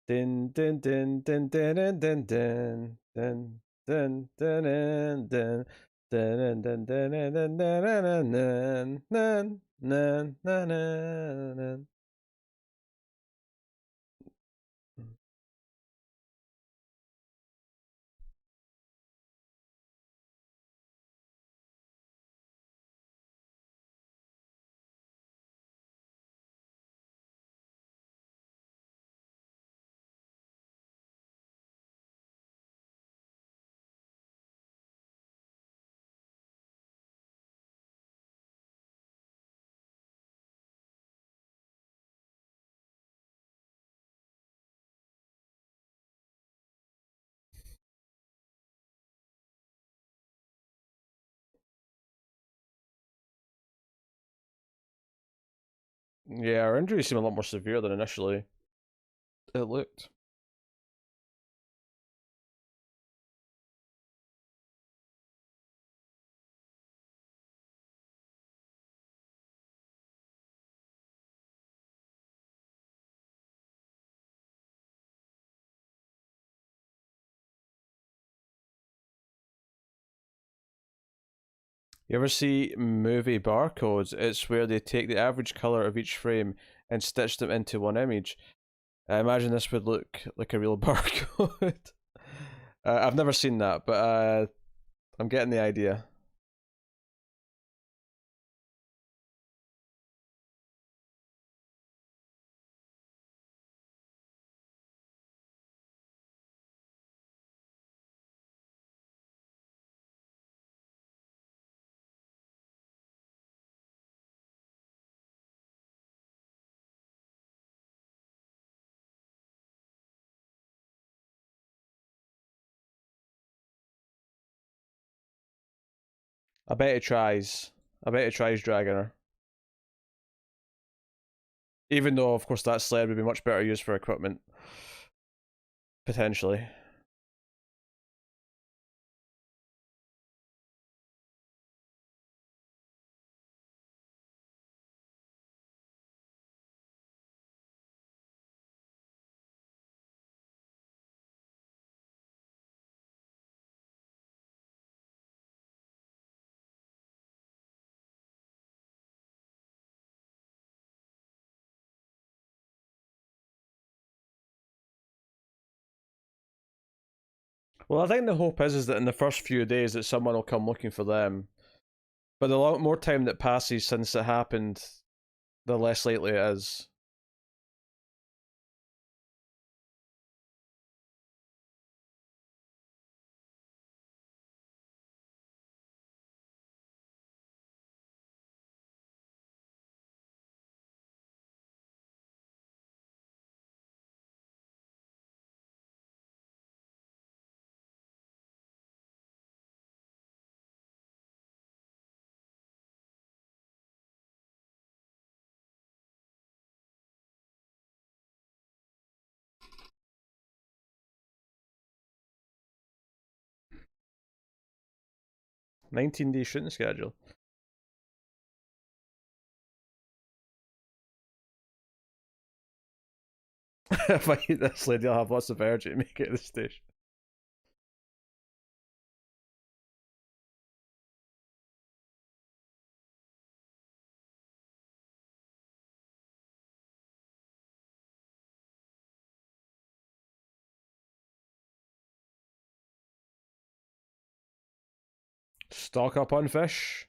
din din din din din din din din din din din din. Dun, dun, dun, dun, dun, dun, dun, dun, dun, dun, dun, dun, dun. Yeah, our injuries seem a lot more severe than initially it looked. You ever see movie barcodes? It's where they take the average color of each frame and stitch them into one image. I imagine this would look like a real barcode. I've never seen that, but I'm getting the idea. I bet he tries. I bet he tries dragging her. Even though, of course, that sled would be much better used for equipment. Potentially. Well, I think the hope is that in the first few days that someone will come looking for them. But the more time that passes since it happened, the less likely it is. 19-day shooting schedule. If I eat this lady, I'll have lots of energy to make it to the station. Stock up on fish.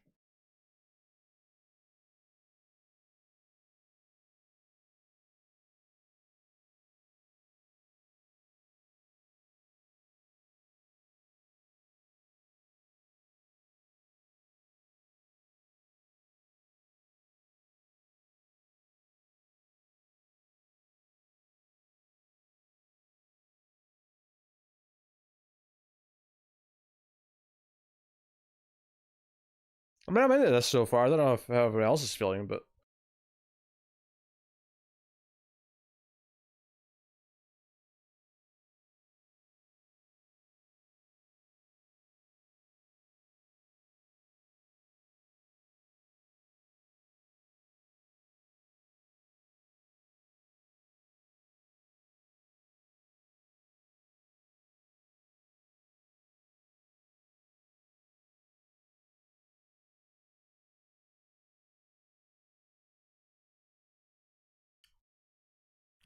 I mean, I'm into this so far. I don't know how everyone else is feeling, but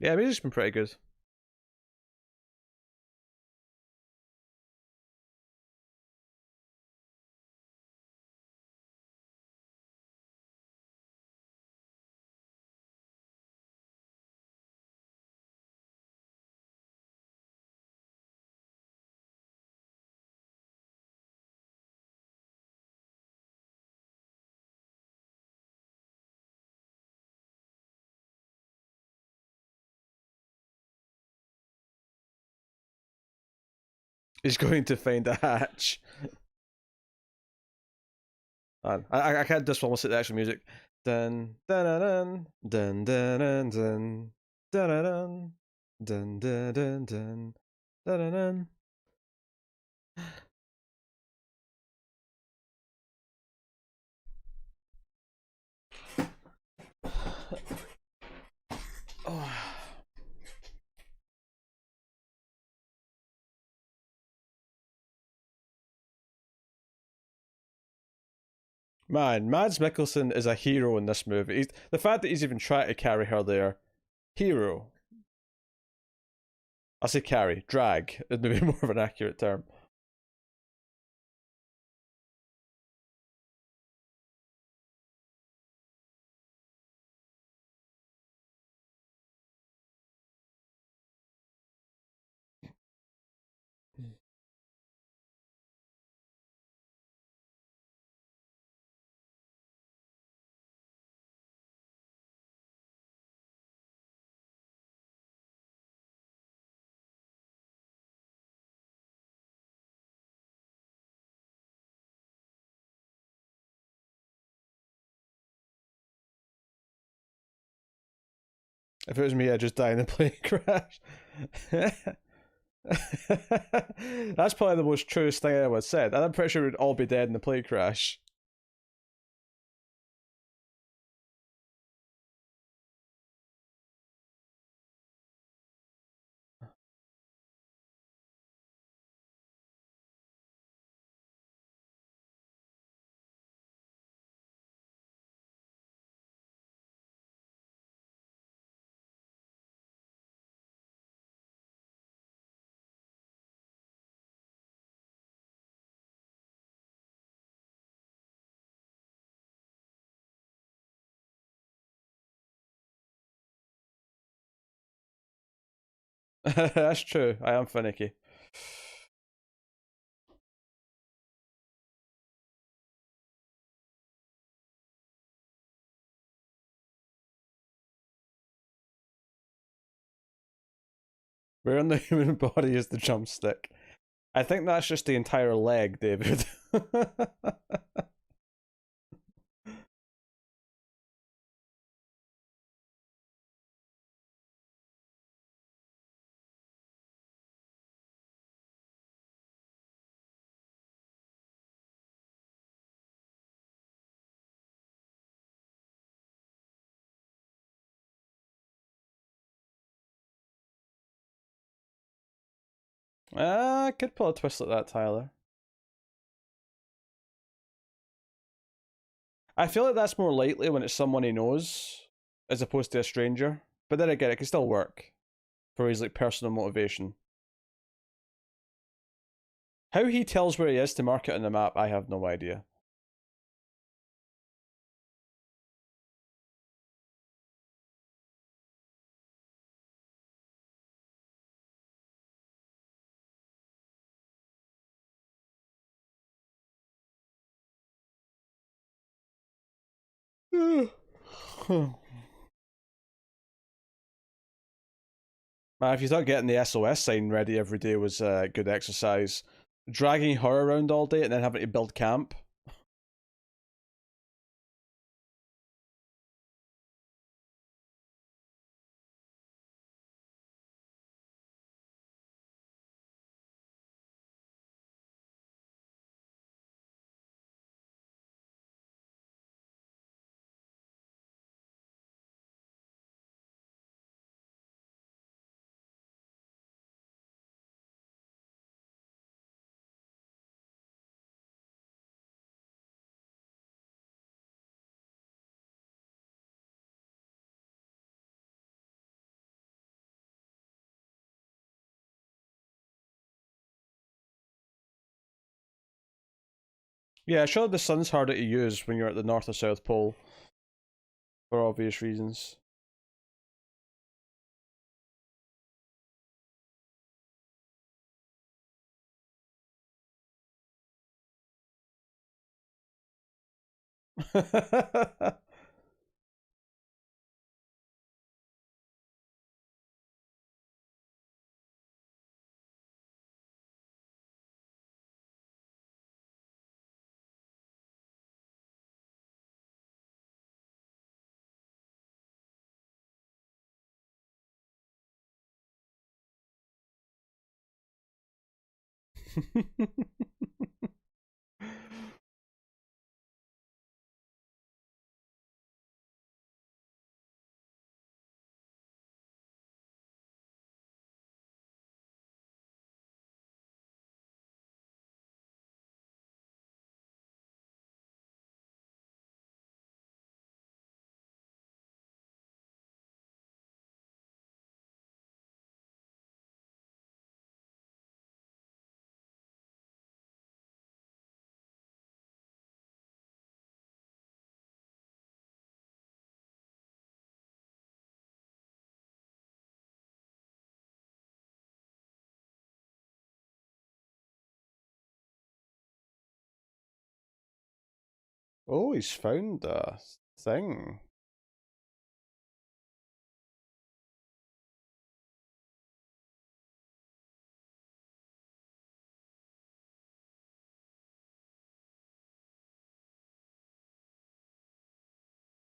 yeah, music's been pretty good. He's going to find a hatch. Man, I can't just almost hit the actual music. Dun dun dun dun dun dun dun dun dun dun dun dun dun dun. Oh. Man, Mads Mikkelsen is a hero in this movie. The fact that he's even trying to carry her there, hero. I say carry, drag. It may be more of an accurate term. If it was me, I'd just die in a plane crash. That's probably the most truest thing I ever said. And I'm pretty sure we'd all be dead in the plane crash. That's true. I am finicky. Where in the human body is the drumstick? I think that's just the entire leg, David. I could pull a twist like that, Tyler. I feel like that's more likely when it's someone he knows, as opposed to a stranger. But then again, it can still work for his like personal motivation. How he tells where he is to mark it on the map, I have no idea. If you thought getting the SOS sign ready every day was good exercise, dragging her around all day and then having to build camp. Yeah, sure, the sun's harder to use when you're at the North or South Pole, for obvious reasons. Oh, he's found a thing.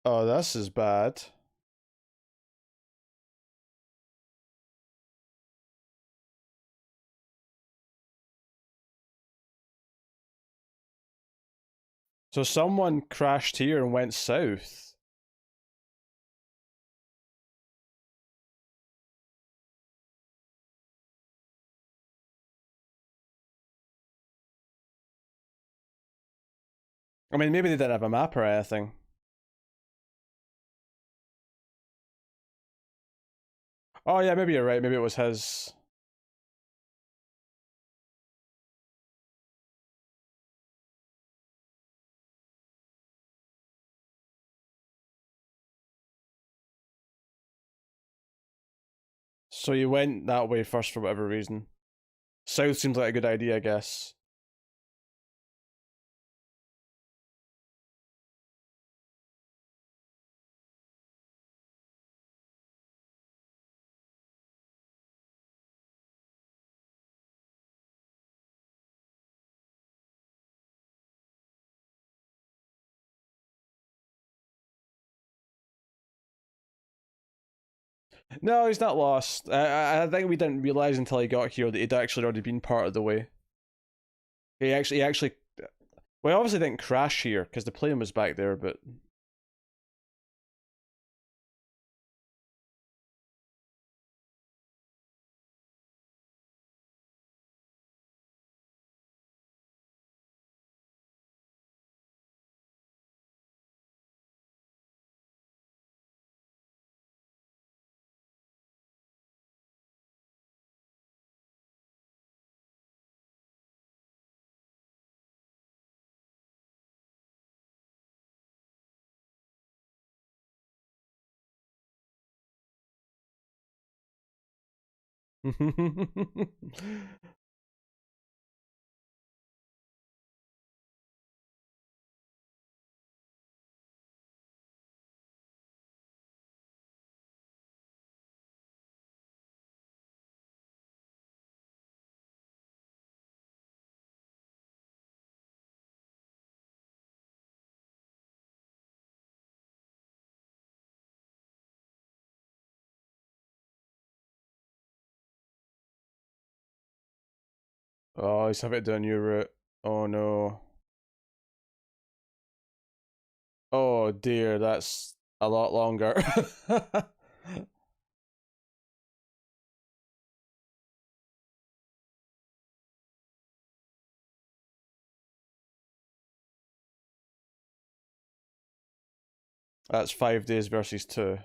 Oh, this is bad. So someone crashed here and went south. I mean, maybe they didn't have a map or anything. Oh yeah, maybe you're right. Maybe it was his. So you went that way first for whatever reason. South seems like a good idea, I guess. No, he's not lost. I think we didn't realize until he got here that he'd actually already been part of the way. He actually. Well, he obviously didn't crash here because the plane was back there, but oh, he's having to do a new route. Oh no. Oh dear, that's a lot longer. That's 5 days versus 2.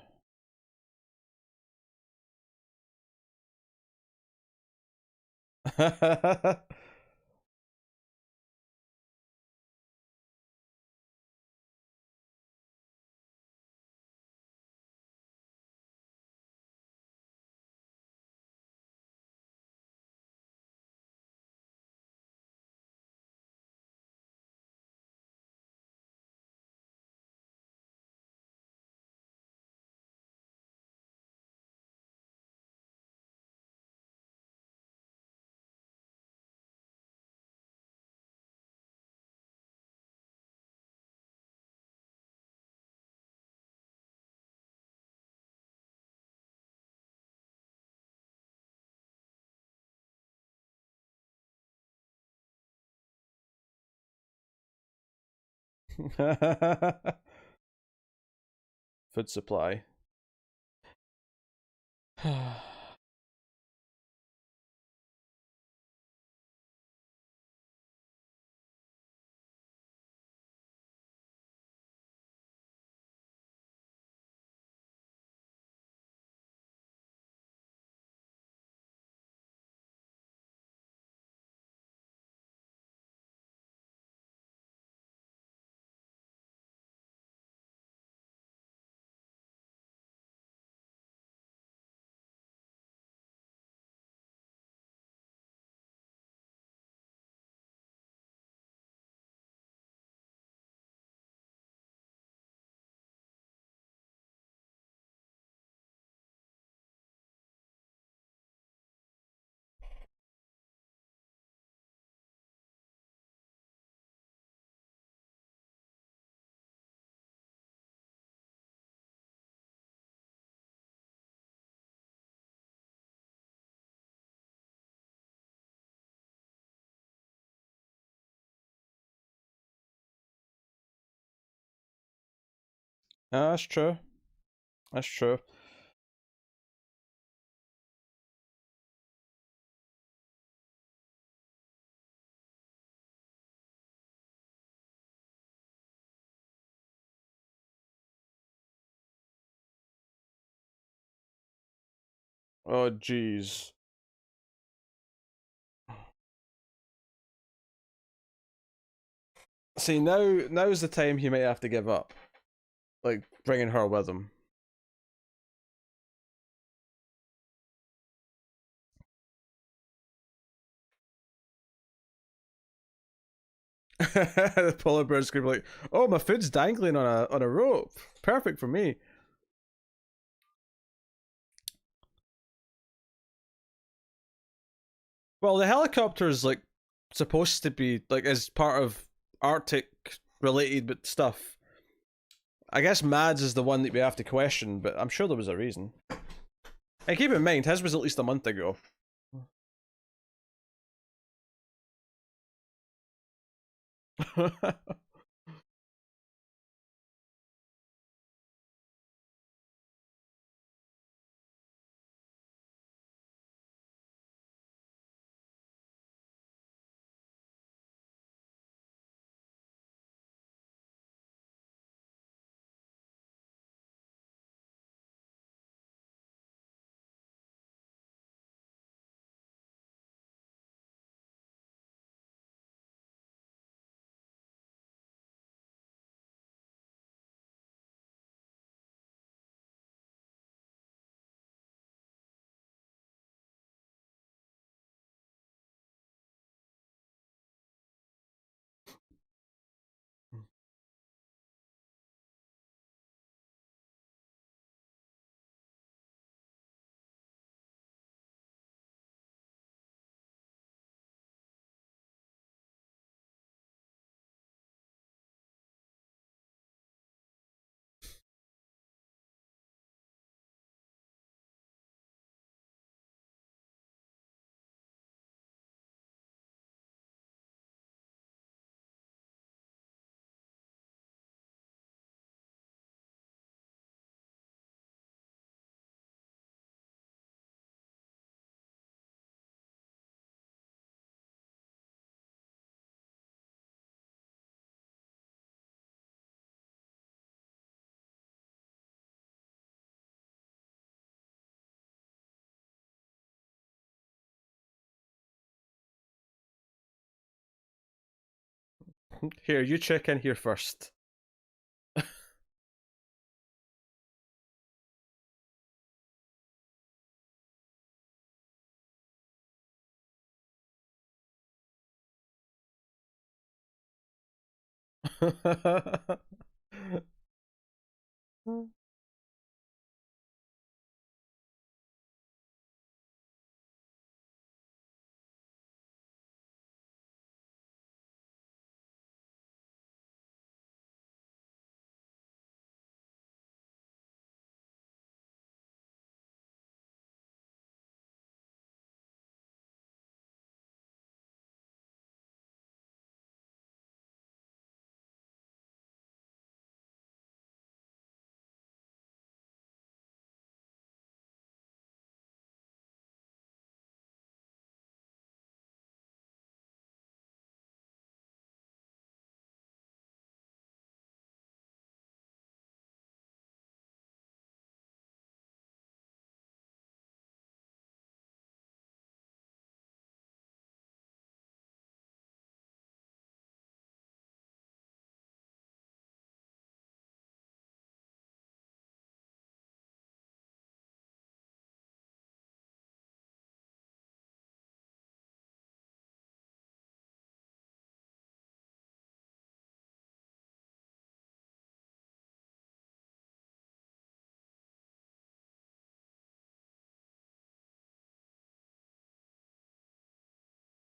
Food supply. That's true. That's true. Oh, jeez. See, now's the time he might have to give up, like bringing her with him. The polar bear's gonna be like, "Oh, my food's dangling on a rope. Perfect for me." Well, the helicopter is like supposed to be like as part of Arctic related stuff. I guess Mads is the one that we have to question, but I'm sure there was a reason. And keep in mind, his was at least a month ago. Here, you check in here first.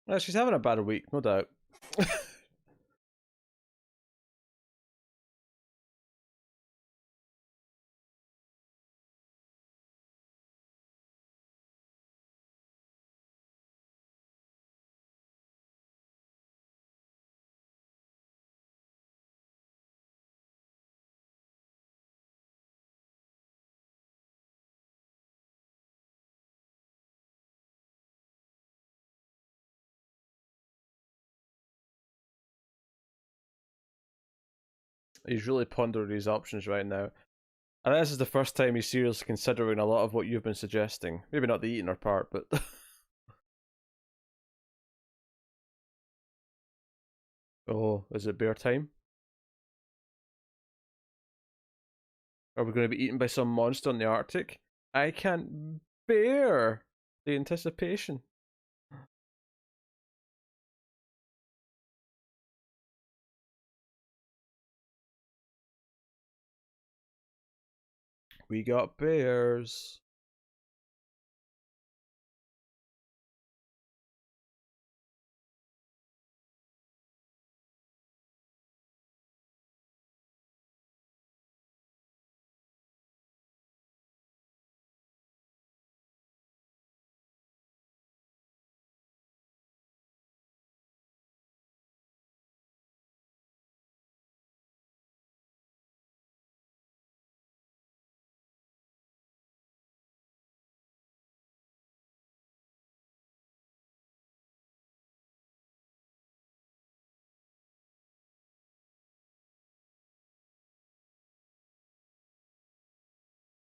Well, she's having a bad week, no doubt. He's really pondering his options right now. And this is the first time he's seriously considering a lot of what you've been suggesting. Maybe not the eating part, but. Oh, is it bear time? Are we going to be eaten by some monster in the Arctic? I can't bear the anticipation. We got bears.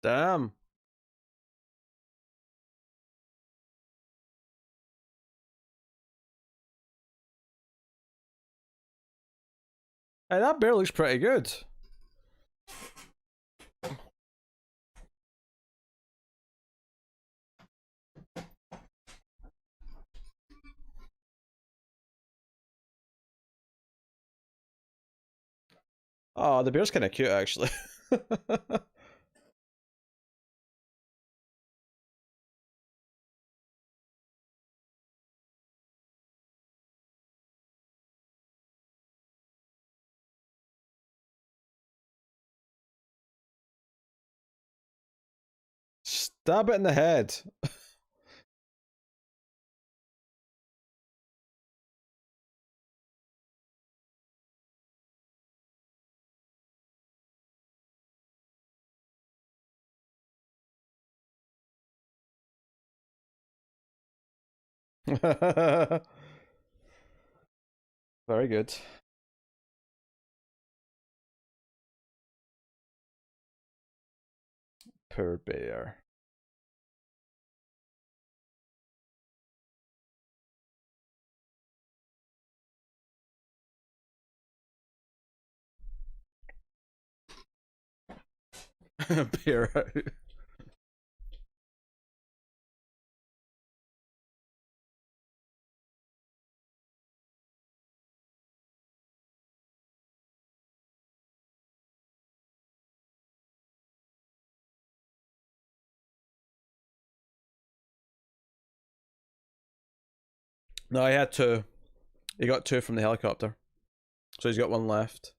Damn. Hey, that bear looks pretty good. Oh, the bear's kind of cute, actually. Stab it in the head. Very good. Poor bear. Bear out. No, he had two. He got two from the helicopter. So he's got one left.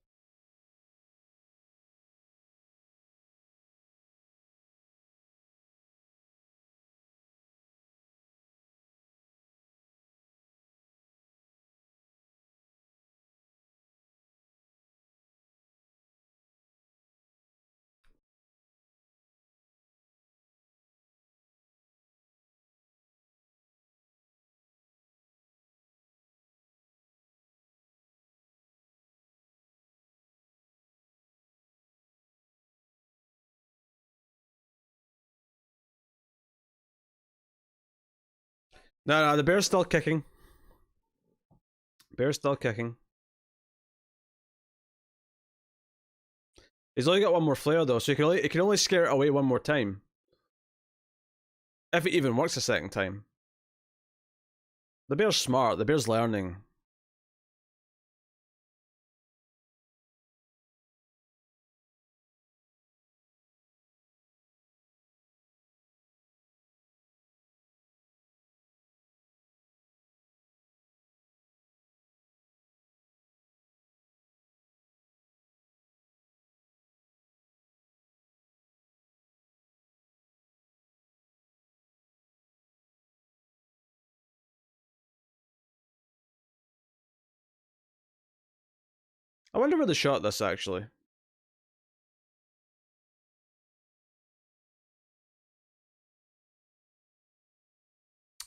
No, the bear's still kicking. Bear's still kicking. He's only got one more flare though, so he can only scare it away one more time. If it even works a second time. The bear's smart, the bear's learning. I wonder where they shot this actually.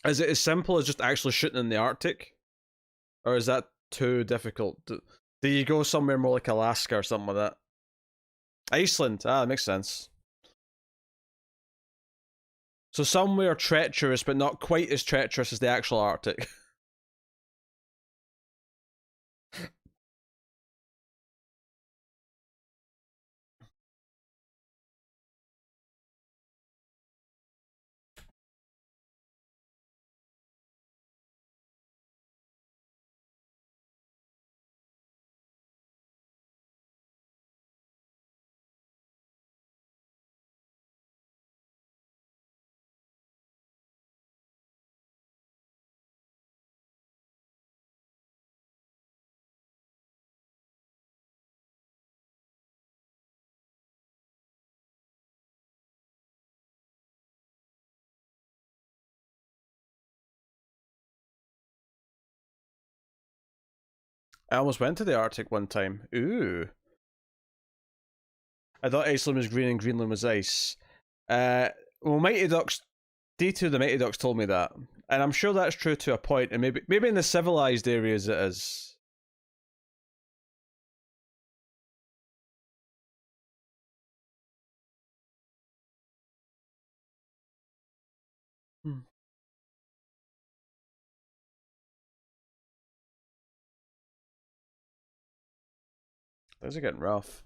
Is it as simple as just actually shooting in the Arctic? Or is that too difficult? Do you go somewhere more like Alaska or something like that? Iceland. Ah, that makes sense. So somewhere treacherous, but not quite as treacherous as the actual Arctic. I almost went to the Arctic one time. Ooh. I thought Iceland was green and Greenland was ice. Well, Mighty Ducks, D2 the Mighty Ducks told me that. And I'm sure that's true to a point, and maybe in the civilized areas it is. Hmm. Those are getting rough.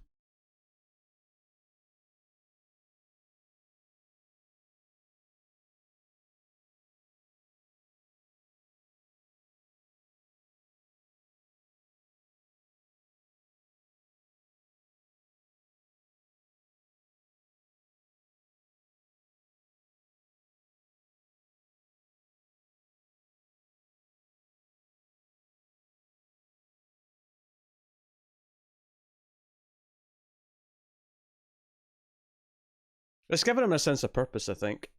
It's given him a sense of purpose, I think.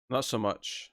Not so much.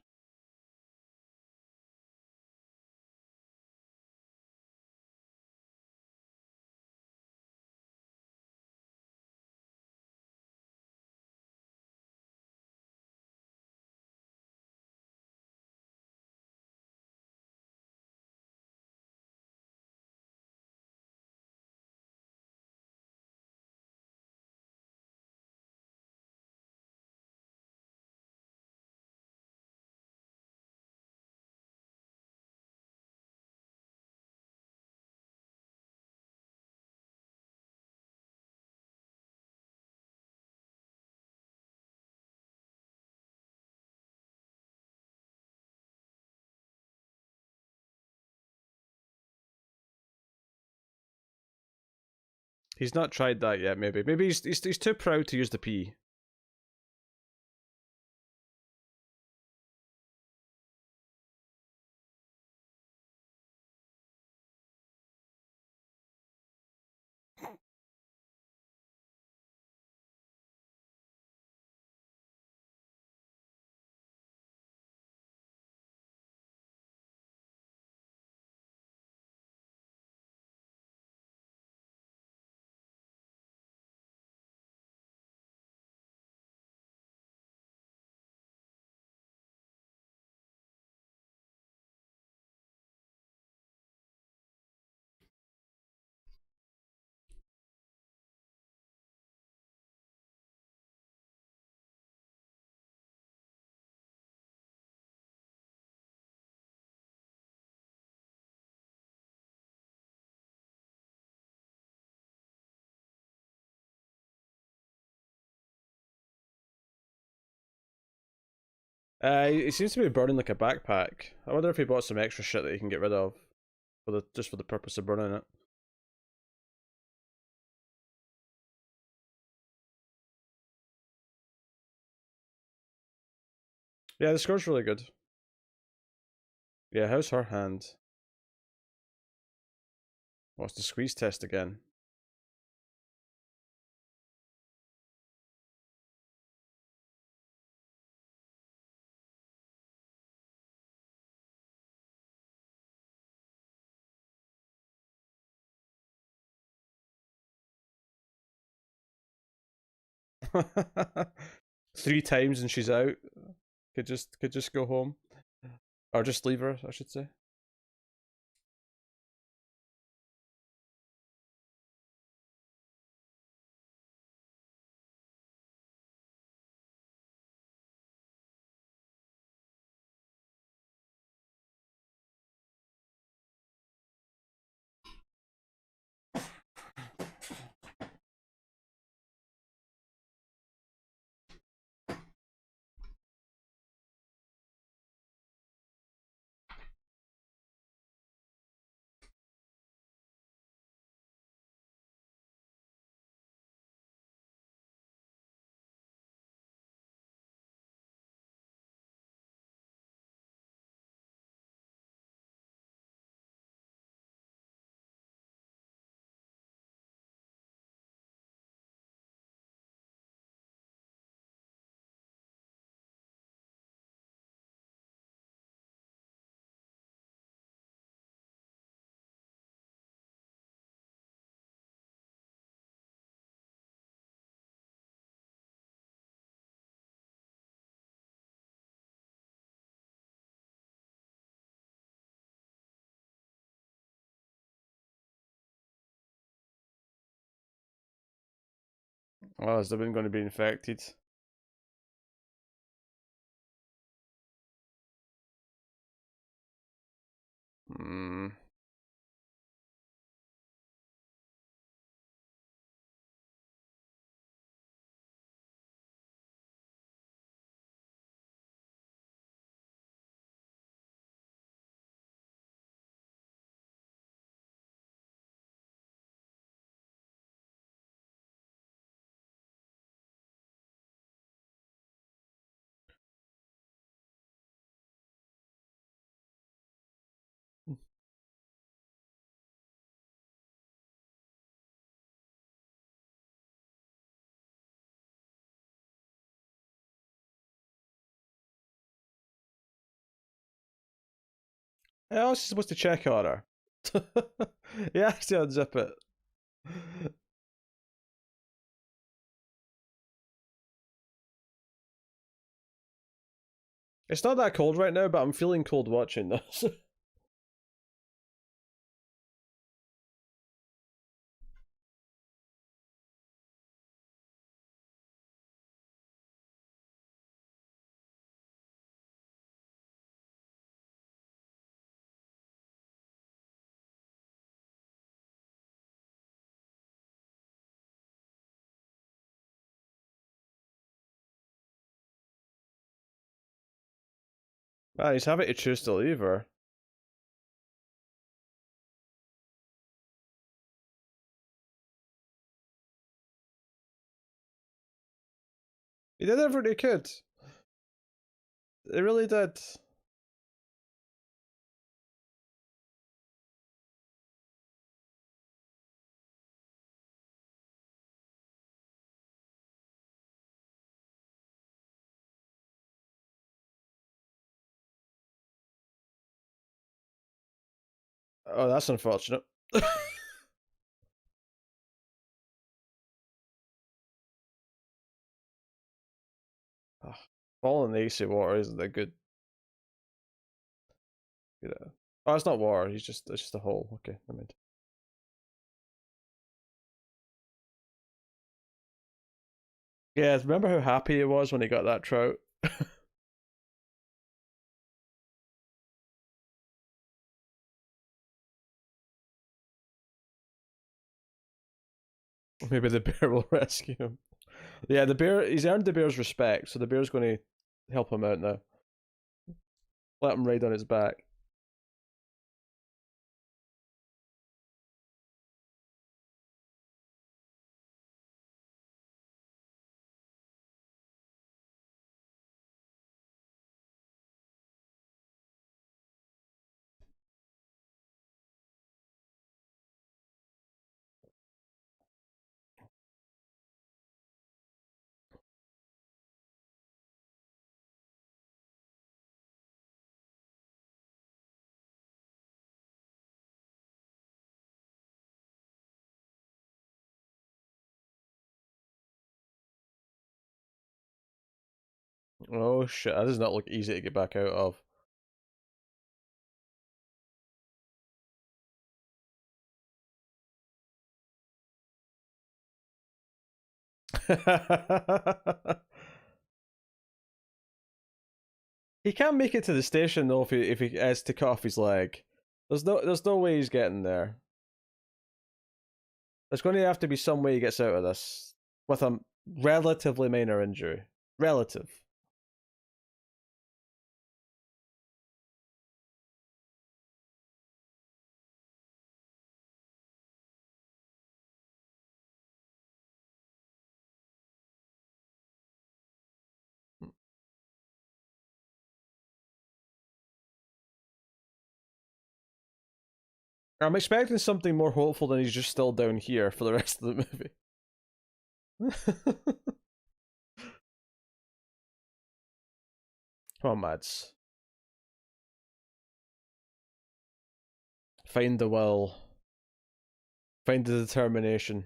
He's not tried that yet, maybe. Maybe he's too proud to use the P. He seems to be burning like a backpack. I wonder if he bought some extra shit that he can get rid of for the just for the purpose of burning it. Yeah, the score's really good. Yeah, how's her hand? What's the squeeze test again? Three times and she's out. Could just go home. Or just leave her, I should say. Oh, is the woman going to be infected? Hmm. Oh, she's supposed to check on her. Yeah, actually unzip it. It's not that cold right now, but I'm feeling cold watching this. Ah, he's having to choose to leave her. He did everything he could. He really did. Oh, that's unfortunate. Ah, falling in the icy water isn't that good. Oh, it's not water. It's just a hole. Okay, I mean. Yeah, remember how happy he was when he got that trout? Maybe the bear will rescue him. Yeah, the bear. He's earned the bear's respect, so the bear's going to help him out now. Let him ride on his back. Oh shit, that does not look easy to get back out of. He can't make it to the station though if he has to cut off his leg. There's no way he's getting there. There's going to have to be some way he gets out of this with a relatively minor injury. Relative. I'm expecting something more hopeful than he's just still down here for the rest of the movie. Come on, Mads. Find the will. Find the determination.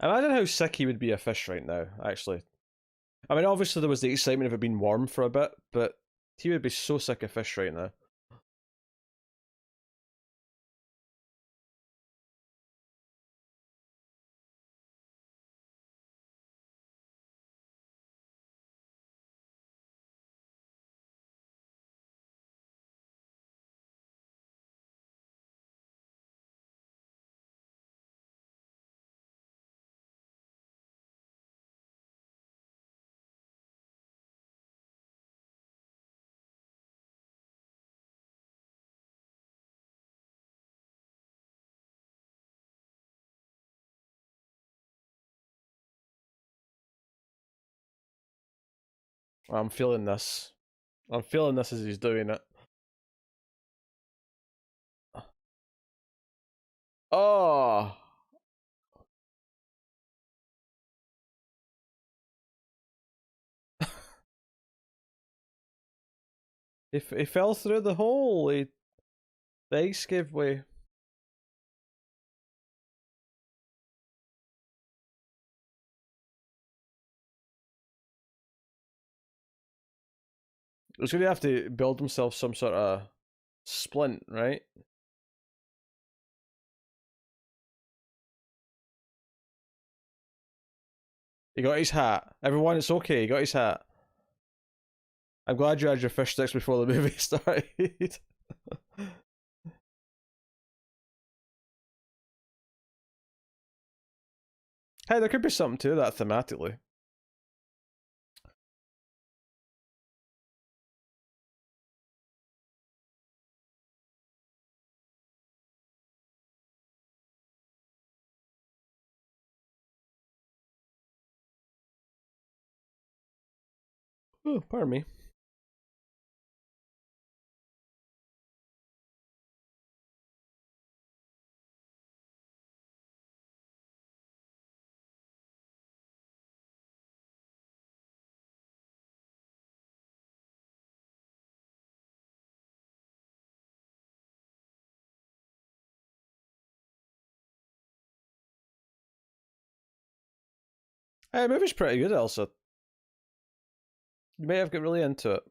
Imagine how sick he would be a fish right now, actually. I mean, obviously there was the excitement of it being warm for a bit, but he would be so sick of fish right now. I'm feeling this. I'm feeling this as he's doing it. Oh! He fell through the hole. The ice gave way. He's going to have to build himself some sort of splint, right? He got his hat. Everyone, it's okay. He got his hat. I'm glad you had your fish sticks before the movie started. Hey, there could be something to that thematically. Oh, pardon me. Hey, the movie's pretty good, Elsa. You may have got really into it.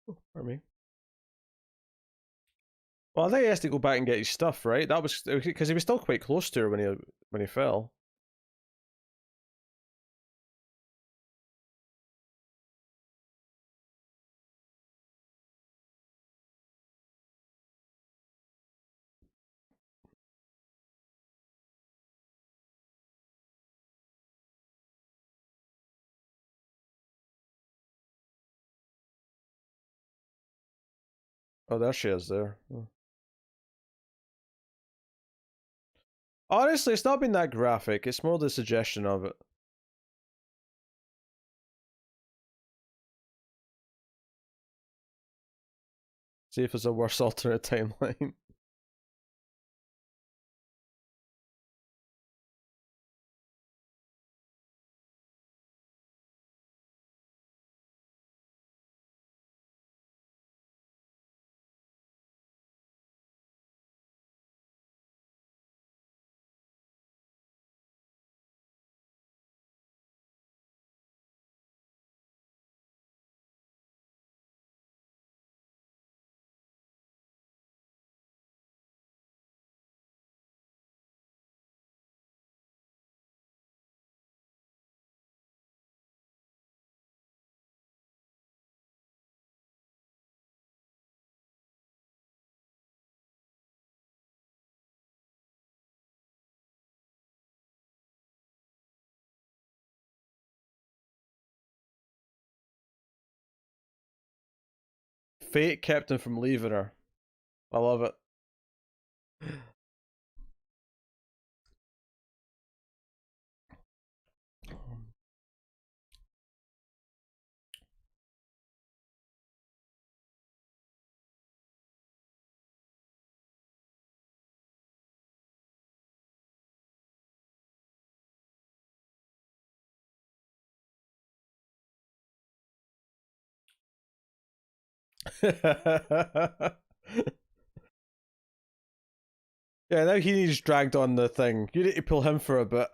Oh, pardon me. Well, I think he has to go back and get his stuff, right? That was because he was still quite close to her when he fell. Oh, there she is there. Honestly, it's not been that graphic. It's more the suggestion of it. See if there's a worse alternate timeline. Fate kept him from leaving her. I love it. Yeah, now he needs dragged on the thing. You need to pull him for a bit.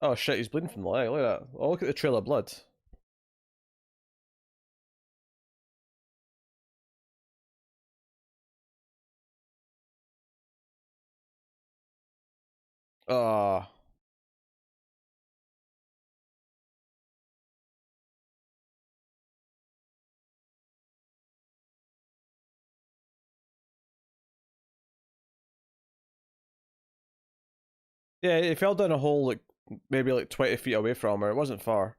Oh shit, he's bleeding from the leg. Look at that. Oh, look at the trail of blood. Oh. Yeah, he fell down a hole like maybe like 20 feet away from her. It wasn't far.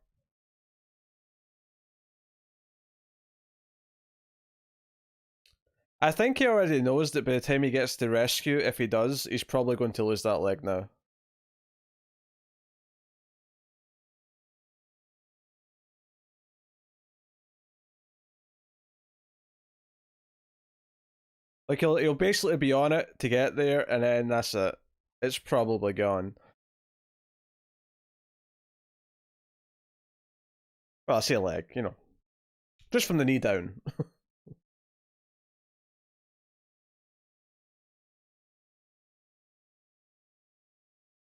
I think he already knows that by the time he gets to rescue, if he does, he's probably going to lose that leg now. Like he'll basically be on it to get there, and then that's it. It's probably gone. Well, I say a leg, you know, just from the knee down.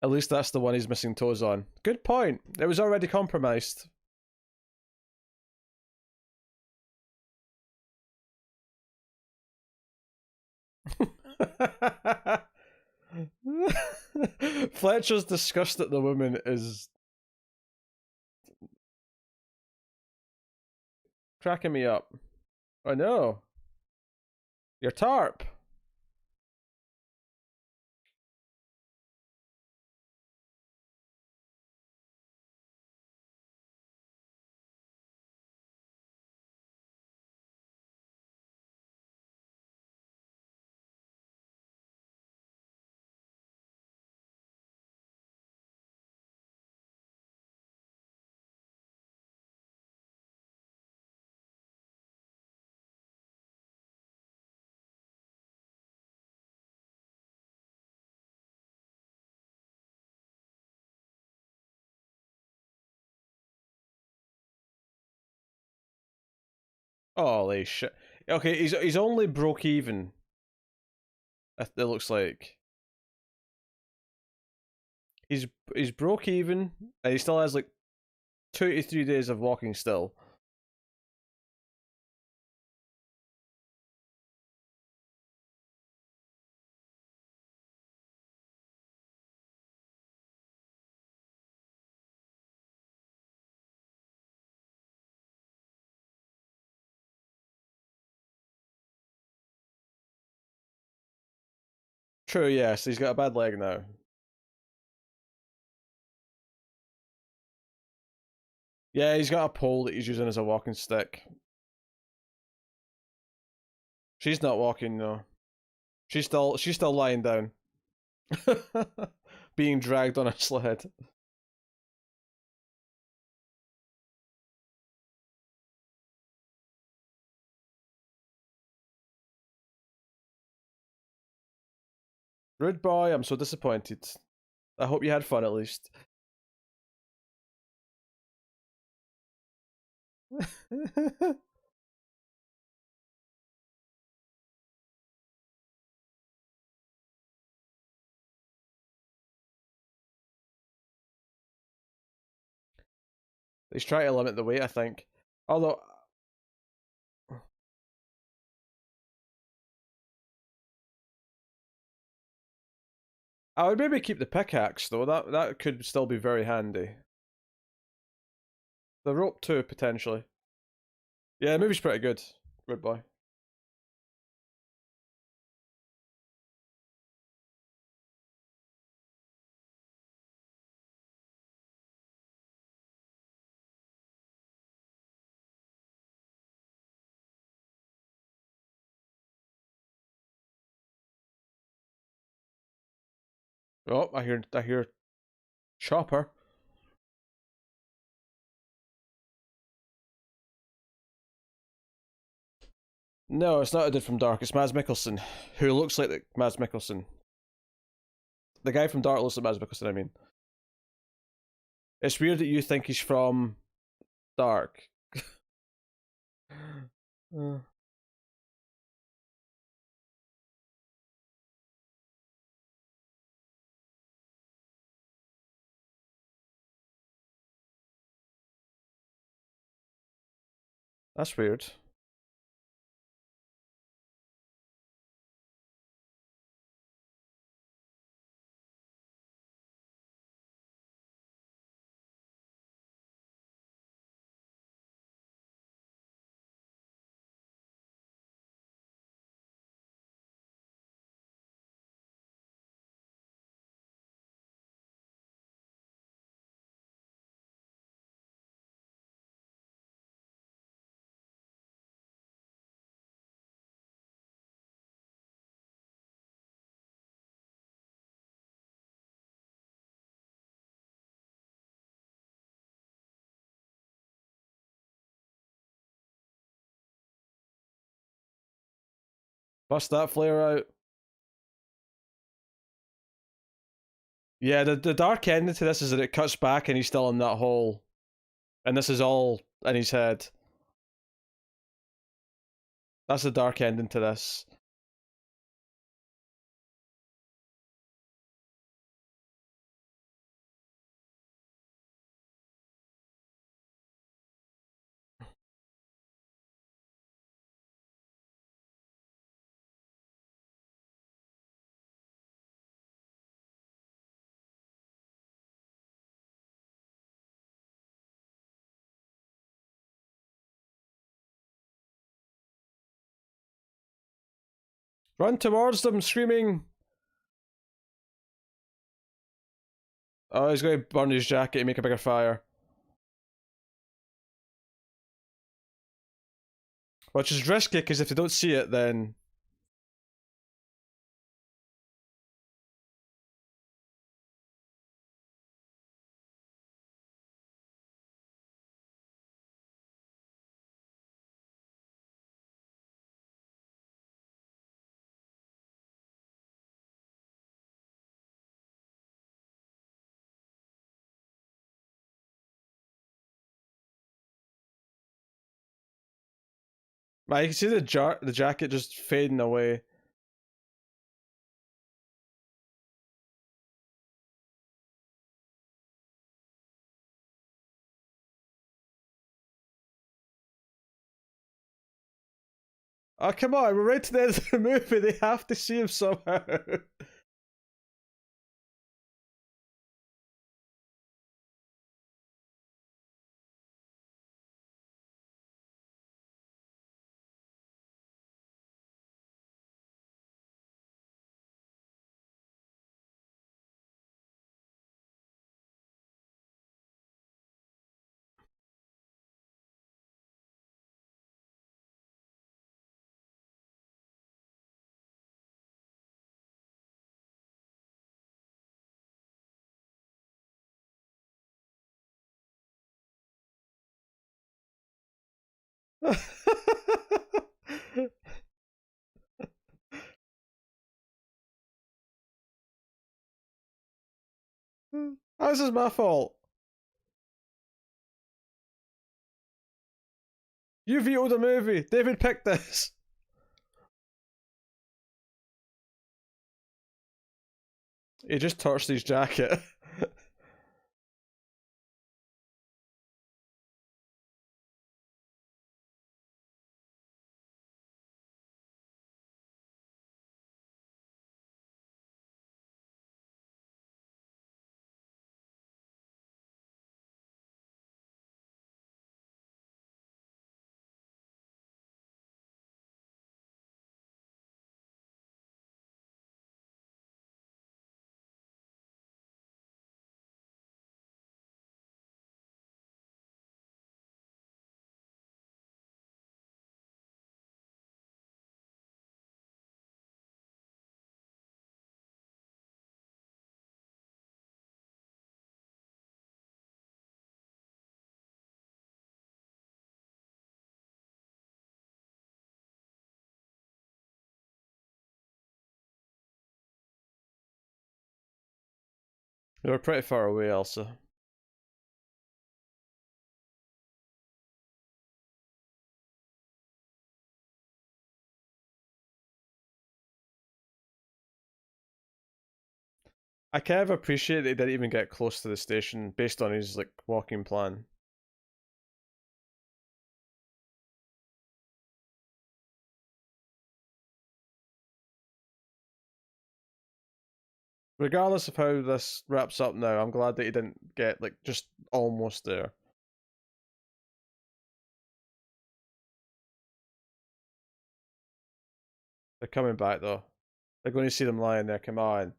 At least that's the one he's missing toes on. Good point. It was already compromised. Fletcher's disgust at the woman is cracking me up. Oh no. Your tarp. Holy shit. Okay, he's only broke even. It looks like he's he's broke even, and he still has like 2 to 3 days of walking still. True, yes, he's got a bad leg now. Yeah, he's got a pole that he's using as a walking stick. She's not walking, no. She's still lying down. Being dragged on a sled. Rude boy, I'm so disappointed. I hope you had fun at least. He's trying to limit the weight, I think. Although, I would maybe keep the pickaxe though. That could still be very handy. The rope too, potentially. Yeah, the movie's pretty good. Good boy. Oh, I hear Chopper. No, it's not a dude from Dark. It's Mads Mikkelsen, who looks like Mads Mikkelsen. The guy from Dark looks like Mads Mikkelsen. I mean, it's weird that you think he's from Dark. Uh, that's weird. Bust that flare out. Yeah, the dark ending to this is that it cuts back and he's still in that hole, and this is all in his head. That's the dark ending to this. Run towards them, screaming. Oh, he's going to burn his jacket and make a bigger fire. Which is risky, because if they don't see it, then... Man, you can see the jacket just fading away. Oh, come on, we're right to the end of the movie. They have to see him somehow. How is this my fault? You vetoed the movie. David picked this. He just touched his jacket. You were pretty far away, Elsa. I kind of appreciate that he didn't even get close to the station based on his like walking plan. Regardless of how this wraps up now, I'm glad that he didn't get like just almost there. They're coming back though. They're going to see them lying there. Come on.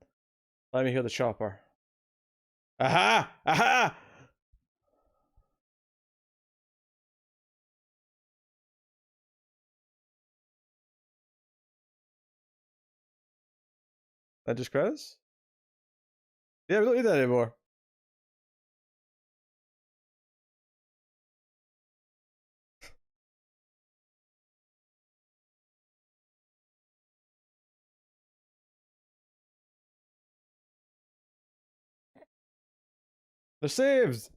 Let me hear the chopper. Aha! Aha! That just credits? Yeah, we don't need that anymore. They're saved!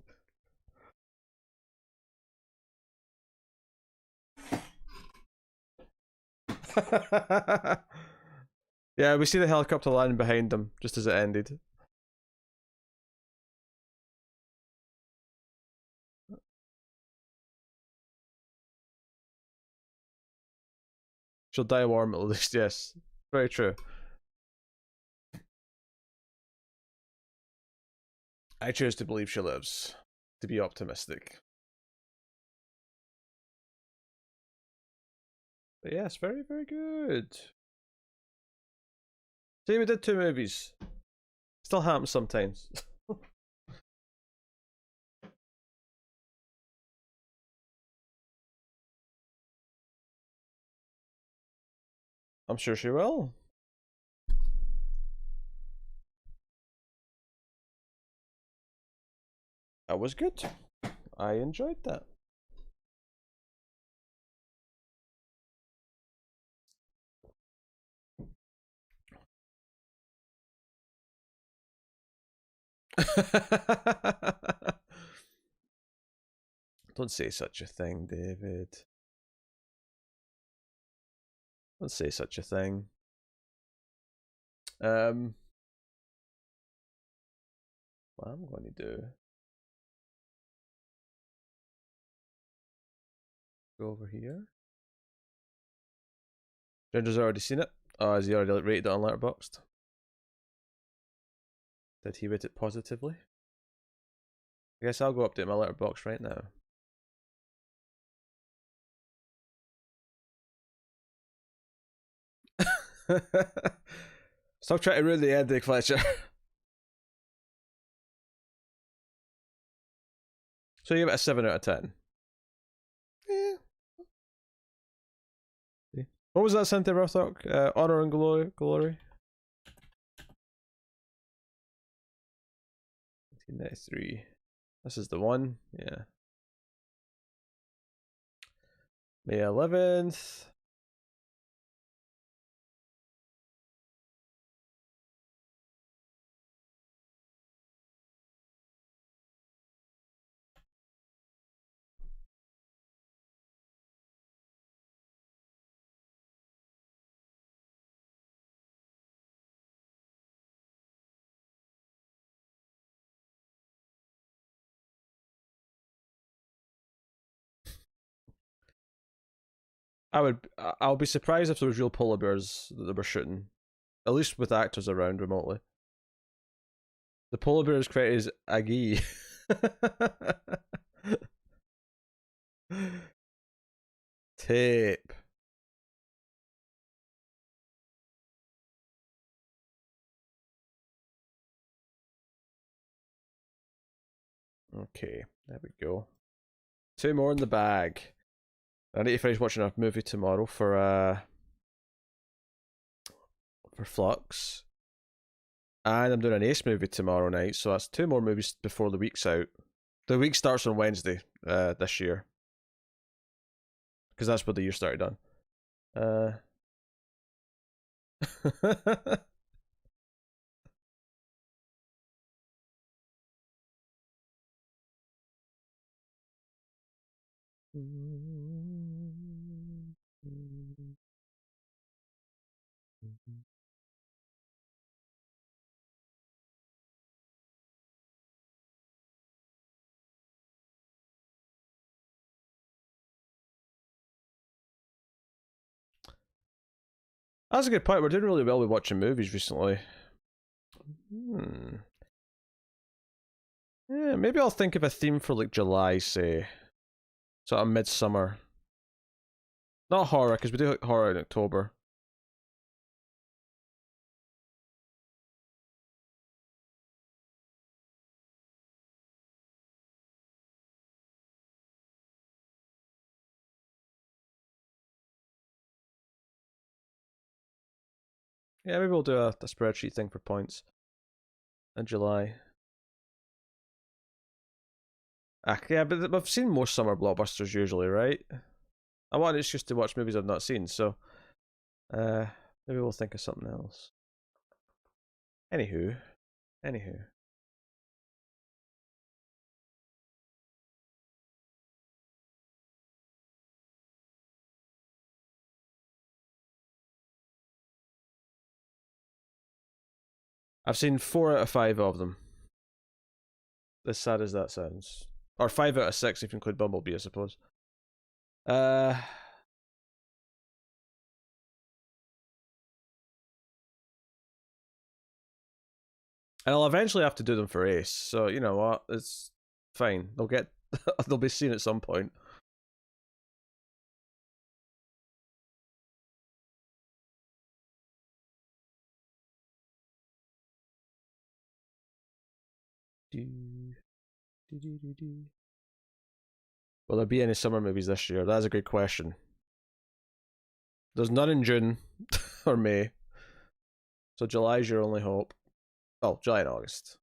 Yeah, we see the helicopter landing behind them just as it ended. She'll die warm at least, yes. Very true. I choose to believe she lives. To be optimistic. But yes, very, very good. See, we did 2 movies. Still happens sometimes. I'm sure she will. That was good. I enjoyed that. Don't say such a thing, David. Don't say such a thing. What I'm going to do. Go over here. Ginger's already seen it. Oh, has he already rated it on Letterboxd? Did he rate it positively? I guess I'll go update my letterbox right now. Stop trying to ruin the ending, Fletcher. So you give it a 7 out of 10. Yeah. What was that, Cynthia Rothrock? Honor and Glory? 1993. This is the one? Yeah. May 11th. I'll be surprised if there was real polar bears that they were shooting. At least with actors around remotely. The polar bear is created as Aggie. Tape. Okay, there we go. 2 more in the bag. I need to finish watching a movie tomorrow for Flux. And I'm doing an Ace movie tomorrow night, so that's 2 more movies before the week's out. The week starts on Wednesday this year. Because that's what the year started on. That's a good point. We're doing really well with watching movies recently. Yeah, maybe I'll think of a theme for like July, say. Sort of midsummer. Not horror, because we do like horror in October. Yeah, maybe we'll do a spreadsheet thing for points in July. Yeah, but I've seen most summer blockbusters usually, right? I want it's just to watch movies I've not seen, so maybe we'll think of something else. Anywho. I've seen 4 out of 5 of them. As sad as that sounds. Or 5 out of 6 if you include Bumblebee, I suppose. And I'll eventually have to do them for Ace, so you know what? It's fine. They'll be seen at some point. Will there be any summer movies this year? That's a good question. There's none in June or May. So July's your only hope. Oh, July and August.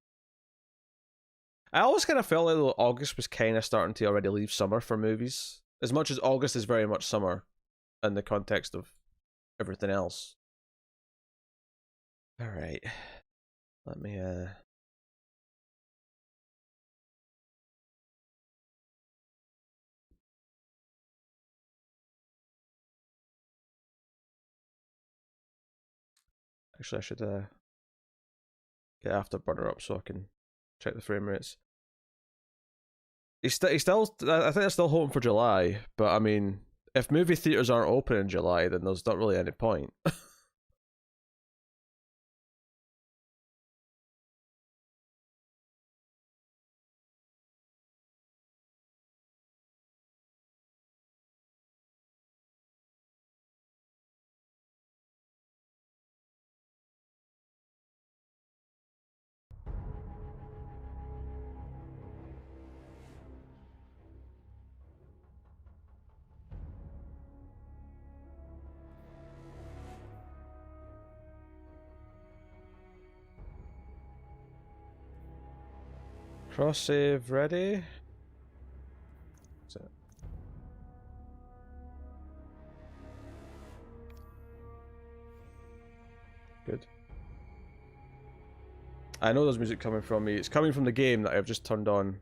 I always kind of felt like August was kind of starting to already leave summer for movies. As much as August is very much summer in the context of everything else. Alright. Let me actually I should get Afterburner up so I can check the frame rates. He's still I think they're still hoping for July, but I mean, if movie theaters aren't open in July, then there's not really any point. Cross save ready. That's it. Good. I know there's music coming from me. It's coming from the game that I've just turned on,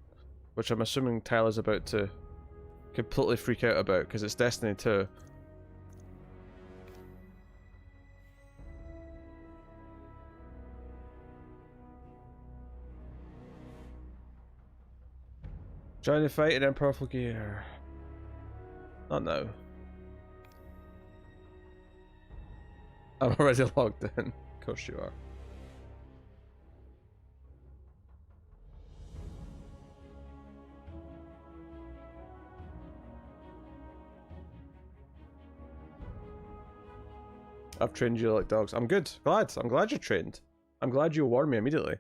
which I'm assuming Tyler's about to completely freak out about because it's Destiny 2. Join the fight in powerful gear. Not now. I'm already logged in. Of course you are. I've trained you like dogs. I'm good. I'm glad you're trained. I'm glad you warned me immediately.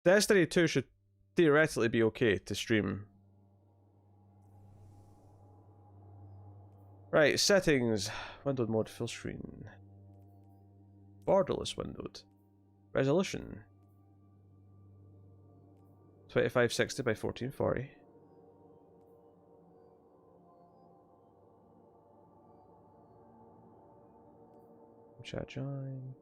Destiny 2 should theoretically be okay to stream. Right, settings. Windowed mode full screen. Borderless windowed. Resolution. 2560 by 1440. Chat join.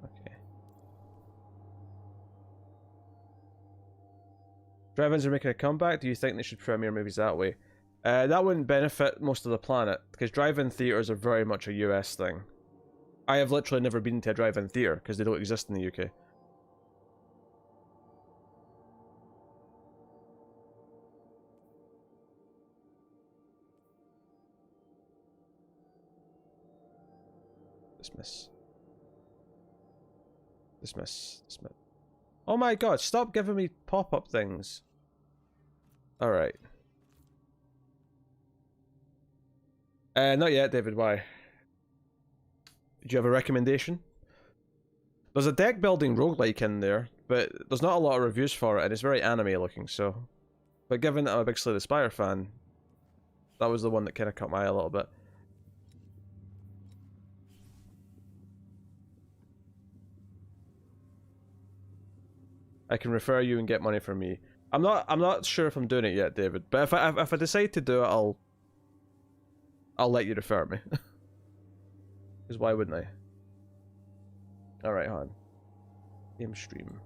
Okay. Drive-ins are making a comeback. Do you think they should premiere movies that way? That wouldn't benefit most of the planet, because drive-in theaters are very much a US thing. I have literally never been to a drive-in theater, because they don't exist in the UK. Dismiss. Dismiss. Dismiss. Oh my god, stop giving me pop-up things. Alright. Not yet, David, why? Do you have a recommendation? There's a deck building roguelike in there, but there's not a lot of reviews for it, and it's very anime looking, so... But given that I'm a big Slay the Spire fan, that was the one that kind of caught my eye a little bit. I can refer you and get money from me. I'm not sure if I'm doing it yet, David. But if I decide to do it, I'll let you refer me. Because why wouldn't I? All right, hon. Game stream.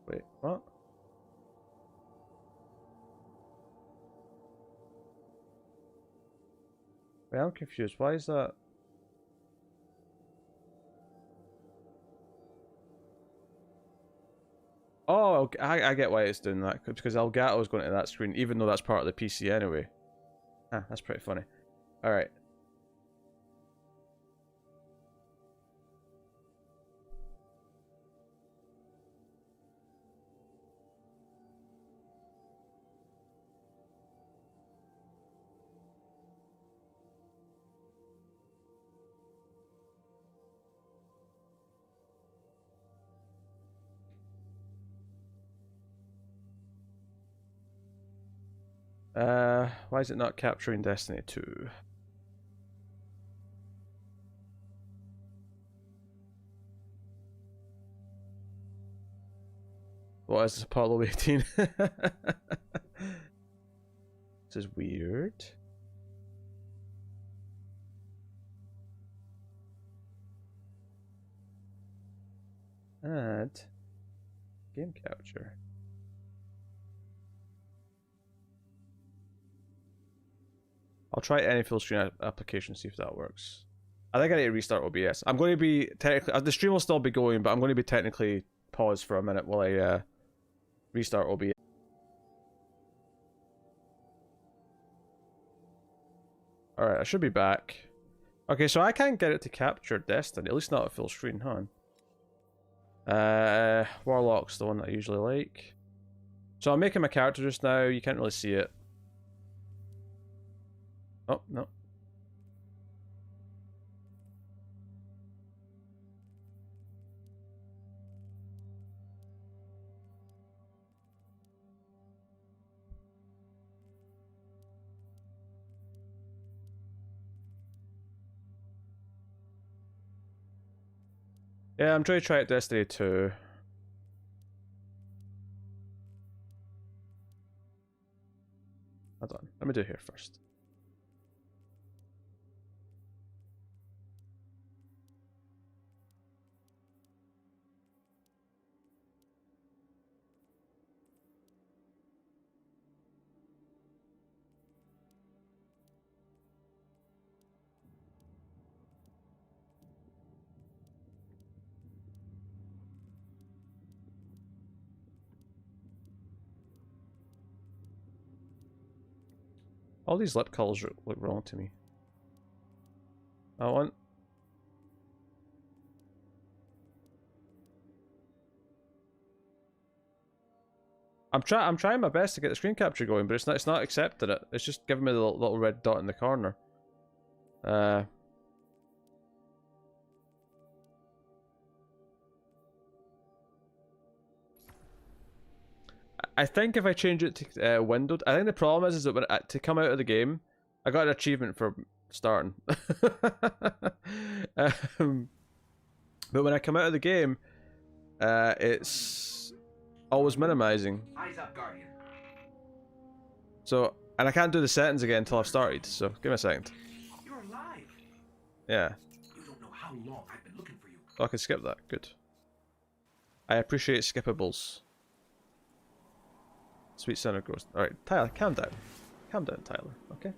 Wait, what? Wait, I'm confused. Why is that? Oh, I get why it's doing that. Because Elgato's going to that screen, even though that's part of the PC anyway. Ah, that's pretty funny. Alright. Why is it not capturing Destiny 2? What is this, Apollo 18? This is weird. Add game capture. I'll try any full screen application, see if that works. I think I need to restart OBS. I'm going to be technically, the stream will still be going, but I'm going to be technically paused for a minute while I restart OBS. Alright, I should be back. Okay, so I can't get it to capture Destiny, at least not at full screen, huh? Warlock's the one that I usually like. So I'm making my character just now, you can't really see it. Oh, no. Yeah, I'm trying to try it Destiny 2. Hold on, let me do here first. All these lip colors look wrong to me. I want... I'm trying my best to get the screen capture going, but it's not accepting it. It's just giving me the little red dot in the corner. I think if I change it to windowed, I think the problem is that when to come out of the game, I got an achievement for starting. But when I come out of the game, it's always minimizing. Eyes up, Guardian. So, and I can't do the settings again until I've started. So, give me a second. You're alive. Yeah. You don't know how long I've been looking for you. Oh, I can skip that. Good. I appreciate skippables. Sweet center ghost. Alright, Tyler, calm down. Calm down, Tyler, okay?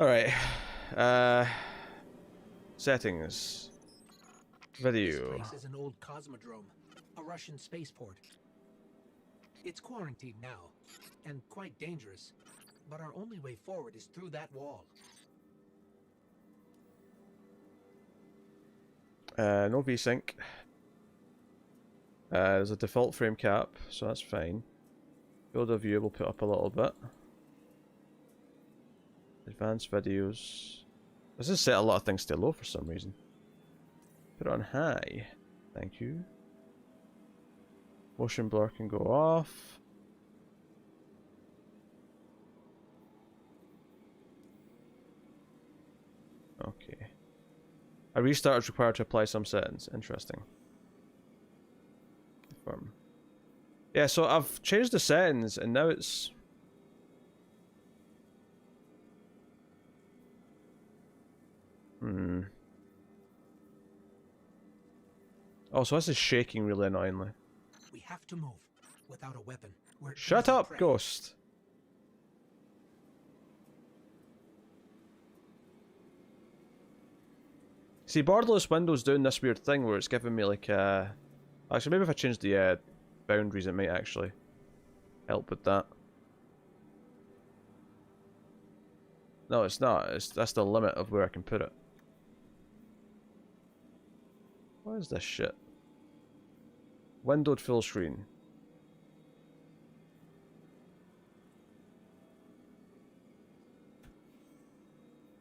Alright. Settings. Video. This place is an old cosmodrome, a Russian spaceport. It's quarantined now, and quite dangerous, but our only way forward is through that wall. No VSync. There's a default frame cap, so that's fine. Field of view will put up a little bit. Advanced videos. This has set a lot of things to low for some reason. Put it on high. Thank you. Motion blur can go off. Okay. A restart is required to apply some settings. Interesting. Confirm. Yeah, so I've changed the settings and now it's... Oh, so this is shaking really annoyingly. We have to move. Without a weapon, we're Shut easy up, prey. Ghost! See, borderless Windows doing this weird thing where it's giving me like actually, maybe if I change the boundaries, it might actually help with that. No, it's not. That's the limit of where I can put it. What is this shit? Windowed full screen.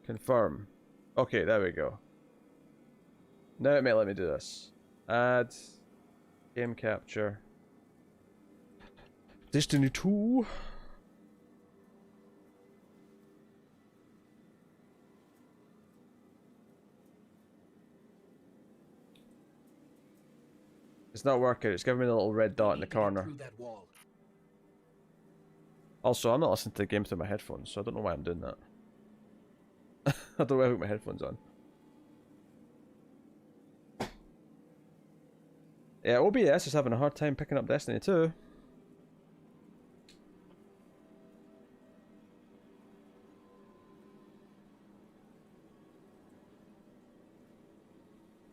Confirm. Okay, there we go. Now it may let me do this. Add. Game capture. Destiny 2. It's not working. It's giving me the little red dot in the We need to get corner. through that wall. Also, I'm not listening to the game through my headphones, so I don't know why I'm doing that. I don't know why I put my headphones on. Yeah, OBS is having a hard time picking up Destiny 2.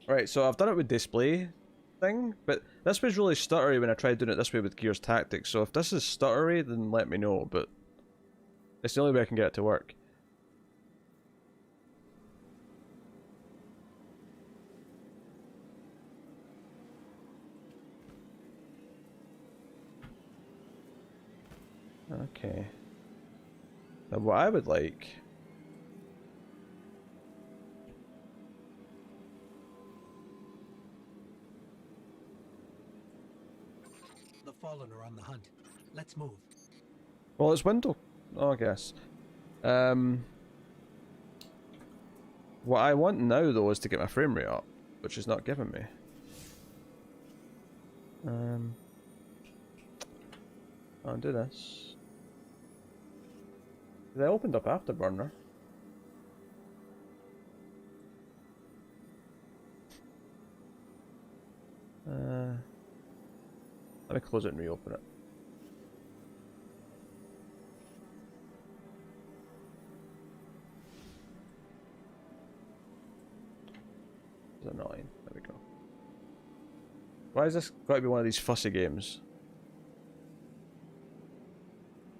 Right, so I've done it with display thing, but this was really stuttery when I tried doing it this way with Gears Tactics, so if this is stuttery, then let me know, but it's the only way I can get it to work. Okay. Now what I would like... The Fallen are on the hunt. Let's move. Well, it's window... Oh, I guess. What I want now, though, is to get my frame rate up. which is not giving me. I'll do this. They opened up Afterburner. Let me close it and reopen it. It's annoying. There we go. Why is this got to be one of these fussy games?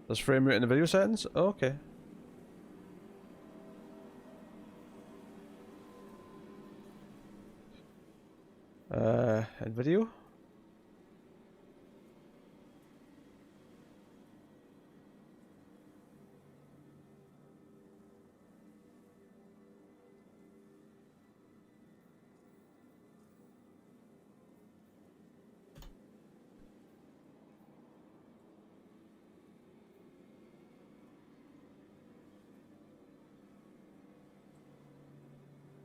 There's frame rate in the video settings? Oh, okay. In video?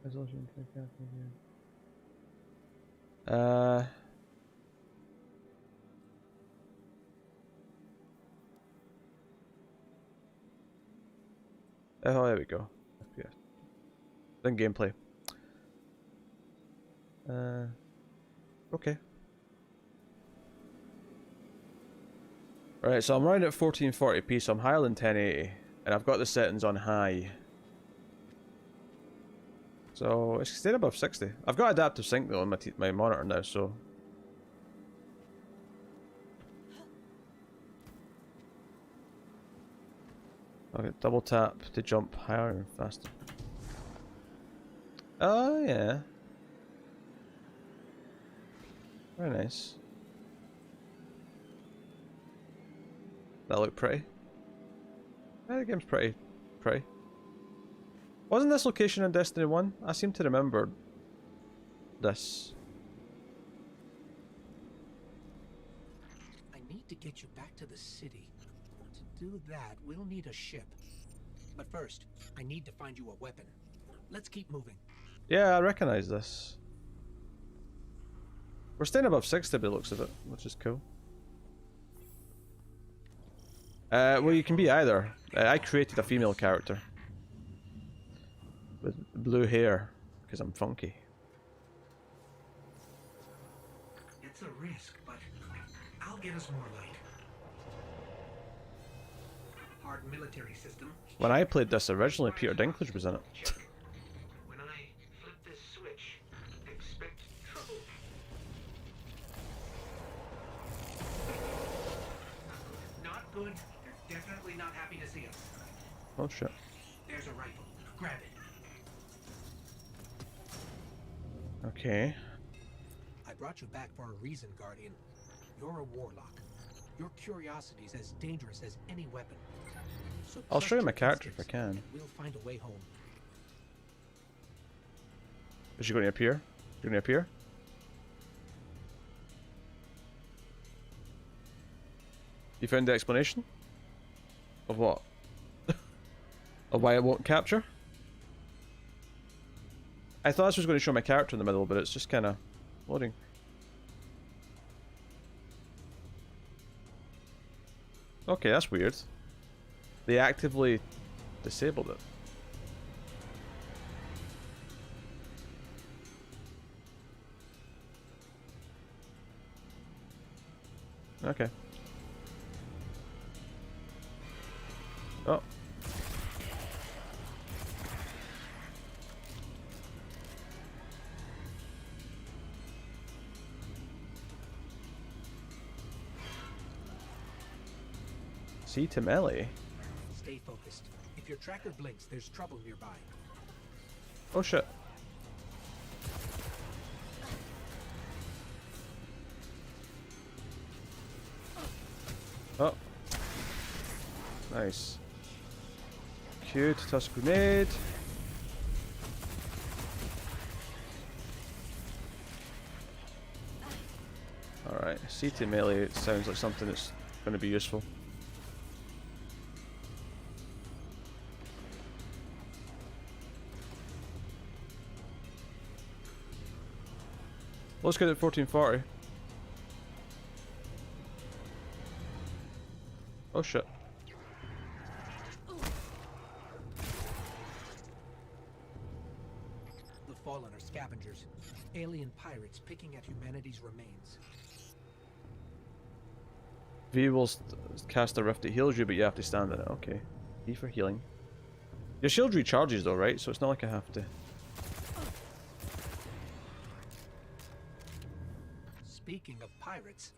Resolution. Oh, there we go. FPS. Then gameplay. Okay. Alright, so I'm running at 1440p, so I'm higher than 1080. And I've got the settings on high. So it's staying above 60. I've got adaptive sync though on my monitor now, so. Okay, double tap to jump higher and faster. Oh yeah. Very nice. That looked pretty. Yeah, the game's pretty. Wasn't this location in Destiny 1? I seem to remember this. I need to get you back to the city. To do that, we'll need a ship. But first, I need to find you a weapon. Let's keep moving. Yeah, I recognize this. We're staying above 60 by the looks of it, which is cool. Well, you can be either. I created a female character. With blue hair, because I'm funky. It's a risk, but I'll get us more light. Hard military system. When I played this originally, Peter Dinklage was in it. When I flip this switch, expect trouble. Not good. They're definitely not happy to see us. Oh shit. There's a rifle. Grab it. Okay. I brought you back for a reason, Guardian. You're a warlock. Your curiosity is as dangerous as any weapon. So I'll show you my trust character your if I can. instincts, and we'll find a way home. Is she going to appear? Going to appear? You found the explanation? Of what? Of why it won't capture? I thought this was going to show my character in the middle, but it's just kind of loading. Okay, that's weird. They actively disabled it. Okay. Oh. C to melee. Stay focused. If your tracker blinks, there's trouble nearby. Oh shit. Oh. Nice. Q to toss a grenade. Alright, C to melee, it sounds like something that's going to be useful. Let's get it 1440. Oh shit. The Fallen are scavengers, alien pirates picking at humanity's remains. V will cast a rift that heals you, but you have to stand in it. Okay. E for healing. Your shield recharges though, right? So it's not like I have to. Speaking of pirates,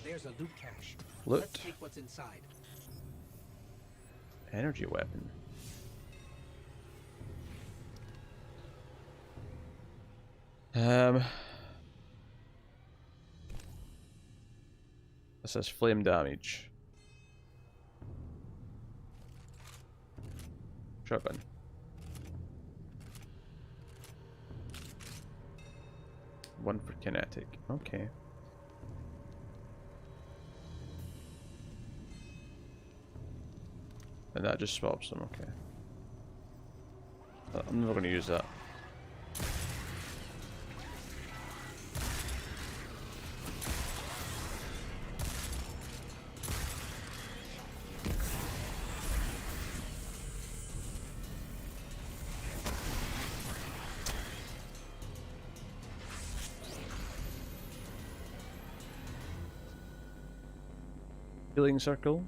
there's a loot cache. Loot. Let's take what's inside. Energy weapon. This says flame damage. Shotgun. One for kinetic. Okay. And that just swaps them. Okay. I'm never going to use that. Healing circle.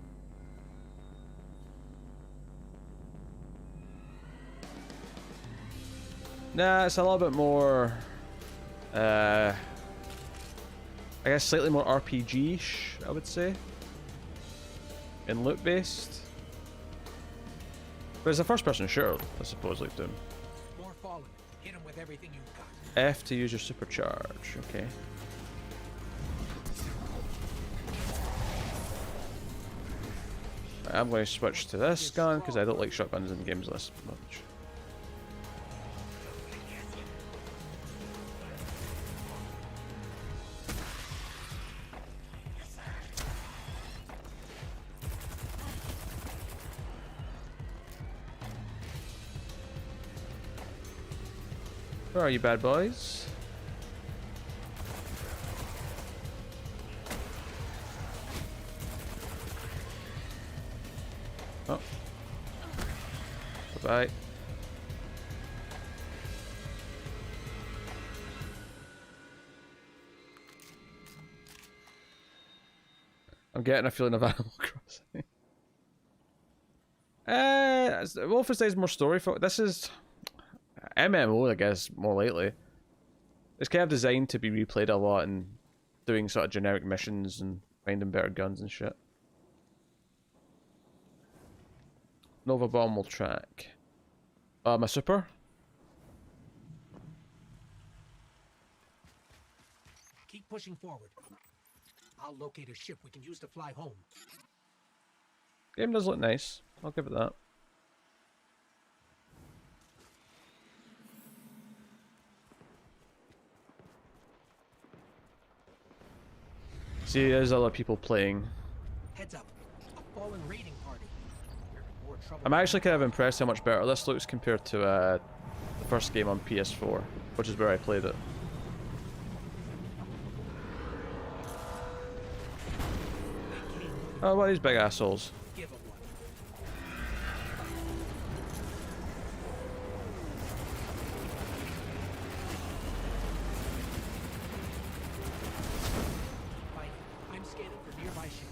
Nah, it's a little bit more, I guess slightly more RPG-ish, I would say. And loot-based. But it's a first-person shooter, I suppose, like Doom. More Fallen. Hit them with everything you've got. F to use your supercharge, okay. I'm going to switch to this gun, because I don't like shotguns in games this much. Where are you, bad boys? Oh. Bye-bye. I'm getting a feeling of Animal Crossing. Wolfenstein's more story for this is MMO, I guess, more lately. It's kind of designed to be replayed a lot and doing sort of generic missions and finding better guns and shit. Nova Bomb will track. My super? Keep pushing forward. I'll locate a ship we can use to fly home. Game does look nice. I'll give it that. See, there's other people playing. Heads up. A Fallen raiding party. We're in more trouble. I'm actually kind of impressed how much better this looks compared to the first game on PS4, which is where I played it. Oh, what are these big assholes? Give 'em one. Mike, I'm scanning for nearby ships.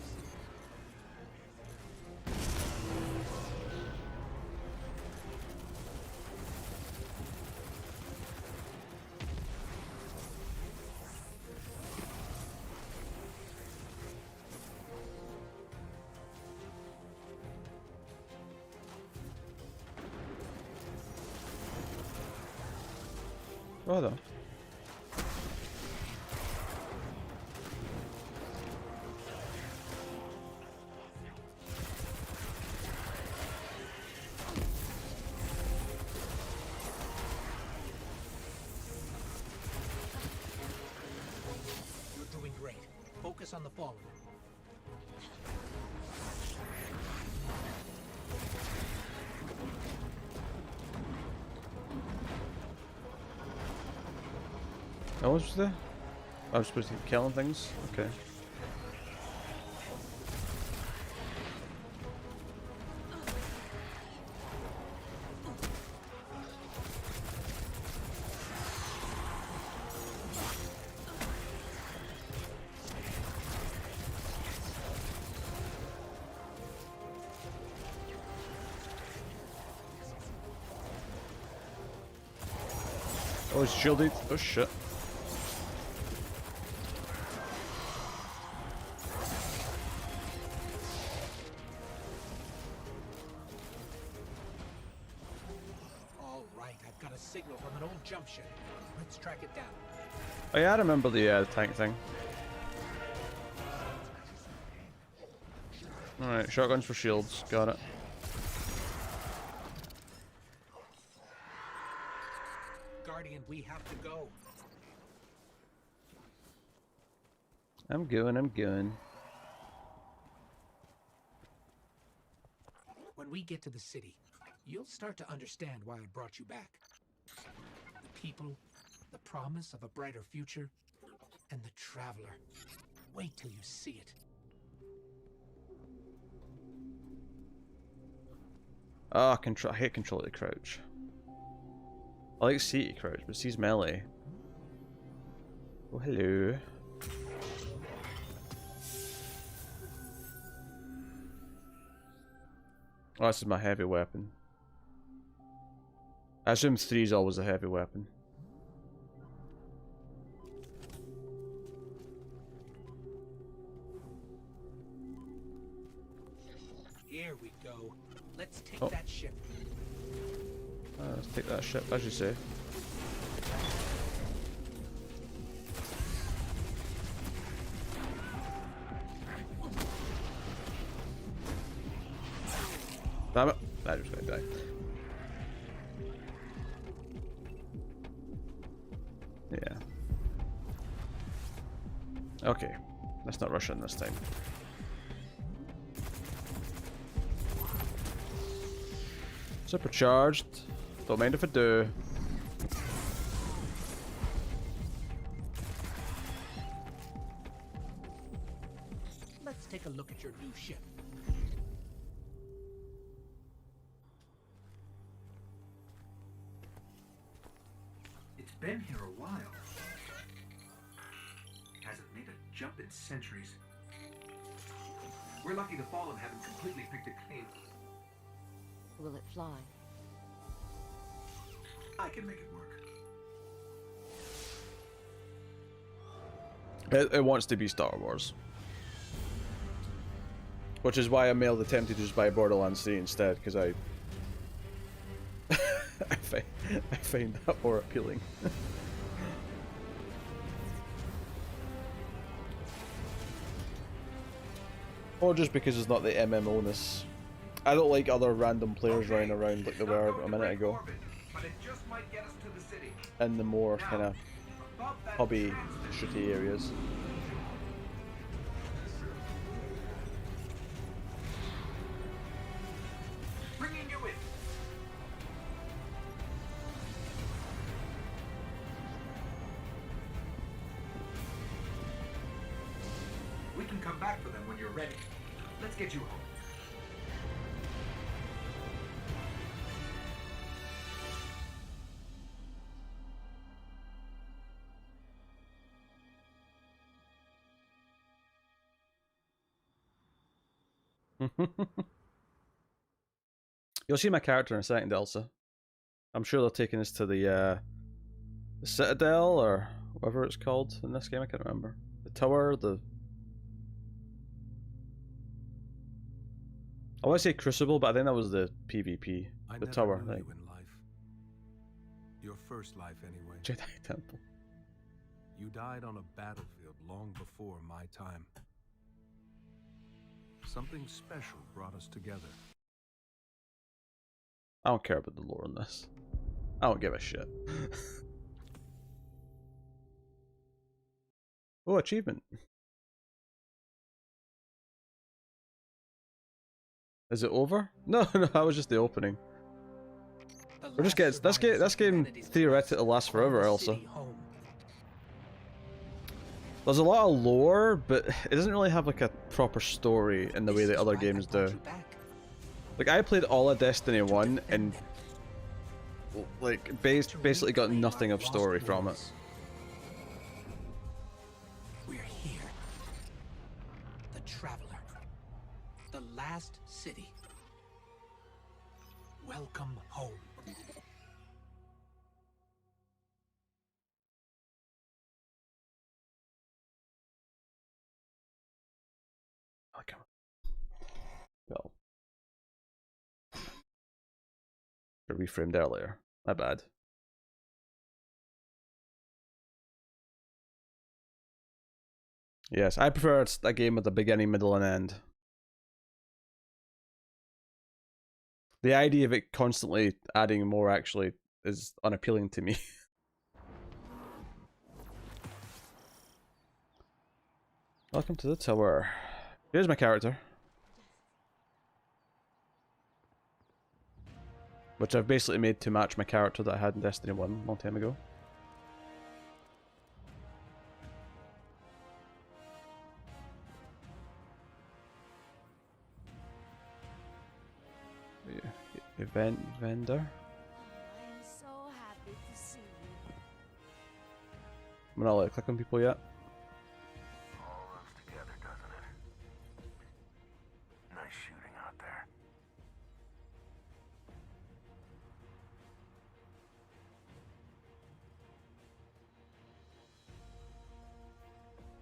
Oh, though. You're doing great. Focus on the Fallen. Oh, what was there? I was supposed to keep killing things? Okay. Oh, he's shielded. Oh shit. All right, I've got a signal from an old jump ship. Let's track it down. Oh yeah, I remember the tank thing. Alright, shotguns for shields. Got it. Guardian, we have to go. I'm going, I'm going. When we get to the city, you'll start to understand why I brought you back. The people, the promise of a brighter future, and the traveler. Wait till you see it. Ah, oh, I hate control the crouch. I like C to crouch, but C's melee. Oh, hello. Oh, this is my heavy weapon. I assume 3 is always a heavy weapon. Here we go. Let's take Oh. that ship. Let's take that ship, as you say. Damn it! I just gonna die. Yeah. Okay. Let's not rush in this time. Supercharged. Don't mind if I do. Let's take a look at your new ship. It's been here a while. Hasn't made a jump in centuries. We're lucky the Fallen haven't completely picked it clean. Will it fly? I can make it work. It wants to be Star Wars. Which is why I mailed attempted to just buy Borderlands 3 instead, because I I find that more appealing. Or just because it's not the MMO-ness. I don't like other random players running around like they were a minute ago. But it just might get us to the city. In the more kind of Above that hobby transmitter. shooty areas. Bringing you in. We can come back for them when you're ready. Let's get you home. You'll see my character in a second, Elsa. I'm sure they're taking us to the Citadel, or whatever it's called in this game, I can't remember. The tower, the... I want to say Crucible, but I think that was the PvP. I The never tower knew thing. you in life. Your first life, anyway. Jedi Temple. You died on a battlefield long before my time. Something special brought us together. I don't care about the lore in this. I don't give a shit. Oh, achievement. Is it over? No, no, that was just the opening. The We're just last getting this survivors of game humanity's theoretically past lasts call forever, the Elsa. city home. There's a lot of lore, but it doesn't really have like a proper story in the way This that is other why I games brought do. you back. Like, I played all of Destiny 1 Defend and them. like To basically got reclaim nothing our of story lost from it. wars. We're here. The Traveler. The last city. Welcome home. Okay. Well, I reframed earlier. My bad. Yes, I prefer a game with a beginning, middle, and end. The idea of it constantly adding more actually is unappealing to me. Welcome to the tower. Here's my character. Which I've basically made to match my character that I had in Destiny 1 a long time ago. Yeah. Event vendor. I am so happy to see you. I'm not allowed to click on people yet. All runs together, doesn't it? Nice shooting out there.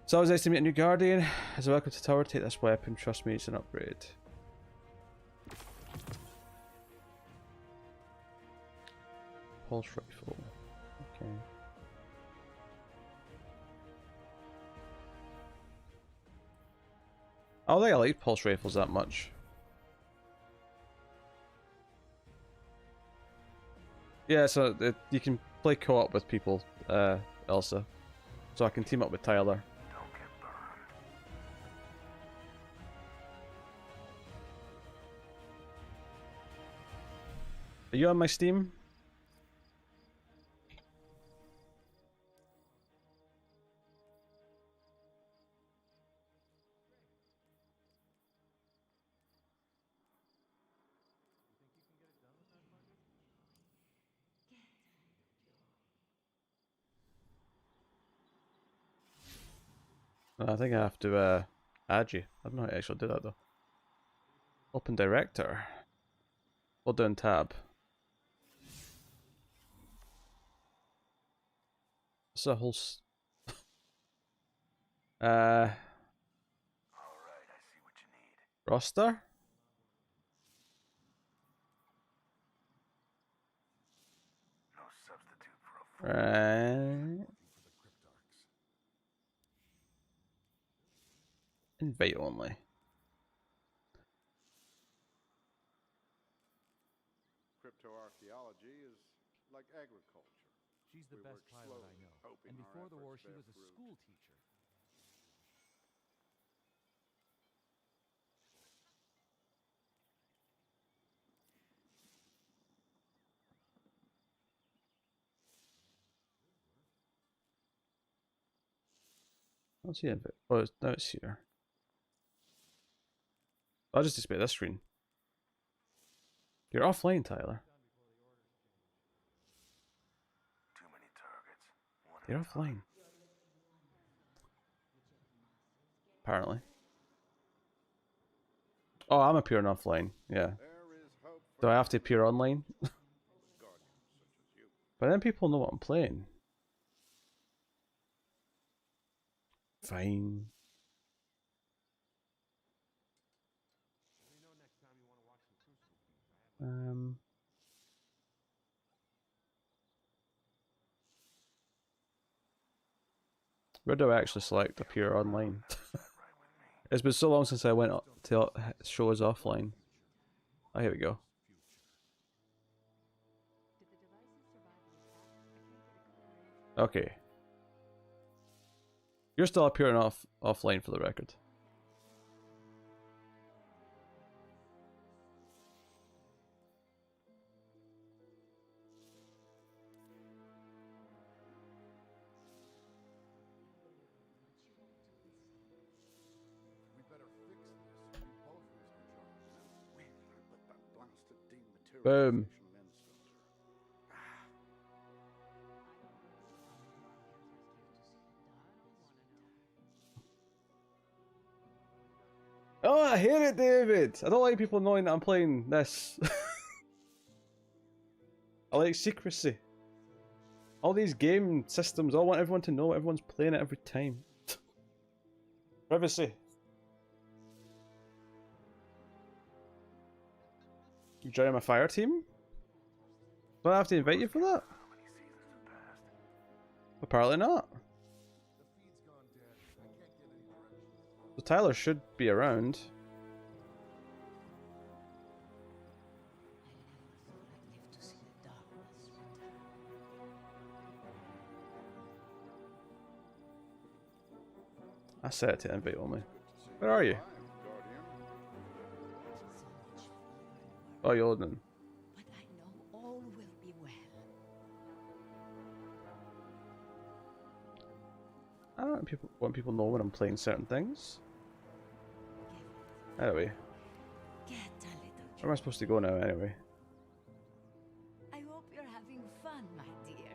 It's always nice to meet a new Guardian. As a welcome to tower, take this weapon. Trust me, it's an upgrade. Pulse rifle. Okay. I don't think I like pulse rifles that much. Yeah, so you can play co-op with people, Elsa. So I can team up with Tyler. Don't get burned. Are you on my Steam? I think I have to add you. I don't know how to actually do that though. Open director. Hold down tab. It's a whole All right, I see what you need. roster? No substitute for a full Right. Invite only. Cryptoarchaeology is like agriculture. She's the We best work pilot I slowly, know. hoping And our before the war, efforts she bear was a fruit. school teacher. I don't see invite. Oh, now it's here. I'll just display this screen. You're offline, Tyler. Too many targets. One You're at a time. offline. Apparently. Oh, I'm appearing offline. Yeah. There is hope Do for I have to appear online? guardians such as you. But then people know what I'm playing. Fine. Um. Where do I actually select appear online? It's been so long since I went to show us offline. Oh, here we go. Did the devices survive the attack? I can't get a clear. Okay. You're still appearing offline for the record. Boom. Oh, I hate it, David. I don't like people knowing that I'm playing this. I like secrecy. All these game systems, I want everyone to know everyone's playing it every time. Privacy. You joining my fire team? Do I have to invite you for that? Apparently not. So Tyler should be around. I set it to invite only. Where are you? Oh, you're Odin. But I know all will be well. I don't want people know when I'm playing certain things. Anyway, Get a little. where am I supposed to go now anyway? I hope you're having fun, my dear.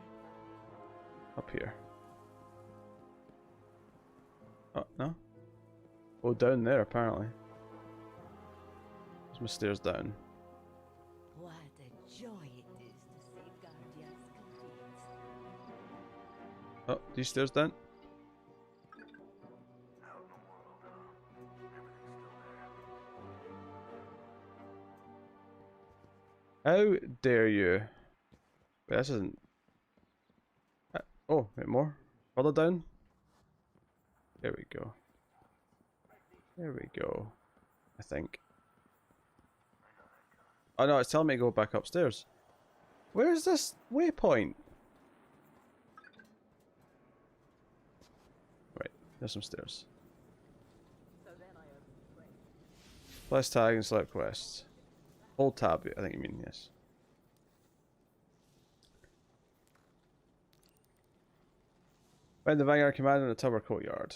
Up here. Oh, no? Oh, down there apparently. There's my stairs down. What a joy it is to see Guardians complete. Oh, these stairs down? How dare you? Wait, this isn't... oh, wait, more? Further down? There we go. There we go. I think. Oh no, it's telling me to go back upstairs. Where's this waypoint? Right, there's some stairs. Press tag and select quests. Hold tab, I think you mean, yes. Find the Vanguard commander in the tower courtyard.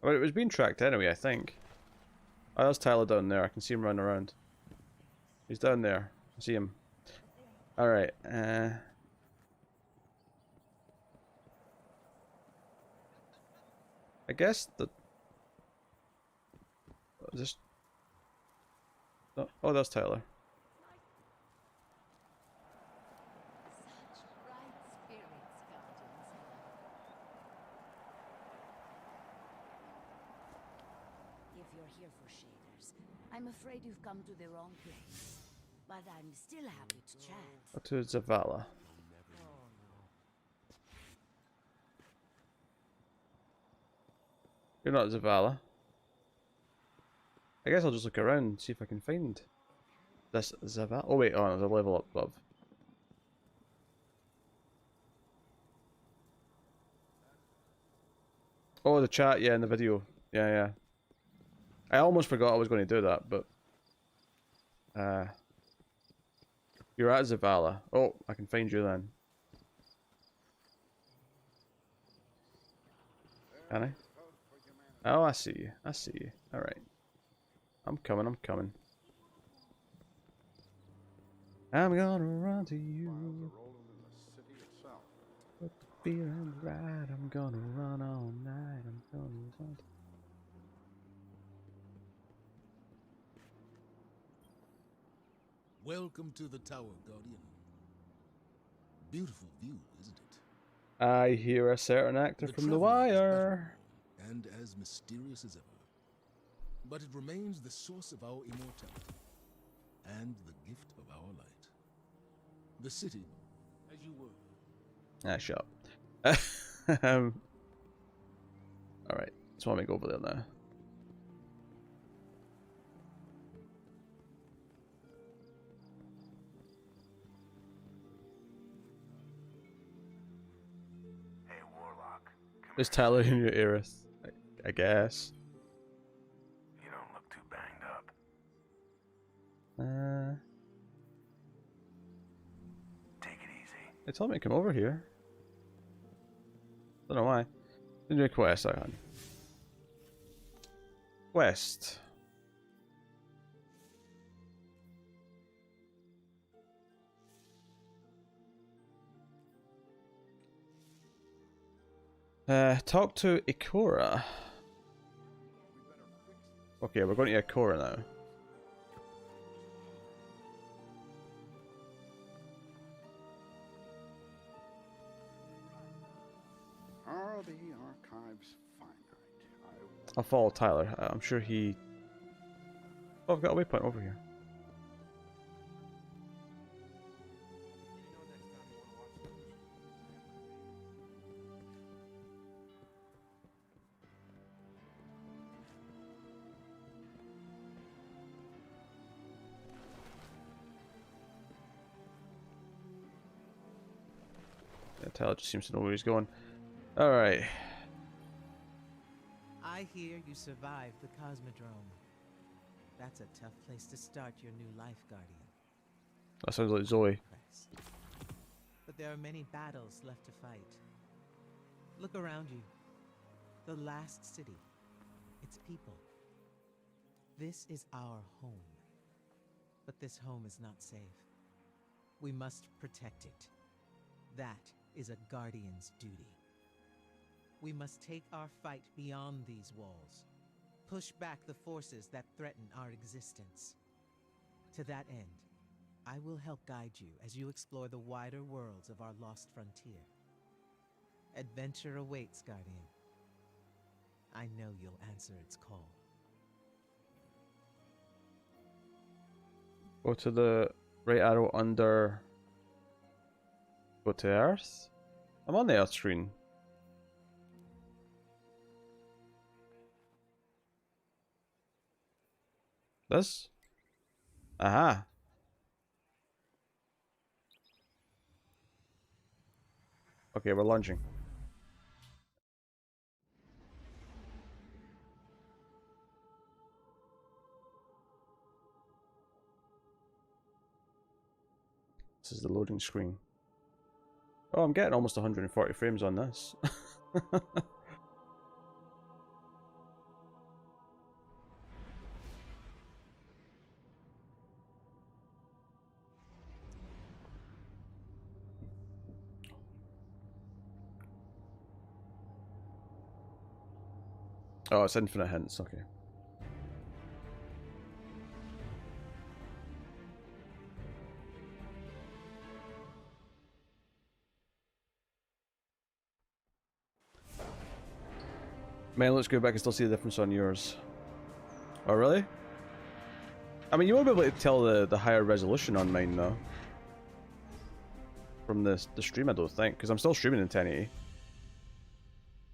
Well, it was being tracked anyway, I think. Oh, there's Tyler down there. I can see him running around. He's down there. I see him. Alright, I guess the... What is this? Oh, that's Tyler. Such bright spirits, Guardians. If you're here for shaders, I'm afraid you've come to the wrong place. But I'm still happy to chat. Go to Zavala. You're not Zavala. I guess I'll just look around and see if I can find this Zavala. Oh wait, oh, there's a level up above. Oh, the chat, yeah, in the video. Yeah, yeah. I almost forgot I was going to do that, but... You're at Zavala. Oh, I can find you then. Can I? Oh, I see you. I see you. Alright. I'm coming, I'm coming. I'm gonna run to you. Put the feeling right. I'm gonna run all night. I'm gonna run. Welcome to the tower, Guardian. Beautiful view, isn't it? I hear a certain actor from The traveler is Wire. baffling and as mysterious as ever. But it remains the source of our immortality and the gift of our light. The city, as you were. Ah, shut up. Alright, just want me to go over there now. Hey, Warlock. There's Tyler in your ears, I guess. You don't look too banged up. Take it easy. They told me to come over here. Don't know why. Didn't do a quest, I on. Quest. Talk to Ikora. Okay, we're going to Ikora now. Are the archives finite? I'll follow Tyler. I'm sure he... Oh, I've got a waypoint over here. Yeah, Tyler just seems to know where he's going. Alright. I hear you survived the Cosmodrome. That's a tough place to start your new life, Guardian. That sounds like Zoe. Impressed. But there are many battles left to fight. Look around you. The last city. Its people. This is our home. But this home is not safe. We must protect it. That is a Guardian's duty. We must take our fight beyond these walls. Push back the forces that threaten our existence. To that end, I will help guide you as you explore the wider worlds of our lost frontier. Adventure awaits, Guardian. I know you'll answer its call. Go to the right arrow under... Go to Earth? I'm on the Earth screen. This? Aha. Okay, we're launching. This is the loading screen. Oh, I'm getting almost 140 frames on this. Oh, it's infinite hints, okay. Mine looks good, but I can still see the difference on yours. Oh, really? I mean, you won't be able to tell the higher resolution on mine, though. From the stream, I don't think, because I'm still streaming in 1080.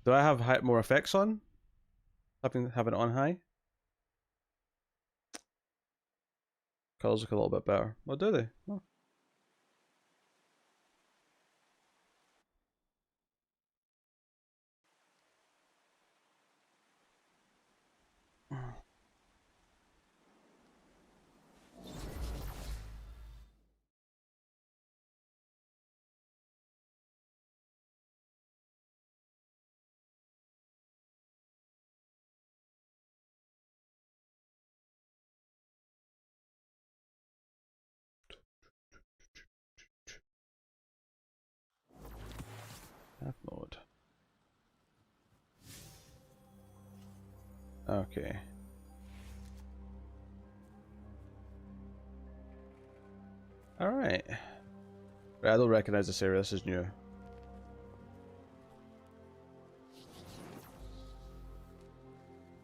Do I have more effects on? Having it on high? Colors look a little bit better. What do they? Oh. Path mode. Okay. Alright. I don't recognize this area, this is new.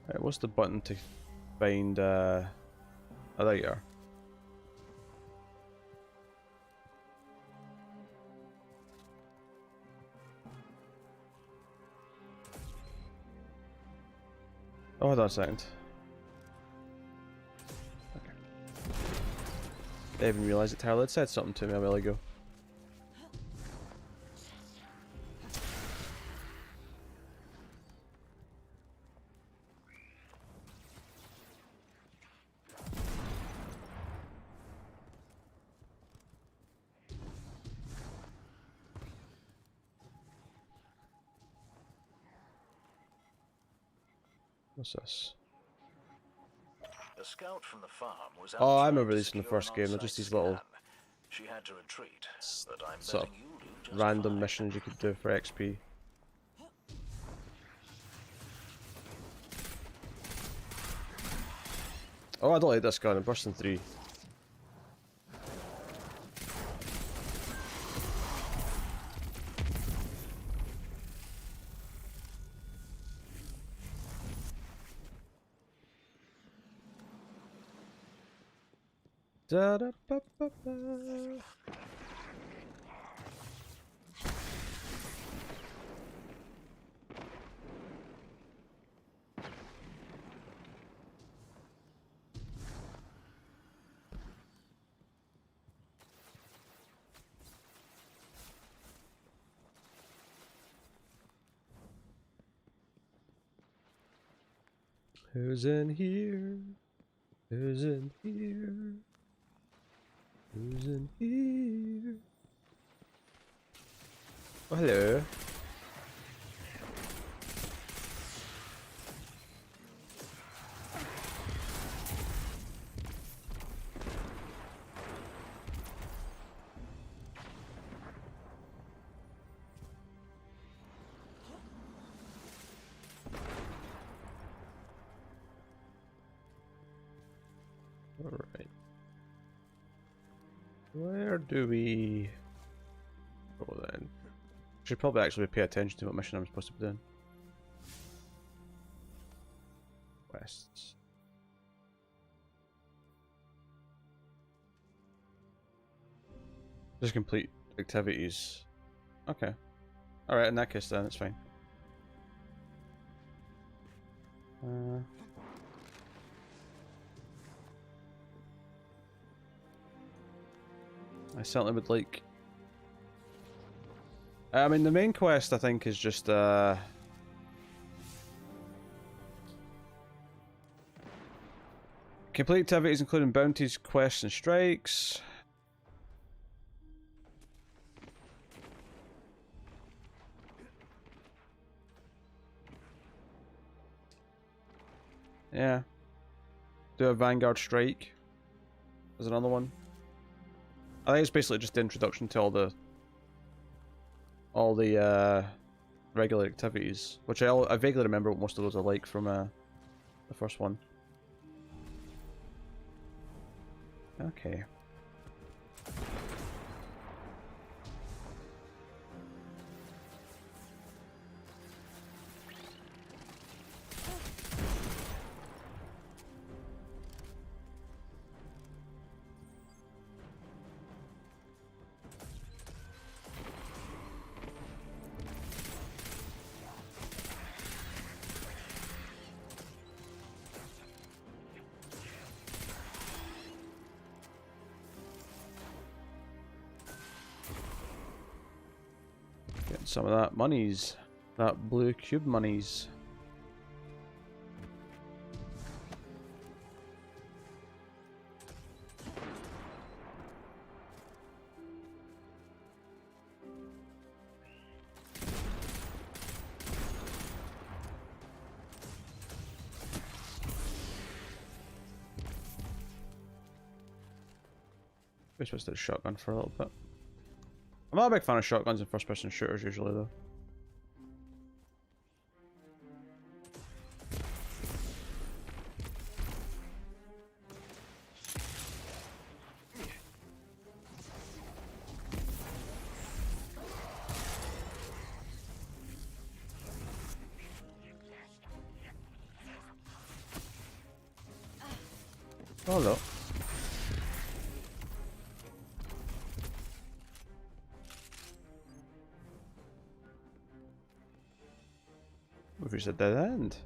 Alright, what's the button to find oh, there you are. Oh, hold on a second. Okay. I didn't even realize that Tyler had said something to me a while ago. What's this? A scout from the farm was out Oh, I trying remember to these from the secure first an game. They're on-site just these little scan. She had to retreat, but I'm sort betting of you'll do just random fine. missions you could do for XP. Oh, I don't like this gun. I'm bursting 3. Da da ba ba ba. Who's in here? Who's in here? Who's in here? Oh, hello. Alright. Where do we go then? Should probably actually pay attention to what mission I'm supposed to be doing. Quests. Just complete activities. Okay. Alright, in that case then, it's fine. I certainly would like... I mean, the main quest, I think, is just, complete activities including bounties, quests, and strikes. Yeah. Do a Vanguard strike. There's another one. I think it's basically just the introduction to all the regular activities, which I vaguely remember what most of those are like from the first one. Okay. Getting some of that monies. That blue cube monies. We switched to the shotgun for a little bit. I'm not a big fan of shotguns in first-person shooters usually, though. Oh, no. We've reached a dead end.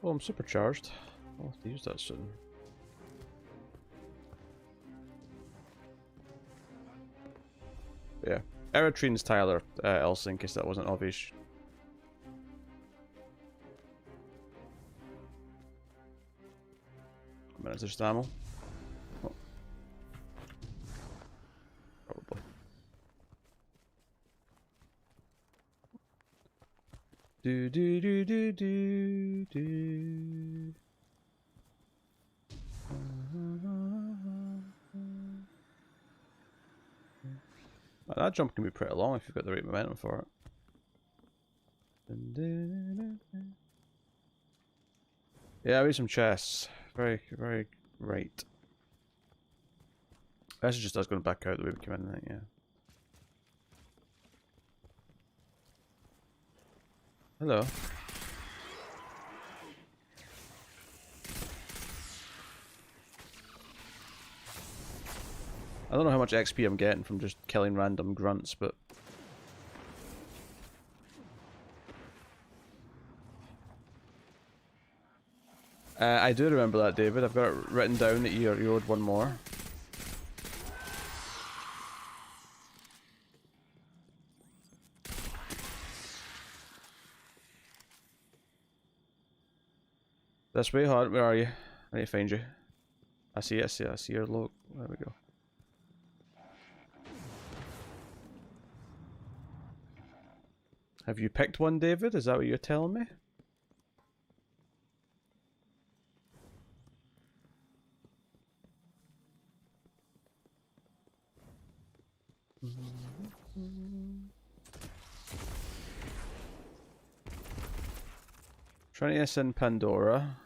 Oh, I'm supercharged. I'll have to use that soon. Yeah. Eritrean's Tyler Elsa, in case that wasn't obvious. A minute, there's ammo. Oh. Probably. Do do do do do do. That jump can be pretty long if you've got the right momentum for it. Yeah, we need some chests. Very, very right. This is just us going back out the way we came in, I think, yeah. Hello. I don't know how much XP I'm getting from just killing random grunts, but... I do remember that, David. I've got it written down that you owed one more. This way, hon. Where are you? I need to find you. I see your logo. There we go. Have you picked one, David? Is that what you're telling me? Trying to ascend Pandora.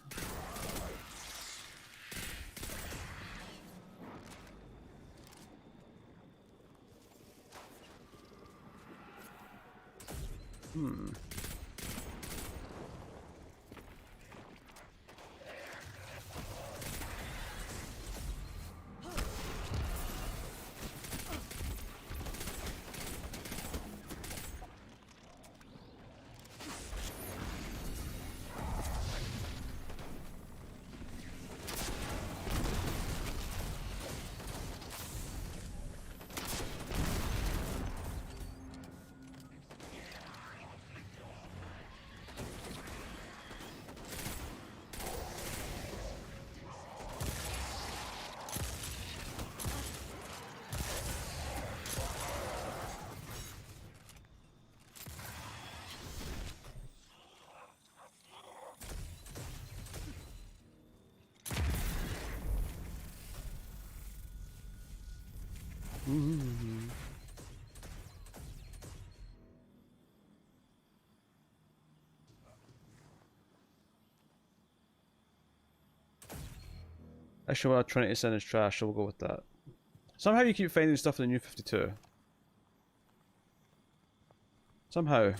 Actually, what Trinity Sin is trash, so we'll go with that. Somehow you keep finding stuff in the new 52. Somehow.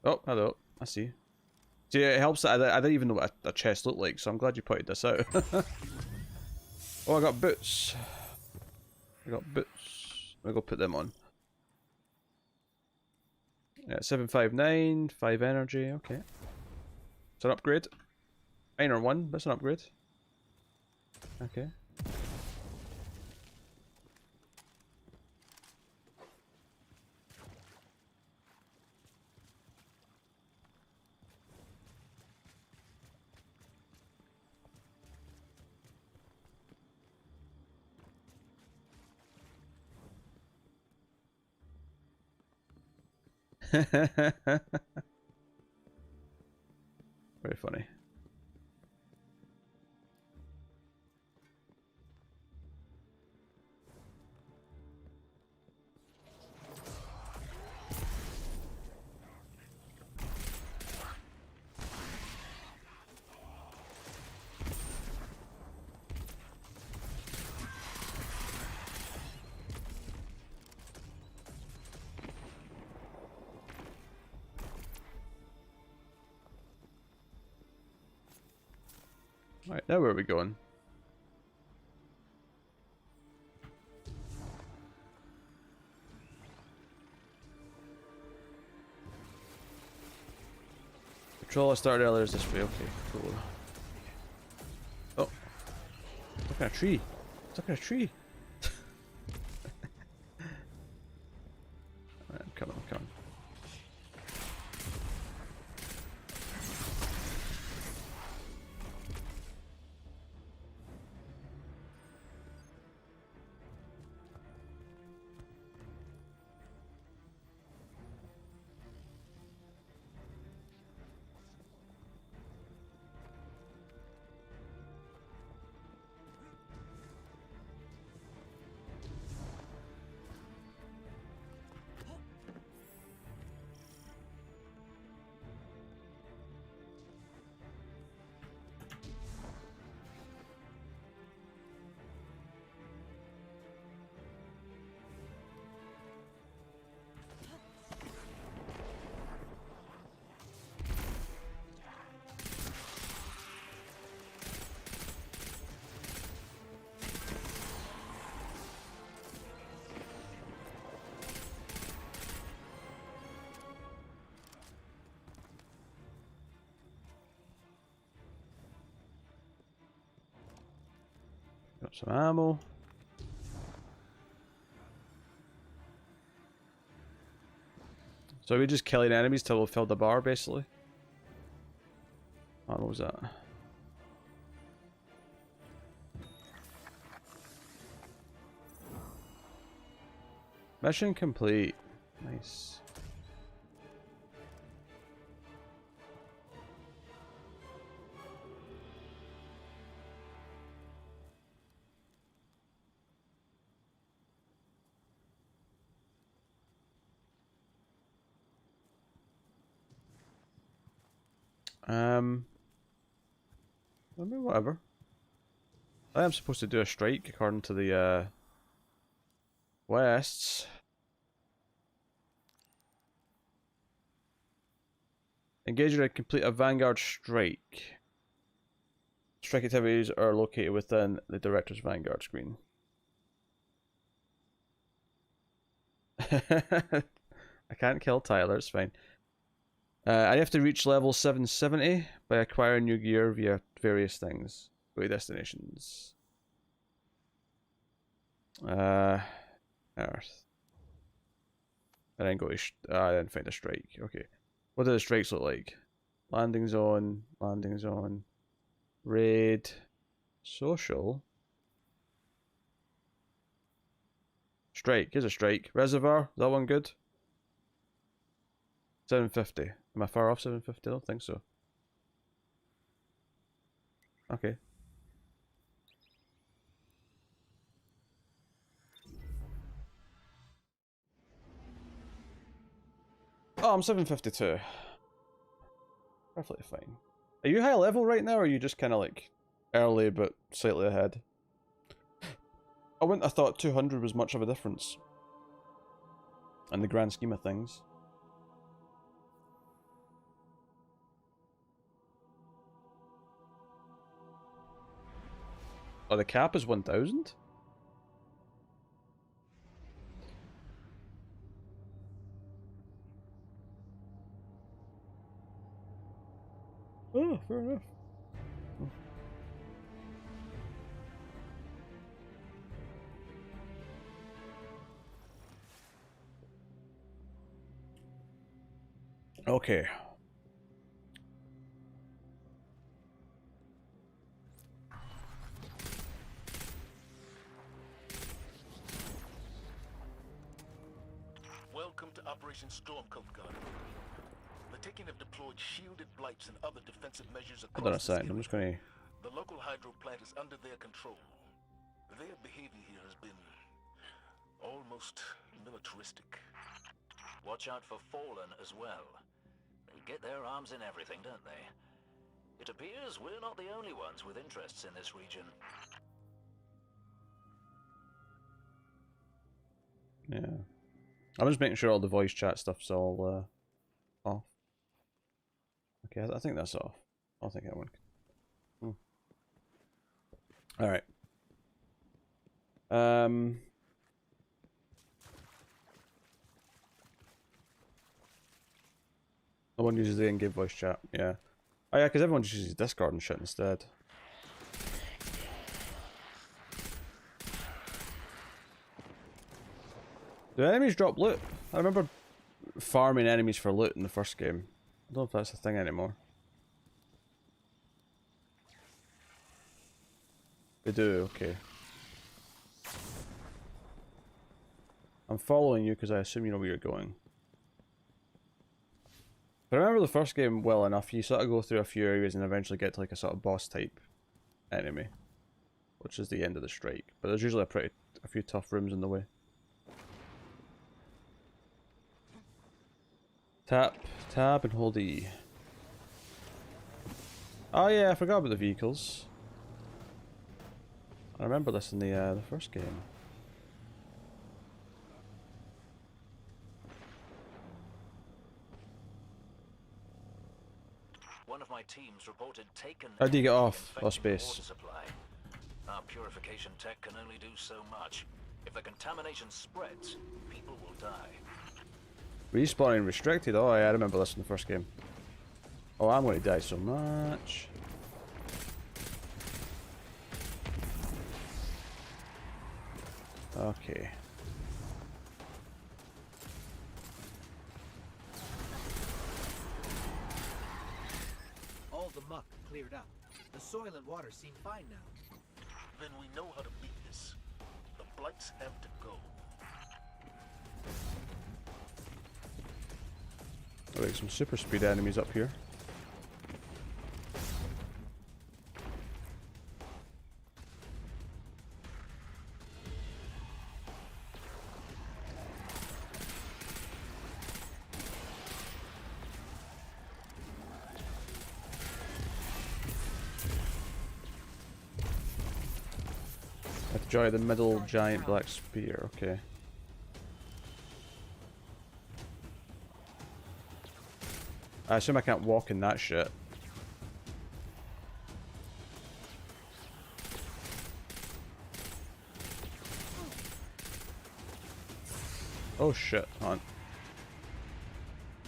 Oh, hello. I see. See, it helps that I didn't even know what a chest looked like, so I'm glad you pointed this out. Oh, I got boots. I got boots. I'm gonna go put them on. Yeah, 759, 5 energy, okay. It's an upgrade. Minor 1, that's an upgrade. Okay. Very funny. Alright, now where are we going? Patrol I started earlier is this way, okay, cool. Oh. Look at a tree. Look at a tree. Alright, I'm coming, I'm coming. Grab some ammo. So we just killing enemies till we filled the bar, basically. Oh, what was that? Mission complete. Nice. I mean, whatever. I am supposed to do a strike according to the quests. Engage or complete a Vanguard strike. Strike activities are located within the Director's Vanguard screen. I can't kill Tyler, it's fine. I have to reach level 770 by acquiring new gear via various things. Go to destinations. Earth. And then go to... then find a strike. Okay. What do the strikes look like? Landing zone. Landing zone. Raid. Social. Strike. Here's a strike. Reservoir. Is that one good? 750. Am I far off 750? I don't think so. Okay. Oh, I'm 752. Perfectly fine. Are you high level right now, or are you just kind of like early but slightly ahead? I wouldn't have thought 200 was much of a difference in the grand scheme of things. Oh, the cap is 1000? Oh, fair enough. Okay. Welcome to Operation Stormcoat Guard. The Taken have deployed shielded blights and other defensive measures across Hold on a this second, I'm area. just going to... The local hydro plant is under their control. Their behavior here has been almost militaristic. Watch out for Fallen as well. They get their arms in everything, don't they? It appears we're not the only ones with interests in this region. Yeah. I'm just making sure all the voice chat stuff's all off. Okay, I think that's off. I think that one. Alright. No one uses the in-game voice chat, yeah. Oh yeah, because everyone just uses Discord and shit instead. Do enemies drop loot? I remember farming enemies for loot in the first game. I don't know if that's a thing anymore. They do, okay. I'm following you because I assume you know where you're going. But I remember the first game well enough. You sort of go through a few areas and eventually get to like a sort of boss type enemy, which is the end of the strike. But there's usually a few tough rooms in the way. Tap, tab, and hold E. Oh yeah, I forgot about the vehicles. I remember this in the first game. One of my teams reported Taken. How do you get off? infecting Space. water supply. Our purification tech can only do so much. If the contamination spreads, people will die. Respawning restricted. Oh yeah, I remember this in the first game. Oh, I'm going to die so much. Okay. All the muck cleared up. The soil and water seem fine now. Then we know how to beat this. The blights have to go. Alright, some super speed enemies up here. Enjoy the middle giant black spear, okay. I assume I can't walk in that shit. Oh shit, hon.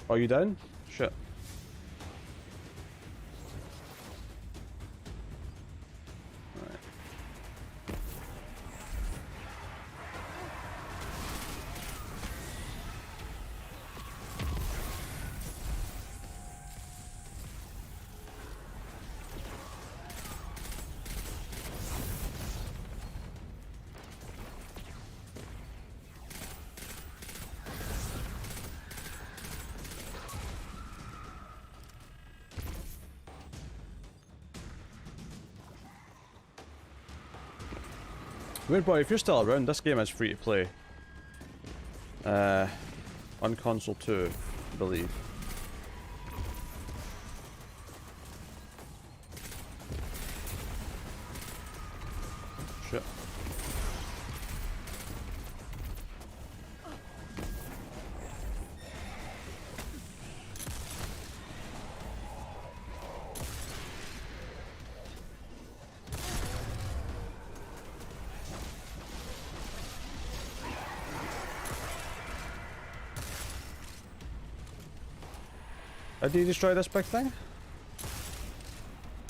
Are you down? Shit. Weird boy, if you're still around, this game is free to play. On console too, I believe. Shit. Did you destroy this big thing?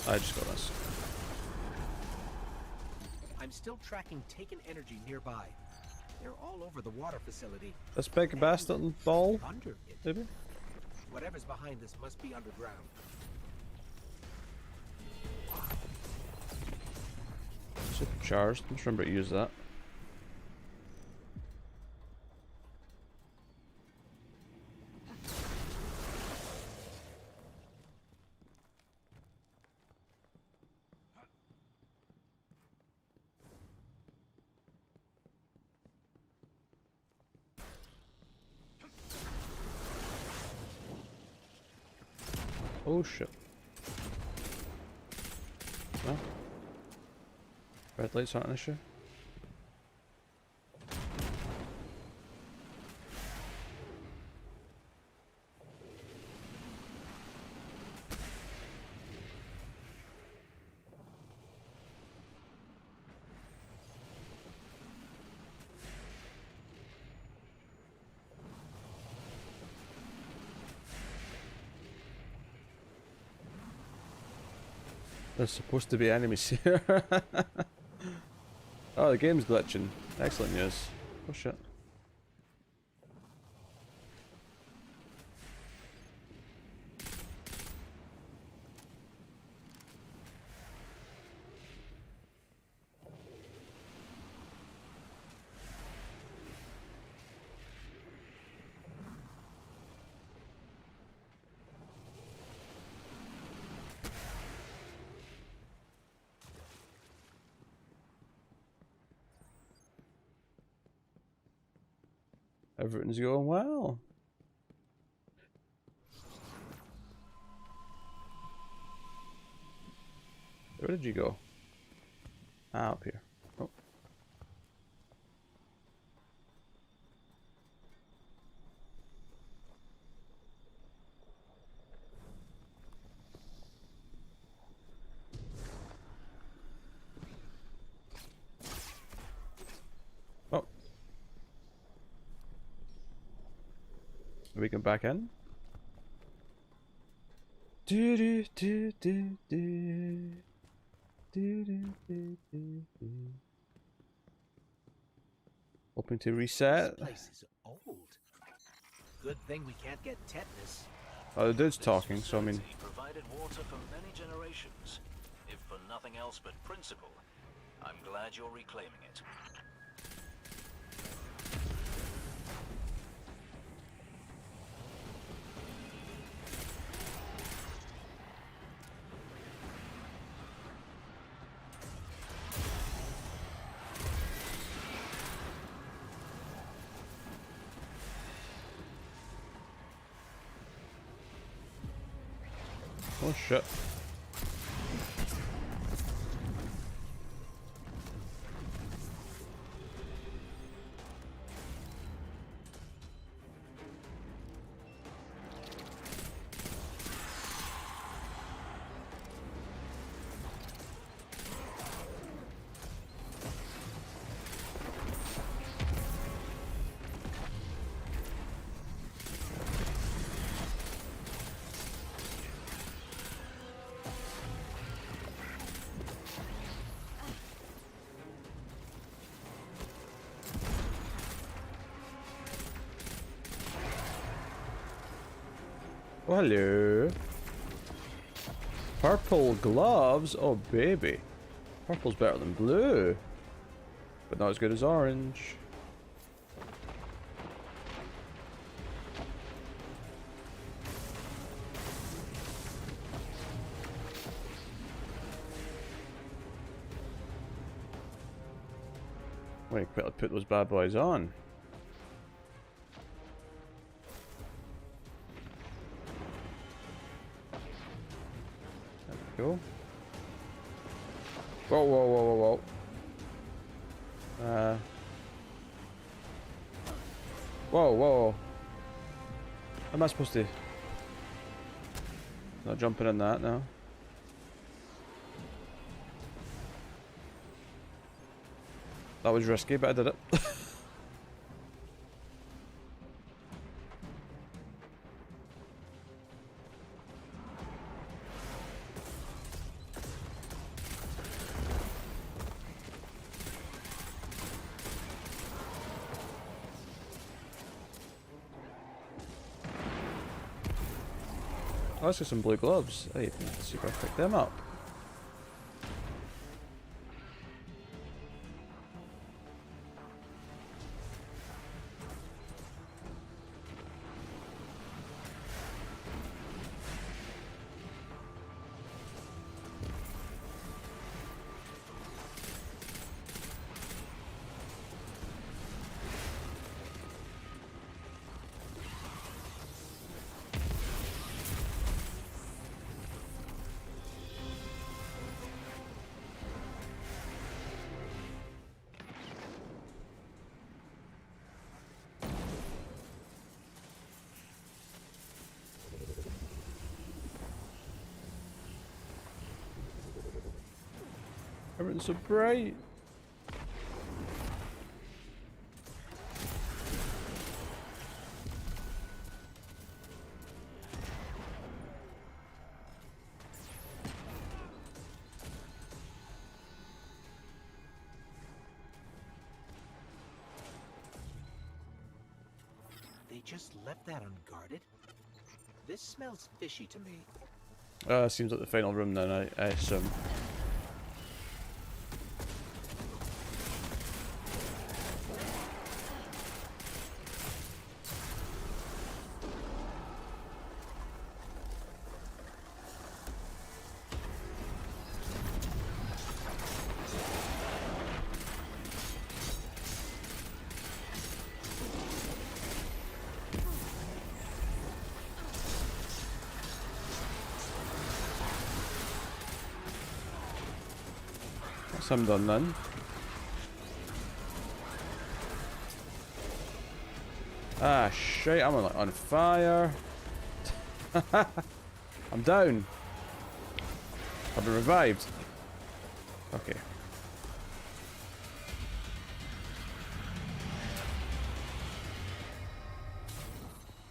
I just got this. I'm still tracking taken energy nearby. They're all over the water facility. This big bastard ball? Under it. Maybe? Whatever's behind this must be underground. Supercharged. Just remember to use that. Oh shit. No? Red lights aren't an issue? There's supposed to be enemies here. Oh, the game's glitching. Excellent news. Oh shit. Everything's going well. Where did you go? Ah, up here. Oh. Oh. We can back in. Do do do do do. Do do do do do. Hoping to This reset. place is old. Good thing we can't get tetanus. Oh, the dude's This talking, so I mean... facility provided water for many generations. If for nothing else but principle, I'm glad you're reclaiming it. Oh shit. Oh, hello. Purple gloves? Oh, baby. Purple's better than blue. But not as good as orange. Wait, quickly put those bad boys on. Cool. Whoa, whoa, whoa, whoa, whoa. Whoa, whoa. Am I supposed to? Not jumping in that now. That was risky, but I did it. Oh, let's get some blue gloves. Hey, let's see if I pick them up. Everything's so bright. They just left that unguarded? This smells fishy to me. Seems like the final room then, I assume. That's him done then. Ah shit, I'm on fire. I'm down. I've been revived. Okay.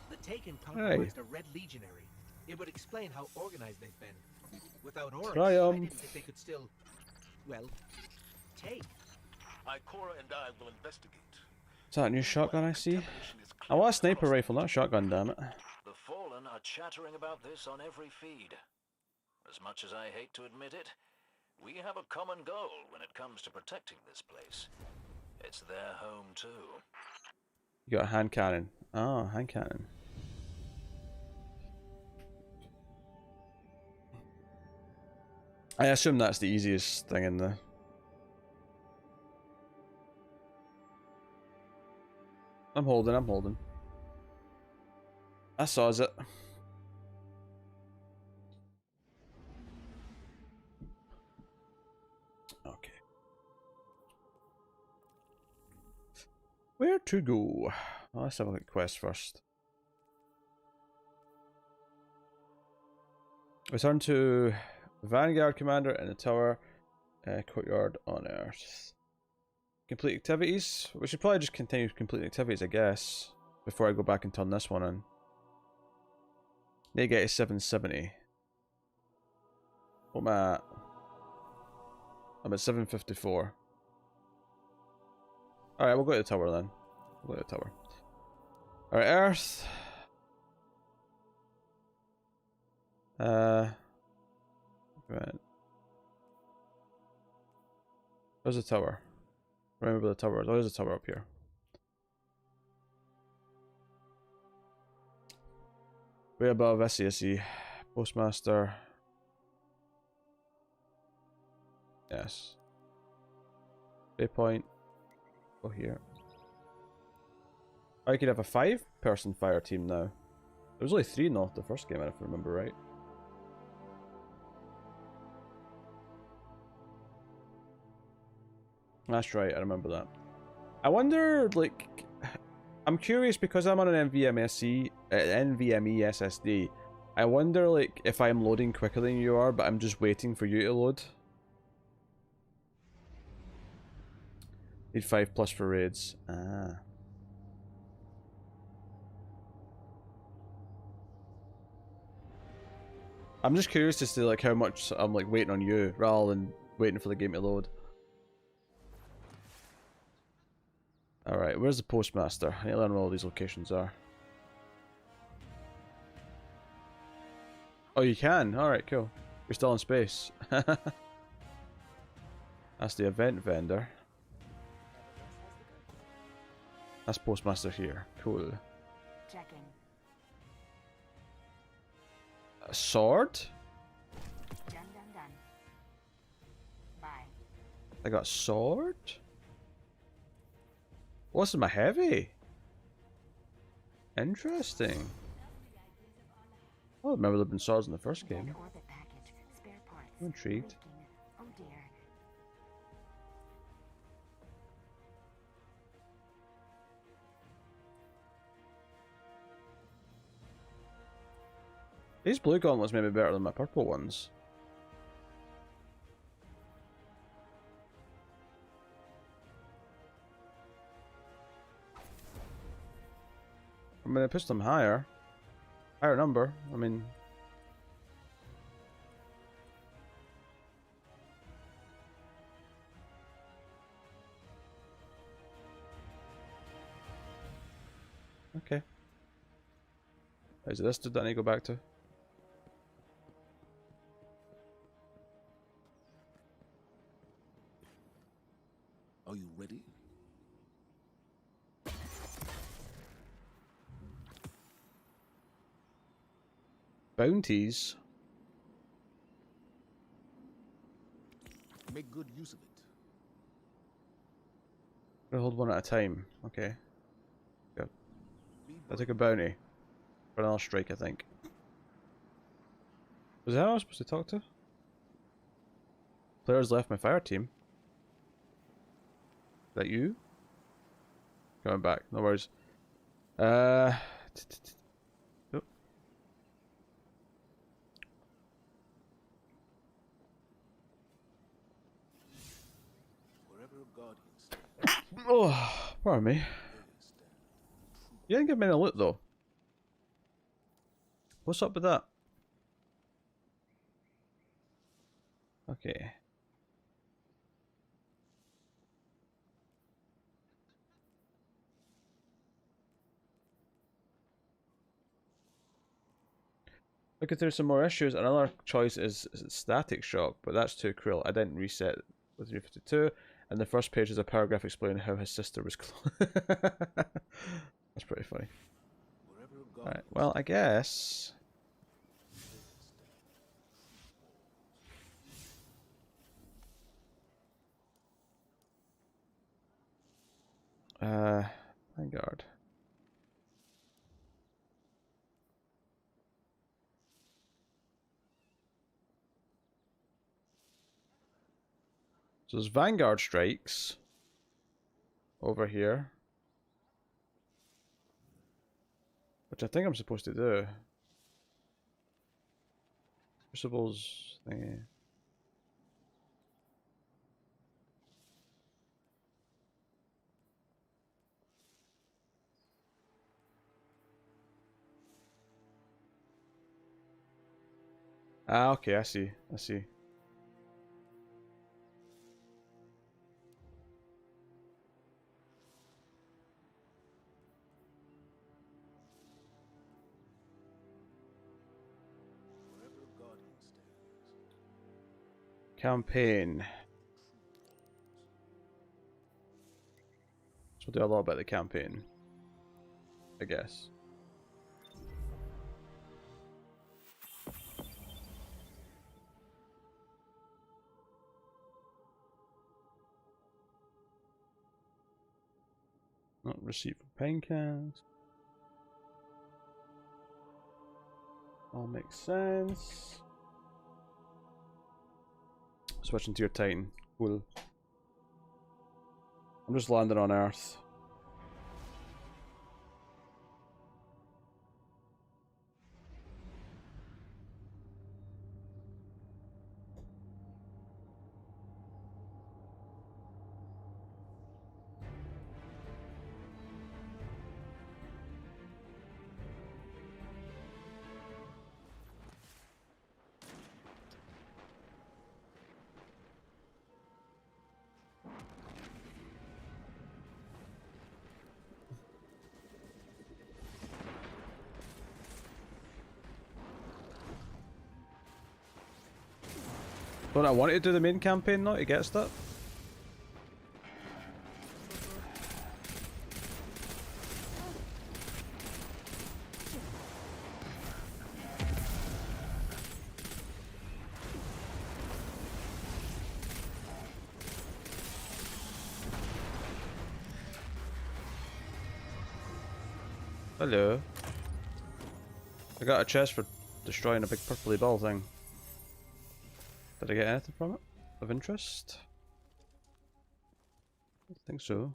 The Taken compromised a Red Legionary. It would explain how organized they've been. Without Oryx, I didn't think they could still, well, take. Ikora and I will investigate. Is that a new shotgun I see? Contamination is I want a clear sniper across the rifle, not a shotgun, damn it. The Fallen are chattering about this on every feed. As much as I hate to admit it, we have a common goal when it comes to protecting this place. It's their home too. You got a hand cannon. Oh, hand cannon. I assume that's the easiest thing in the... I'm holding. I saws it. Okay. Where to go? Well, let's have a look at quest first. Return to Vanguard Commander in the tower. Courtyard on Earth. Complete activities. We should probably just continue completing activities, I guess, before I go back and turn this one on. Need to get to 770. What am I at? I'm at 754. Alright, we'll go to the tower then. We'll go to the tower. Alright, Earth. Right. Where's the tower? Remember the tower. Oh, there's a tower up here. Way above SCSE. Postmaster. Yes. Waypoint. Go here. I could have a 5-person fire team now. There was only 3 in the first game, if I remember right. That's right, I remember that. I wonder, like, I'm curious because I'm on an NVMe SSD. I wonder, like, if I'm loading quicker than you are, but I'm just waiting for you to load. Need 5+ for raids. Ah. I'm just curious to see, like, how much I'm, like, waiting on you rather than waiting for the game to load. Alright, where's the postmaster? I need to learn where all these locations are. Oh, you can? Alright, cool. You're still in space. That's the event vendor. That's postmaster here. Cool. Checking. A sword? Done. Bye. I got a sword? What's in my heavy? Interesting. Oh, I remember there have been swords in the first game. Orbit package. Spare parts. I'm intrigued. Leaking. Oh dear. These blue gauntlets may be better than my purple ones. I mean, I pushed them higher. Higher number. I mean... Okay. Is it this dude that I need to go back to? Are you ready? Bounties? Make good use of it. Gotta hold one at a time. Okay. Good. Be I'll take a bounty. For another strike, I think. Was that who I was supposed to talk to? Players left my fire team. Is that you? Coming back, no worries. Oh. Wherever guardians Oh, pardon me. You didn't give me a loot though. What's up with that? Okay. Looking through some more issues, another choice is Static Shock, but that's too cruel. I didn't reset with 352, and the first page is a paragraph explaining how his sister was That's pretty funny. Alright, well, I guess... Vanguard. So there's Vanguard strikes over here, which I think I'm supposed to do. Crucibles thingy. Ah, okay, I see. I see. Campaign. So we'll do a lot about the campaign, I guess. Not receipt for pain cans. All makes sense. Switching to your Titan. Cool. I'm just landing on Earth. Don't I want to do the main campaign now to get stuff? Hello. I got a chest for destroying a big purpley ball thing. Did I get anything from it of interest? I think so.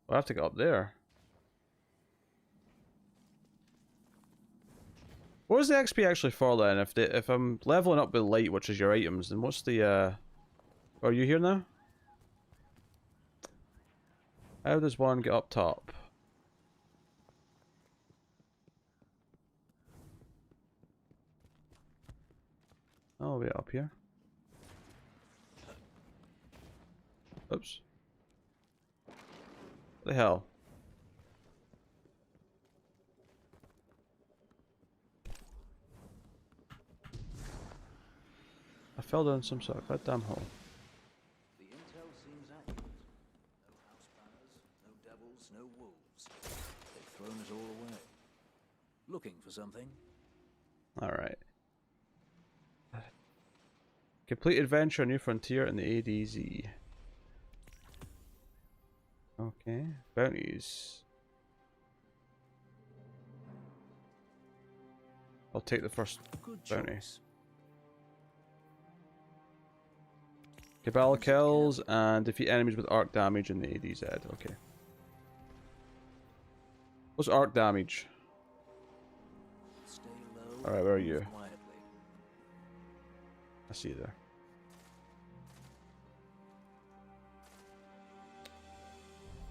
I have to get up there. What is the XP actually for then? If I'm leveling up with light, which is your items, then what's the Are you here now? How does one get up top? Oh, we're up here. Oops. What the hell? I fell down some sort of goddamn hole. The intel seems accurate. No house banners, no devils, no wolves. They've thrown us all away. Looking for something? Alright. Complete adventure, new frontier in the ADZ. Okay. Bounties. I'll take the first bounty. Cabal kills and defeat enemies with arc damage in the ADZ. Okay. What's arc damage? Alright, where are you? I see you there.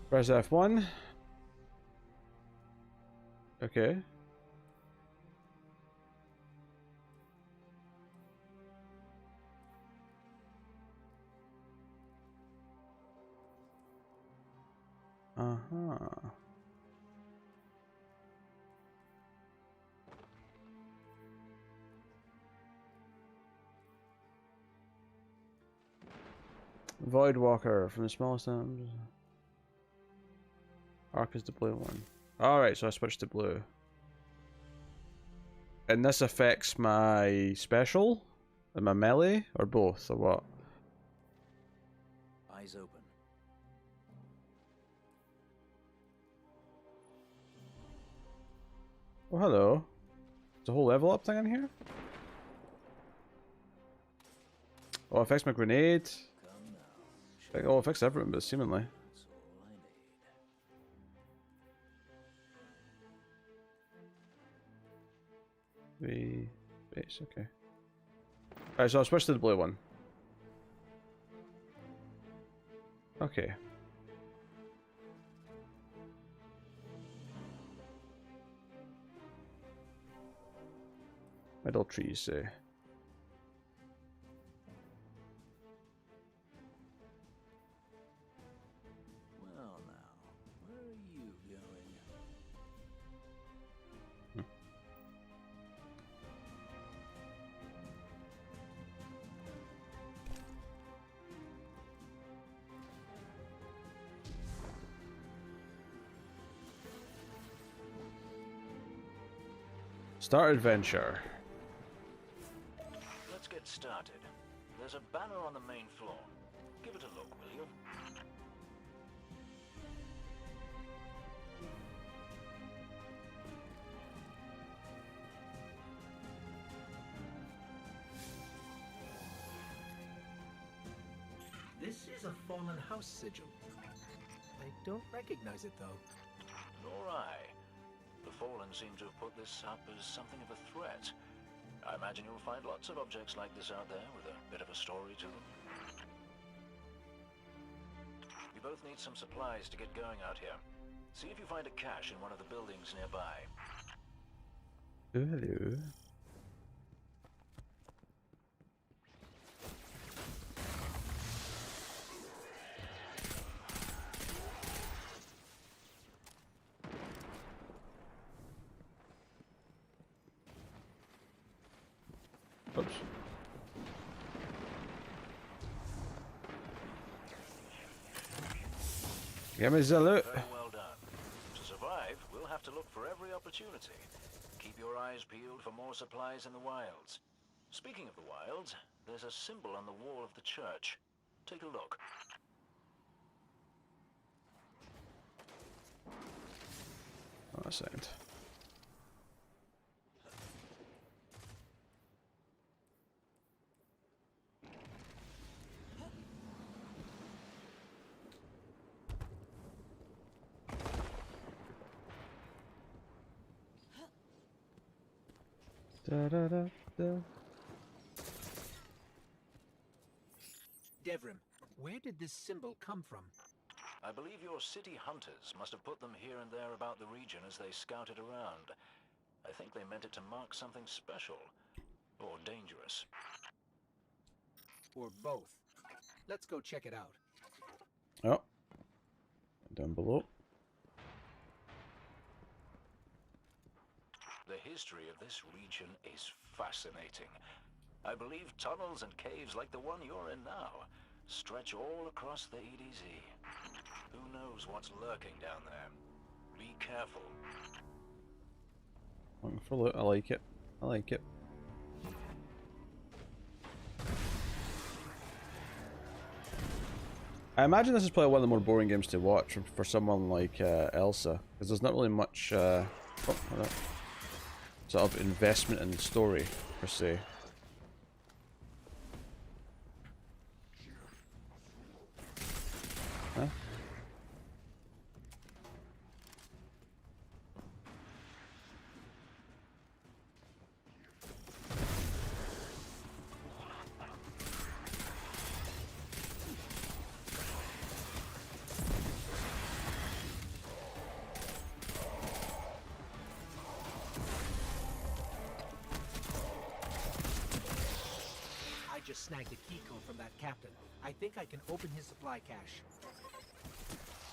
Press F1. Okay. Uh-huh. Voidwalker from the smallest items. Arc is the blue one. Alright, so I switched to blue. And this affects my special? And my melee? Or both, or what? Eyes open. Oh, hello. There's a whole level up thing in here? Oh, it affects my grenade. Oh, it affects everything, but seemingly. That's all I need. Base, okay. Alright, so I'll switch to the blue one. Okay. Middle trees, say. Well now, where are you going? Start adventure. Let's get started. There's a banner on the main floor. Give it a look, will you? This is a fallen house sigil. I don't recognize it, though. Nor I. The Fallen seem to have put this up as something of a threat. I imagine you'll find lots of objects like this out there with a bit of a story to them. We both need some supplies to get going out here. See if you find a cache in one of the buildings nearby. Hello. Oops. Give me the loot. Very well done. To survive, we'll have to look for every opportunity. Keep your eyes peeled for more supplies in the wilds. Speaking of the wilds, there's a symbol on the wall of the church. Take a look. Oh, a second. Da, da, da, da. Devrim, where did this symbol come from? I believe your city hunters must have put them here and there about the region as they scouted around. I think they meant it to mark something special. Or dangerous. Or both. Let's go check it out. Oh. Down below. The history of this region is fascinating. I believe tunnels and caves like the one you're in now stretch all across the EDZ. Who knows what's lurking down there? Be careful. Looking for loot. I like it. I like it. I imagine this is probably one of the more boring games to watch for someone like Elsa, because there's not really much sort of investment in the story, per se. Huh? Snagged a key code from that captain. I think I can open his supply cache.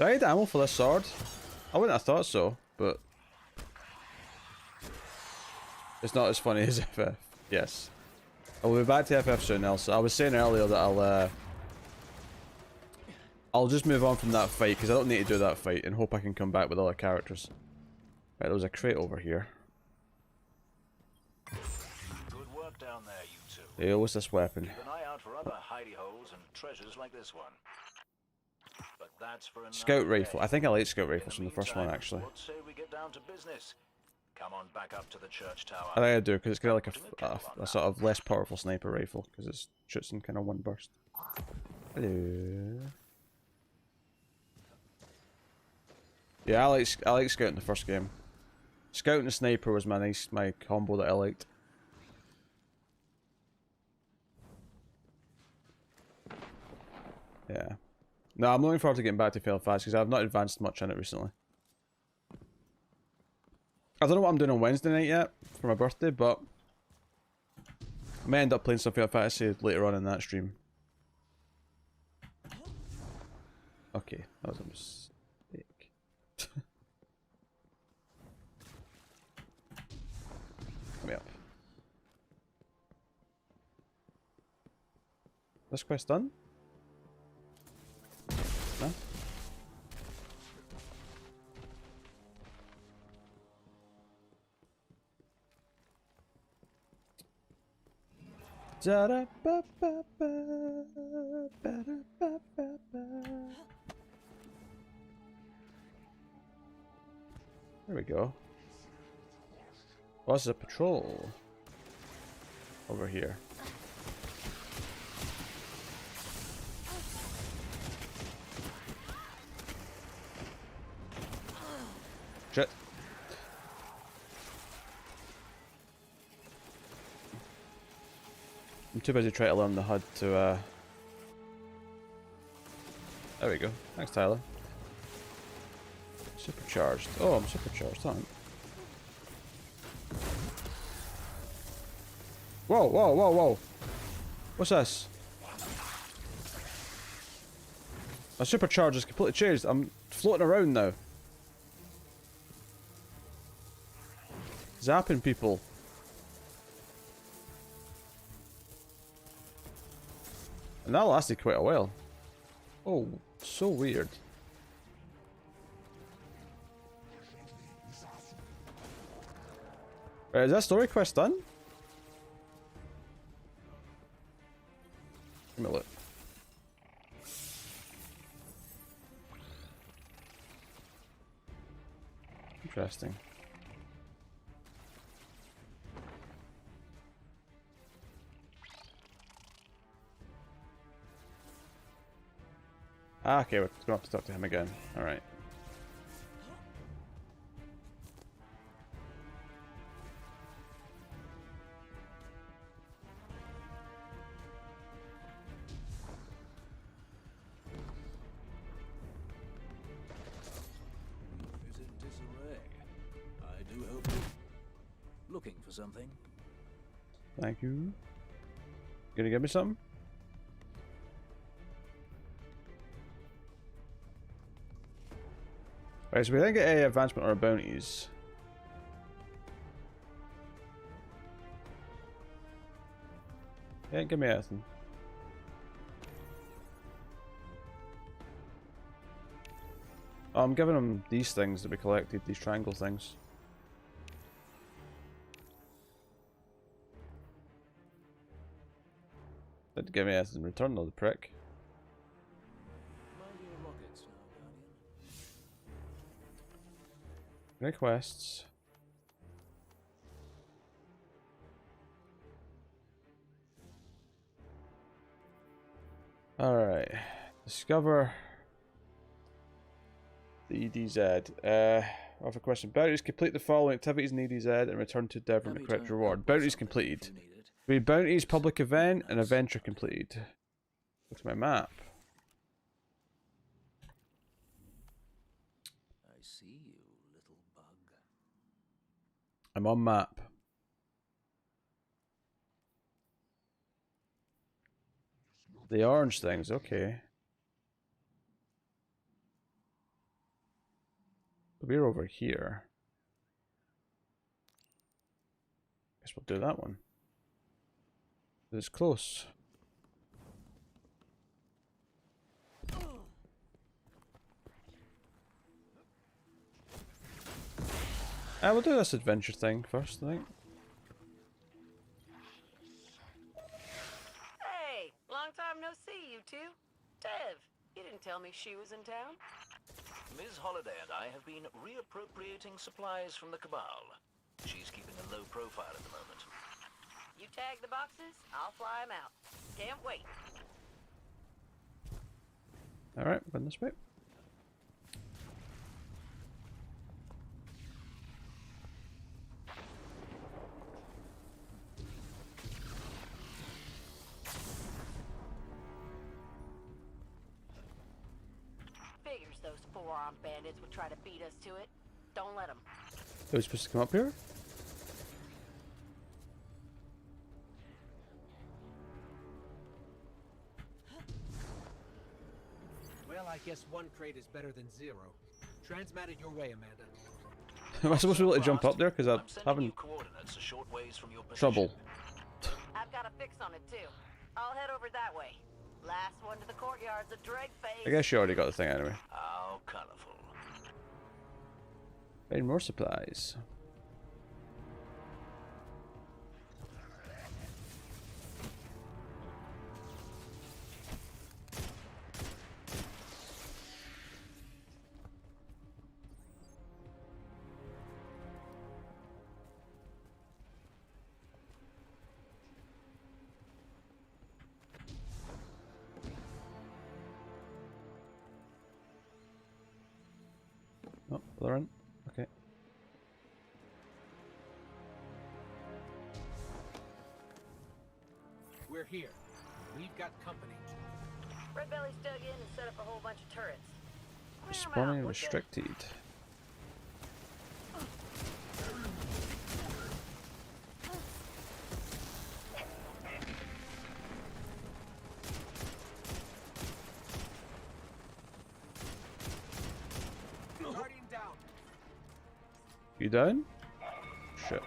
Do I need ammo for this sword? I wouldn't have thought so, but it's not as funny as FF. Yes. I'll be back to FF soon, Elsa. I was saying earlier that I'll just move on from that fight because I don't need to do that fight and hope I can come back with other characters. Right, there was a crate over here. Good work down there, you two. Hey, what's this weapon? Keep an eye out for other hidey holes and treasures like this one. But that's for another Scout rifle. day. I think I like scout rifles In from the first one, meantime, actually. What say we get down to business? Come on back up to the church tower. I think I do, because it's kind of like a sort of less powerful sniper rifle, because it shoots in kind of one burst. Hello. Yeah, I like scouting the first game. Scout and sniper was my combo that I liked. Yeah. No, I'm looking forward to getting back to Fail Fast because I've not advanced much in it recently. I don't know what I'm doing on Wednesday night yet for my birthday, but I may end up playing some Final Fantasy later on in that stream. Okay, that was a mistake. Let me up. This quest done? No? Da -da -ba -ba -ba, ba -da -ba -ba -ba. There we go. What's a patrol over here? Shit. I'm too busy trying to learn the HUD to, There we go. Thanks, Tyler. Supercharged. Oh, I'm supercharged, aren't I? Whoa, whoa, whoa, whoa. What's this? My supercharge is completely changed. I'm floating around now. Zapping people. And that lasted quite a while. Oh, so weird. Right, is that story quest done? Give me a look. Interesting. Ah, okay, we're gonna have to talk to him again. Alright. Is in disarray. I do hope you're looking for something. Thank you. Gonna give me something? Right, so we didn't get any advancement on our bounties. They didn't give me anything. Oh, I'm giving them these things that we collected, these triangle things. Didn't give me anything in return though, the prick. Mind your rockets now, Guardian. Requests. Alright. Discover the EDZ. I have a question. Bounties complete the following activities in EDZ and return to Devon with correct reward. Bounties completed. Read bounties, public event, and adventure completed. Look at my map. I see you, little bug. I'm on map. The orange things, okay. We're over here. Guess we'll do that one. It's close. We'll do this adventure thing first, I think. Hey, long time no see, you two. Dev, you didn't tell me she was in town. Ms. Holliday and I have been reappropriating supplies from the Cabal. She's keeping a low profile at the moment. You tag the boxes, I'll fly them out. Can't wait. Alright, going this way. Figures those four-armed bandits would try to beat us to it. Don't let them. Are we supposed to come up here? Well, I guess one crate is better than zero. Transmat it your way, Amanda. Am I supposed to be able to jump up there? Because I'm having you coordinates a short ways from your position. trouble. I've got a fix on it, too. I'll head over that way. Last one to the courtyard's a dreg phase. I guess you already got the thing anyway. How colorful. Need more supplies. Oh, Lauren. Okay. We're here. We've got company. Red Belly's dug in and set up a whole bunch of turrets. Clear 'em out, Respawning would ya? restricted. Guardian down. You down? Shit.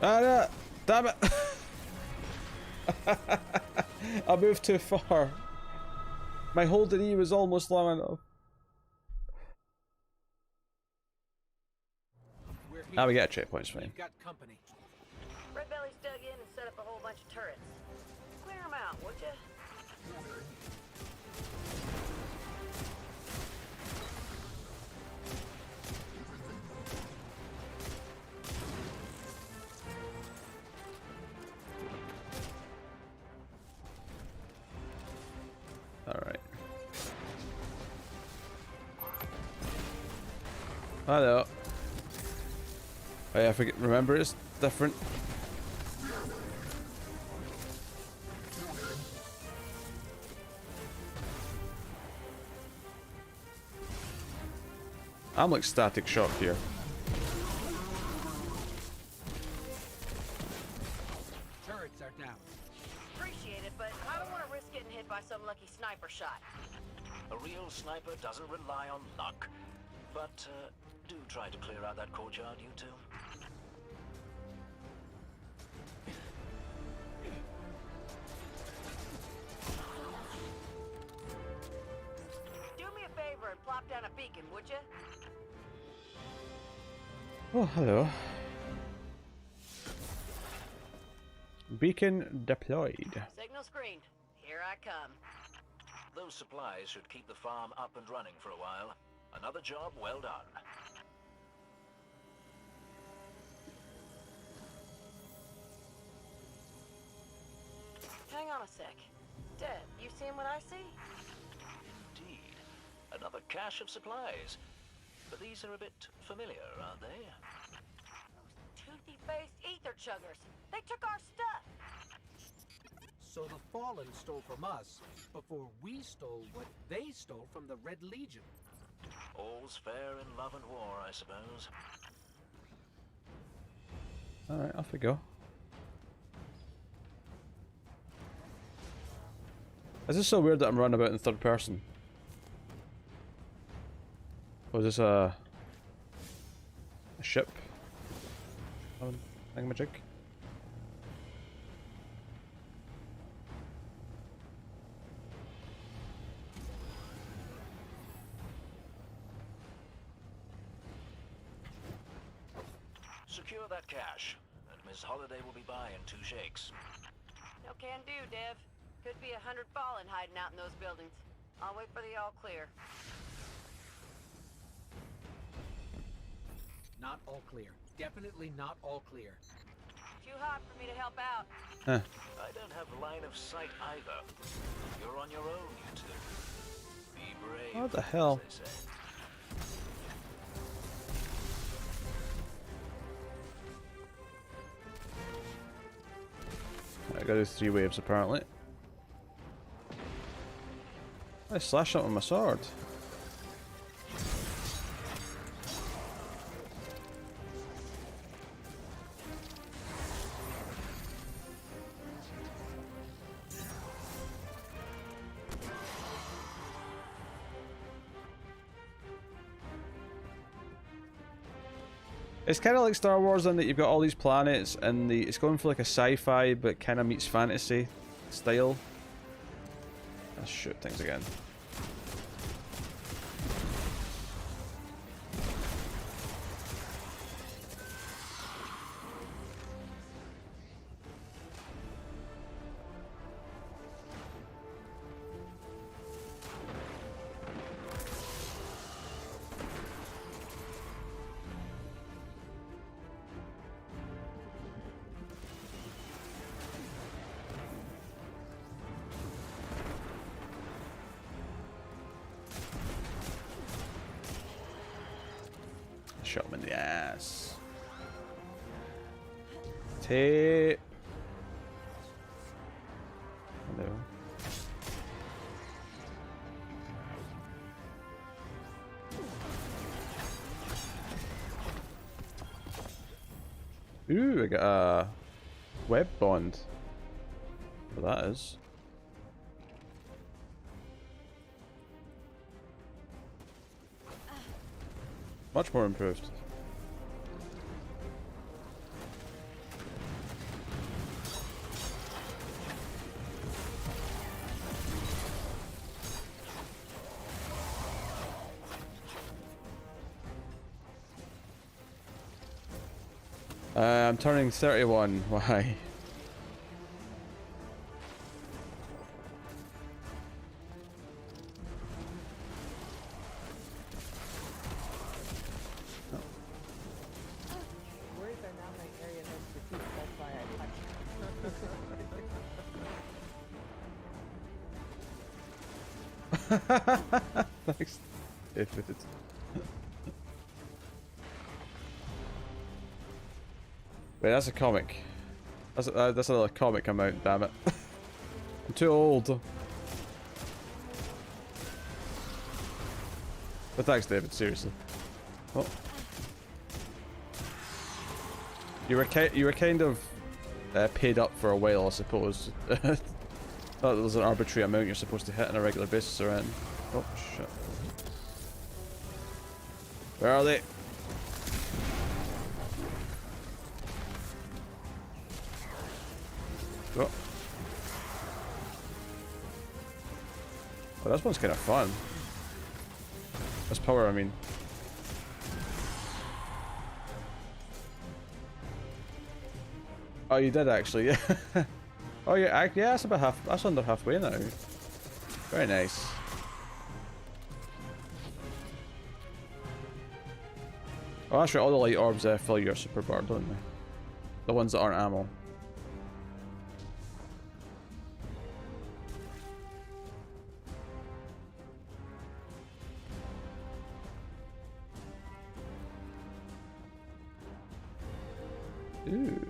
Ah, no. Damn it! I moved too far. My holding E was almost long enough. We're here. Ah, we get a checkpoint, it's fine. We've got company. Red Belly's dug in and set up a whole bunch of turrets. Clear 'em out, would ya? Alright. Hello. Oh yeah, I forget. Remember, it's different. I'm like static shock here. Turrets are down. Appreciate it, but I don't want to risk getting hit by some lucky sniper shot. A real sniper doesn't rely on luck. But do try to clear out that courtyard, you two. Do me a favor and plop down a beacon, would ya? Oh, hello. Beacon deployed. Signal screened. Here I come. Those supplies should keep the farm up and running for a while. Another job well done. Hang on a sec. Deb, you seeing what I see? Indeed. Another cache of supplies. But these are a bit familiar, aren't they? Toothy-faced ether chuggers. They took our stuff. So the Fallen stole from us before we stole what they stole from the Red Legion. All's fair in love and war, I suppose. Alright, off we go. Is this so weird that I'm running about in third person? Or is this a ship? Thingamajig? Secure that cash, and Miss Holiday will be by in 2 shakes. No can do, Dev. Could be 100 fallen hiding out in those buildings. I'll wait for the all clear. Not all clear. Definitely not all clear. Too hot for me to help out. Huh. I don't have line of sight either. You're on your own, you two. Be brave. What the hell? As they say. I gotta do 3 waves apparently. I slashed something with my sword. It's kind of like Star Wars in that you've got all these planets and it's going for like a sci-fi but kind of meets fantasy style. Let's shoot things again. Shot him in the ass. Tape. Hello. Ooh, I got a web bond. What that is. Much more improved. I'm turning 31. Why? Words are not my area of expertise. That's why I touched. Thanks. If it's wait, that's a comic. That's another comic I'm out. Damn it! I'm too old. But thanks, David. Seriously. Oh. You were kind of paid up for a while, I suppose. Not that there's an arbitrary amount you're supposed to hit on a regular basis or anything. Oh shit! Where are they? Oh. Oh, this one's kind of fun. This power, I mean. Oh, you did actually, yeah. Oh, yeah, yeah. That's about half. That's under halfway now. Very nice. Oh, that's right. All the light orbs fill your super bar, don't they? The ones that aren't ammo. Ooh.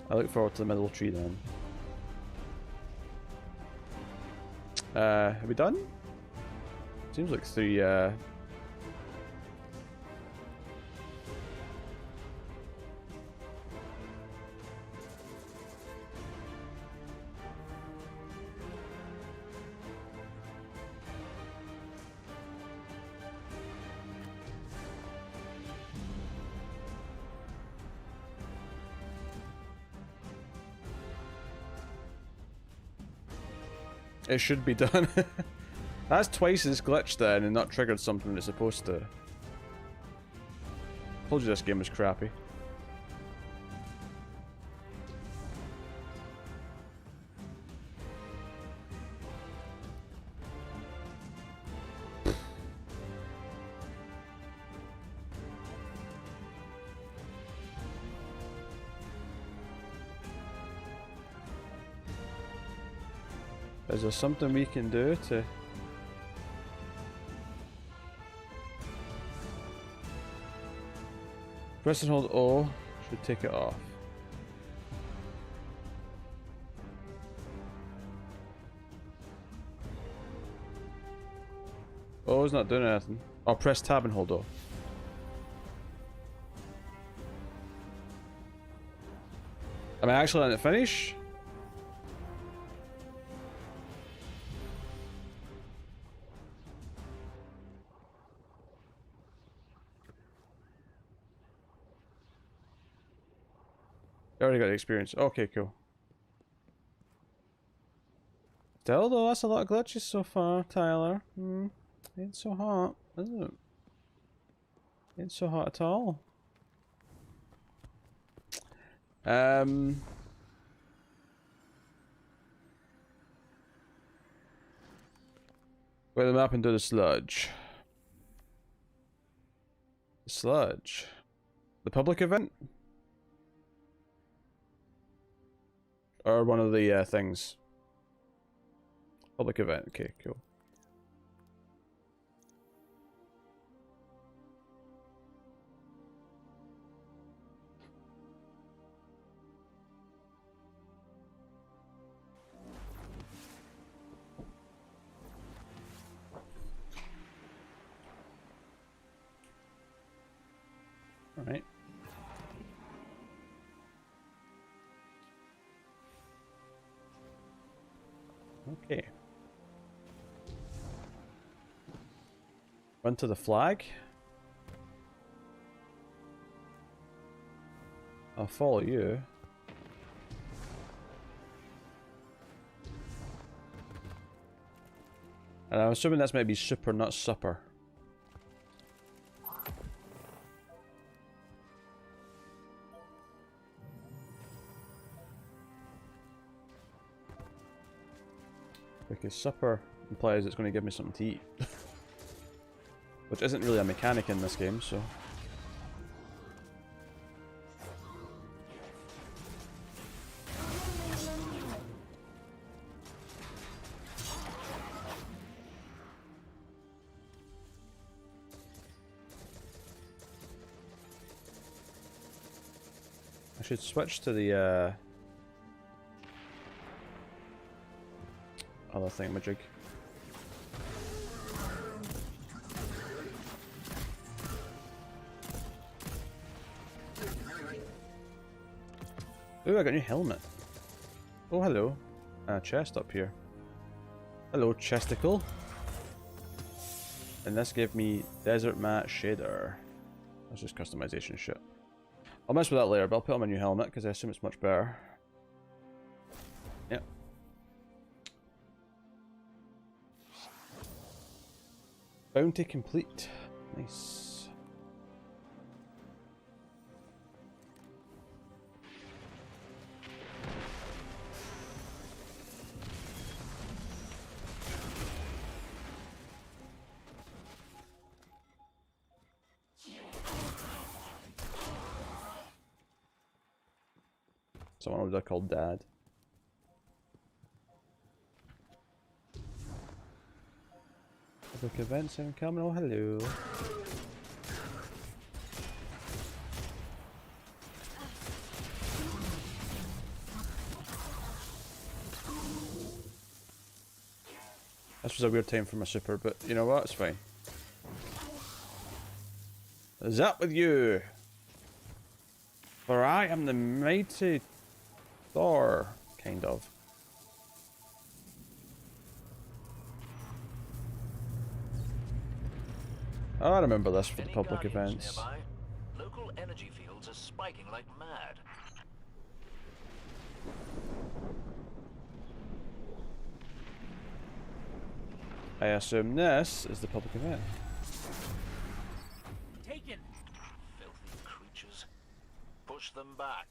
I look forward to the middle tree then. Are we done? Seems like 3, It should be done. That's twice this glitch then and not triggered something it's supposed to. Told you this game was crappy. Is there something we can do to... Press and hold O should take it off. O is not doing anything. I'll press tab and hold O. Am I actually letting it finish? I already got the experience. Okay, cool. Still though, that's a lot of glitches so far, Tyler. Ain't so hot, is it? Ain't so hot at all. Go to the map and do the sludge. The sludge. The public event? Or one of the things. Public event. Okay, cool. All right. Okay. Run to the flag. I'll follow you. And I'm assuming that's maybe super, not supper. Because supper implies it's going to give me something to eat. Which isn't really a mechanic in this game, so... I should switch to the other thingamajig. Ooh, I got a new helmet. Oh, hello. Chest up here. Hello, chesticle. And this gave me desert mat shader. That's just customization shit. I'll mess with that later, but I'll put on my new helmet because I assume it's much better. Yep. Bounty complete. Nice. Someone over there called Dad. Public events incoming. Oh, hello. This was a weird time for my super, but you know what? It's fine. What's up with you? For I am the mighty Thor, kind of. I remember this for the public events. Nearby, local energy fields are spiking like mad. I assume this is the public event. Taken. Filthy creatures. Push them back.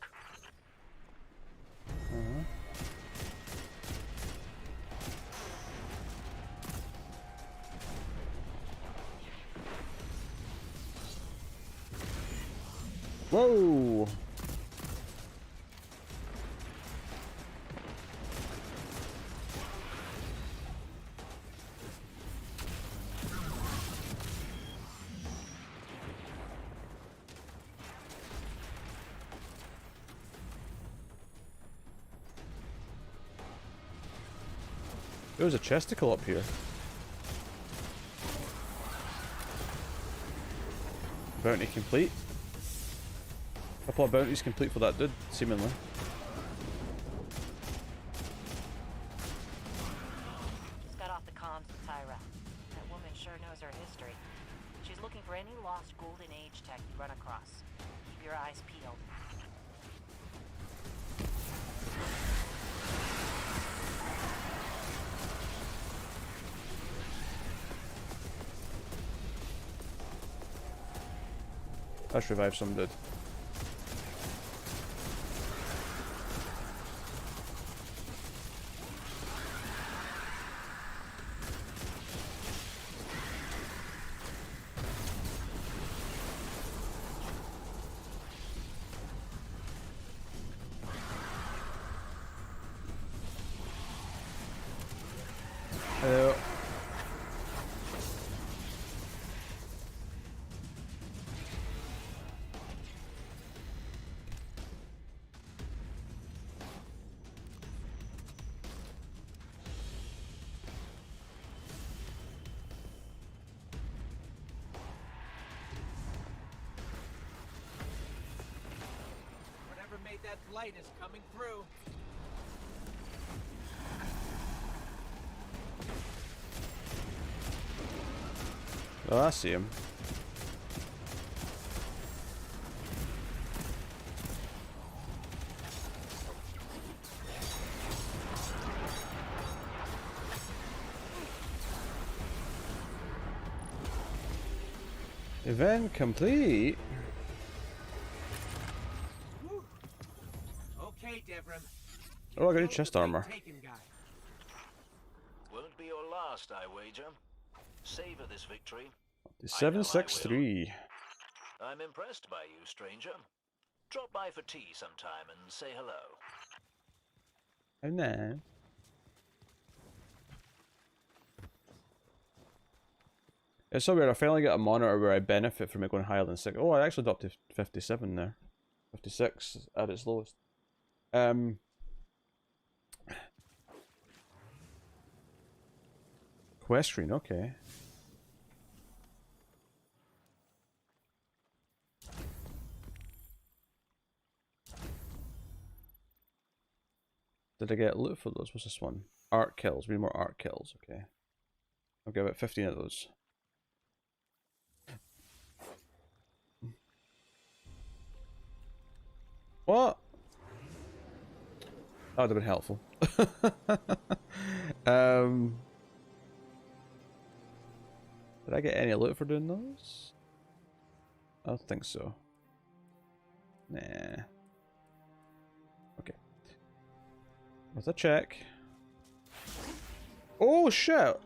Whoa! There was a chesticle up here. Bounty complete. Couple of bounties complete for that dude, seemingly. Just got off the comms with Tyra. That woman sure knows her history. She's looking for any lost Golden Age tech you run across. Keep your eyes peeled. Let's revive some dude. Hello. Whatever made that light is coming through. Oh, I see him. Event complete. Whew. Okay, Devrim. Oh, I got new chest armor. Taken guy. Won't be your last, I wager. Savor this victory. 763. I'm impressed by you, stranger. Drop by for tea sometime and say hello. Oh no. It's so weird, I finally got a monitor where I benefit from it going higher than 6. Oh, I actually dropped to 57 there. 56 at its lowest. Quest screen, okay. Did I get loot for those? What's this one? Art kills. We need more art kills, okay. I'll give it 15 of those. What? That would have been helpful. Did I get any loot for doing those? I don't think so. Nah. Okay. Let's a check. Oh shit!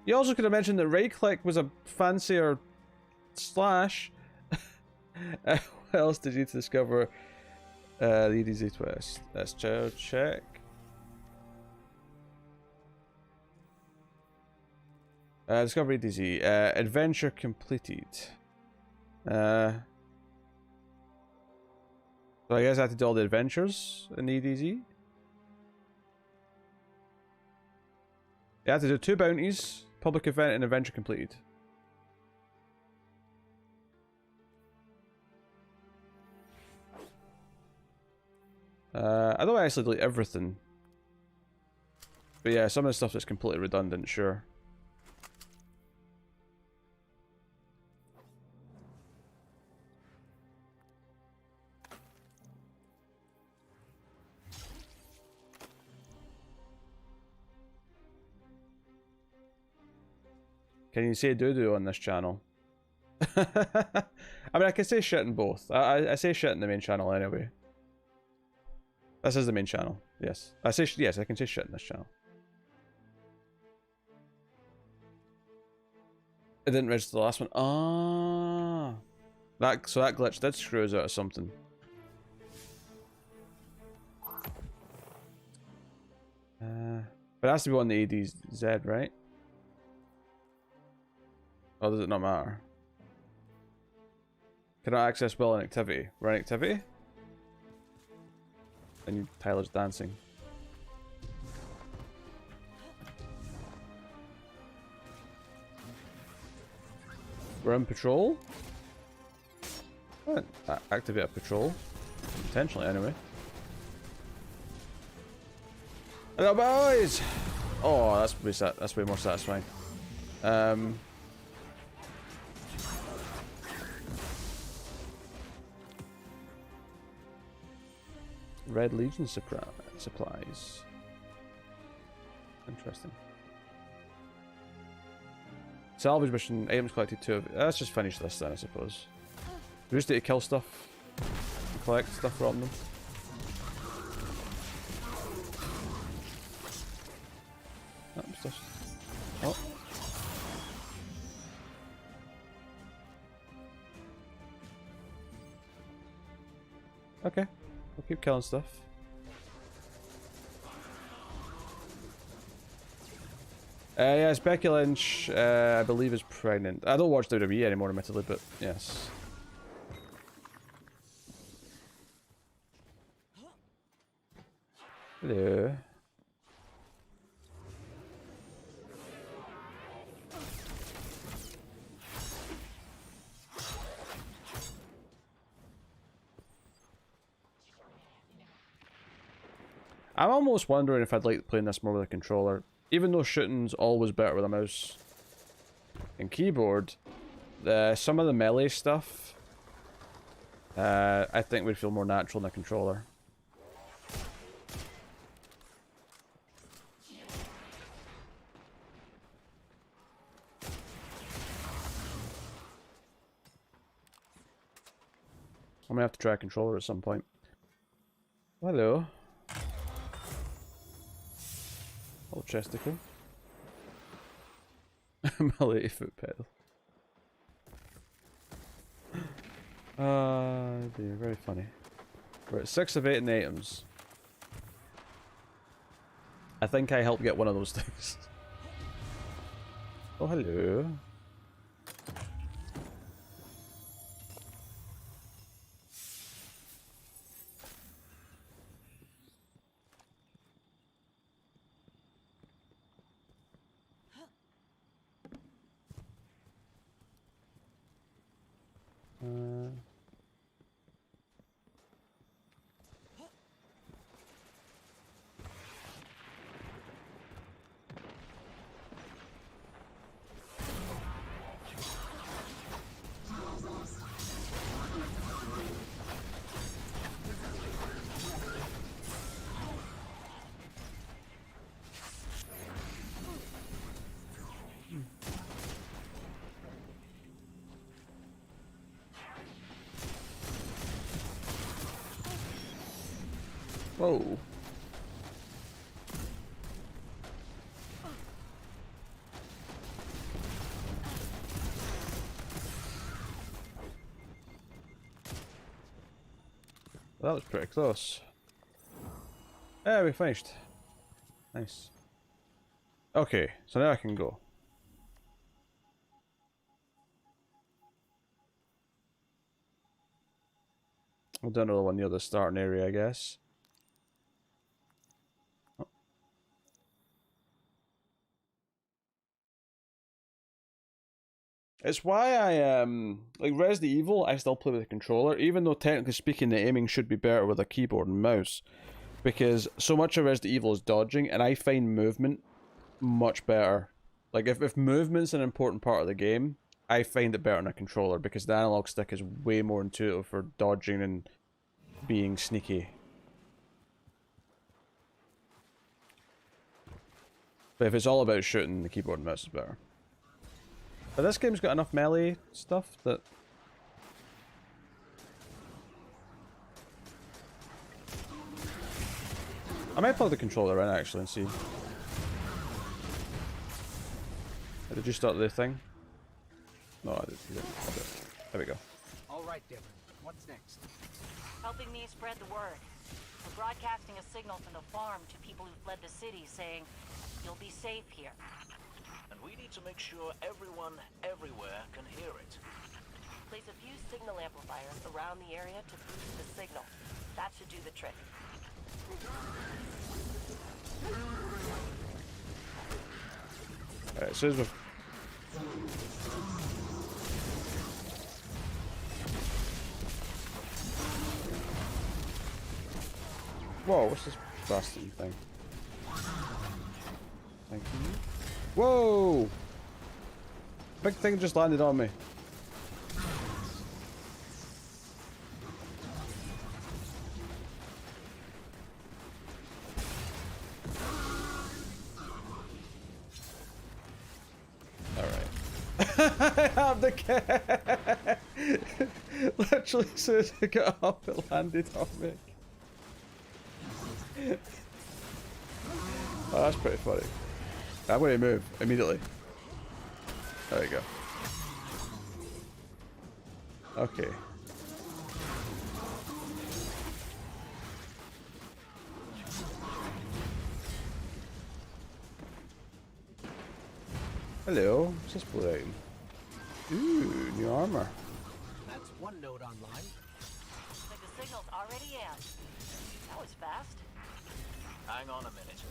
You also could have mentioned that right click was a fancier slash. What else did you discover? The EDZ twist. Let's check. Discover EDZ. Adventure completed. So I guess I have to do all the adventures in the EDZ. You have to do 2 bounties, public event, and adventure completed. I don't actually delete everything. But yeah, some of the stuff that's completely redundant, sure. Can you say doo-doo on this channel? I mean, I can say shit in both. I say shit in the main channel anyway. This is the main channel. Yes. Yes, I can say shit in this channel. It didn't register the last one. Ah. So that glitch did screw us out of something. But it has to be on the ADZ, right? Or does it not matter? Cannot access will and activity. Run activity? And Tyler's dancing. We're in patrol? Activate a patrol. Potentially, anyway. Hello, boys! Oh, that's way more satisfying. Red Legion supplies. Interesting. Salvage mission, items collected 2 of it. Let's just finish this then, I suppose. We just need to kill stuff. Collect stuff from them. Oh. Okay. We'll keep killing stuff. Yes, Becky Lynch, I believe, is pregnant. I don't watch WWE anymore, admittedly, but yes. Hello. I'm almost wondering if I'd like playing this more with a controller. Even though shooting's always better with a mouse and keyboard, some of the melee stuff, I think would feel more natural in a controller. I'm gonna have to try a controller at some point. Hello. Old chesticle. My foot pedal. Dear, very funny. We're at 6 of 8 in items. I think I helped get one of those things. Oh, hello. Whoa. That was pretty close. Yeah, we finished. Nice. Okay, so now I can go. We'll do another one near the starting area, I guess. It's why I, like Resident Evil, I still play with a controller, even though technically speaking the aiming should be better with a keyboard and mouse. Because so much of Resident Evil is dodging, and I find movement much better. Like, if movement's an important part of the game, I find it better on a controller, because the analog stick is way more intuitive for dodging and being sneaky. But if it's all about shooting, the keyboard and mouse is better. But this game's got enough melee stuff that... I might plug the controller in actually and see. Did you start the thing? No, I didn't. There we go. All right, Devon. What's next? Helping me spread the word. We're broadcasting a signal from the farm to people who fled the city saying, you'll be safe here. And we need to make sure everyone, everywhere, can hear it. Place a few signal amplifiers around the area to boost the signal. That should do the trick. Alright, so we've... Whoa, what's this blasting thing? Thank you. Whoa! Big thing just landed on me. I have the cat. Literally, as soon as I got up, it landed on me. Oh, that's pretty funny. I'm going to move immediately. There you go. Okay. Hello, what's this blue item? Ooh, new armor. That's one note online. Like the signal's already in. That was fast. Hang on a minute.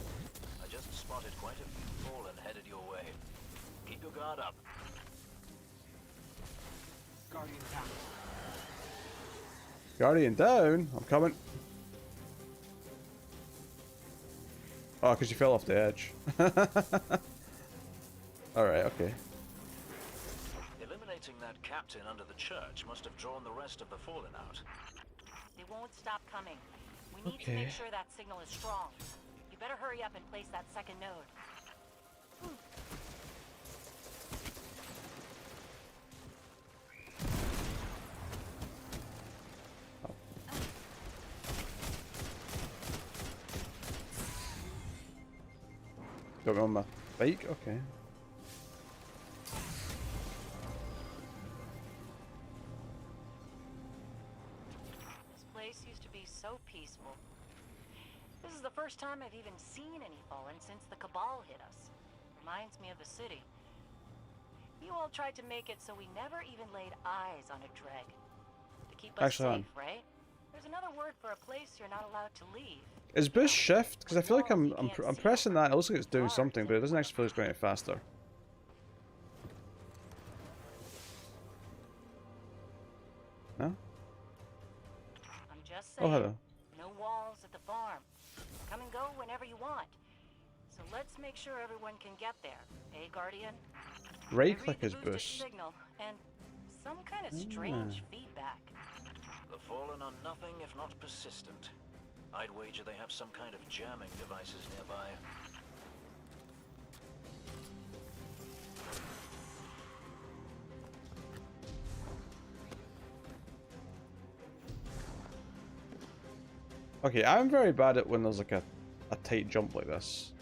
I just spotted quite a few fallen headed your way. Keep your guard up. Guardian down. Guardian down? I'm coming. Oh, because you fell off the edge. Alright, okay. Eliminating that captain under the church must have drawn the rest of the fallen out. They won't stop coming. We need to make sure that signal is strong. You better hurry up and place that second node. Got me on my bike? Okay. This place used to be so peaceful. This is the first time I've even seen any fallen since the Cabal hit us. Reminds me of the city. You all tried to make it so we never even laid eyes on a dreg. To keep us safe, right? There's another word for a place you're not allowed to leave. Is boost shift? Because I feel like I'm pressing that. It looks like it's doing something, but it doesn't actually feel like it's going any faster. No? I'm just saying. Oh, hello. No walls at the farm. Come and go whenever you want. So let's make sure everyone can get there. Hey, Guardian? Right click is boost. Signal and some kind of strange feedback. The fallen are nothing if not persistent. I'd wager they have some kind of jamming devices nearby. Okay, I'm very bad at when there's like a tight jump like this.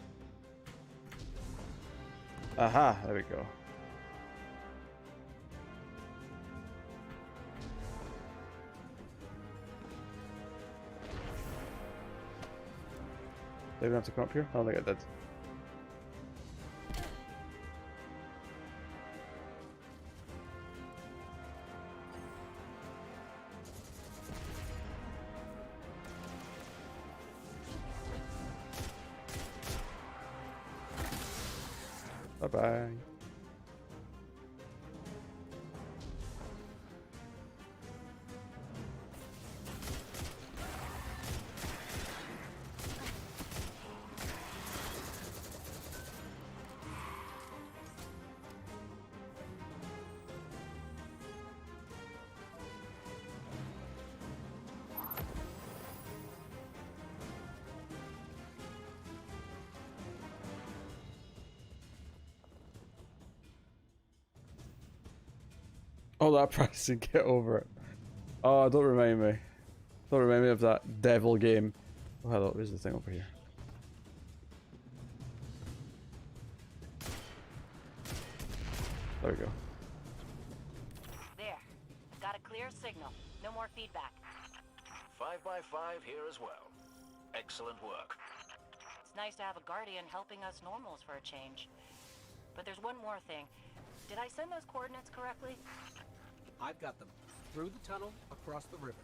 Aha, there we go. Did I have to come up here? I don't think I did. Bye-bye. Oh, that price and get over it. Oh, don't remind me. Don't remind me of that devil game. Oh, hello, where's the thing over here? There we go. There. Got a clear signal. No more feedback. 5 by 5 here as well. Excellent work. It's nice to have a guardian helping us normals for a change. But there's one more thing. Did I send those coordinates correctly? I've got them. Through the tunnel, across the river.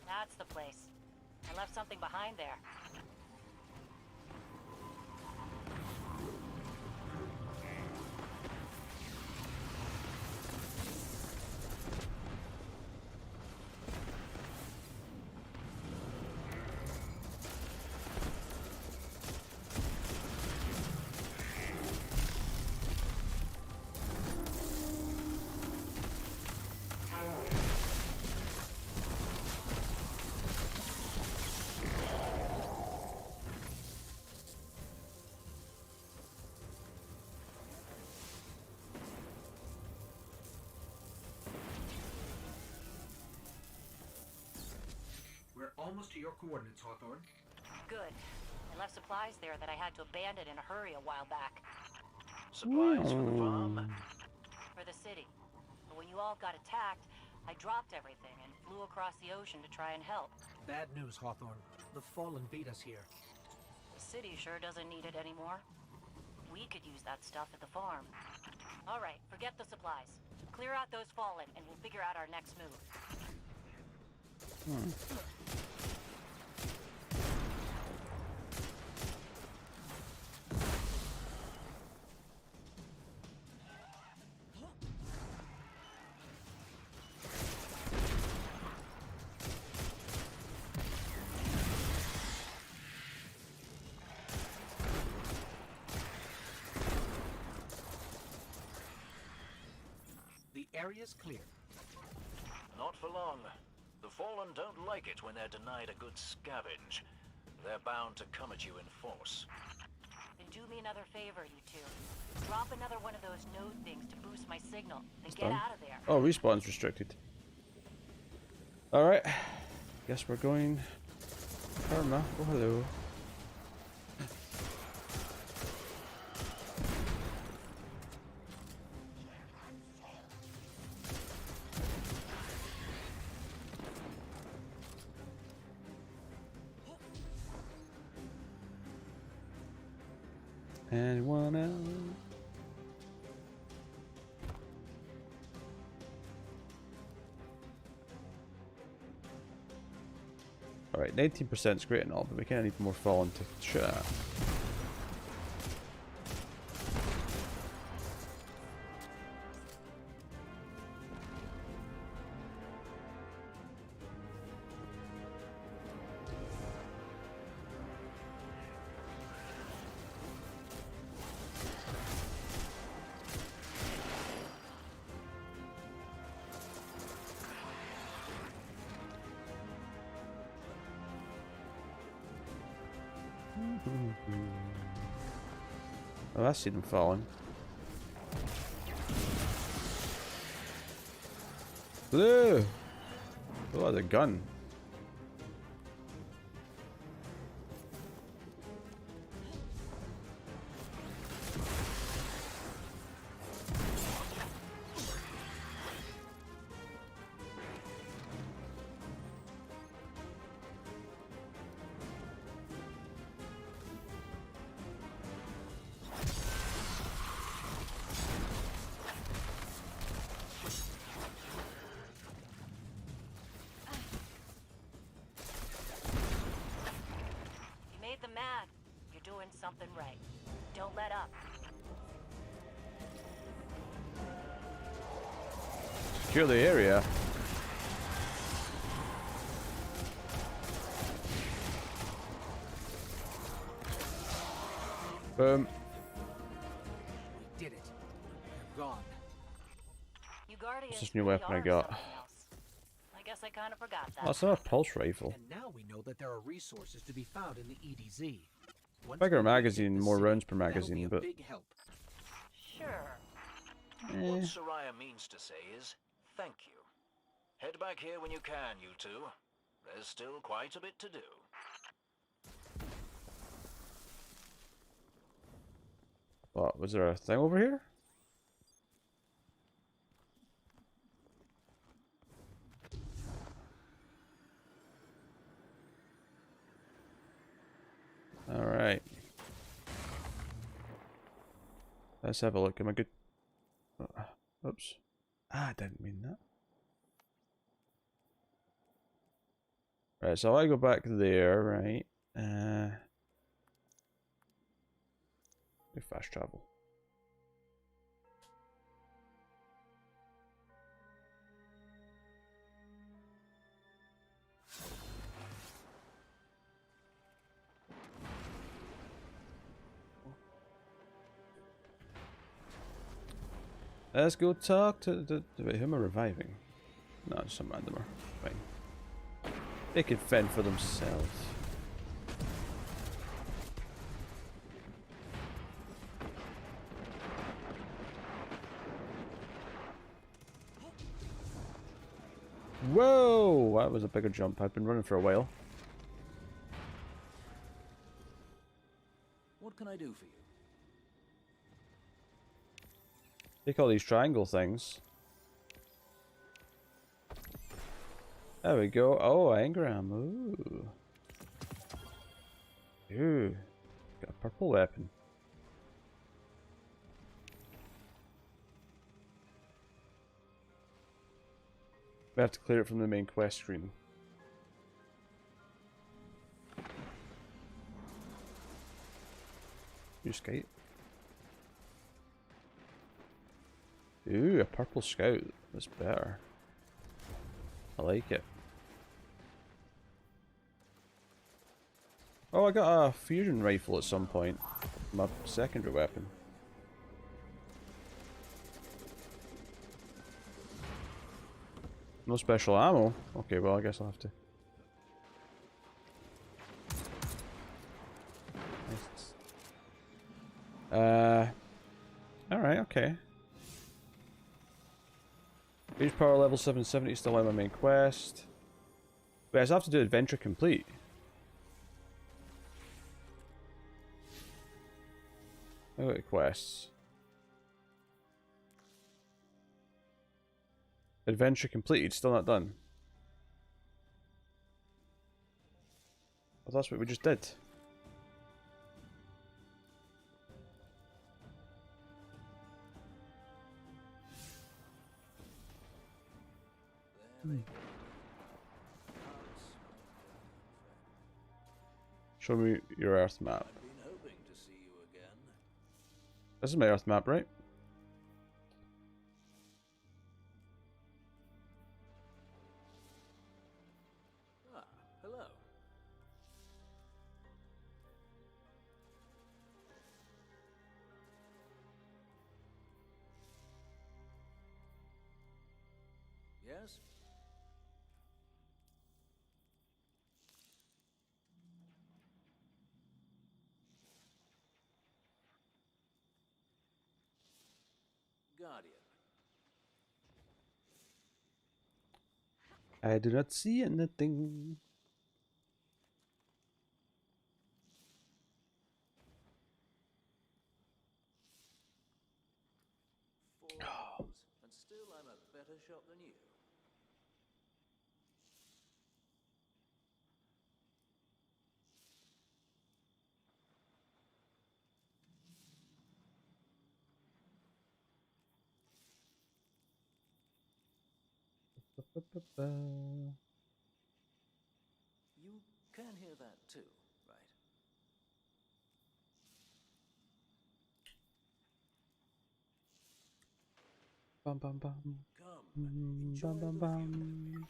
That's the place. I left something behind there. We're almost to your coordinates, Hawthorne. Good. I left supplies there that I had to abandon in a hurry a while back. Supplies for the farm? For the city. But when you all got attacked, I dropped everything and flew across the ocean to try and help. Bad news, Hawthorne. The Fallen beat us here. The city sure doesn't need it anymore. We could use that stuff at the farm. All right, forget the supplies. Clear out those Fallen, and we'll figure out our next move. The area's clear. Not for long. The Fallen don't like it when they're denied a good scavenge. They're bound to come at you in force. Then do me another favor, you two. Drop another one of those node things to boost my signal. Then get out of there. Oh, respawn's restricted. Alright. Guess we're going... Karma. Oh, hello. Anyone else? Alright, 19% is great and all, but we kind of need more fallen to shoot at. Oh, I see them falling. Blue! Oh, the gun. Them mad. You're doing something right. Don't let up. Secure the area. Boom. We did it. They're gone. You Guardians What's this new really weapon I are got? something else. I guess I kind of forgot that. Oh, it's not a pulse rifle. And now we know that there are resources to be found in the EDZ. Once Bigger we magazine, hit the more city, rounds per that'll be magazine, a but big help. Sure. What Soraya means to say is, thank you. Head back here when you can, you two. There's still quite a bit to do. What, was there a thing over here? Alright. Let's have a look. Am I good? Oops. Ah, I didn't mean that. Right, so I go back there, right? Do fast travel. Let's go talk to the wait, who am I reviving? No, just some randomer. Fine. They can fend for themselves. Whoa! That was a bigger jump. I've been running for a while. What can I do for you? Take all these triangle things. There we go. Oh, engram. Ooh. Ooh. Got a purple weapon. We have to clear it from the main quest screen. You skate. Ooh, a purple scout. That's better. I like it. Oh, I got a fusion rifle at some point. My secondary weapon. No special ammo? Okay, well I guess I'll have to. Alright, okay. Reach power level 770, still on my main quest. Wait, I still have to do adventure complete. Look at the quests. Adventure completed, still not done. Well, that's what we just did. Show me your Earth map. I've been hoping to see you again. This is my Earth map, right? Ah, hello. Yes? Guardian. I do not see anything. Four moves, and still I'm a better shot than you. You can hear that too, right? Bum bum bum. Come, enjoy Bum bum the bum.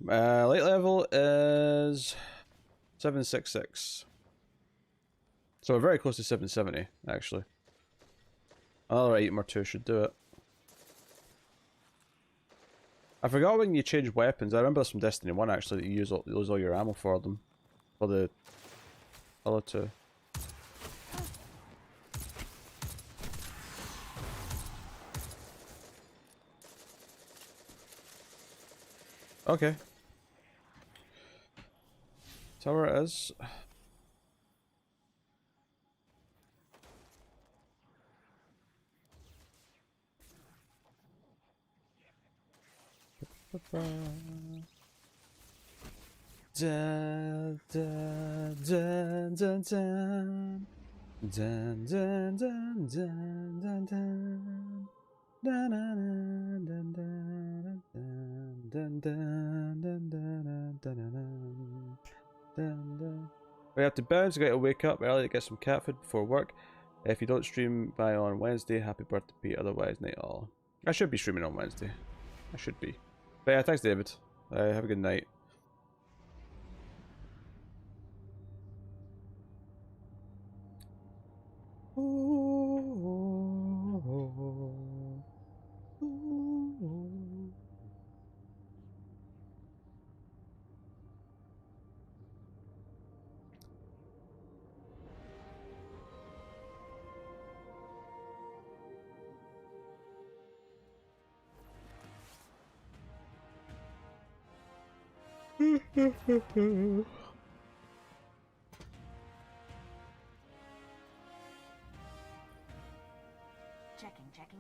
view. Light level is 766. So we're very close to 770, actually. Another item or two should do it. I forgot when you change weapons. I remember this from Destiny 1 actually, that you lose all your ammo for them. For the other two. Okay. Tower it is. Dun, dun, dun, dun, dun. Dun, dun, dun, dun, dun, dun. Dun, dun, dun, dun, dun, dun, dun, dun, dun, dun, dun, dun. We have to bounce, I gotta wake up early to get some cat food before work. If you don't stream by on Wednesday, happy birthday Pete, otherwise night all. I should be streaming on Wednesday. I should be. But yeah, thanks David. Have a good night.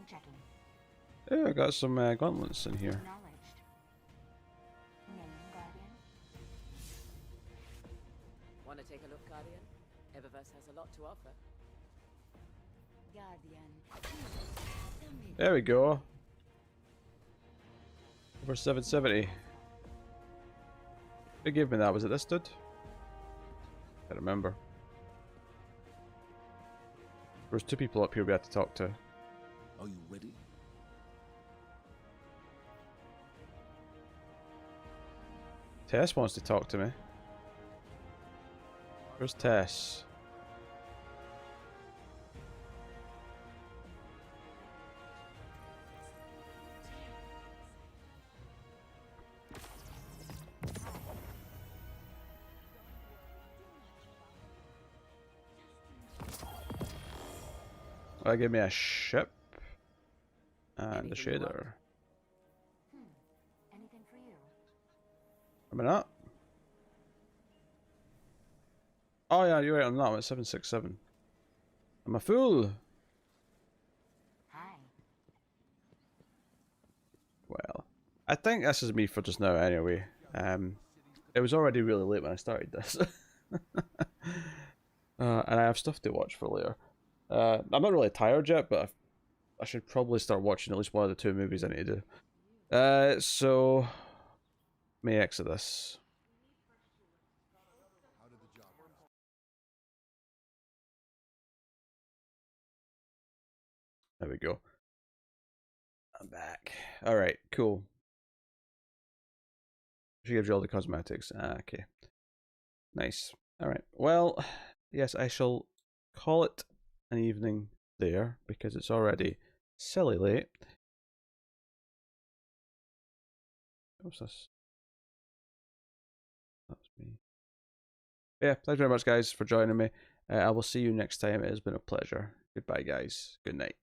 Checking. Yeah, I got some gauntlets in here. Acknowledged. Name, Guardian? Want to take a look, Guardian? Eververse has a lot to offer. Guardian. There we go. Over 770. Who gave me that? Was it this dude? I remember. There's two people up here we had to talk to. Are you ready? Tess wants to talk to me. Where's Tess? That gave me a ship and a shader. Anything for you? Am I not? Oh yeah, you're right on that one. 767. I'm a fool. Hi. Well, I think this is me for just now anyway. It was already really late when I started this. And I have stuff to watch for later. I'm not really tired yet, but I should probably start watching at least one of the two movies I need to do. So, may exit this. There we go. I'm back. Alright, cool. She gives you all the cosmetics. Okay. Nice. Alright. Well, yes, I shall call it an evening there because it's already silly late. What's this? That's me. Yeah, thanks very much, guys, for joining me. I will see you next time. It has been a pleasure. Goodbye, guys. Good night.